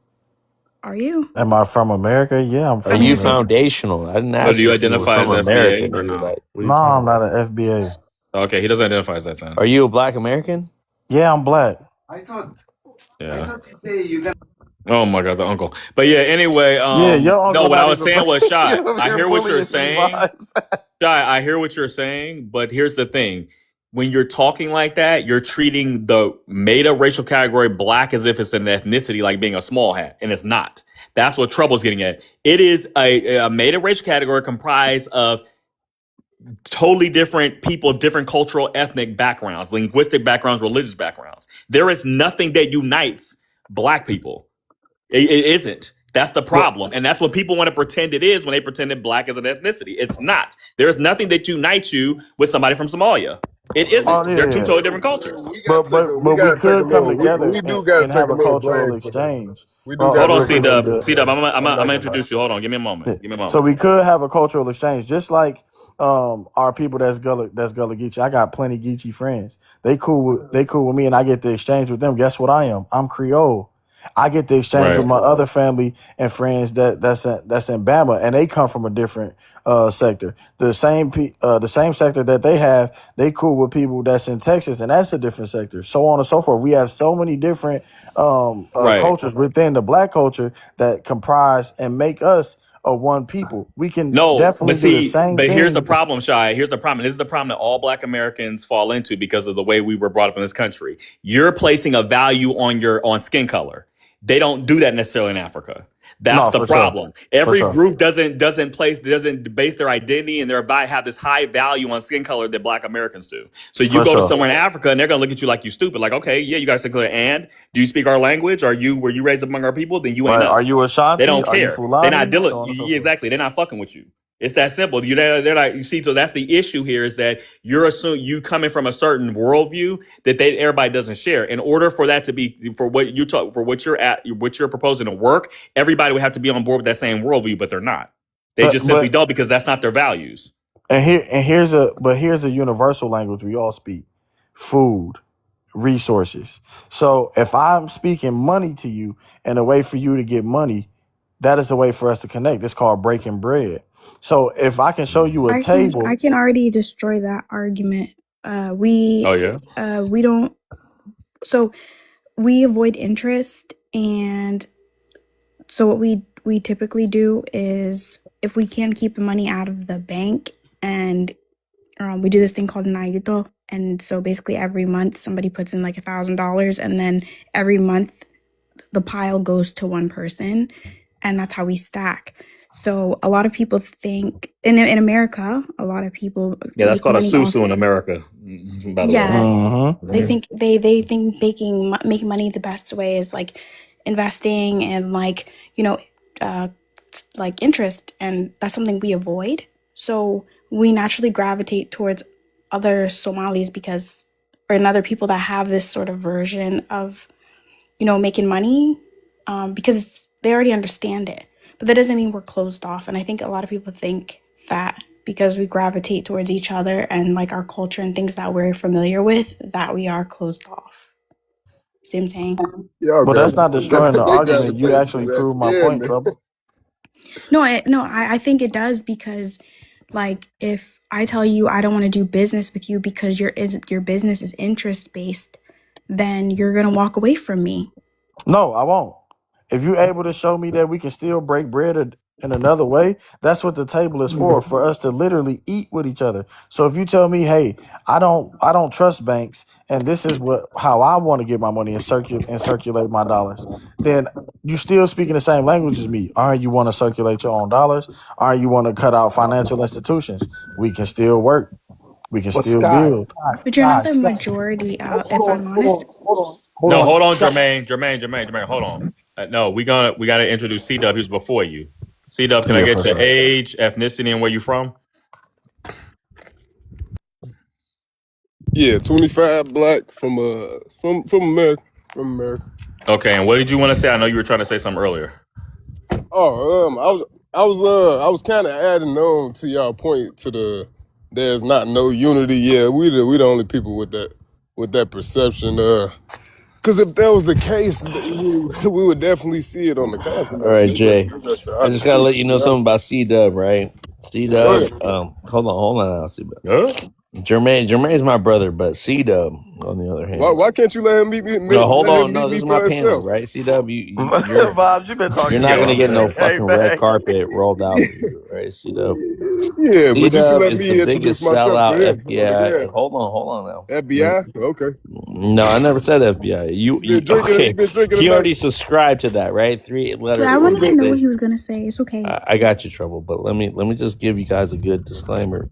Are you? Am I from America? Yeah, I'm Are I from you mean, America. foundational? I didn't But do ask you if you were identify from as America, FBA or nigga. no? Like, what are you No, talking I'm not about? an FBA. Okay, he doesn't identify as that then. Are you a Black American? Yeah, I'm Black. Yeah. Oh my god, the uncle. But yeah, anyway, Yeah, your no, uncle what I not was even saying was you Shy. over I here hear what you're bullying me saying. vibes. Shy, I hear what you're saying, but here's the thing. When you're talking like that, you're treating the made up racial category black as if it's an ethnicity, like being a small hat, and it's not. That's what Trouble's getting at. It is a made up racial category comprised of totally different people of different cultural, ethnic backgrounds, linguistic backgrounds, religious backgrounds. There is nothing that unites black people. It isn't. That's the But problem. And that's what people want to pretend it is when they pretend that black is an ethnicity. It's not. There is nothing that unites you with somebody from Somalia. It oh isn't. They're two yeah, totally different cultures. but we could come together and have a cultural exchange. Hold on, Real C quick, see Dub. the C Dub, I'm gonna introduce you. Hold on, give me a moment. Yeah. Give me a So moment. we could have a cultural exchange, just like our people that's Gullah Geechee. I got plenty Geechee friends. They cool with me, and I get to exchange with them. Guess what I am? I'm Creole. I get to exchange with Right. my other family and friends that's in Bama, and they come from a different sector. The same sector that they have, they cool with people that's in Texas, and that's a different sector. So on and so forth. We have so many different Right. cultures within the Black culture that comprise and make us a one people. We can No, but definitely do the see, same but here's the thing. problem, Shy. Here's the problem. This is the problem that all black Americans fall into because of the way we were brought up in this country. You're placing a value on skin color. They don't do that necessarily in Africa. That's No, the for sure, problem. for Every sure. group doesn't base their identity and their value have this high value on skin color that Black Americans do. So you For go to sure. somewhere in Africa and they're gonna look at you like you stupid. Like, okay, yeah, you got skin color, and do you speak our language? Were you raised among our people? Then you ain't Right? Are us. you They Ashanti? don't Are you care. They're not Fulani? dealing. So on and so Yeah, forth. exactly. They're not fucking with you. It's that simple. They're like, you see. So that's the issue here, is that you're assuming you coming from a certain worldview that everybody doesn't share. In order for that to be for what you talk for what you're proposing to work, everybody would have to be on board with that same worldview, but they're not. They just simply But don't, because that's not their values. here's a universal language we all speak: food, resources. So if I'm speaking money to you and a way for you to get money, that is a way for us to connect. It's called breaking bread. So if I can show you a table, I can already destroy that argument. We Oh yeah. we don't. So we avoid interest, and so what we typically do is, if we can keep the money out of the bank, and we do this thing called naito. And so basically every month somebody puts in like $1,000, and then every month the pile goes to one person, and that's how we stack. So a lot of people think in America, a lot of people Yeah, that's make called a money off. susu in America, by the way. Yeah, they think making money the best way is like investing and like like interest, and that's something we avoid. So we naturally gravitate towards other Somalis and other people that have this sort of version of making money, because they already understand it. But that doesn't mean we're closed off. And I think a lot of people think that because we gravitate towards each other and like our culture and things that we're familiar with, that we are closed off. See what I'm saying? but that's not destroying the They argument. You gravitate to actually that proved my skin, point, man. Trouble. No, I think it does, because like if I tell you I don't want to do business with you because your business is interest based, then you're gonna walk away from me. No, I won't. If you're able to show me that we can still break bread in another way, that's what the table is for us to literally eat with each other. So if you tell me, hey, I don't trust banks, and this is how I want to get my money and circulate my dollars, then you still speaking the same language as me. All right, you want to circulate your own dollars? All right, you want to cut out financial institutions? We can still work. We can Well, still Scott, build. But you're not the Scott, majority, if hold I'm on, hold honest. on, hold on, hold No, on, hold on, Scott. Jermaine. Hold on. No, we got to introduce C Dub. He was before you. C Dub, can I Yeah, get for your sure. age, ethnicity, and where you from? Yeah, 25 black from America. From America. Okay, and what did you want to say? I know you were trying to say something earlier. Oh, I was kind of adding on to y'all point to there's not no unity. Yeah, we the only people with that perception. Because if that was the case, we would definitely see it on the All continent. right, Jay. That's the I just gotta let argument. you know something about C Dub, right? C Go Dub. ahead. Hold on now, C Dub. Huh? Jermaine's my brother, but C Dub, on the other hand. Why can't you let him meet me? No, hold Let him on. meet No, me this is my for panel, himself. right? C Dub, you're Bob, you've been you're talking not too Yo, gonna much get no today. Hey, fucking red man. carpet rolled out for you, right? C Dub. Yeah, C but you should Dub let is the me introduce biggest myself to sellout him on the FBI. ground. Hold on now. FBI? Okay. No, I never said FBI. You He okay? been drinking He tonight? already subscribed to that, right? Three But letter I wanted to know what organization. he was gonna say. It's okay. I got you, Trouble, but let me just give you guys a good disclaimer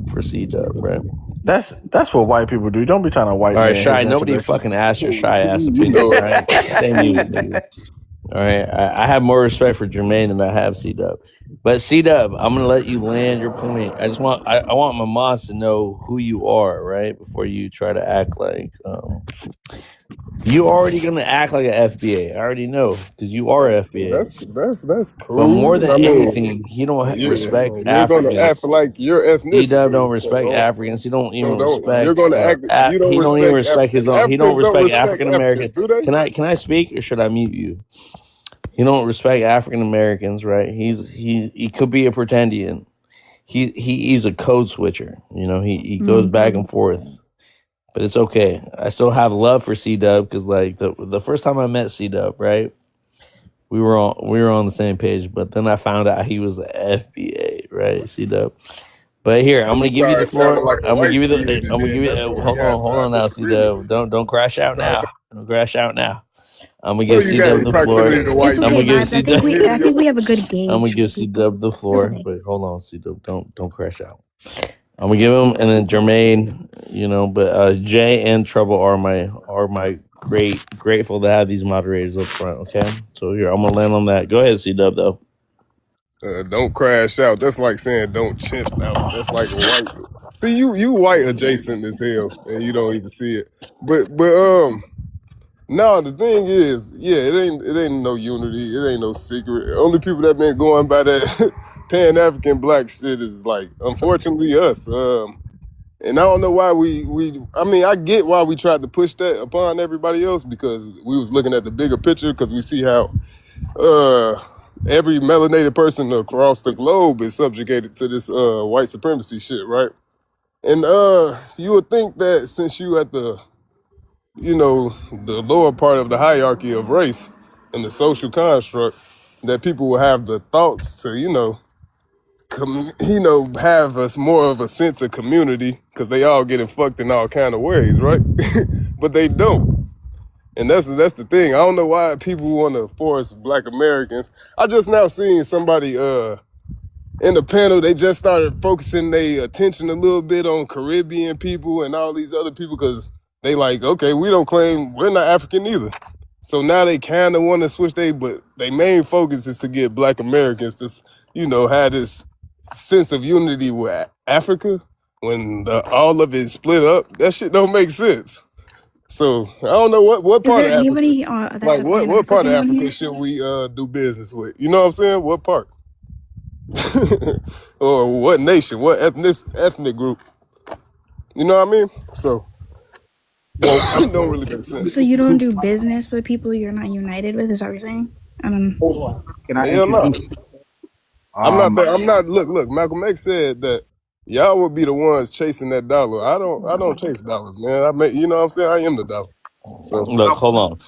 for C Dub, right? That's what white people do. Don't be trying to white All right, man his Shy. Nobody introduction. fucking asked your shy ass You opinion, know all it. right? Stay muted, nigga. All right, I have more respect for Jermaine than I have C Dub, but C Dub, I'm gonna let you land your point. I want my moms to know who you are, right? Before you try to act like you already gonna act like an FBA. I already know because you are FBA. That's But more cool. than I mean, anything, he don't respect you're gonna act Africans. like your C Dub ethnicity. don't respect Africans. He don't even You're respect. gonna act. You don't He don't even respect respect his Africans. own. He don't Africans don't respect respect African Africans, Americans. do they? Can I speak or should I mute you? He don't respect African Americans, right? He could be a pretendian. He's a code switcher. You know, he goes back and forth. But it's okay. I still have love for C Dub because like the first time I met C Dub, right? We were on the same page, but then I found out he was the FBA, right? C Dub. But here, I'm gonna You give you the started sounding floor. like a I'm gonna white give you dude, the. and I'm gonna then give you. that's when we Hold got on into our now, C Dub. disagreements. Don't crash out Started now. Don't crash out now. I'm gonna Well, give you C got Dub in the floor. proximity to It's white I'm okay, gonna people. give vibes. C Dub. Give I me your think we have a good I'm gonna gauge give for C people. Dub the It's floor. okay. But hold on, C Dub, don't crash out. I'm gonna give him, and then Jermaine, but Jay and Trouble are my grateful to have these moderators up front. Okay, so here I'm gonna land on that. Go ahead, C Dub though. Don't crash out. That's like saying don't chimp out. That's like a white. See, you white adjacent as hell, and you don't even see it. But no, the thing is, yeah, it ain't no unity. It ain't no secret. Only people that been going by that Pan African black shit is like, unfortunately, us. And I don't know why we. I mean, I get why we tried to push that upon everybody else because we was looking at the bigger picture because we see how uh every melanated person across the globe is subjugated to this white supremacy shit, right? And you would think that since you at the lower part of the hierarchy of race and the social construct, that people will have the thoughts to have us more of a sense of community because they all getting fucked in all kind of ways, right? But they don't. And that's the thing. I don't know why people want to force Black Americans. I just now seen somebody in the panel. They just started focusing their attention a little bit on Caribbean people and all these other people because they like, okay, we don't claim we're not African either. So now they kind of want to switch but their main focus is to get Black Americans to have this sense of unity with Africa when all of it split up. That shit don't make sense. So I don't know what Is part there of Africa, anybody that's like a what part of Pan-African on Africa here? should we do business with? You know what I'm saying? What part? Or what nation? What ethnic group? You know what I mean? So Well, it don't really make So sense. you don't do business with people you're not united with? Is that what you're saying? I don't. can I Hell no. introduce? I'm not Um, that. I'm not. Look. Malcolm X said that y'all would be the ones chasing that dollar. I don't chase dollars, man. I make. You know what I'm saying? I am the dollar. So Look, hold on.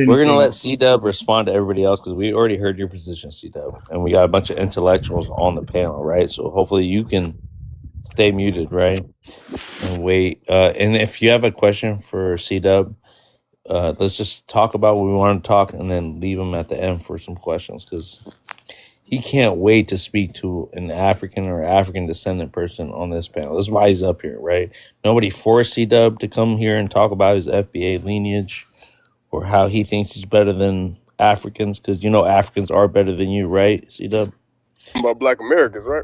We're gonna anything. let C Dub respond to everybody else because we already heard your position, C Dub, and we got a bunch of intellectuals on the panel, right? So hopefully you can stay muted, right, and wait. And if you have a question for C Dub, let's just talk about what we want to talk, and then leave him at the end for some questions because he can't wait to speak to an African or African descendant person on this panel. This is why he's up here, right? Nobody forced C Dub to come here and talk about his FBA lineage or how he thinks he's better than Africans, because Africans are better than you, right, C Dub? about Black Americans, right?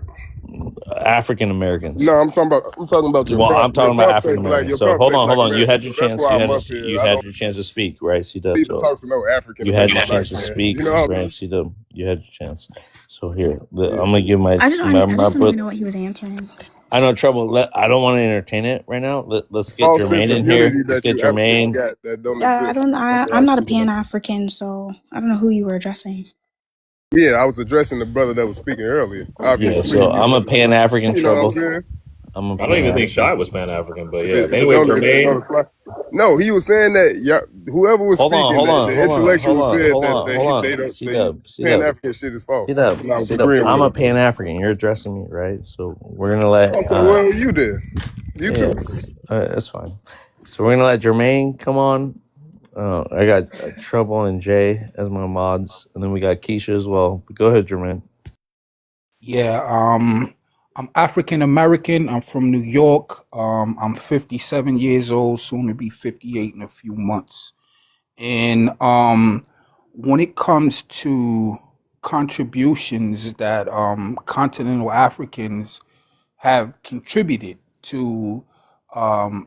African Americans. No, I'm talking about your Well, prompt. I'm Your talking about prompt say African black. Americans. Your So prompt hold say on, Black hold on. You had Americans. your So that's chance. why You I'm had up here. you I had don't your chance to speak, right, C Dub? need to So talk to no African you had American your black chance to man. speak, You know. right, C Dub? You had your chance. So here, Yeah. I'm gonna give my I just my don't. I my. just don't But even know what he was answering. I know trouble. I don't want to entertain it right now. Let's get False sense Jermaine of in here. unity Let's that get you Africans Jermaine. got that don't I exist. don't. That's what I'm I'm not a speaking Pan on. African, so I don't know who you were addressing. Yeah, I was addressing the brother that was speaking earlier. Yeah. Obviously, So he I'm a wasn't. Pan African You know what I'm trouble. saying? I'm a I don't Pan even think Shy African. was Pan African, but If yeah. it, But if it anyway, don't if it don't Jermaine. apply. No, he was saying that whoever was Hold on, speaking, hold on, the hold on, hold intellectual on, said hold that on, hold they on. don't C they Dub, C Pan Dub, African shit is C false, Dub, and I was C Dub. agreeing with I'm him. a Pan African. You're addressing me, right? So we're gonna let. Okay, well you did, you too. Yes, that's fine. So we're gonna let Jermaine come on. I got Trouble and Jay as my mods, and then we got Keisha as well. But go ahead, Jermaine. Yeah, I'm African American. I'm from New York. I'm 57 years old, soon to be 58 in a few months. And when it comes to contributions that continental Africans have contributed to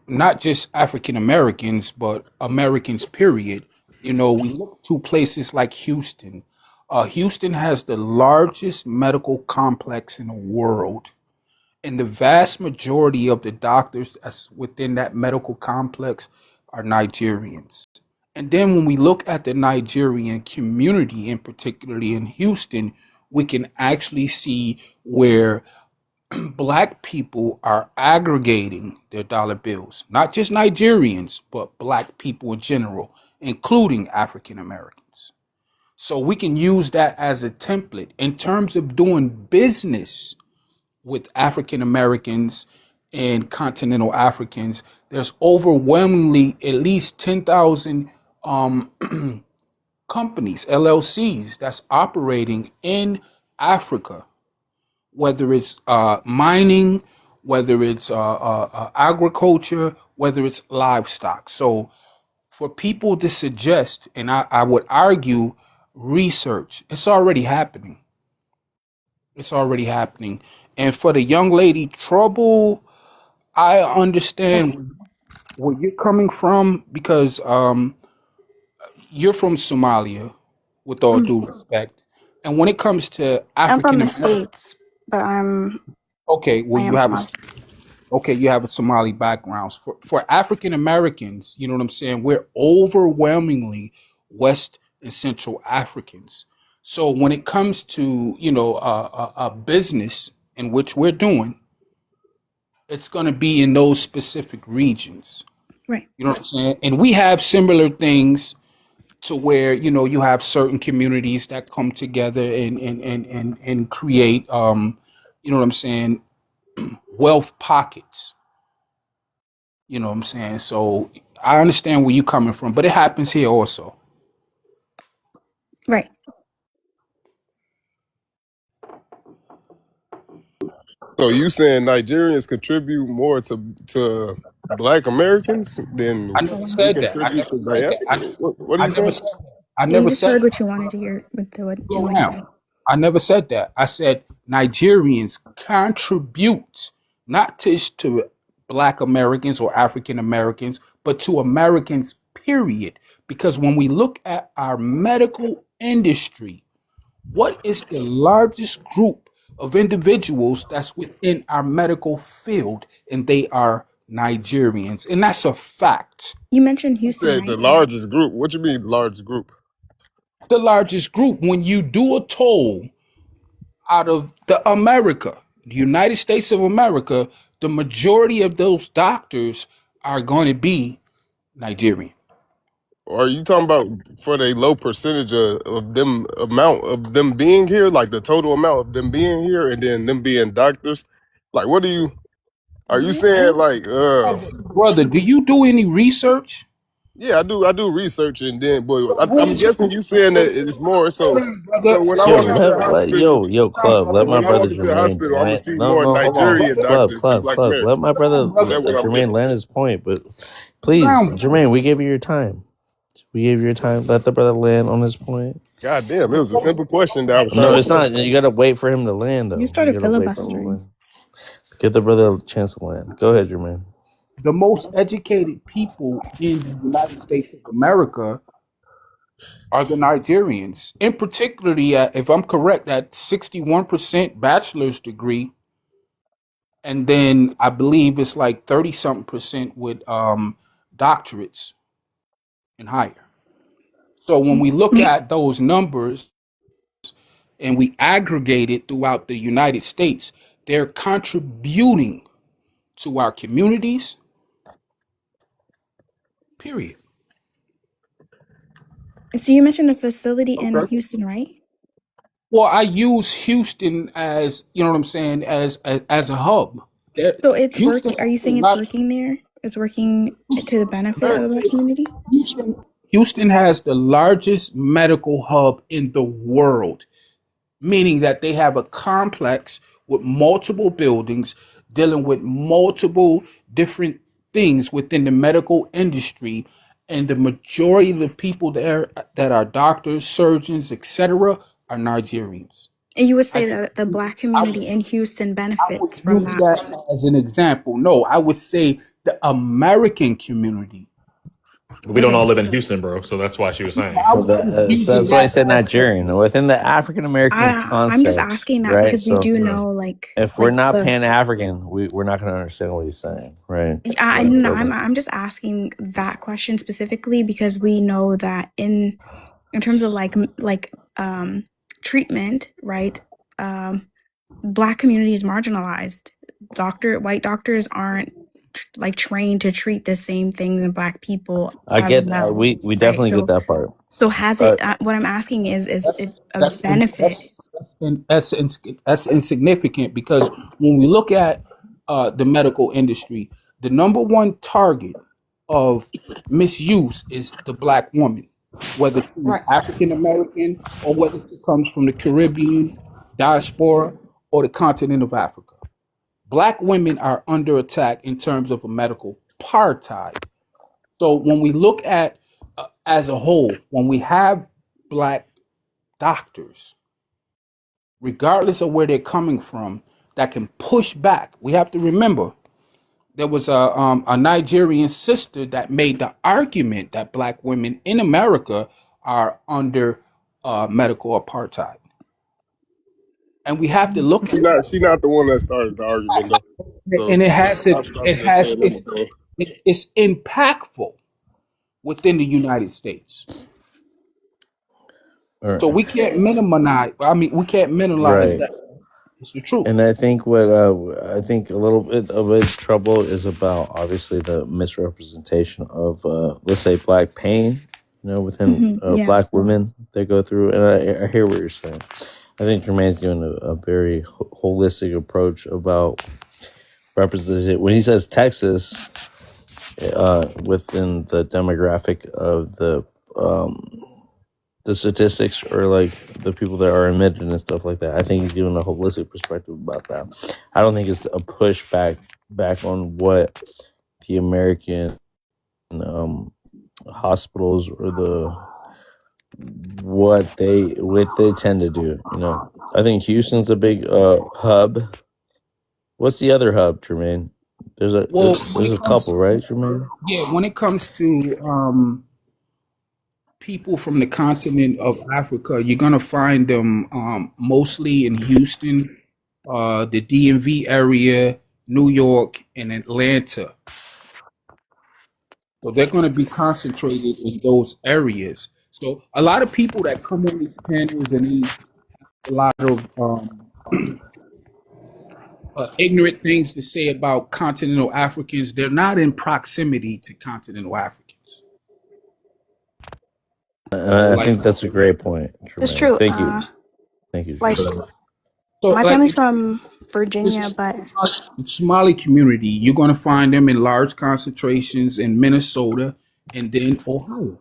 not just African Americans, but Americans, period. We look to places like Houston. Houston has the largest medical complex in the world, and the vast majority of the doctors that's within that medical complex are Nigerians. And then when we look at the Nigerian community, and particularly in Houston, we can actually see where black people are aggregating their dollar bills, not just Nigerians, but black people in general, including African Americans. So we can use that as a template in terms of doing business with African Americans and continental Africans. There's overwhelmingly at least 10,000 companies, LLCs, that's operating in Africa, whether it's mining, whether it's agriculture, whether it's livestock. So for people to suggest, and I would argue, research, it's already happening. It's already happening. And for the young lady, trouble, I understand where you're coming from because you're from Somalia, with all due respect. And when it comes to I'm from African the American, States, but okay, I well am Somali. you have a Somali background. For African Americans, you know what I'm saying? We're overwhelmingly West and Central Africans. So when it comes to a business in which we're doing, it's going to be in those specific regions. Right. You know what I'm saying? And we have similar things to where you have certain communities that come together and create you know what I'm saying, wealth pockets. You know what I'm saying? So I understand where you're coming from, but it happens here also. Right. So you saying Nigerians contribute more to Black Americans I than never Hold on. we said that. I contribute never to said that. diasporas? What are I you never saying? said that. I Yeah, you never just said heard that. what you wanted to hear with the in Slow what you down. said. I never said that. I said Nigerians contribute not just to Black Americans or African Americans, but to Americans, period. Because when we look at our medical industry, what is the largest group of individuals that's within our medical field? And they are Nigerians. And that's a fact. You mentioned You Houston, said the right? largest group. What you mean large group? The largest group, when you do a toll out of the United States of America, the majority of those doctors are going to be Nigerian. Or are you talking about for the low percentage of them amount of them being here, like the total amount of them being here, and then them being doctors? Like, what do you? Are you saying like, Brother, do you do any research? yeah, I do research, and then, but I'm Research. guessing you saying that it's more. Slow So, down, brother. so when I Slow Yo, walk down, into the hospital, Club, let my when I brother walk into the Jermaine hospital, I'm gonna land. see No, more no, hold on, Nigerian Club, doctors than Club, Black Club. Let Americans. my brother brother. Is that what I'm Jermaine getting? land his point, but Slow please, down, brother. Jermaine, we gave you your time. We gave you your time. Let the brother land on his point. God damn, it was a simple question that I was No, trying to it's put. not. You gotta wait for him to land, You though. You started gotta wait for him to filibustering. land. Give the brother a chance to land. Go ahead, Jermaine. The most educated people in the United States of America are the Nigerians. In particularly, if I'm correct, at 61% bachelor's degree, and then I believe it's like 30 something percent with doctorates and higher. So when we look at those numbers and we aggregate it throughout the United States, they're contributing to our communities, period. So you mentioned a facility in Okay. Houston, right? Well, I use Houston as, you know what I'm saying, as a hub. So it's Houston work. Are has you the saying it's large, working there? It's working to the benefit of the Black community. Houston, Houston has the largest medical hub in the world, meaning that they have a complex with multiple buildings dealing with multiple different things within the medical industry. And the majority of the people there that are doctors, surgeons, etc., are Nigerians. And you would I, say that the Black I would community in Houston I would benefits from use that. that as an example. No, I would say the American community. We don't all Okay. live in Houston, bro. So that's why she was saying. I So was just using that's why I that said as Nigerian within the African American I'm just concept, asking that right? because we So do Right. know like if we're like not the Pan African, we're not going to understand what he's saying, right? I Right, no, brother. I'm just asking that question specifically because we know that in terms of treatment, right? Black community is marginalized. White doctors aren't like trained to treat the same things in Black people I as get well, we right? definitely get that part. So has it? But What I'm asking is that's it a that's in, benefit? that's insignificant because when we look at the medical industry, the number one target of misuse is the black woman. whether she was Right. African American or whether she comes from the Caribbean, diaspora, or the continent of Africa. Black women are under attack in terms of a medical apartheid. So when we look at as a whole, when we have black doctors, regardless of where they're coming from, that can push back, we have to remember there was a Nigerian sister that made the argument that black women in America are under medical apartheid, and we have to look at She not the one that started the argument though. So and it has stop, it stop it just has saying that before. it's impactful within the United States. All So right. we can't minimize. I mean, we can't minimize Right. that. It's the truth. And I think what I think a little bit of its trouble is about obviously the misrepresentation of let's say black pain, within Yeah. black women that go through. And I hear what you're saying. I think Jermaine's doing a very holistic approach about representation. When he says Texas, within the demographic of the statistics or like the people that are admitted and stuff like that. I think he's giving a holistic perspective about that. I don't think it's a pushback back on what the American hospitals or what they tend to do. I think Houston's a big hub. What's the other hub, Jermaine? There's a Well, when there's it a comes, couple, right, Jermaine? yeah, when it comes to people from the continent of Africa, you're gonna find them mostly in Houston, the DMV area, New York, and Atlanta. So they're going to be concentrated in those areas. So a lot of people that come on these panels and they have a lot of ignorant things to say about continental Africans, they're not in proximity to continental Africans. So I like, think that's a great point, It's Jermaine. true. Thank you Like for that. so my like family's if from this Virginia, but Somali community, you're going to find them in large concentrations in Minnesota and then Ohio.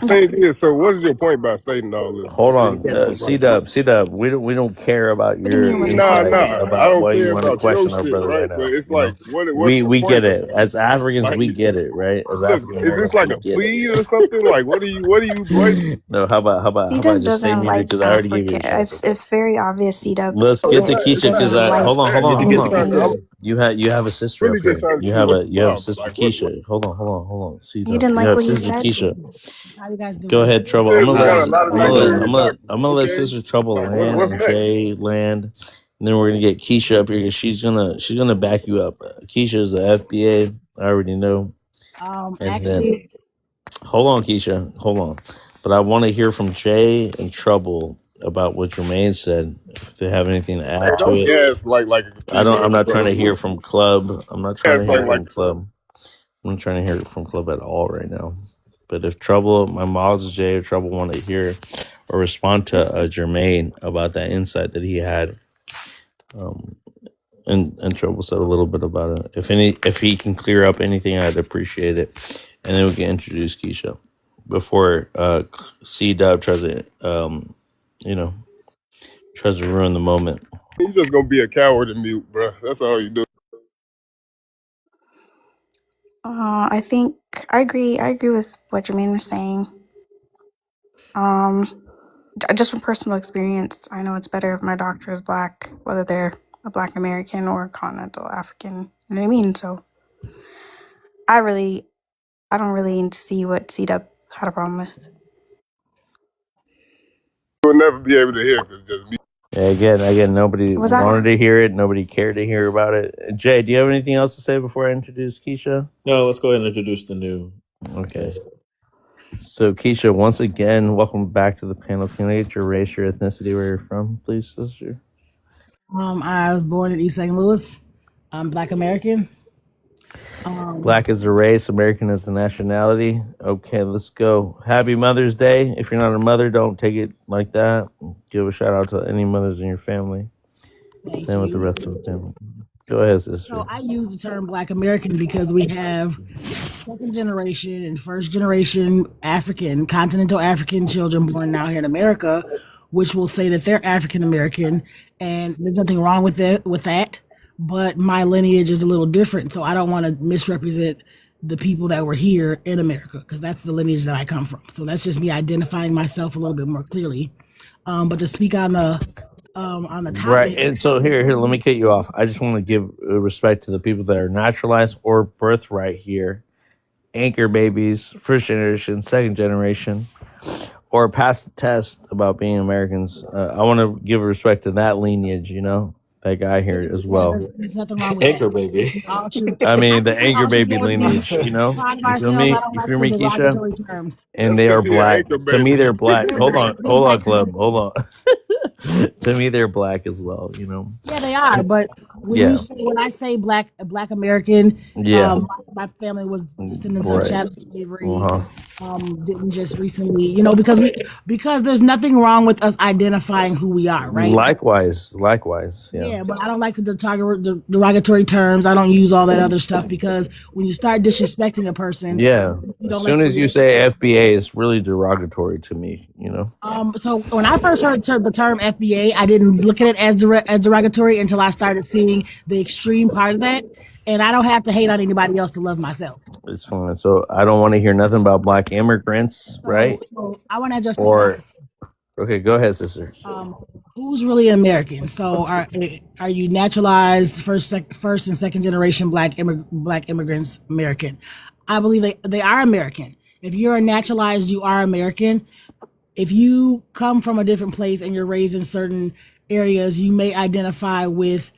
okay. Thing is, so what is your point by stating all this? Hold Say it on, again, my brother. C Dub. We don't care about What do you your mean? What is Nah, your insight nah. point? I about don't what you care want to about your question our shit, brother right right? But now. it's like, what's We the we get point of it it? as Africans. Like, We get it, right? As look, African is this Americans, like we a get it. plead or something? Like, what? No, how about I C-Dub just stay doesn't muted like because I already gave you African. a chance. Okay. It's very obvious. C-Dub Let's get to It's Keisha not because doesn't it's I not like hold on, that. hold on, hold I'm just on. trying to. I'm anything. You have a sister really up just here. trying to You see have what's a the you have problem. sister Like, what? Keisha. Hold on. See You Dub. didn't You like have what he sister said. Keisha. Go ahead, He Trouble. says we got a lot of I'm gonna let Nigerian I'm doctors. gonna let Okay, Sister Trouble like, land what's and next? Jay land, and then we're gonna get Keisha up here because she's gonna back you up. Keisha is the FBA. I already know. And then hold on, Keisha, hold on. But I want to hear from Jay and Trouble about what Jermaine said. If they have anything to Hey, add to don't it, gas like a I'm female, not trying bro. to hear from Club. I'm not trying to Gas hear like from Club. I'm not trying to hear from Club at all right now. But if Trouble, my Miles J, or Trouble want to hear or respond to Jermaine about that insight that he had, um, and Trouble said a little bit about it. If he can clear up anything, I'd appreciate it. And then we can introduce Keisha before C Dub tries to, you know, tries to ruin the moment. you just gonna be a coward and mute, bro. That's all you do. I think I agree. I agree with what Jermaine was saying. Just from personal experience, I know it's better if my doctor is black, whether they're a black American or continental African. You know what I mean? So I don't really see what C-Dub had a problem with. You'll never be able to hear because just mute. Yeah, again, nobody Was that? wanted to hear it. Nobody cared to hear about it. Jay, do you have anything else to say before I introduce Keisha? No, let's go ahead and introduce the new Okay. guest. So, Keisha, once again, welcome back to the panel. Can I get your race, your ethnicity, where you're from, please, sister? I was born in East St. Louis. I'm Black American. Black is the race, American is the nationality. Okay, let's go. Happy Mother's Day. If you're not a mother, don't take it like that. Give a shout out to any mothers in your family. Thank Same with the you. rest of the family. Go ahead, So sister. I use the term Black American because we have second generation and first generation African, continental African children born now here in America, which will say that they're African American, and there's nothing wrong with it with that. But my lineage is a little different, so I don't want to misrepresent the people that were here in America because that's the lineage that I come from. So that's just me identifying myself a little bit more clearly. But to speak on the Right. topic, And so here, let me cut you off. I just want to give respect to the people that are naturalized or birthright here, anchor babies, first generation, second generation, or pass the test about being Americans. I want to give respect to that lineage, that guy here as yeah, well. there's nothing wrong with that. Anchor baby. We all should. I I mean, the think we anchor all should be baby able to be lineage, proud of You feel ourselves. I me? don't You like feel the me, Keisha? derogatory terms. And That's they are because he an black. anchor To me, baby. they're black. They're Hold black. on, They're hold on, black to club. me. Hold on. To me, they're black as well. Yeah, they are. But Yeah. when I say black American, Yeah. my family was descendants of Right. chattel slavery. Uh-huh. Didn't just recently, because there's nothing wrong with us identifying who we are, right? Likewise. Yeah. Yeah, but I don't like the derogatory terms. I don't use all that other stuff because when you start disrespecting a person, Yeah. you As don't let soon the as you relationship. say FBA, it's really derogatory to me. So when I first heard the term FBA, I didn't look at it as derogatory until I started seeing the extreme part of that. And I don't have to hate on anybody else to love myself. It's fine. So I don't want to hear nothing about black immigrants, right? So I want to address the Or question. okay, go ahead, sister. Who's really American? So are you naturalized first and second generation black immigrants American? I believe they are American. If you're a naturalized, you are American. If you come from a different place and you're raised in certain areas, you may identify with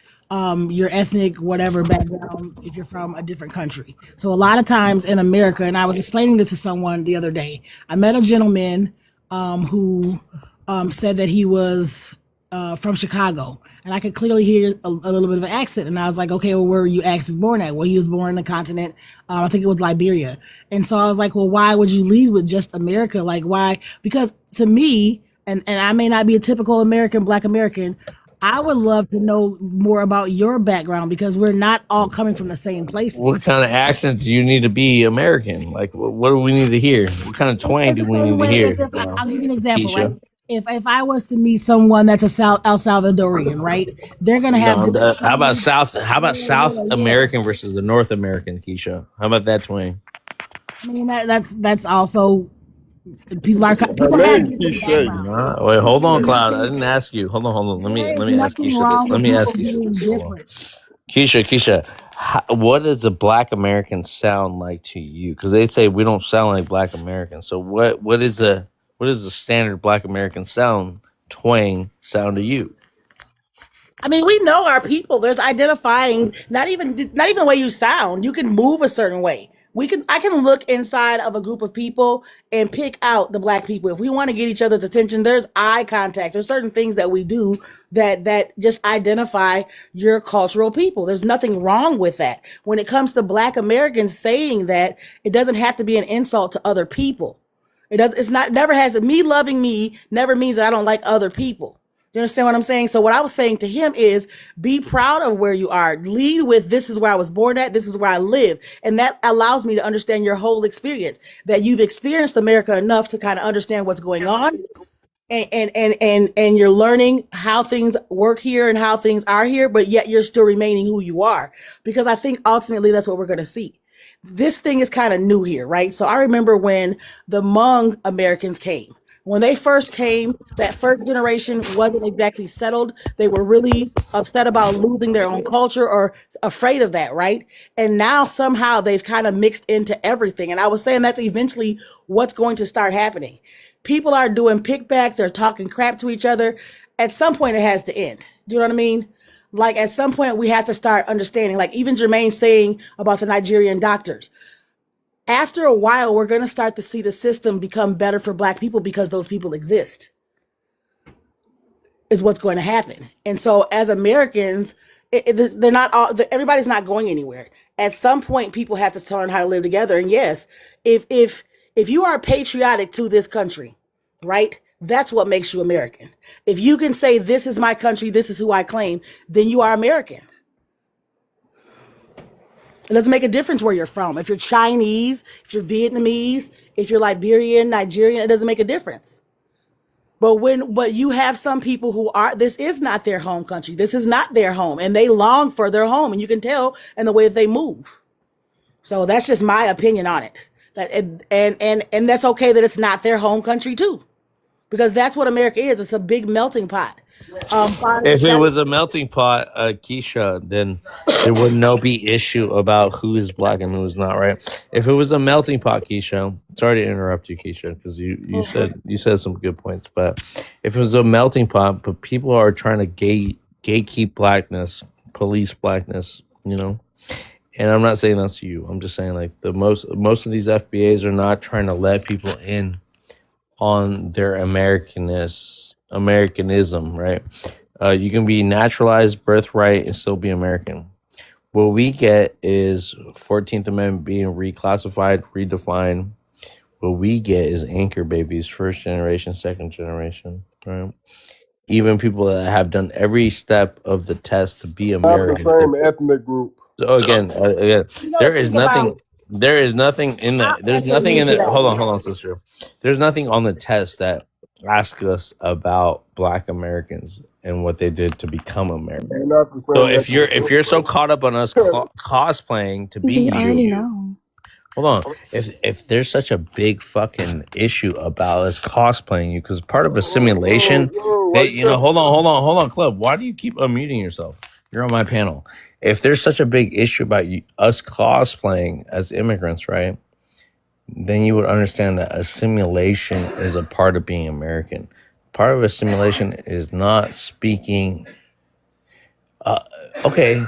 your ethnic whatever background if you're from a different country. So a lot of times in America, and I was explaining this to someone the other day, I met a gentleman who said that he was from Chicago, and I could clearly hear a little bit of an accent. And I was like, okay, well, where were you actually born at? Well, he was born in the continent. I think it was Liberia. And so I was like, well, why would you lead with just America? Like, why? Because to me, and I may not be a typical American, Black American, I would love to know more about your background because we're not all coming from the same places. What kind of accent do you need to be American? Like, what do we need to hear? What kind of twang It's do the we same need to way. hear? I'll give you an example, right? Keisha. If I was to meet someone that's El Salvadorian, right? They're gonna have No, different how about tones. South? How about South Yeah. American versus the North American, Keisha? How about that twang? I mean, that's also people Her have name different Keisha. backgrounds. Wait, hold There on, is Cloud. I nothing. didn't ask you. Hold on. Let me There is let me ask nothing Keisha wrong this. Let with me ask people Keisha being this. Hold on. different. Keisha, what does a Black American sound like to you? Because they say we don't sound like Black Americans. So what is the standard Black American twang sound to you? I mean, we know our people. There's identifying, not even the way you sound. You can move a certain way. I can look inside of a group of people and pick out the Black people. If we want to get each other's attention, there's eye contact. There's certain things that we do that just identify your cultural people. There's nothing wrong with that. When it comes to Black Americans saying that, it doesn't have to be an insult to other people. It's not, never has, me loving me never means that I don't like other people. Do you understand what I'm saying? So what I was saying to him is be proud of where you are. Lead with, this is where I was born at, this is where I live. And that allows me to understand your whole experience, that you've experienced America enough to kind of understand what's going on. And you're learning how things work here and how things are here, but yet you're still remaining who you are. Because I think ultimately that's what we're going to see. This thing is kind of new here, right? So I remember when the Hmong Americans came. When they first came, that first generation wasn't exactly settled. They were really upset about losing their own culture or afraid of that, right? And now somehow they've kind of mixed into everything. And I was saying that's eventually what's going to start happening. People are doing pickback, they're talking crap to each other. At some point, it has to end. Do you know what I mean? Like at some point, we have to start understanding, like even Jermaine saying about the Nigerian doctors. After a while, we're going to start to see the system become better for Black people because those people exist, is what's going to happen. And so as Americans, they're not all, everybody's not going anywhere. At some point, people have to learn how to live together. And yes, if you are patriotic to this country, right? That's what makes you American. If you can say, this is my country, this is who I claim, then you are American. It doesn't make a difference where you're from. If you're Chinese, if you're Vietnamese, if you're Liberian, Nigerian, it doesn't make a difference. But you have some people who are, this is not their home country. This is not their home, and they long for their home, and you can tell in the way that they move. So that's just my opinion on it. And that's okay that it's not their home country too, because that's what America is. It's a big melting pot. If it was a melting pot, Keisha, then there would no be issue about who is black and who is not, right? If it was a melting pot, Keisha, sorry to interrupt you, Keisha, because you said some good points, but if it was a melting pot, but people are trying to gatekeep blackness, police blackness, you know. And I'm not saying that's you. I'm just saying like most of these FBAs are not trying to let people in on their Americanism, right? You can be naturalized, birthright, and still be American. What we get is 14th Amendment being reclassified, redefined. What we get is anchor babies, first generation, second generation, right? Even people that have done every step of the test to be Not the American. same ethnic group. So again, there is nothing. There is nothing in the. There's nothing in the. Hold on, sister. There's nothing on the test that asks us about Black Americans and what they did to become American. You're not the So same if ethnic you're so group, caught up on us cosplaying to be We already you, know. hold on. If there's such a big fucking issue about us cosplaying you, because part of a simulation, why you testing hold on, Club. Why do you keep unmuting yourself? You're on my panel. If there's such a big issue about us cosplaying as immigrants, right? Then you would understand that a simulation is a part of being American. Part of a simulation is not speaking. Okay,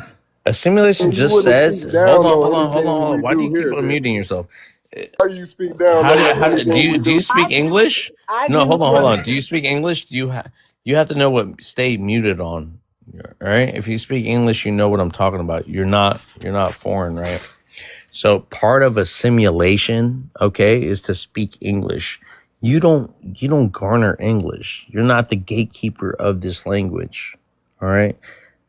a simulation you just wouldn't says, speak down on hold anything on. we Why do do you keep here then? unmuting yourself? Why you speak down on Do anything we you do? speak English? I No, agree with hold you. on. Do you speak English? You have to know what stay muted on, right? If you speak English, you know what I'm talking about. You're not foreign, right? So part of a simulation, okay, is to speak English. You don't garner English. You're not the gatekeeper of this language. All right.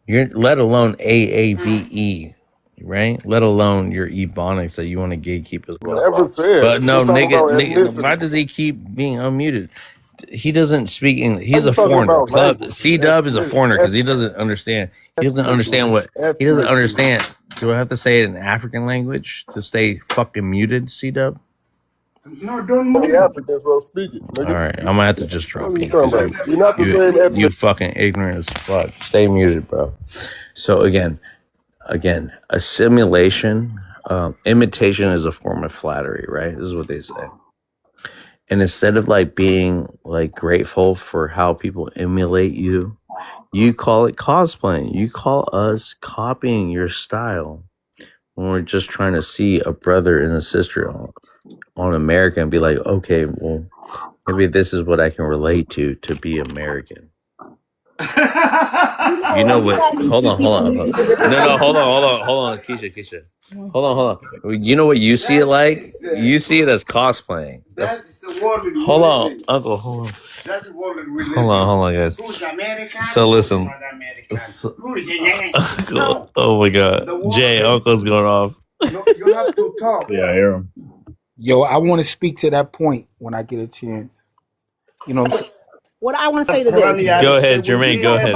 You're let alone AAVE, right? Let alone your Ebonics that you want to gatekeep as well. Never said. But no, Let's talk about nigga, why ethnicity. does he keep being unmuted? He doesn't speak English. Why He's you a talking foreigner. about Club languages? C Dub is a foreigner because he doesn't understand. He doesn't understand what he doesn't Ethnically. understand. Do I have to say it in African language to stay fucking muted, C Dub? No, don't Only move. African, so speak it, All nigga. right, I'm gonna have to just What drop are you you talking because about? You're not the same you ethnic. fucking ignorant as fuck. Stay muted, bro. So again, a simulation, imitation is a form of flattery, right? This is what they say. And instead of like being like grateful for how people emulate you, you call it cosplaying. You call us copying your style when we're just trying to see a brother and a sister on America and be like, okay, well, maybe this is what I can relate to be American. You know what? Anytime you Hold see on, people use a different No, language. hold on, Keisha. Hold on. You know what you see it like? You see it as cosplaying. That's the world we Hold live on, in. Uncle. Hold on. That's the world we live Hold in. on, guys. Who's American? So listen. Who's not American? So, Who's Yank? Uncle, No, oh my the God, world. Jay, Uncle's going off. No, you have to talk. Yeah, I hear him. Yo, I want to speak to that point when I get a chance. You know what I'm saying? What I want to say to this, Go ahead, Jermaine. Go ahead.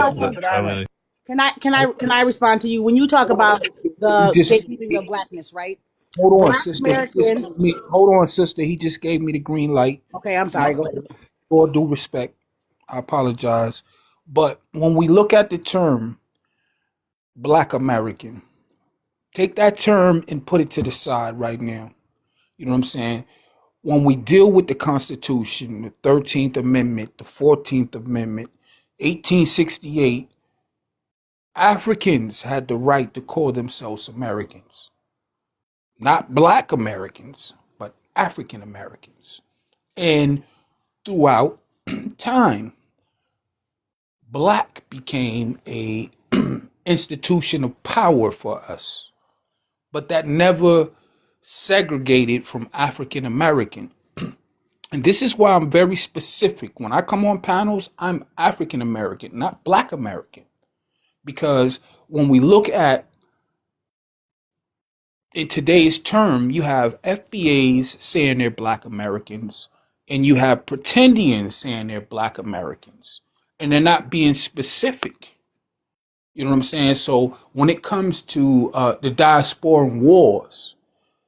can I respond to you when you talk about He the just gatekeeping of blackness, right? hold on, Black sister. Americans. Hold on, sister. He just gave me the green light. Okay, I'm Now, sorry. Go ahead. with all due respect, I apologize. But when we look at the term Black American, take that term and put it to the side right now. You know what I'm saying? When we deal with the Constitution, the 13th Amendment, the 14th Amendment, 1868, Africans had the right to call themselves Americans. Not Black Americans, but African Americans. And throughout time, Black became a institution of power for us, but that never segregated from African American. And this is why I'm very specific. When I come on panels, I'm African American, not Black American. Because when we look at in today's term, you have FBAs saying they're Black Americans, and you have pretendians saying they're Black Americans, and they're not being specific. You know what I'm saying? So when it comes to the diasporan wars,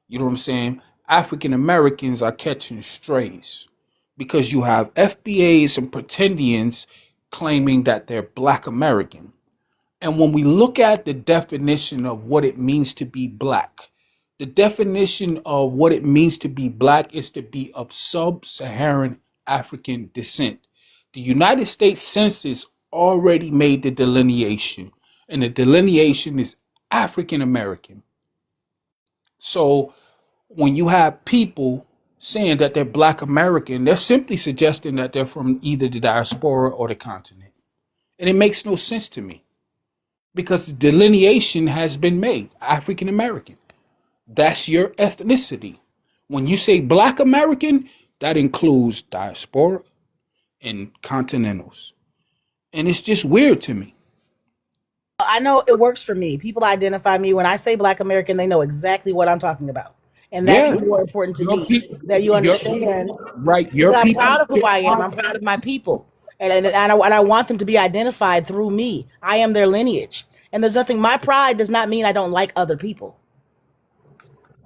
you know what I'm saying? African Americans are catching strays because you have FBAs and pretendians claiming that they're Black American. And when we look at the definition of what it means to be Black, the definition of what it means to be Black is to be of sub-Saharan African descent. The United States Census already made the delineation, and the delineation is African American. So when you have people saying that they're Black American, they're simply suggesting that they're from either the diaspora or the continent. And it makes no sense to me because delineation has been made African American. That's your ethnicity. When you say Black American, that includes diaspora and continentals. And it's just weird to me. I know it works for me. People identify me when I say Black American, they know exactly what I'm talking about. And that's Yeah, more important to your me people, that you your understand right, your because I'm people. proud of who I am. I'm proud of my people. And I want them to be identified through me. I am their lineage. And there's nothing, my pride does not mean I don't like other people.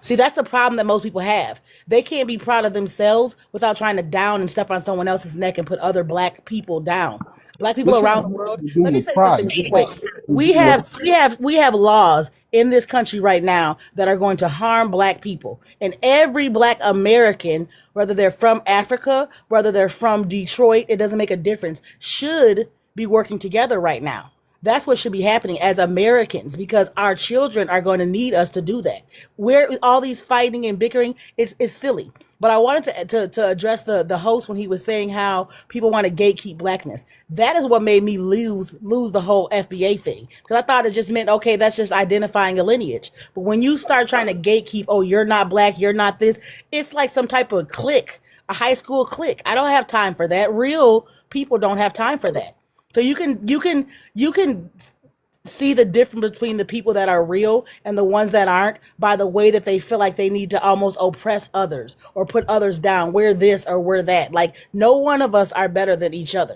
See, that's the problem that most people have. They can't be proud of themselves without trying to down and step on someone else's neck and put other Black people down. Black people What's that around got the world. to do Let me with say pride? something real quick. What's that got to We do with have we have laws in this country right now that are going to harm Black people. And every Black American, whether they're from Africa, whether they're from Detroit, it doesn't make a difference, should be working together right now. That's what should be happening as Americans because our children are going to need us to do that. Where all these fighting and bickering, it's silly. But I wanted to address the host when he was saying how people want to gatekeep Blackness. That is what made me lose the whole FBA thing because I thought it just meant okay, that's just identifying a lineage. But when you start trying to gatekeep, oh, you're not Black, you're not this, it's like some type of clique, a high school clique. I don't have time for that. Real people don't have time for that. So you can see the difference between the people that are real and the ones that aren't by the way that they feel like they need to almost oppress others or put others down. We're this or we're that. Like no one of us are better than each other.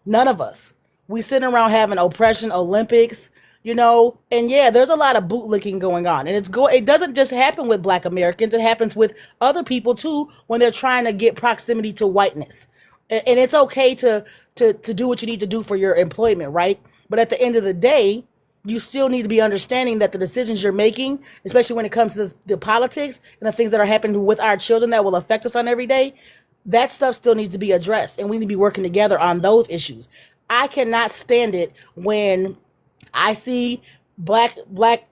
None of us. We sit around having oppression Olympics, and yeah, there's a lot of bootlicking going on. And it doesn't just happen with Black Americans, it happens with other people too when they're trying to get proximity to whiteness. And it's okay to do what you need to do for your employment, right? But at the end of the day, you still need to be understanding that the decisions you're making, especially when it comes to the politics and the things that are happening with our children that will affect us on every day, that stuff still needs to be addressed. And we need to be working together on those issues. I cannot stand it when I see black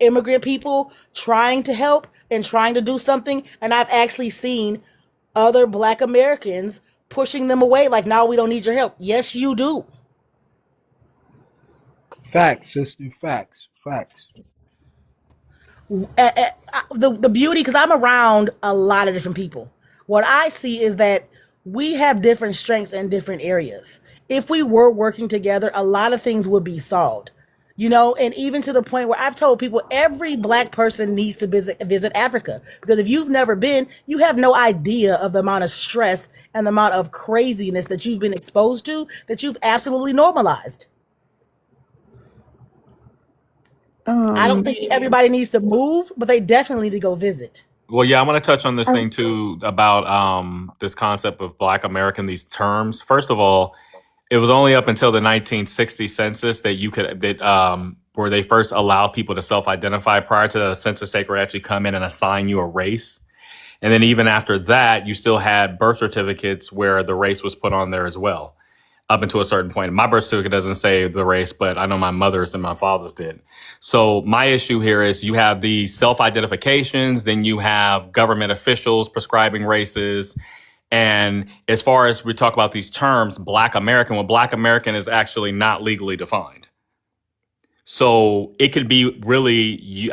immigrant people trying to help and trying to do something, and I've actually seen other Black Americans pushing them away like, now we don't need your help. Yes, you do. facts, sister? Facts, facts. The beauty, because I'm around a lot of different people, what I see is that we have different strengths in different areas. If we were working together, a lot of things would be solved. And even to the point where I've told people every Black person needs to visit Africa, because if you've never been, you have no idea of the amount of stress and the amount of craziness that you've been exposed to that you've absolutely normalized. I don't think everybody needs to move, but they definitely need to go visit. Well, yeah, I want to touch on this thing too about this concept of Black American, these terms. First of all, it was only up until the 1960 census that where they first allowed people to self-identify. Prior to the census, they could actually come in and assign you a race. And then even after that, you still had birth certificates where the race was put on there as well, up until a certain point. My birth certificate doesn't say the race, but I know my mother's and my father's did. So my issue here is you have the self-identifications, then you have government officials prescribing races. And as far as we talk about these terms, Black American, well, Black American is actually not legally defined. So it could be really,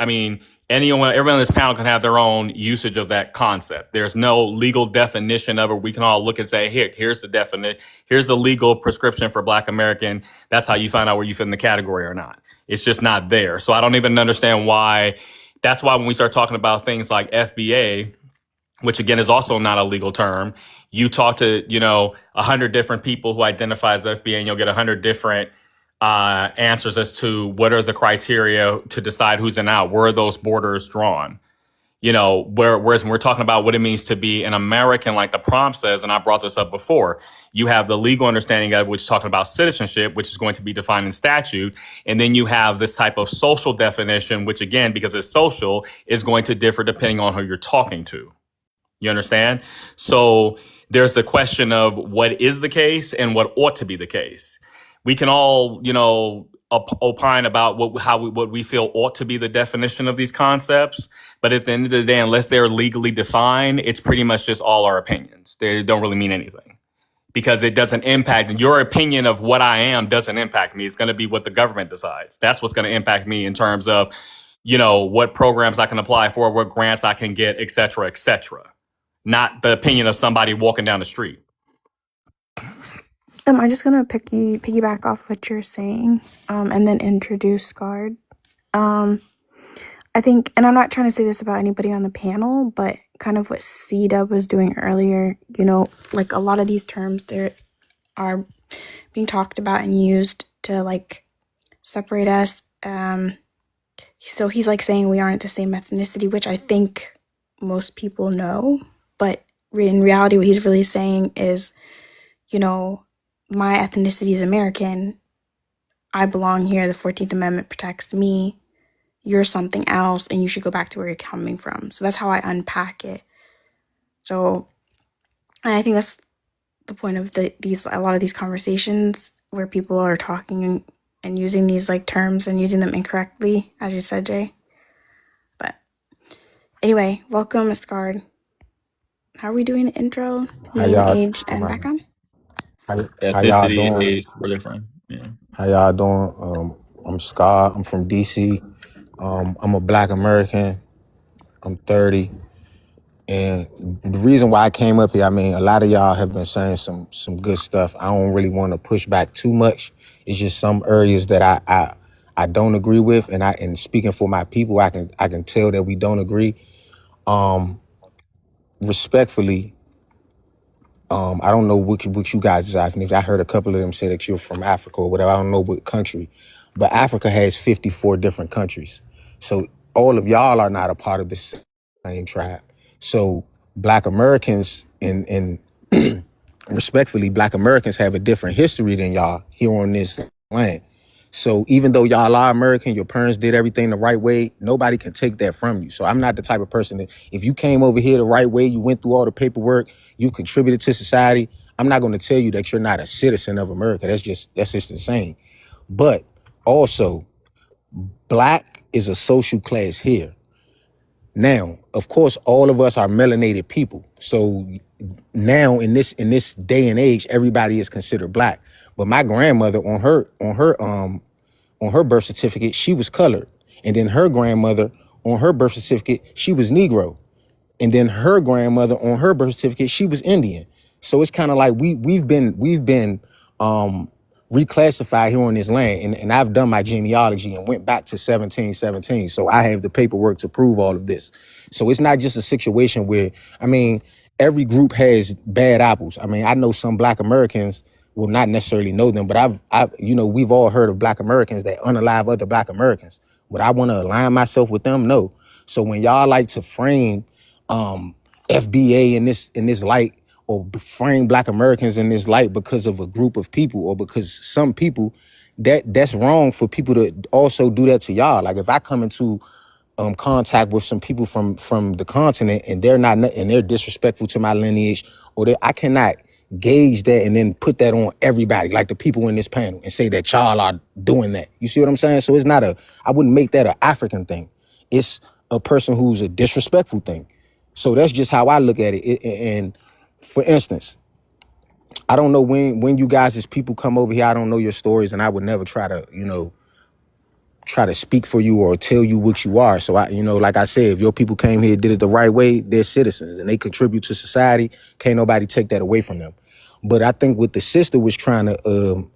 everyone on this panel can have their own usage of that concept. There's no legal definition of it. We can all look and say, here's the definition. Here's the legal prescription for Black American. That's how you find out where you fit in the category or not. It's just not there. So I don't even understand why That's why when we start talking about things like FBA, which again is also not a legal term, you talk to 100 different people who identify as FBA, and you'll get 100 different answers as to what are the criteria to decide who's in and out. Where are those borders drawn? Whereas when we're talking about what it means to be an American, like the prompt says, and I brought this up before, you have the legal understanding of which is talking about citizenship, which is going to be defined in statute. And then you have this type of social definition, which again, because it's social, is going to differ depending on who you're talking to. You understand? So there's the question of what is the case and what ought to be the case. We can all, opine about what we feel ought to be the definition of these concepts. But at the end of the day, unless they're legally defined, it's pretty much just all our opinions. They don't really mean anything because it doesn't impact your opinion of what I am doesn't impact me. It's going to be what the government decides. That's what's going to impact me in terms of, what programs I can apply for, what grants I can get, et cetera, not the opinion of somebody walking down the street. I'm just gonna piggyback off what you're saying, and then introduce Scarred. I think, and I'm not trying to say this about anybody on the panel, but kind of what C-Dub was doing earlier, like a lot of these terms there are being talked about and used to like separate us. So he's like saying we aren't the same ethnicity, which I think most people know, but in reality, what he's really saying is, my ethnicity is American. I belong here. The 14th Amendment protects me. You're something else, and you should go back to where you're coming from. So that's how I unpack it. So, and I think that's the point of a lot of these conversations where people are talking and using these like terms and using them incorrectly, as you said, Jay. But anyway, welcome, Ms. Guard. How are we doing the intro? How Name, y'all? age, and background? How y'all Ethnicity, doing? age, we're different. Yeah. How y'all doing? I'm Scott. I'm from DC. I'm a Black American. I'm 30, and the reason why I came up here, I mean, a lot of y'all have been saying some good stuff. I don't really want to push back too much. It's just some areas that I don't agree with, and speaking for my people, I can tell that we don't agree. Respectfully. I don't know what you guys is asking. I heard a couple of them say that you're from Africa or whatever. I don't know what country, but Africa has 54 different countries. So all of y'all are not a part of the same tribe. So Black Americans and respectfully, Black Americans have a different history than y'all here on this land. So even though y'all are American, your parents did everything the right way, nobody can take that from you. So I'm not the type of person that if you came over here the right way, you went through all the paperwork, you contributed to society, I'm not going to tell you that you're not a citizen of America. That's just insane. But also, Black is a social class here. Now, of course, all of us are melanated people. So now in this day and age, everybody is considered Black. But my grandmother on her birth certificate, she was colored. And then her grandmother on her birth certificate, she was Negro. And then her grandmother on her birth certificate, she was Indian. So it's kind of like we've been reclassified here on this land. And I've done my genealogy and went back to 1717. So I have the paperwork to prove all of this. So it's not just a situation where, I mean, every group has bad apples. I mean, I know some Black Americans will not necessarily know them, but we've all heard of Black Americans that unalive other Black Americans. Would I want to align myself with them? No. So when y'all like to frame FBA in this light, or frame Black Americans in this light because of a group of people or because some people, that's wrong for people to also do that to y'all. Like if I come into contact with some people from the continent and they're disrespectful to my lineage, I cannot gauge that and then put that on everybody, like the people in this panel, and say that y'all are doing that. You see what I'm saying? So it's not I wouldn't make that an African thing. It's a person who's a disrespectful thing. So that's just how I look at it. And for instance, I don't know when you guys as people come over here, I don't know your stories, and I would never try to speak for you or tell you what you are. So like I said, if your people came here, did it the right way, they're citizens and they contribute to society. Can't nobody take that away from them. But I think what the sister was trying to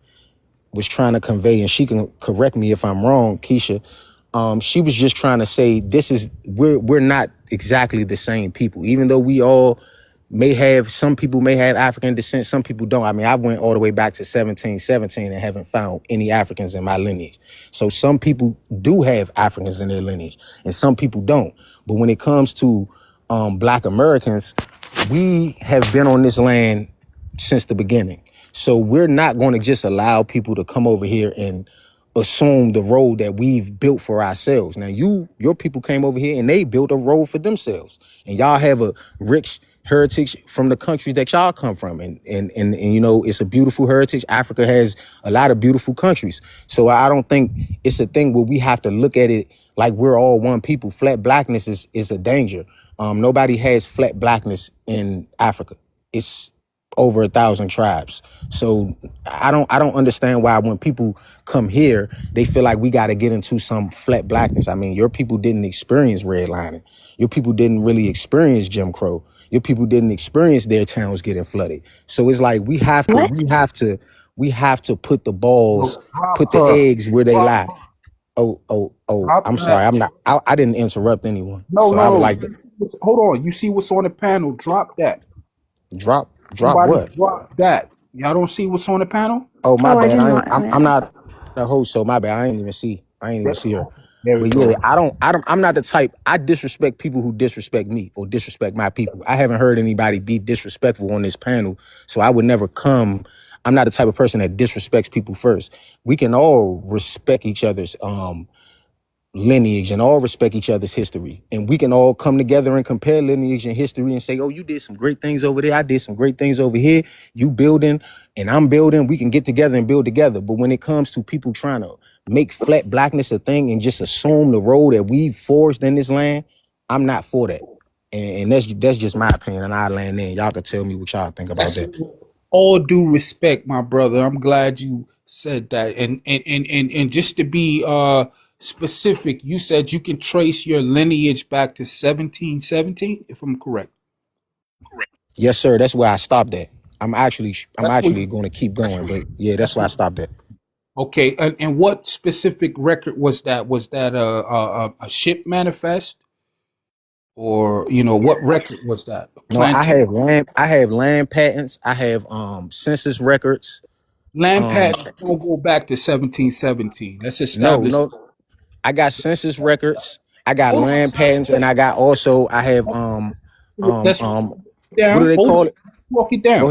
convey, and she can correct me if I'm wrong, Keisha, She was just trying to say we're not exactly the same people, even though we all some people may have African descent, some people don't. I mean, I went all the way back to 1717 and haven't found any Africans in my lineage. So some people do have Africans in their lineage and some people don't. But when it comes to Black Americans, we have been on this land since the beginning. So we're not going to just allow people to come over here and assume the road that we've built for ourselves. Now, your people came over here and they built a road for themselves. And y'all have a rich heritage from the countries that y'all come from. And you know, it's a beautiful heritage. Africa has a lot of beautiful countries. So I don't think it's a thing where we have to look at it like we're all one people. Flat blackness is a danger. Nobody has flat blackness in Africa. It's over 1,000 tribes. So I don't understand why when people come here, they feel like we got to get into some flat blackness. I mean, your people didn't experience redlining. Your people didn't really experience Jim Crow. Your people didn't experience their towns getting flooded. So it's like we have to put the balls, put the eggs where they lie. I'm sorry. I didn't interrupt anyone. No, So I would no, like to no. Hold on. You see what's on the panel? Drop that. drop Somebody what? drop that. Y'all don't see what's on the panel? Oh, my Oh, I bad. didn't know I'm earlier. not a host, so my bad. I ain't even see her. There we But go. yeah, I'm not the type. I disrespect people who disrespect me or disrespect my people. I haven't heard anybody be disrespectful on this panel, so I would never come. I'm not the type of person that disrespects people first. We can all respect each other's lineage and all respect each other's history. And we can all come together and compare lineage and history and say, oh, you did some great things over there. I did some great things over here. You building and I'm building. We can get together and build together. But when it comes to people trying to make flat blackness a thing and just assume the road that we've forged in this land, I'm not for that. And that's just my opinion. And I land in. Y'all can tell me what y'all think about that. All due respect, my brother. I'm glad you said that. And just to be specific, you said you can trace your lineage back to 1717, if I'm correct. Yes, sir. That's where I stopped at. I'm actually That's what, going to keep going. But yeah, that's that's where I what, stopped at. okay. And what specific record was that? Was that a ship manifest? Or, what record was that? A No, I plantation? have land patents. I have census records. Land Um patents don't go back to 1717. Let's no, establish. no, I got census records. I got Hold land patents, and I have Let's what do down. they Hold call on. it? Walk it down.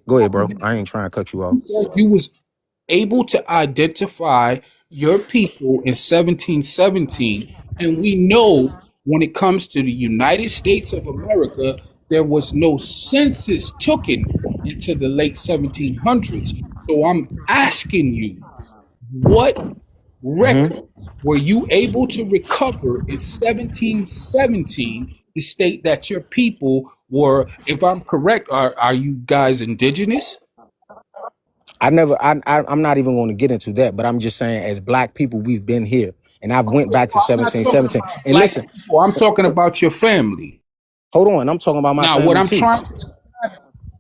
Go ahead, bro. I ain't trying to cut you off. You said you was able to identify your people in 1717, and we know when it comes to the United States of America, there was no census taken into the late 1700s. So I'm asking you, what Hmm. records were you able to recover in 1717 to state that your people were, if I'm correct, are you guys indigenous? I'm not even going to get into that, but I'm just saying, as black people, we've been here, and I've went back to I'm not talking 1717. about And black listen, people. I'm talking about your family. hold on, I'm talking about my Now, family too.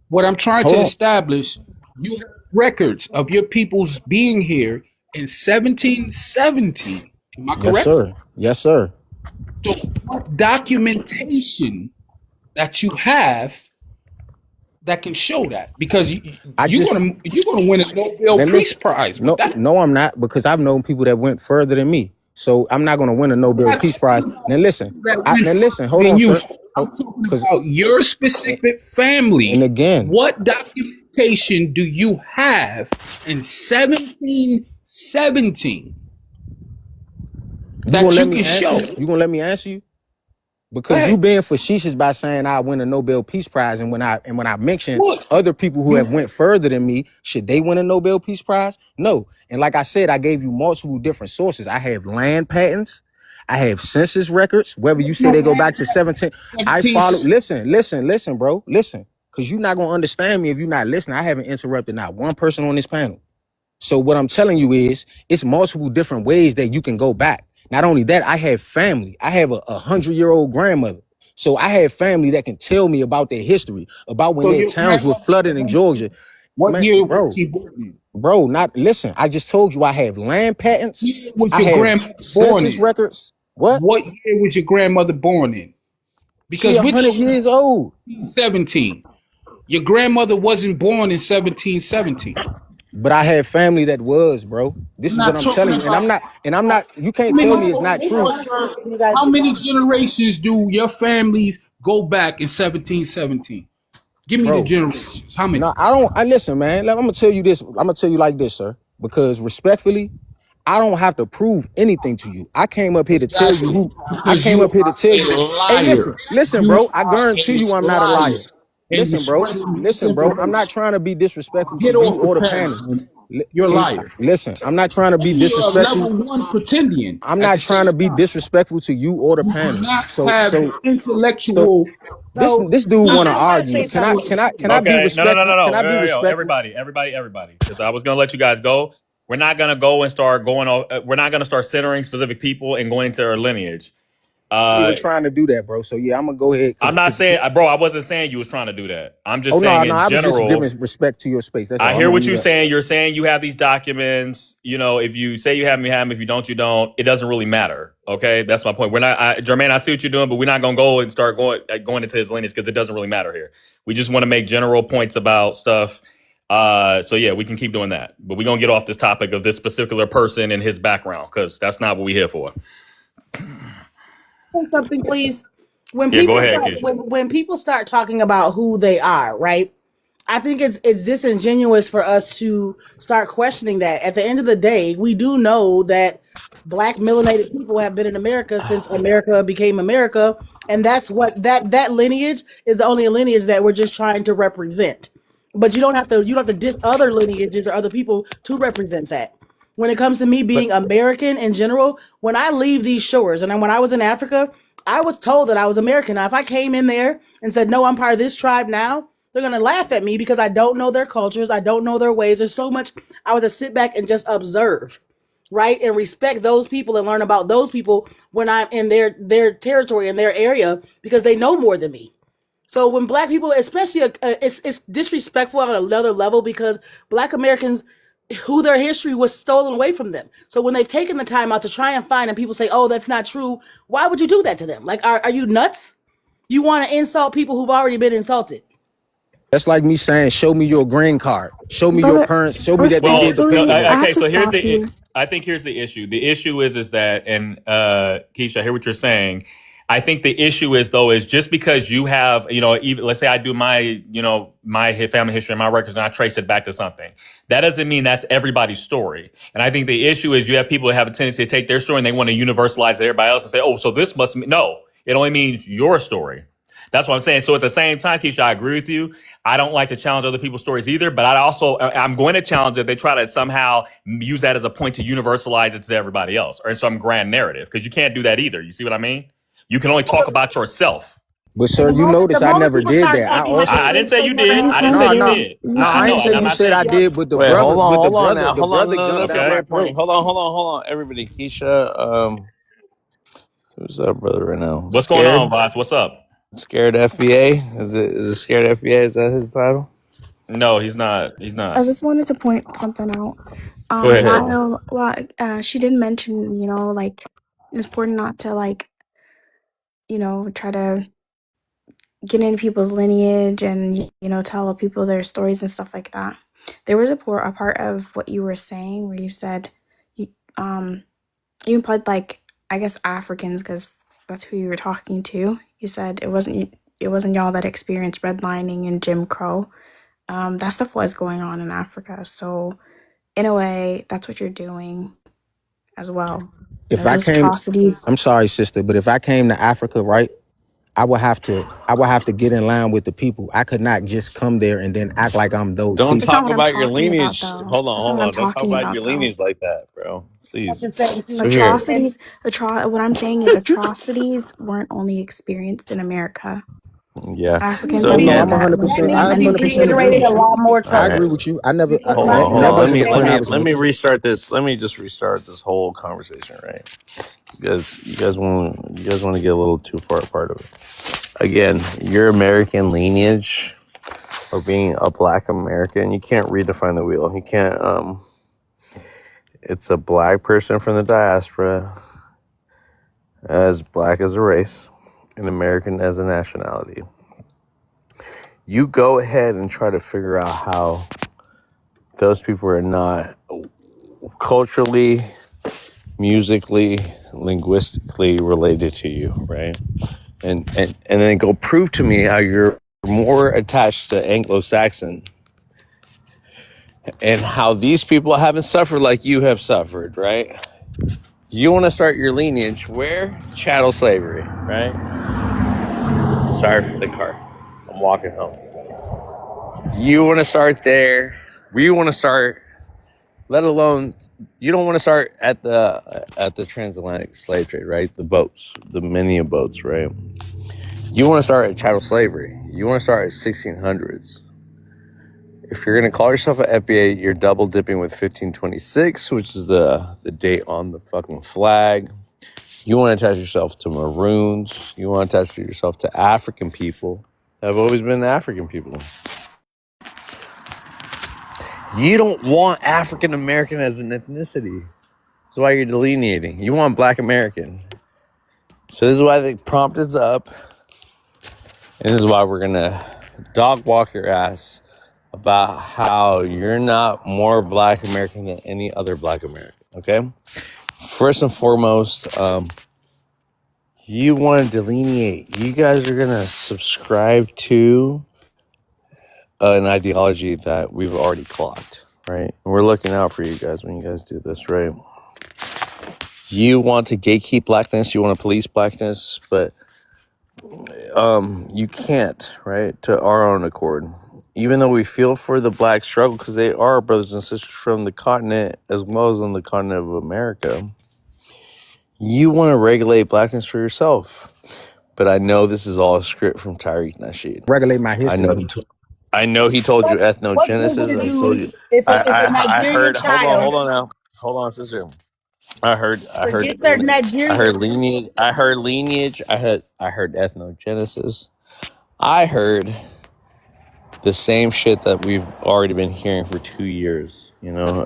what I'm trying to Hold on. establish, you have records of your people's being here in 1717. Am I Yes, correct? sir. Yes, sir. So, what documentation that you have that can show that? Because I just you're gonna win a Nobel Now Peace listen, Prize with that. no, I'm not, because I've known people that went further than me. So I'm not going to win a Nobel I'm not Peace talking Prize. Now about listen, people that went hold further than on, you. sir. I'm talking Because about your specific and family. again, What documentation do you have in 1717 you gonna that let you me can answer show? you. You gonna let me answer you. Go Because you ahead. being facetious by saying I win a Nobel Peace Prize, and when I mention What? other people who have You went further than me, should they win a Nobel Peace Prize? No. And like I said, I gave you multiple different sources. I have land patents, I have census records. Whether you say they go back to 17, I 17. follow. Listen, bro, listen. Because you're not gonna understand me if you're not listening. I haven't interrupted not one person on this panel. So what I'm telling you is, it's multiple different ways that you can go back. Not only that, I have family. I have a 100-year-old grandmother. So I have family that can tell me about their history, about when So their your towns were grandmother, flooded in Georgia. What Man, year was bro, she born in? bro, not listen. I just told you I have land patents. Year was I your have grandmother born census in? records. What? What year was your grandmother born in? She Because we're 100 talking years old. 17. Your grandmother wasn't born in 1717. But I had family that was, bro. I'm This is what not I'm talking telling you. about And I'm not, you how can't tell many, me it's not true. hold on, sir. You guys How get many that? generations do your families go back in 1717? Give me the Bro. generations. How many? No, I listen, man. I'm gonna tell you this. I'm gonna tell you like this, sir. Because respectfully, I don't have to prove anything to you. I came up here to tell you Exactly. who I Because came you up here to are tell a you. Hey, liar. listen, You bro. I are guarantee a you I'm not a liar. liar. And you're Listen, bro. spreading Listen, bro. I'm not misinformation. trying to be disrespectful to Get you off the or the panel, panel. man. You're a liar. Listen, I'm not trying to be You're a disrespectful. level one pretendian I'm at not the same trying to be time. disrespectful to you or the You do panel. not So have so intellectual So this dude want to I want to argue. say Can I something. can I can I be Okay, no, no, no, no, respectful? Can no. I be respectful? Everybody. Because I was going to let you guys go. We're not going to go and start going. We're not going to start centering specific people and going into our lineage. Even Uh, trying to do that, bro. So yeah, I'm gonna go ahead I'm not saying, bro. I wasn't saying you was trying to do that. I'm oh just saying no, in I was just general. giving respect to your space. That's I all. I'm hear gonna what mute you're up. saying. You're saying you have these documents. You know, if you say you have them, you have them. If you don't, you don't. It doesn't really matter. Okay, that's my point. We're not, Jermaine. I see what you're doing, but we're not gonna go and start going into his lineage because it doesn't really matter here. We just want to make general points about stuff. So yeah, we can keep doing that, but we're gonna get off this topic of this particular person and his background because that's not what we're here for. Say something, please. When Yeah, go people ahead, start Keisha. when people start talking about who they are, right? I think it's disingenuous for us to start questioning that. At the end of the day, we do know that black melanated people have been in America since America became America, and that's what that lineage is the only lineage that we're just trying to represent. But you don't have to diss other lineages or other people to represent that. When it comes to me But being American in general, when I leave these shores and when I was in Africa, I was told that I was American. Now, if I came in there and said, no, I'm part of this tribe now, they're going to laugh at me because I don't know their cultures. I don't know their ways. There's so much I would just sit back and just observe, right? And respect those people and learn about those people when I'm in their territory, in their area, because they know more than me. So when black people, especially, it's disrespectful on another level because black Americans, who their history was stolen away from them. So when they've taken the time out to try and find, and people say, "Oh, that's not true," why would you do that to them? Like, are you nuts? You want to insult people who've already been insulted? that's like me saying, show me your green card. Show me your Brother, parents. Show me that they Well, did the no, respectfully, I paperwork. have okay. to So stop you. I think here's the issue. The issue is that, and Keisha, I hear what you're saying. I think the issue is just because you have, even let's say I do my, my family history and my records and I trace it back to something. That doesn't mean that's everybody's story. And I think the issue is you have people that have a tendency to take their story and they want to universalize it to everybody else and say, oh, so this must mean, no, it only means your story. That's what I'm saying. So at the same time, Keisha, I agree with you. I don't like to challenge other people's stories either, but I'm going to challenge if they try to somehow use that as a point to universalize it to everybody else or in some grand narrative, because you can't do that either. You see what I mean? You can only talk about yourself. But And sir, you the notice I moment never people did start that. I acting like a also I didn't slave say trade you never did. You I happened, didn't kind say of no, you no, did. did. You no. I I kind ain't of know. say And I'm you did. not said saying I you. did, but the Wait, brother, but hold on now. Hold on. the No, brother that's not jumped my Okay. out, point. bro. Hold on, everybody. Keisha, who's that brother right now? What's going Scared? on, boss? What's up? Scared FBA? Is it Scared FBA? Is that his title? No, he's not. He's I not. just wanted to point something out. Go ahead, Triple. She did mention, like it's important not to like, try to get into people's lineage and tell people their stories and stuff like that. There was a part of what you were saying where you said you you implied like I guess Africans because that's who you were talking to. You said it wasn't y'all that experienced redlining and Jim Crow. That stuff was going on in Africa. So in a way, that's what you're doing as well. If I Those came, atrocities. I'm sorry, sister, but if I came to Africa, right, I would have to get in line with the people. I could not just come there and then act like I'm those Don't It's people. not talk what I'm about your talking about, lineage. though. That's not Hold what I'm on. Don't talk talking about about, your though. lineage like that, bro. Please. So here, Atrocities. What I'm saying is atrocities weren't only experienced in America. yeah. Africans So Oh have no, done I'm again, that 100%. before That them, I needs to and be they 100% continue to agree reiterated do a with it. you. lot more all I right. agree times with you. I never, because Hold black on, and hold that people on. wasn't the point I understand. was Let me making. restart this. Let me just restart this whole conversation, right? You guys want to get a little too far apart of it. Again, your American lineage or being a Black American, you can't redefine the wheel. You can't. It's a Black person from the diaspora, as Black as a race, and American as a nationality. You go ahead and try to figure out how those people are not culturally, musically, linguistically related to you, right? And then go prove to me how you're more attached to Anglo-Saxon and how these people haven't suffered like you have suffered, right? You want to start your lineage where? Chattel slavery, right? Sorry for the car. I'm walking home. You want to start there. We want to start, let alone, you don't want to start at the transatlantic slave trade, right? The boats, the many boats, right? You want to start at chattel slavery. You want to start at 1600s. If you're going to call yourself an FBA, you're double dipping with 1526, which is the date on the fucking flag. You want to attach yourself to Maroons. You want to attach yourself to African people. Have always been African people. You don't want African American as an ethnicity. That's why you're delineating. You want Black American. So this is why the prompt is up. And this is why we're going to dog walk your ass about how you're not more Black American than any other Black American, okay? First and foremost, you want to delineate. You guys are going to subscribe to an ideology that we've already clocked, right? And we're looking out for you guys when you guys do this, right? You want to gatekeep Blackness. You want to police Blackness, but you can't, right? To our own accord. Even though we feel for the Black struggle, because they are our brothers and sisters from the continent as well as on the continent of America, you want to regulate Blackness for yourself. But I know this is all a script from Tariq Nasheed. Regulate my history. I know he told you What good would ethnogenesis. it I told do you. if a I Nigerian heard. child Hold on now. Hold on, sister. I heard forget their Nigerian? lineage. I heard lineage. I heard ethnogenesis. I heard the same shit that we've already been hearing for 2 years. You know,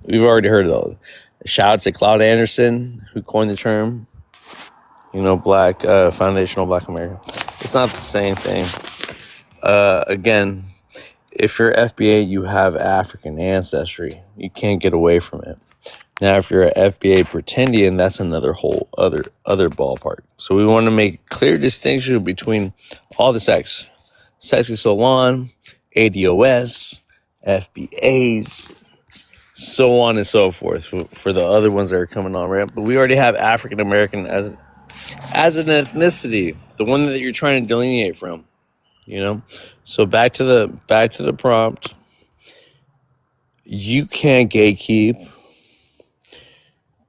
we've already heard of those. Shout out to Cloud Anderson, who coined the term. You know, Black foundational Black America. It's not the same thing. Again, if you're FBA, you have African ancestry. You can't get away from it. Now, if you're an FBA pretendian, that's another whole other ballpark. So we want to make a clear distinction between all the sects. Sexy Solon, ADOS, FBAs, so on and so forth for the other ones that are coming on, right? But we already have African American as an ethnicity, the one that you're trying to delineate from, you know? So back to the prompt. You can't gatekeep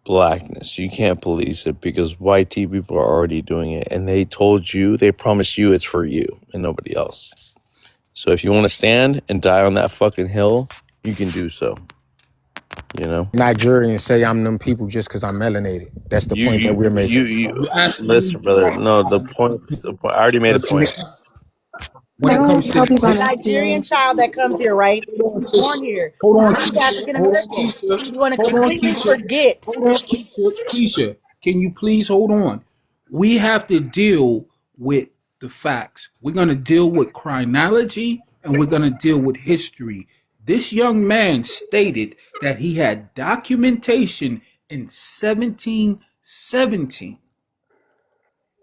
Blackness. You can't police it because white people are already doing it, and they promised you it's for you and nobody else. So if you want to stand and die on that fucking hill, you can do so. You know, Nigerians say I'm them people just because I'm melanated. That's the point that we're making. you listen, brother. No, the point. I already made a point. I When it don't comes to tell people A I'm Nigerian FBA. child that comes here, right? He's born here. hold on, He's Keisha. African Hold on, American. Keisha. You want to Hold on, completely Keisha. forget. Hold on, Keisha. Can you please hold on? We have to deal with the facts. We're gonna deal with chronology and we're gonna deal with history. This young man stated that he had documentation in 1717.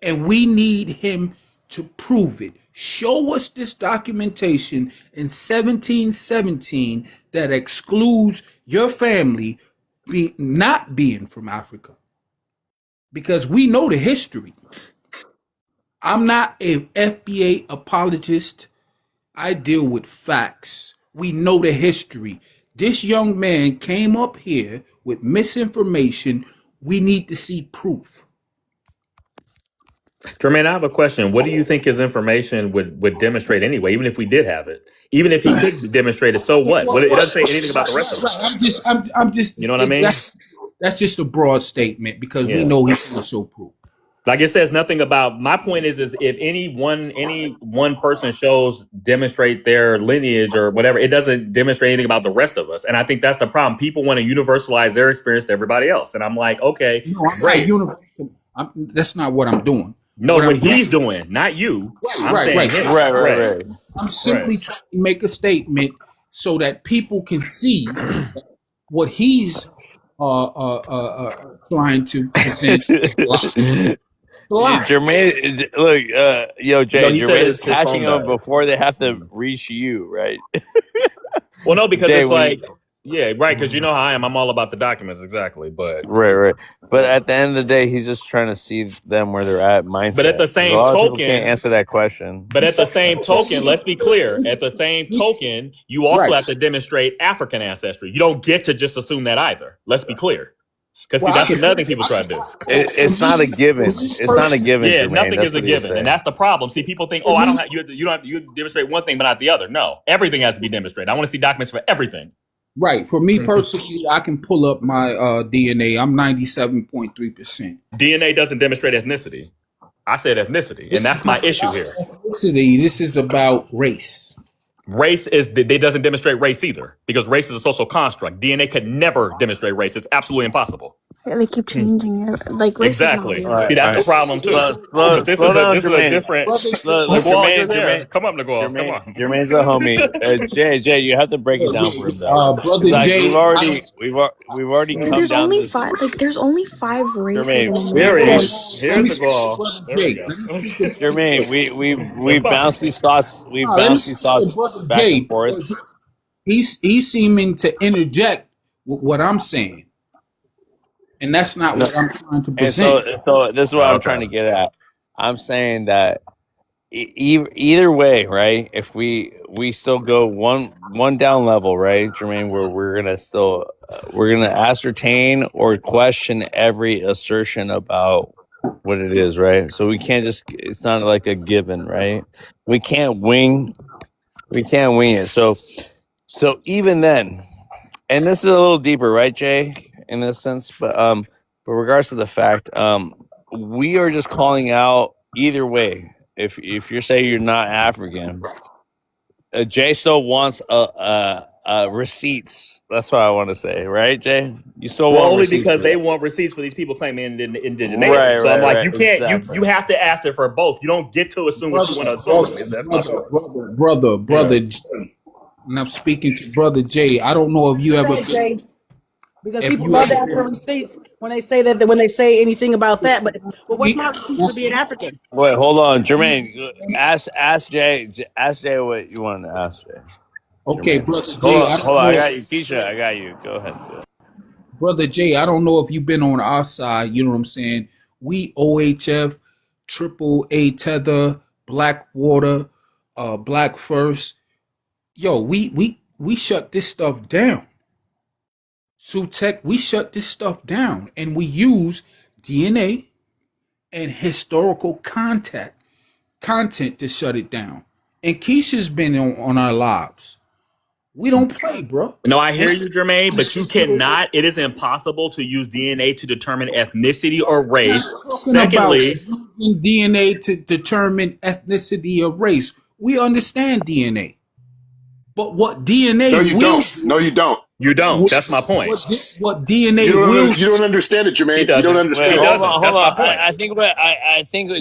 And we need him to prove it. Show us this documentation in 1717 that excludes your family not being from Africa. Because we know the history. I'm not a FBA apologist. I deal with facts. We know the history. This young man came up here with misinformation. We need to see proof. Jermaine, I have a question. What do you think his information would demonstrate anyway, even if we did have it? Even if he could demonstrate it, so what? It doesn't say anything about the rest of us. I'm just. You know what I mean? That's just a broad statement because we Yeah. know he's going to show proof. Like it says nothing about. My point is if any one person shows demonstrate their lineage or whatever, it doesn't demonstrate anything about the rest of us. And I think that's the problem. People want to universalize their experience to everybody else, and I'm like, okay, No, I'm not great. universal. That's not what I'm doing. No, What what I'm doing, he's doing, not you. I'm right, saying right, him. right. Right, I'm right. simply trying to make a statement so that people can see what he's trying to present. A lie. Jermaine, look, yo, No, Jay, he said Jermaine's his catching phone them died. before they have to reach you, right? Well, no, because Jay, it's when you, like, yeah, right. Because you know how I am. I'm all about the documents, exactly. right. But at the end of the day, he's just trying to see them where they're at But at mindset. the Because a same lot of people can't token, answer that question. let's be clear. At the same token, you also Right. have to demonstrate African ancestry. You don't get to just assume that either. Let's be clear. Because see, Well, I that's can. another thing people try to do. It's not a given. It's not a given, Yeah, Jermaine. nothing That's is a what he's given, and saying. that's the problem. See, people think, oh, I don't have you don't have you demonstrate one thing but not the other. No, everything has to be demonstrated. I want to see documents for everything. Right. For me personally, I can pull up my DNA. I'm 97.3%. DNA doesn't demonstrate ethnicity. I said ethnicity, and that's my issue here. This is about race. Race doesn't demonstrate race either, because race is a social construct. DNA could never demonstrate race. It's absolutely impossible. They keep changing it. Like race is not Exactly. real. All right, See, all that's the right. problem too. But this Slow is down, a Jermaine. different. Look, Nagual, you're Jermaine, there. Come up, Nagual. Come on. Jermaine's a homie. Jay, you have to break it down for him though. Brother Like Jay. we've already come There's down only this. five. Like there's only 5 races Jermaine, in There he America. is. Let Here's me speak to Nagual. Brother There we Jay. go. Let me speak to Brother Jermaine, Jay. we bounced these thoughts. We No, let me bounced these speak to thoughts Brother back Jay and forth. because he's seeming to interject with what I'm saying, and that's not No, what I'm trying to and so present. this is what I'm trying to get at. I'm saying that either way, right? If we still go one down level, right, Jermaine, where we're gonna ascertain or question every assertion about what it is, right? So we can't just. It's not like a given, right? We can't wing it. So even then, and this is a little deeper, right, Jay, in this sense, but regards to the fact, we are just calling out either way. If you're saying you're not African, Jay still wants receipts. That's what I want to say, right, Jay? You still Well, want only receipts because for they that, want receipts for these people claiming indigeneity. So I'm like, right, you can't. exactly. You have to ask it for both. You don't get to assume what you want to assume. That's my point. Brother Jay. And I'm speaking to Brother Jay. I don't know if you ever Say, Jay, because if people you love to ever ask for been receipts when they say that when they say anything about that. But what's my receipt for being African? Wait, hold on, Jermaine. Ask Jay. Ask Jay what you wanted to ask Jay. Okay, Jermaine. Brother Jay, I Hold don't on. I know. got you, Keisha. I got you. Go ahead. Brother Jay, I don't know if you've been on our side, you know what I'm saying? We OHF, Triple A Tether, Blackwater, Black First. Yo, we shut this stuff down. Tech, we shut this stuff down and we use DNA and historical content to shut it down. And Keisha's been on our lives. We don't play, bro. No, I hear you, Jermaine, but you cannot. It is impossible to use DNA to determine ethnicity or race. Talking about Secondly, using DNA to determine ethnicity or race. We understand DNA. But what DNA No, you will don't. No, you don't. you don't. That's my point. what DNA will You don't understand it, He Jermaine. You don't doesn't. Wait, He understand it. hold doesn't. on, hold That's my on. point. I think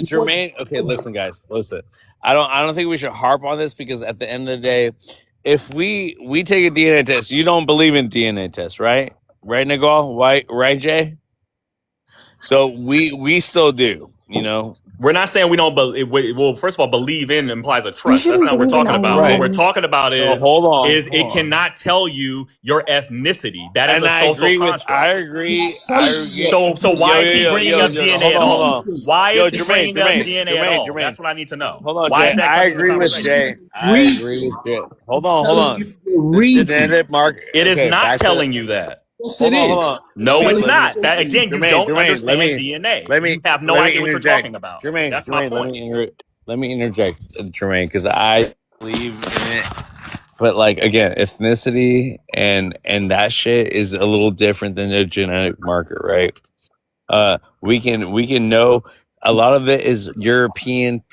Jermaine. Okay, listen, guys, listen. I don't think we should harp on this because at the end of the day, if we take a DNA test, you don't believe in DNA tests, right? Right, Nagal? Right, Jay? So we still do, you know. We're not saying we don't believe. Well, first of all, believe in implies a We trust. That's shouldn't not what we're believe in talking about. What Right. we're alone. talking about So is hold on. it cannot tell you your ethnicity. That is And a social I construct. agree. So why is he bringing up DNA at Hold all? on. Why Yo, is he bringing up DNA at all? Jermaine. That's what I need to know. Hold on, Why Jay. is that I coming in the agree with conversation? Jay. Hold on. Did it, Mark? It is Okay, not back to telling you that. Yes, hold it on, hold is. on. No, Let it's me, not. That again, you don't Jermaine, understand DNA. let me You have no idea what you're interject. talking about. Jermaine, That's my point. let me interject, Jermaine, because I believe in it. But like again, ethnicity and that shit is a little different than a genetic marker, right? We can know. a lot of it is European,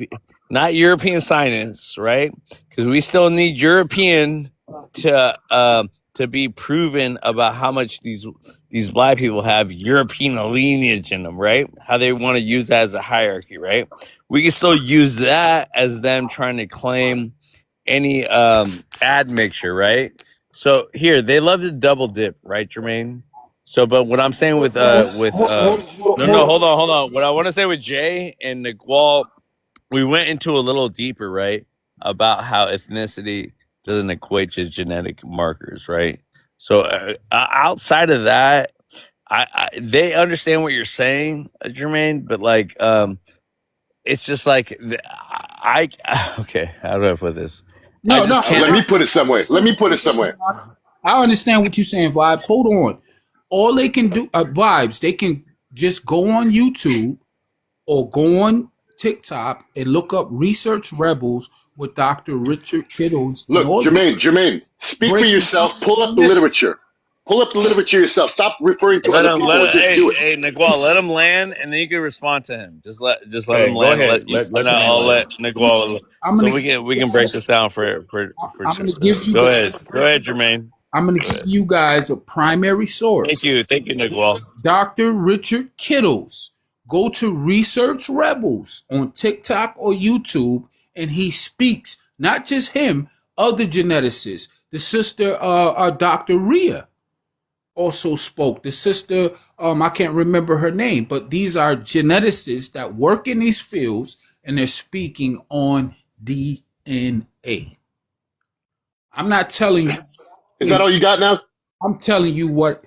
not European science, right? Because we still need European to be proven about how much these black people have European lineage in them, right? How they want to use that as a hierarchy, right? We can still use that as them trying to claim any admixture, right? So here they love to double dip, right, Jermaine? So, but what I'm saying with no, hold on. What I want to say with Jay and Niguel, we went into a little deeper, right, about how ethnicity doesn't equate to genetic markers, right? So outside of that, they understand what you're saying, Jermaine, but like it's just like I okay, how do I put this? I No, no. just Let can't. me put it somewhere. Let me put it somewhere. I understand what you're saying, Vibes. Hold on. All they can do, Vibes, they can just go on YouTube or go on TikTok and look up Research Rebels with Dr. Richard Kittles and Look, all this Jermaine, speak for breaking yourself. Pull up the this. literature. Pull up the literature yourself. Stop referring to Let other him people and just do it. hey Niguel, let him land and then you can respond to him. Just let him Okay, go land. ahead. Let Jermaine I'll land. let Niguel I'm so gonna we can break this down for I'm two. gonna give you Go ahead. guys Go ahead, Jermaine. I'm gonna Go give ahead. you guys a primary source. Thank you, Niguel. Dr. Richard Kittles. Go to Research Rebels on TikTok or YouTube, and he speaks, not just him, other geneticists. The sister, Dr. Rhea, also spoke. The sister, I can't remember her name, but these are geneticists that work in these fields, and they're speaking on DNA. I'm not telling Is that you. all you got now? I'm telling you what.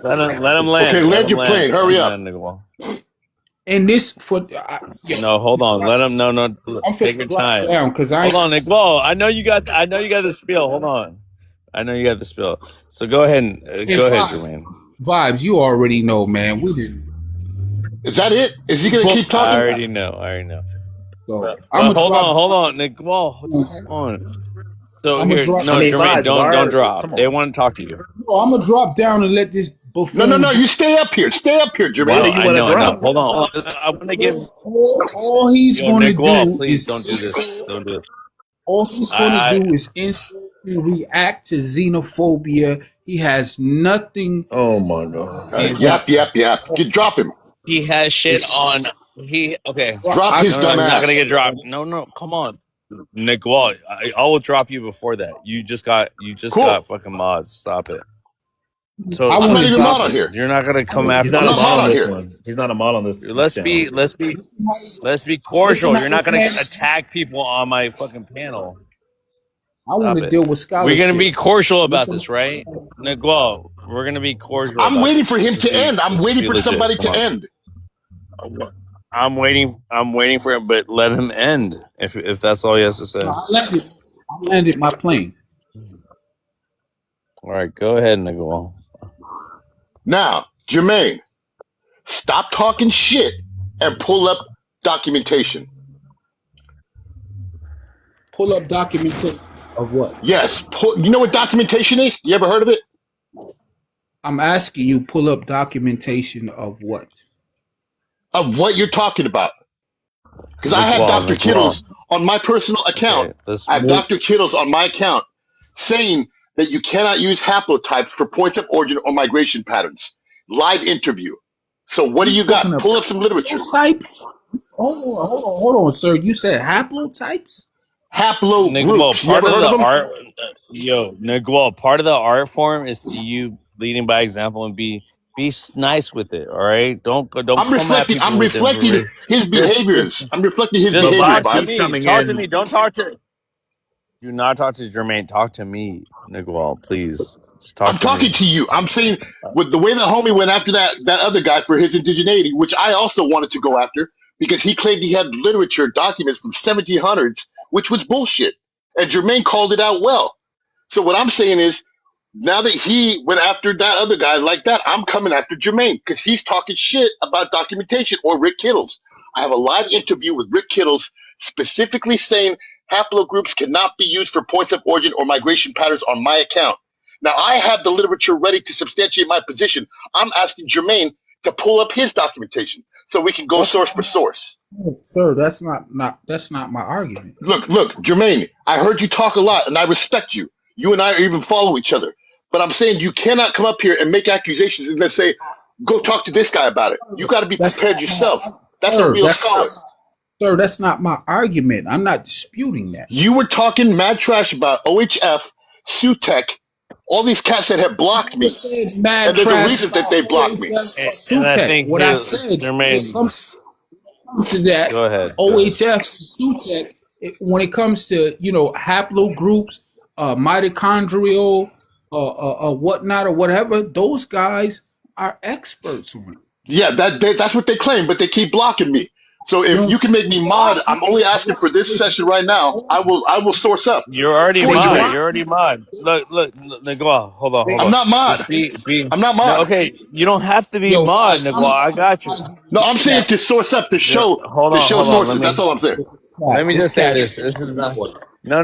Let him Okay, land. Let land him your land. plane. Let Hurry him up. land, Niguel. And this for No, hold on. Let him. No, no. I'm Take finna your drop time. down because I Hold ain't. on, Niguel. I know you got. I know you got the spiel. Hold on. I know you got the spiel. So go ahead and And go ahead, vibes, Jermaine. vibes, you already know, man. We didn't. Is that it? Is he It's gonna both. keep talking? I already know. So I'm But gonna drop. hold on, Nick. Well, hold on. So I'm gonna here, drop. I no, mean, Jermaine, vibes. Why don't are? drop. Come They on. want to talk to you. No, I'm gonna drop down and let this No. buffoon. You stay up here. Stay up here, Why Jermaine. do No, you want to I know. drop? Hold on. I want to give. All he's Yo, gonna Nick Wall, do please don't do this. is. Don't do it. All he's gonna I do is instantly react to xenophobia. He has nothing. Oh my god. he's not. Yap. Drop him. He has shit on. He okay. Drop his No, dumb he's not gonna ass. get dropped. No. Come on, Nick Wall. I will drop you before that. You just got Cool. fucking mods. Stop it. I I'm want not to even drop. mod on here. You're not gonna come He's after not I'm a not us. mod mod on on this here. one. He's not a mod on this Let's channel. be Listen, cordial. You're not gonna man. attack people on my fucking panel. I want Stop to it. deal with We're gonna scholarship. be cordial about Listen, this, right? Niguel, we're gonna be cordial I'm about waiting this. for him to end. I'm Let's just waiting be for legit. somebody Come to on. end. I'm waiting for it, but let him end if that's all he has to say. I landed my plane. All right, go ahead, Niguel. Now, Jermaine, stop talking shit and pull up documentation. Pull up documentation of what? Yes, you know what documentation is? You ever heard of it? I'm asking you, pull up documentation of what? Of what you're talking about. Because I have Dr. Niguel. Kittles on my personal account. Okay, let's I have move. Dr. Kittles on my account saying that you cannot use haplotypes for points of origin or migration patterns. Live interview. So what do You you talking got? about Pull up some literature. types? Hold on, sir. You said haplotypes? Niguel, Haplogroups. You part ever of heard of the them? art, Niguel, part of the art form is you leading by example and be nice with it. All right, don't come at people I'm with reflecting information. his Just behaviors. I'm reflecting his But behaviors, talk vibes to Vibes. keeps me. coming Talk to in. me. Don't talk to. Do not talk to Jermaine. Talk to me, Niguel. Please, just talk I'm to talking me. to you. I'm saying with the way the homie went after that other guy for his indigeneity, which I also wanted to go after because he claimed he had literature documents from 1700s, which was bullshit. And Jermaine called it out well. So what I'm saying is now that he went after that other guy like that, I'm coming after Jermaine because he's talking shit about documentation or Rick Kittles. I have a live interview with Rick Kittles specifically saying haplogroups cannot be used for points of origin or migration patterns on my account. Now I have the literature ready to substantiate my position. I'm asking Jermaine, to pull up his documentation so we can go That's source for source. sir. That's not my argument. Look, Jermaine, I heard you talk a lot and I respect you. You and I even follow each other. But I'm saying you cannot come up here and make accusations and then say, go talk to this guy about it. You got to be That's prepared yourself. That's a sir. real scholar. Sir, that's not my argument. I'm not disputing that. You were talking mad trash about OHF, SUTEC, all these cats that have blocked me. Said mad And there's a trash reason that they blocked me. And I SUTEC. think What I said when it Jermaine, comes to that, go ahead. OHF, SUTEC, when it comes to haplogroups, mitochondrial, whatnot or whatever, those guys are experts on it. Yeah, that's what they claim, but they keep blocking me. So You know if what you can make me mod, I'm only asking for this Listen, session right now. I will source up You're already for mod. Jermaine. You're already mod. Look, Nagua, hold on. I'm not mod. Just be. I'm not No, mod. okay. You don't have to be Yo, mod, Nagua. I got you. No, I'm saying to source up to show Hold on. sources. Let That's all I'm saying. me this just say cat this. This is not. No,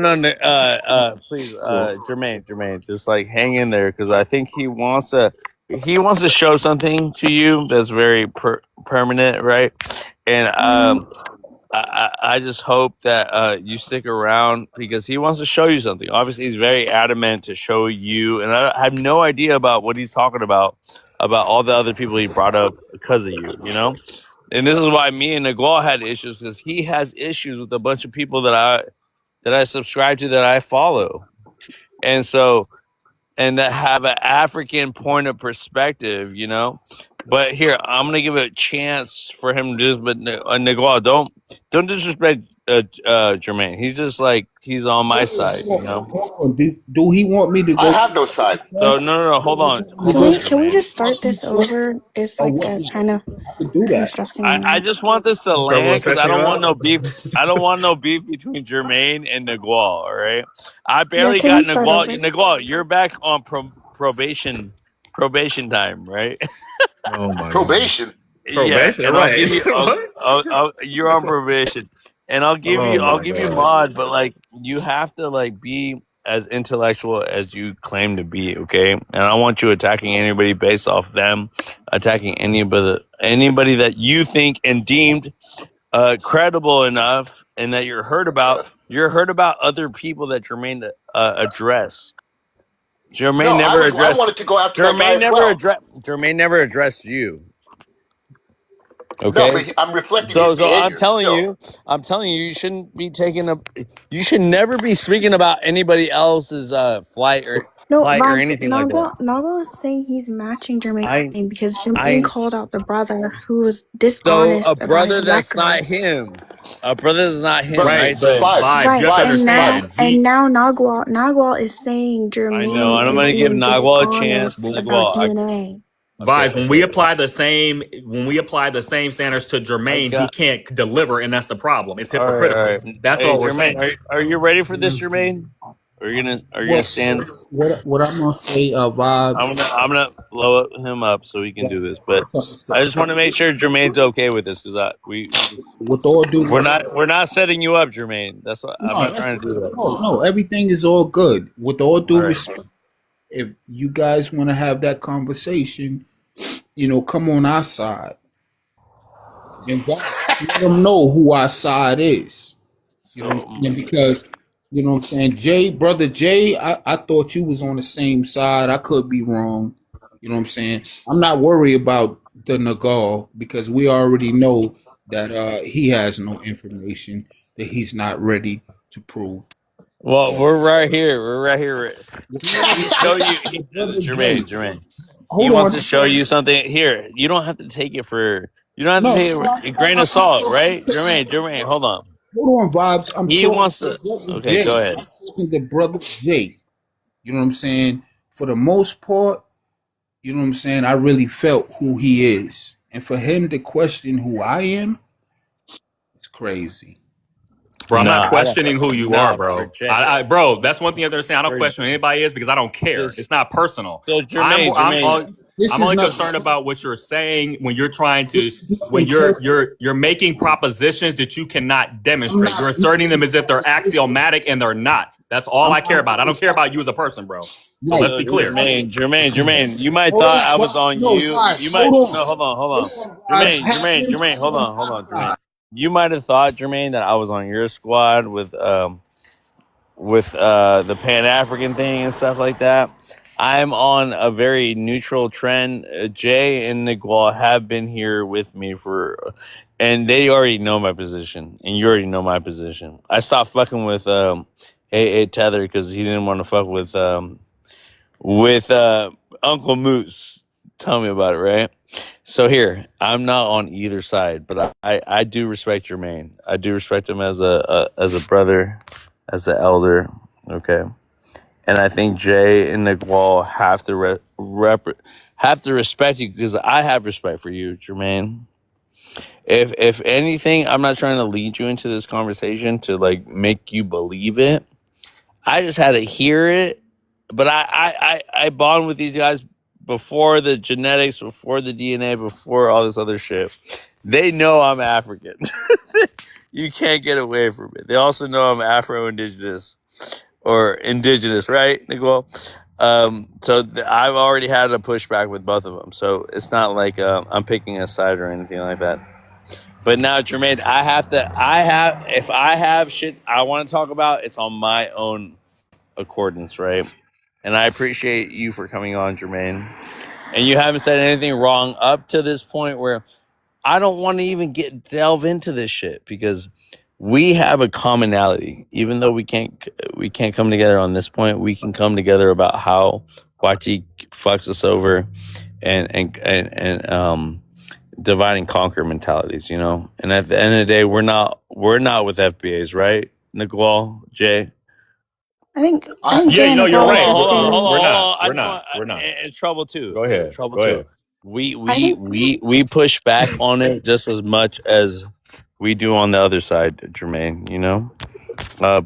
please, Jermaine, just like hang in there because I think he wants to show something to you that's very permanent, right? And I just hope that you stick around because he wants to show you something. Obviously, he's very adamant to show you, and I have no idea about what he's talking about all the other people he brought up because of you, you know? And this is why me and Nagwal had issues because he has issues with a bunch of people that I subscribe to that I follow. And so and that have an African point of perspective, you know. But here, I'm gonna give it a chance for him to do this. But Nagwal, don't disrespect Jermaine. He's just like he's on my side, you know. Do he want me to I go? have no side. So no, hold on, Can we Jermaine. just start this over? It's Or like what? kind of I could do that. stressing me I out. just want this to Bro, land what's because I stressing you don't want out? no beef. I don't want no beef between Jermaine and Nagwal. All right, I Yeah, barely can we got start Nagwal. over? Nagwal, you're back on probation time, right? Oh my god. Probation. Yeah, Probation, and I'll right? give you. What? You're on probation, and Oh I'll my give you god. mod, but like you have to like be as intellectual as you claim to be, okay? And I don't want you attacking anybody based off them, attacking anybody that you think and deemed credible enough, and that you're heard about. You're heard about other people that Jermaine address. No, I wanted to go after that guy as well. Jermaine never addressed you. No, Okay. but I'm reflecting his So behavior still. I'm telling you, you shouldn't be you should never be speaking about anybody else's flight No, or Vibes, anything like that. Nagwal is saying he's matching I Jermaine because Jermaine I called out the brother who was so a dishonest about brother his that's not record. him. A brother that's not him, But right? Right, but So vibes, you Right, have to vibes, understand. vibes. He and now Nagwal is saying I know, Jermaine and I'm is gonna give being Nagwal a chance. dishonest about Nagwal, DNA. Vibes, when we okay. apply the same standards to I Jermaine, he got can't deliver, and that's the problem. It's all hypocritical. right. That's Hey, all we're Jermaine, saying. are you ready for this, Jermaine? Are you gonna stand? Yes. What I'm gonna say, Vibes. I'm gonna blow him up so we can do this. But I just want to make sure Jermaine's okay with this because With all due respect, we're not setting you up, Jermaine. That's what I'm no, not trying to do that. no, everything is all good. With all All due right. respect, if you guys want to have that conversation, come on our side and let them know who our side is. You know what So I'm saying? Because what I'm saying, brother Jay, I thought you was on the same side. I could be wrong. You know what I'm saying? I'm not worried about the Nagal because we already know that he has no information that he's not ready to prove. well, we're right here. We're right here. He wants to show you. Brother Jay, Jermaine. He hold wants on. to show you something. Here, you don't have to take it for. You don't have No, to take it with a grain of salt, right, Jermaine? Hold on. hold on, Vibes. I'm He talking wants to to. Brother Okay, Jay. go ahead. I'm talking to Brother Jay. You know what I'm saying? For the most part, you know what I'm saying? I really felt who he is. And for him to question who I am, it's crazy. Bro, I'm not Nah, questioning who you are, for bro. Jay. Bro, that's one thing I understand. I don't For question who anybody is because I don't care. just It's not personal. so Jermaine. This I'm is only not concerned about what you're saying when you're trying to this is when nothing personal. you're making propositions that you cannot I'm demonstrate. You're not asserting them as if they're axiomatic and they're not. That's all I care about. I don't care about you as a person, bro. So let's Right. Yo, be clear. Jermaine, you might Hold thought on, I was guys. on No, you. guys. You might Hold on. no, hold on. Hold on, guys. Hold on, You might have thought, Jermaine, that I was on your squad with the Pan African thing and stuff like that. I'm on a very neutral trend. Jay and Niguel have been here with me and they already know my position, and you already know my position. I stopped fucking with AA Tether because he didn't want to fuck with Uncle Moose. Tell me about it, right? So here, I'm not on either side, but I do respect Jermaine. I do respect him as a brother, as an elder. Okay, and I think Jay and Niguel have to have to respect you because I have respect for you, Jermaine. If anything, I'm not trying to lead you into this conversation to like make you believe it. I just had to hear it, but I bond with these guys before the genetics, before the DNA, before all this other shit. They know I'm African. You can't get away from it. They also know I'm Afro-Indigenous or indigenous, right, Nicole? I've already had a pushback with both of them, so it's not like I'm picking a side or anything like that. But now, Jermaine, if I have shit I want to talk about, it's on my own accordance, right? And I appreciate you for coming on, Jermaine. And you haven't said anything wrong up to this point where I don't want to even delve into this shit because we have a commonality. Even though we can't come together on this point, we can come together about how YT fucks us over and divide and conquer mentalities, you know. And at the end of the day, we're not with FBAs, right, Nicole, Jay? I think Yeah, Jay and you're Nicole were right. just saying. We're not. I We're just not. want We're not. in trouble too. Go ahead. Trouble Go too. ahead. I think We push back on it just as much as we do on the other side, Jermaine. You know, but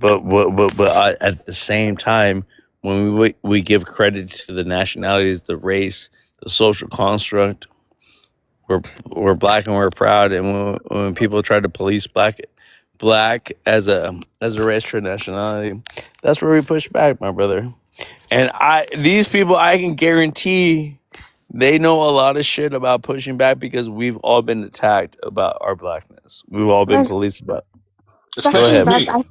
at the same time, when we give credit to the nationalities, the race, the social construct, we're black and we're proud. And when people try to police black as a race for nationality, that's where we push back, my brother. And these people, I can guarantee they know a lot of shit about pushing back because we've all been attacked about our blackness. We've all been that's policed about. Go actually especially ahead. fact. me. I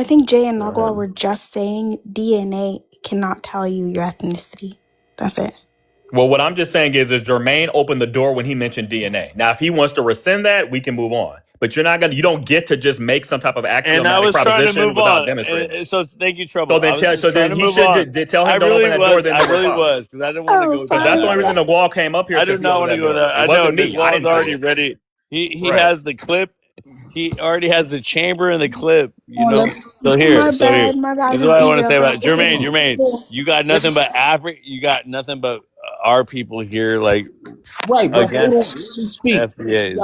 think Jay and Go Nagua ahead. were just saying DNA cannot tell you your ethnicity. That's it. Well, what I'm just saying is Jermaine opened the door when he mentioned DNA. Now, if he wants to rescind that, we can move on. But you don't get to just make some type of And I axiomatic was trying to proposition move without on. demonstrating it. So thank you, So Trouble. I then was just trying to he move on. should tell him don't open that door. Then I we're really fine. was because I didn't want to Oh, go Because down that's the sorry. only that reason the route. wall came up here I is do because he not opened want to that go door. there. It I know wasn't me. I Niguel's didn't say already it. ready. He Right. has the clip. He already has the chamber and the clip. You Hold on, let know. me So speak here, real so here. quick. My bad. I This is just what I want to say derailed about that. it. Jermaine. Hold Jermaine, on. you got Let me nothing but Africa. You got nothing but our people here, like Right, but hold on, against let me speak. FBAs.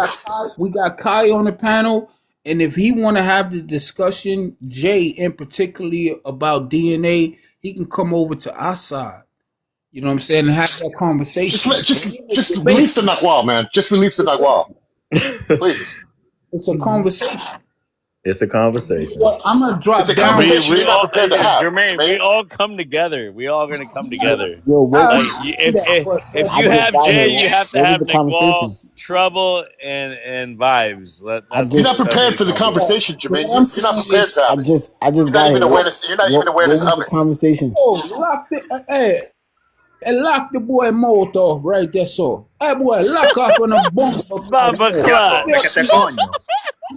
We got Kai on the panel, and if he want to have the discussion, Jay, in particularly about DNA, he can come over to our side. You know what I'm saying, and have that Just conversation. let It just ain't a just debate. release the Nakwal, man. Just release the Nakwal, please. It's a conversation. It's a conversation. Well, I'm gonna It's drop a down. conversation We you're not all, prepared to have, Jermaine. We Jermaine. all come together. We all gonna come together. Yo, I what? Like understand if that, but if I you just have got Jay, here. you have to What was have the Niguel, conversation? Trouble, and vibes. I That's You're just, not be prepared the for the conversation. conversation, Jermaine. what I'm You're not saying prepared is, to have it. I just got here. You're not even What awareness was of the it. conversation? oh, lock the, hey, lock the boy mouth off right there, so. Hey, boy, lock off on a bumper clad Baba mouth. Payaso, Clock. mecate coño.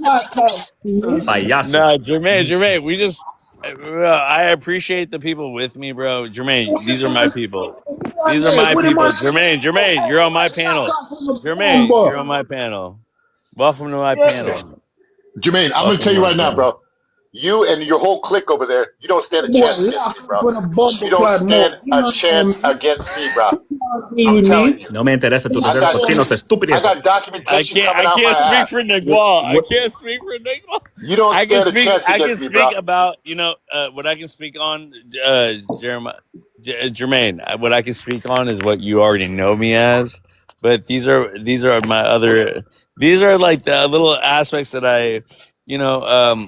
I talk to you. Payaso. No, Jermaine. We just. I appreciate the people with me, bro. Jermaine, these are my people. These are Hey, my what am people. I? Jermaine, you're on my Lock panel. off on the Jermaine, you're on bumper. my panel. Welcome to my Yeah. panel. Jermaine, I'm gonna Welcome tell to you my right now, panel. bro. You and your whole clique over there, you don't stand a Boy, chance against lock me, up bro. on a You bumper don't clad stand mouth. You a know what I'm chance saying? against me, bro. You can't agree I'm with telling me. you. No me interesa tu You I deber got cochino know, se I estúpido. got documentation coming I out my can't speak for ass. Niguel. I what, can't speak for Niguel. You don't stand a chance I can against me, bro. speak about what I can speak on, Jeremiah, Jermaine. What I can speak on is what you already know me as. But these are my other. These are like the little aspects that I, you know.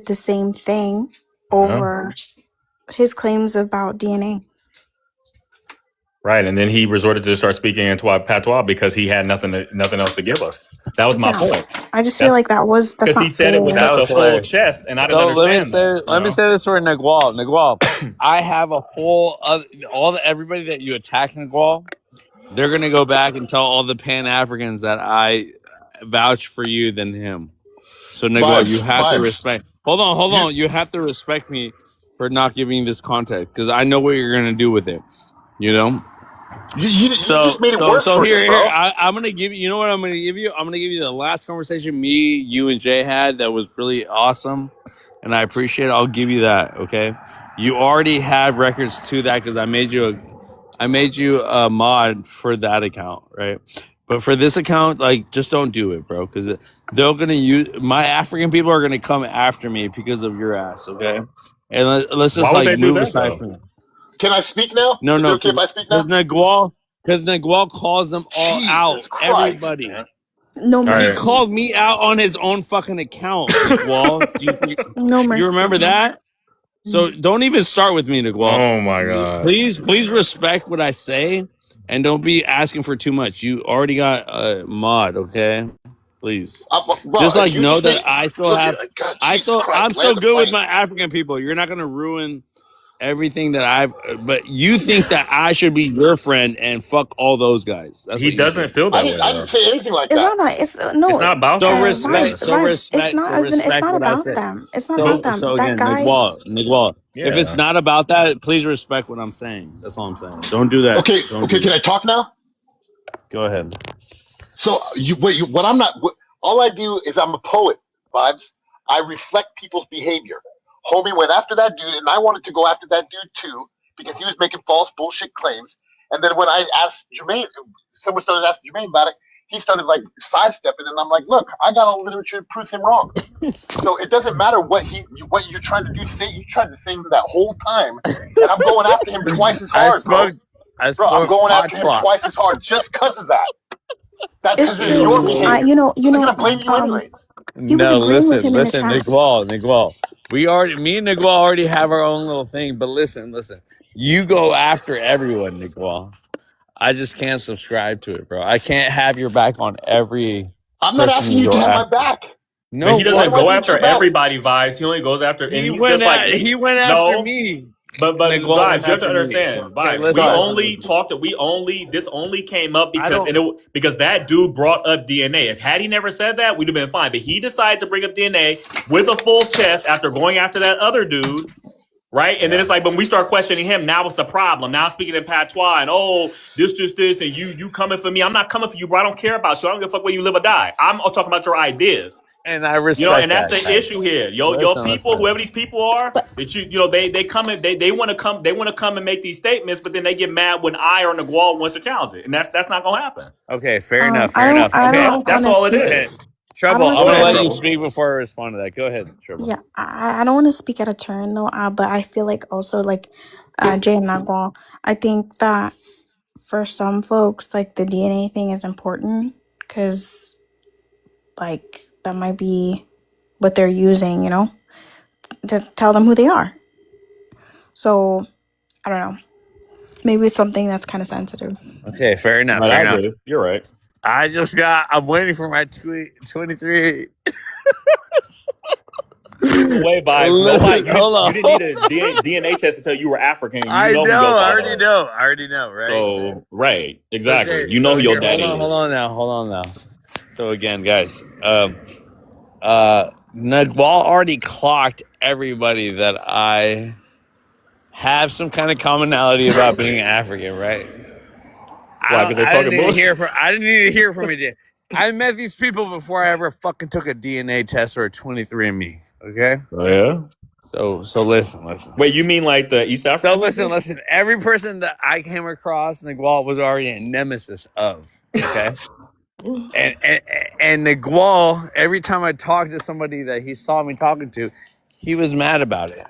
did the same thing Yeah. over his claims about DNA. Right, and then he resorted to start speaking in patois because he had nothing else to give us. That was my Yeah. point. I just feel like that's Because he not said it with such fair. a full Okay. chest, and I didn't So understand that. let me say this for Nagual. Nagual, I have a whole everybody that you attack Nagual, they're gonna go back and tell all the Pan Africans that I vouch for you than him. So Nagual, you have to Vibes. respect. Hold You on. You have to respect me for not giving this context because I know what you're gonna do with it. You know. You just made it worse So for here, him, bro. I'm gonna give you. You know what I'm gonna give you? I'm gonna give you the last conversation me, you, and Jay had that was really awesome, and I appreciate it. I'll give you that. Okay, you already have records to that because I made you a mod for that account, right? But for this account, like, just don't do it, bro, because they're gonna use my African people are gonna come after me because of your ass. Okay, and let's Why just would like they do move that aside though? from that. Can I speak now? No, Is it no, okay if I speak now? because Nagual calls them all out. Jesus Christ, Everybody. man. No All He right. mercy. called me out on his own fucking account, Nagual. No You mercy. remember that? So don't even start with me, Nagual. Oh my god. Please respect what I say, and don't be asking for too much. You already got a mod, okay? Please, Bro, just like you know just made. that I still Look at have. God, Jesus I'm Christ, so land the good with plane. my African people. You're not gonna ruin everything that I've. But you think that I should be your friend and fuck all those guys. That's He what you doesn't think. feel that way I didn't though. say anything like It's that. not that. It's It's no. not about you for sure. Vibes. So It's respect not what I about said. them. It's not about But them. So That again, guy. Nigual, if it's yeah. not about that, please respect what I'm saying. That's all I'm saying. Don't do that. Okay, Don't okay. do Can I that. talk now? Go ahead. So what I'm not. All I do is I'm a poet, vibes. I reflect people's behavior. Homie went after that dude, and I wanted to go after that dude too because he was making false bullshit claims. And then when I asked Jermaine, someone started asking Jermaine about it. He started like sidestepping, and I'm like, "Look, I got all the literature that proves him wrong." So it doesn't matter what you're trying to do. Say you tried to say him that whole time, and I'm going after him twice as I hard, bro. spoke. I'm going after him Patois. twice as hard just because of that. That's It's because of true. your behavior. You So they're know. gonna blame you anyways. He was No, agreeing with him in the listen, chat. Nigual. Me and Nigual already have our own little thing. But listen. You go after everyone, Nigual. I just can't subscribe to it, bro. I can't have your back on every I'm not person asking you you to go have my after. back. But No, he Why doesn't do I go need after your back? everybody, Vibes. He only goes after, and he's just like he went after no. me. But Nigual went Vibes, you have to after me. understand, Okay, Vibes. Go We ahead. only talked. This only came up I because don't. because that dude brought up DNA. If had he never said that, we'd have been fine. But he decided to bring up DNA with a full chest after going after that other dude. Right? And then Yeah. it's like, when we start questioning him, now it's a problem. Now I'm speaking in patois and this, and you coming for me. I'm not coming for you, bro. I don't care about you. I don't give a fuck where you live or die. I'm talking about your ideas. And I And respect that's that, the guys. issue here. Your people, Listen. whoever these people are, that they come and they want to come and make these statements, but then they get mad when I or Nagual wants to challenge it, and that's not gonna happen. Okay, fair enough. I Okay, don't That's want to all it speak. okay. is. I don't Trouble. want to I'm Go speak gonna ahead, out let of. you Trouble. speak before I respond to that. Go ahead, Trouble. Yeah, I don't want to speak out of turn though. But I feel like also like Jay and Nagwal. I think that for some folks, like the DNA thing is important because like that might be what they're using, to tell them who they are. So I don't know. Maybe it's something that's kind of sensitive. Okay, fair enough. Right, Fair I enough. agree. You're right. I'm waiting for my 23. Either way, Vibes. Nobody. Hold on. You didn't need a DNA test to tell you were African. You I know who know. your I father already is. know. I already know, right? So right, exactly. Okay, You know so who your here, daddy is. hold on now. So again, guys, Nagwal already clocked everybody that I have some kind of commonality about being African, right? Why? Because they talking bull. I didn't need to hear from you. I met these people before I ever fucking took a DNA test or a 23andMe. Okay. Oh, yeah. So listen. Wait, you mean like the East So African? listen. Every person that I came across, Nagwal was already a nemesis of. Okay. And Nagwal, every time I talked to somebody that he saw me talking to, he was mad about it.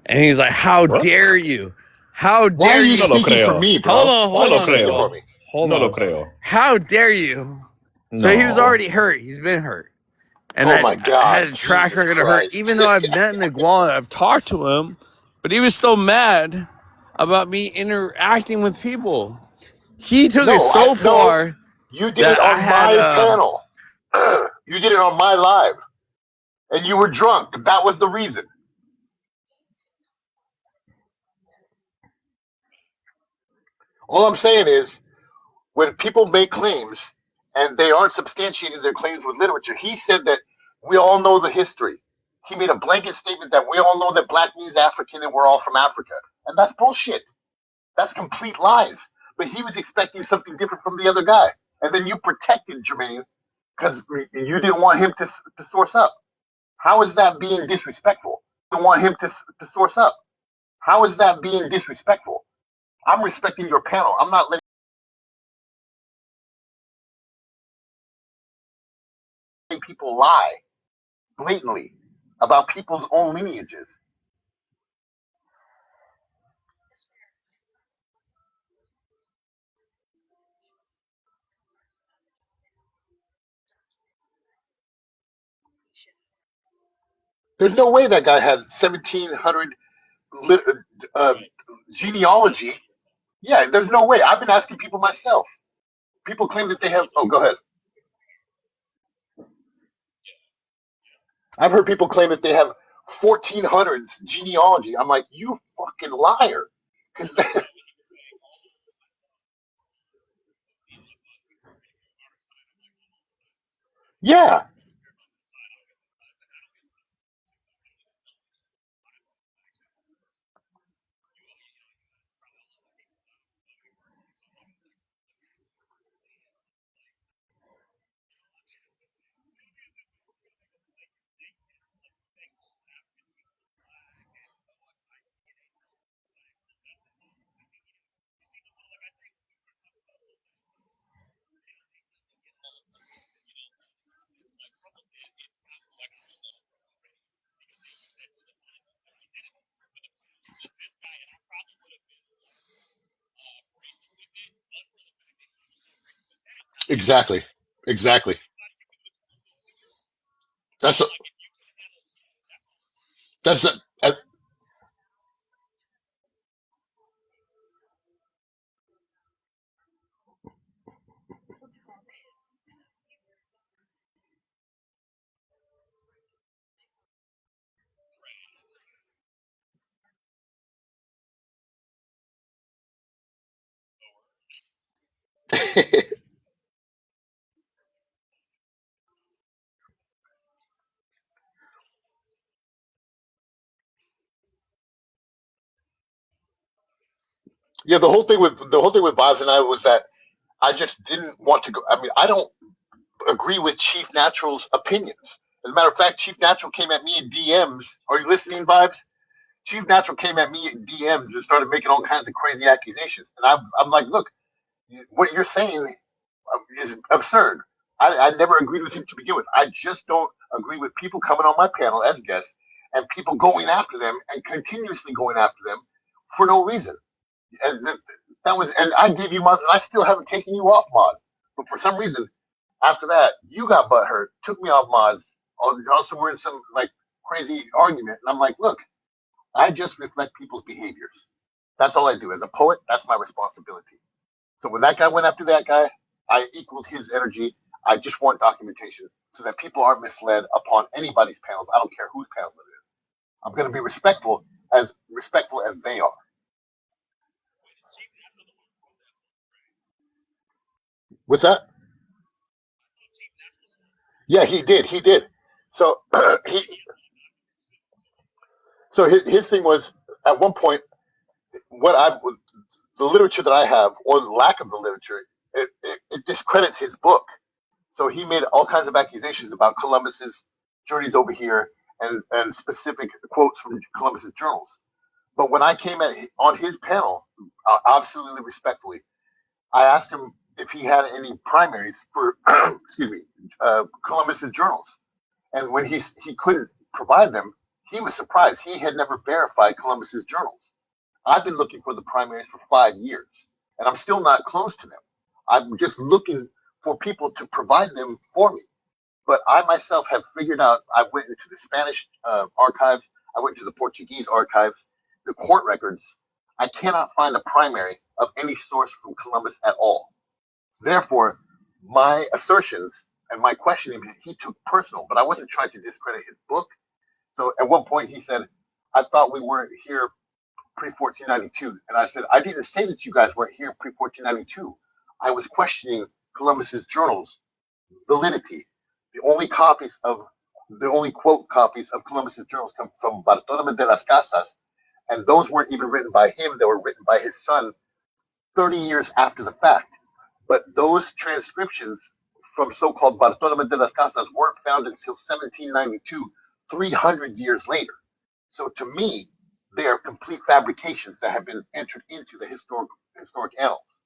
And he's like, "How What? dare you? How Why are dare you No lo you?" speaking for creo. me, Hold bro? on, Why No are lo you speaking creo. for me? Hold No lo on. creo. How dare you? So he was No. already hurt. He's been hurt. And Oh I my had God, a track Jesus record of hurt, Christ! even though I've met Nagwal and I've talked to him, but he was still mad about me interacting with people. He took it so No. far You did it that I on had my panel. You did it on my live, and you were drunk. That was the reason. All I'm saying is, when people make claims and they aren't substantiating their claims with literature, he said that we all know the history. He made a blanket statement that we all know that black means African and we're all from Africa. And that's bullshit. That's complete lies. but he was expecting something different from the other guy. And then you protected Jermaine because you didn't want him to source up. How is that being disrespectful? You don't want him to source up. How is that being disrespectful? I'm respecting your panel. I'm not letting people lie blatantly about people's own lineages. There's no way that guy had 1,700 lit, uh, genealogy. Yeah, there's no way. I've been asking people myself. People claim that they have. Oh, go ahead. I've heard people claim that they have 1400s genealogy. I'm like, you fucking liar. 'Cause yeah, exactly, exactly. That's a, that's a, yeah. The whole thing with Bob's and I was that I just didn't want to go. I mean, I don't agree with Chief Natural's opinions. As a matter of fact, Chief Natural came at me in DMs. Are you listening, Vibes? Chief Natural came at me in DMs and started making all kinds of crazy accusations. And I'm like, look, what you're saying is absurd. I never agreed with him to begin with. I just don't agree with people coming on my panel as guests and people going after them and continuously going after them for no reason. And that was, and I gave you mods, and I still haven't taken you off mod. But for some reason, after that, you got butthurt, took me off mods. Also, we're in some like crazy argument, and I'm like, look, I just reflect people's behaviors. That's all I do. As a poet, that's my responsibility. So when that guy went after that guy, I equaled his energy. I just want documentation so that people aren't misled upon anybody's panels. I don't care whose panels it is. I'm going to be respectful as they are. What's that? Yeah, he did. He did. So he so his thing was at one point what I the literature that I have or the lack of the literature it discredits his book. So he made all kinds of accusations about Columbus's journeys over here and specific quotes from Columbus's journals. But when I came on his panel, absolutely respectfully, I asked him if he had any primaries for excuse me Columbus's journals. And when he couldn't provide them, he was surprised. He had never verified Columbus's journals. I've been looking for the primaries for 5 years, and I'm still not close to them. I'm just looking for people to provide them for me. But I myself have figured out. I went into the Spanish archives. I went to the Portuguese archives, the court records. I cannot find a primary of any source from Columbus at all. Therefore, my assertions and my questioning he took personal, but I wasn't trying to discredit his book. So at one point he said, I thought we weren't here pre 1492. And I said, I didn't say that you guys weren't here pre 1492. I was questioning Columbus's journals validity. The only quote copies of Columbus's journals come from Bartolome de las Casas, and those weren't even written by him, they were written by his son 30 years after the fact. But those transcriptions from so-called Bartolome de las Casas weren't found until 1792, 300 years later. So to me, they are complete fabrications that have been entered into the historic annals.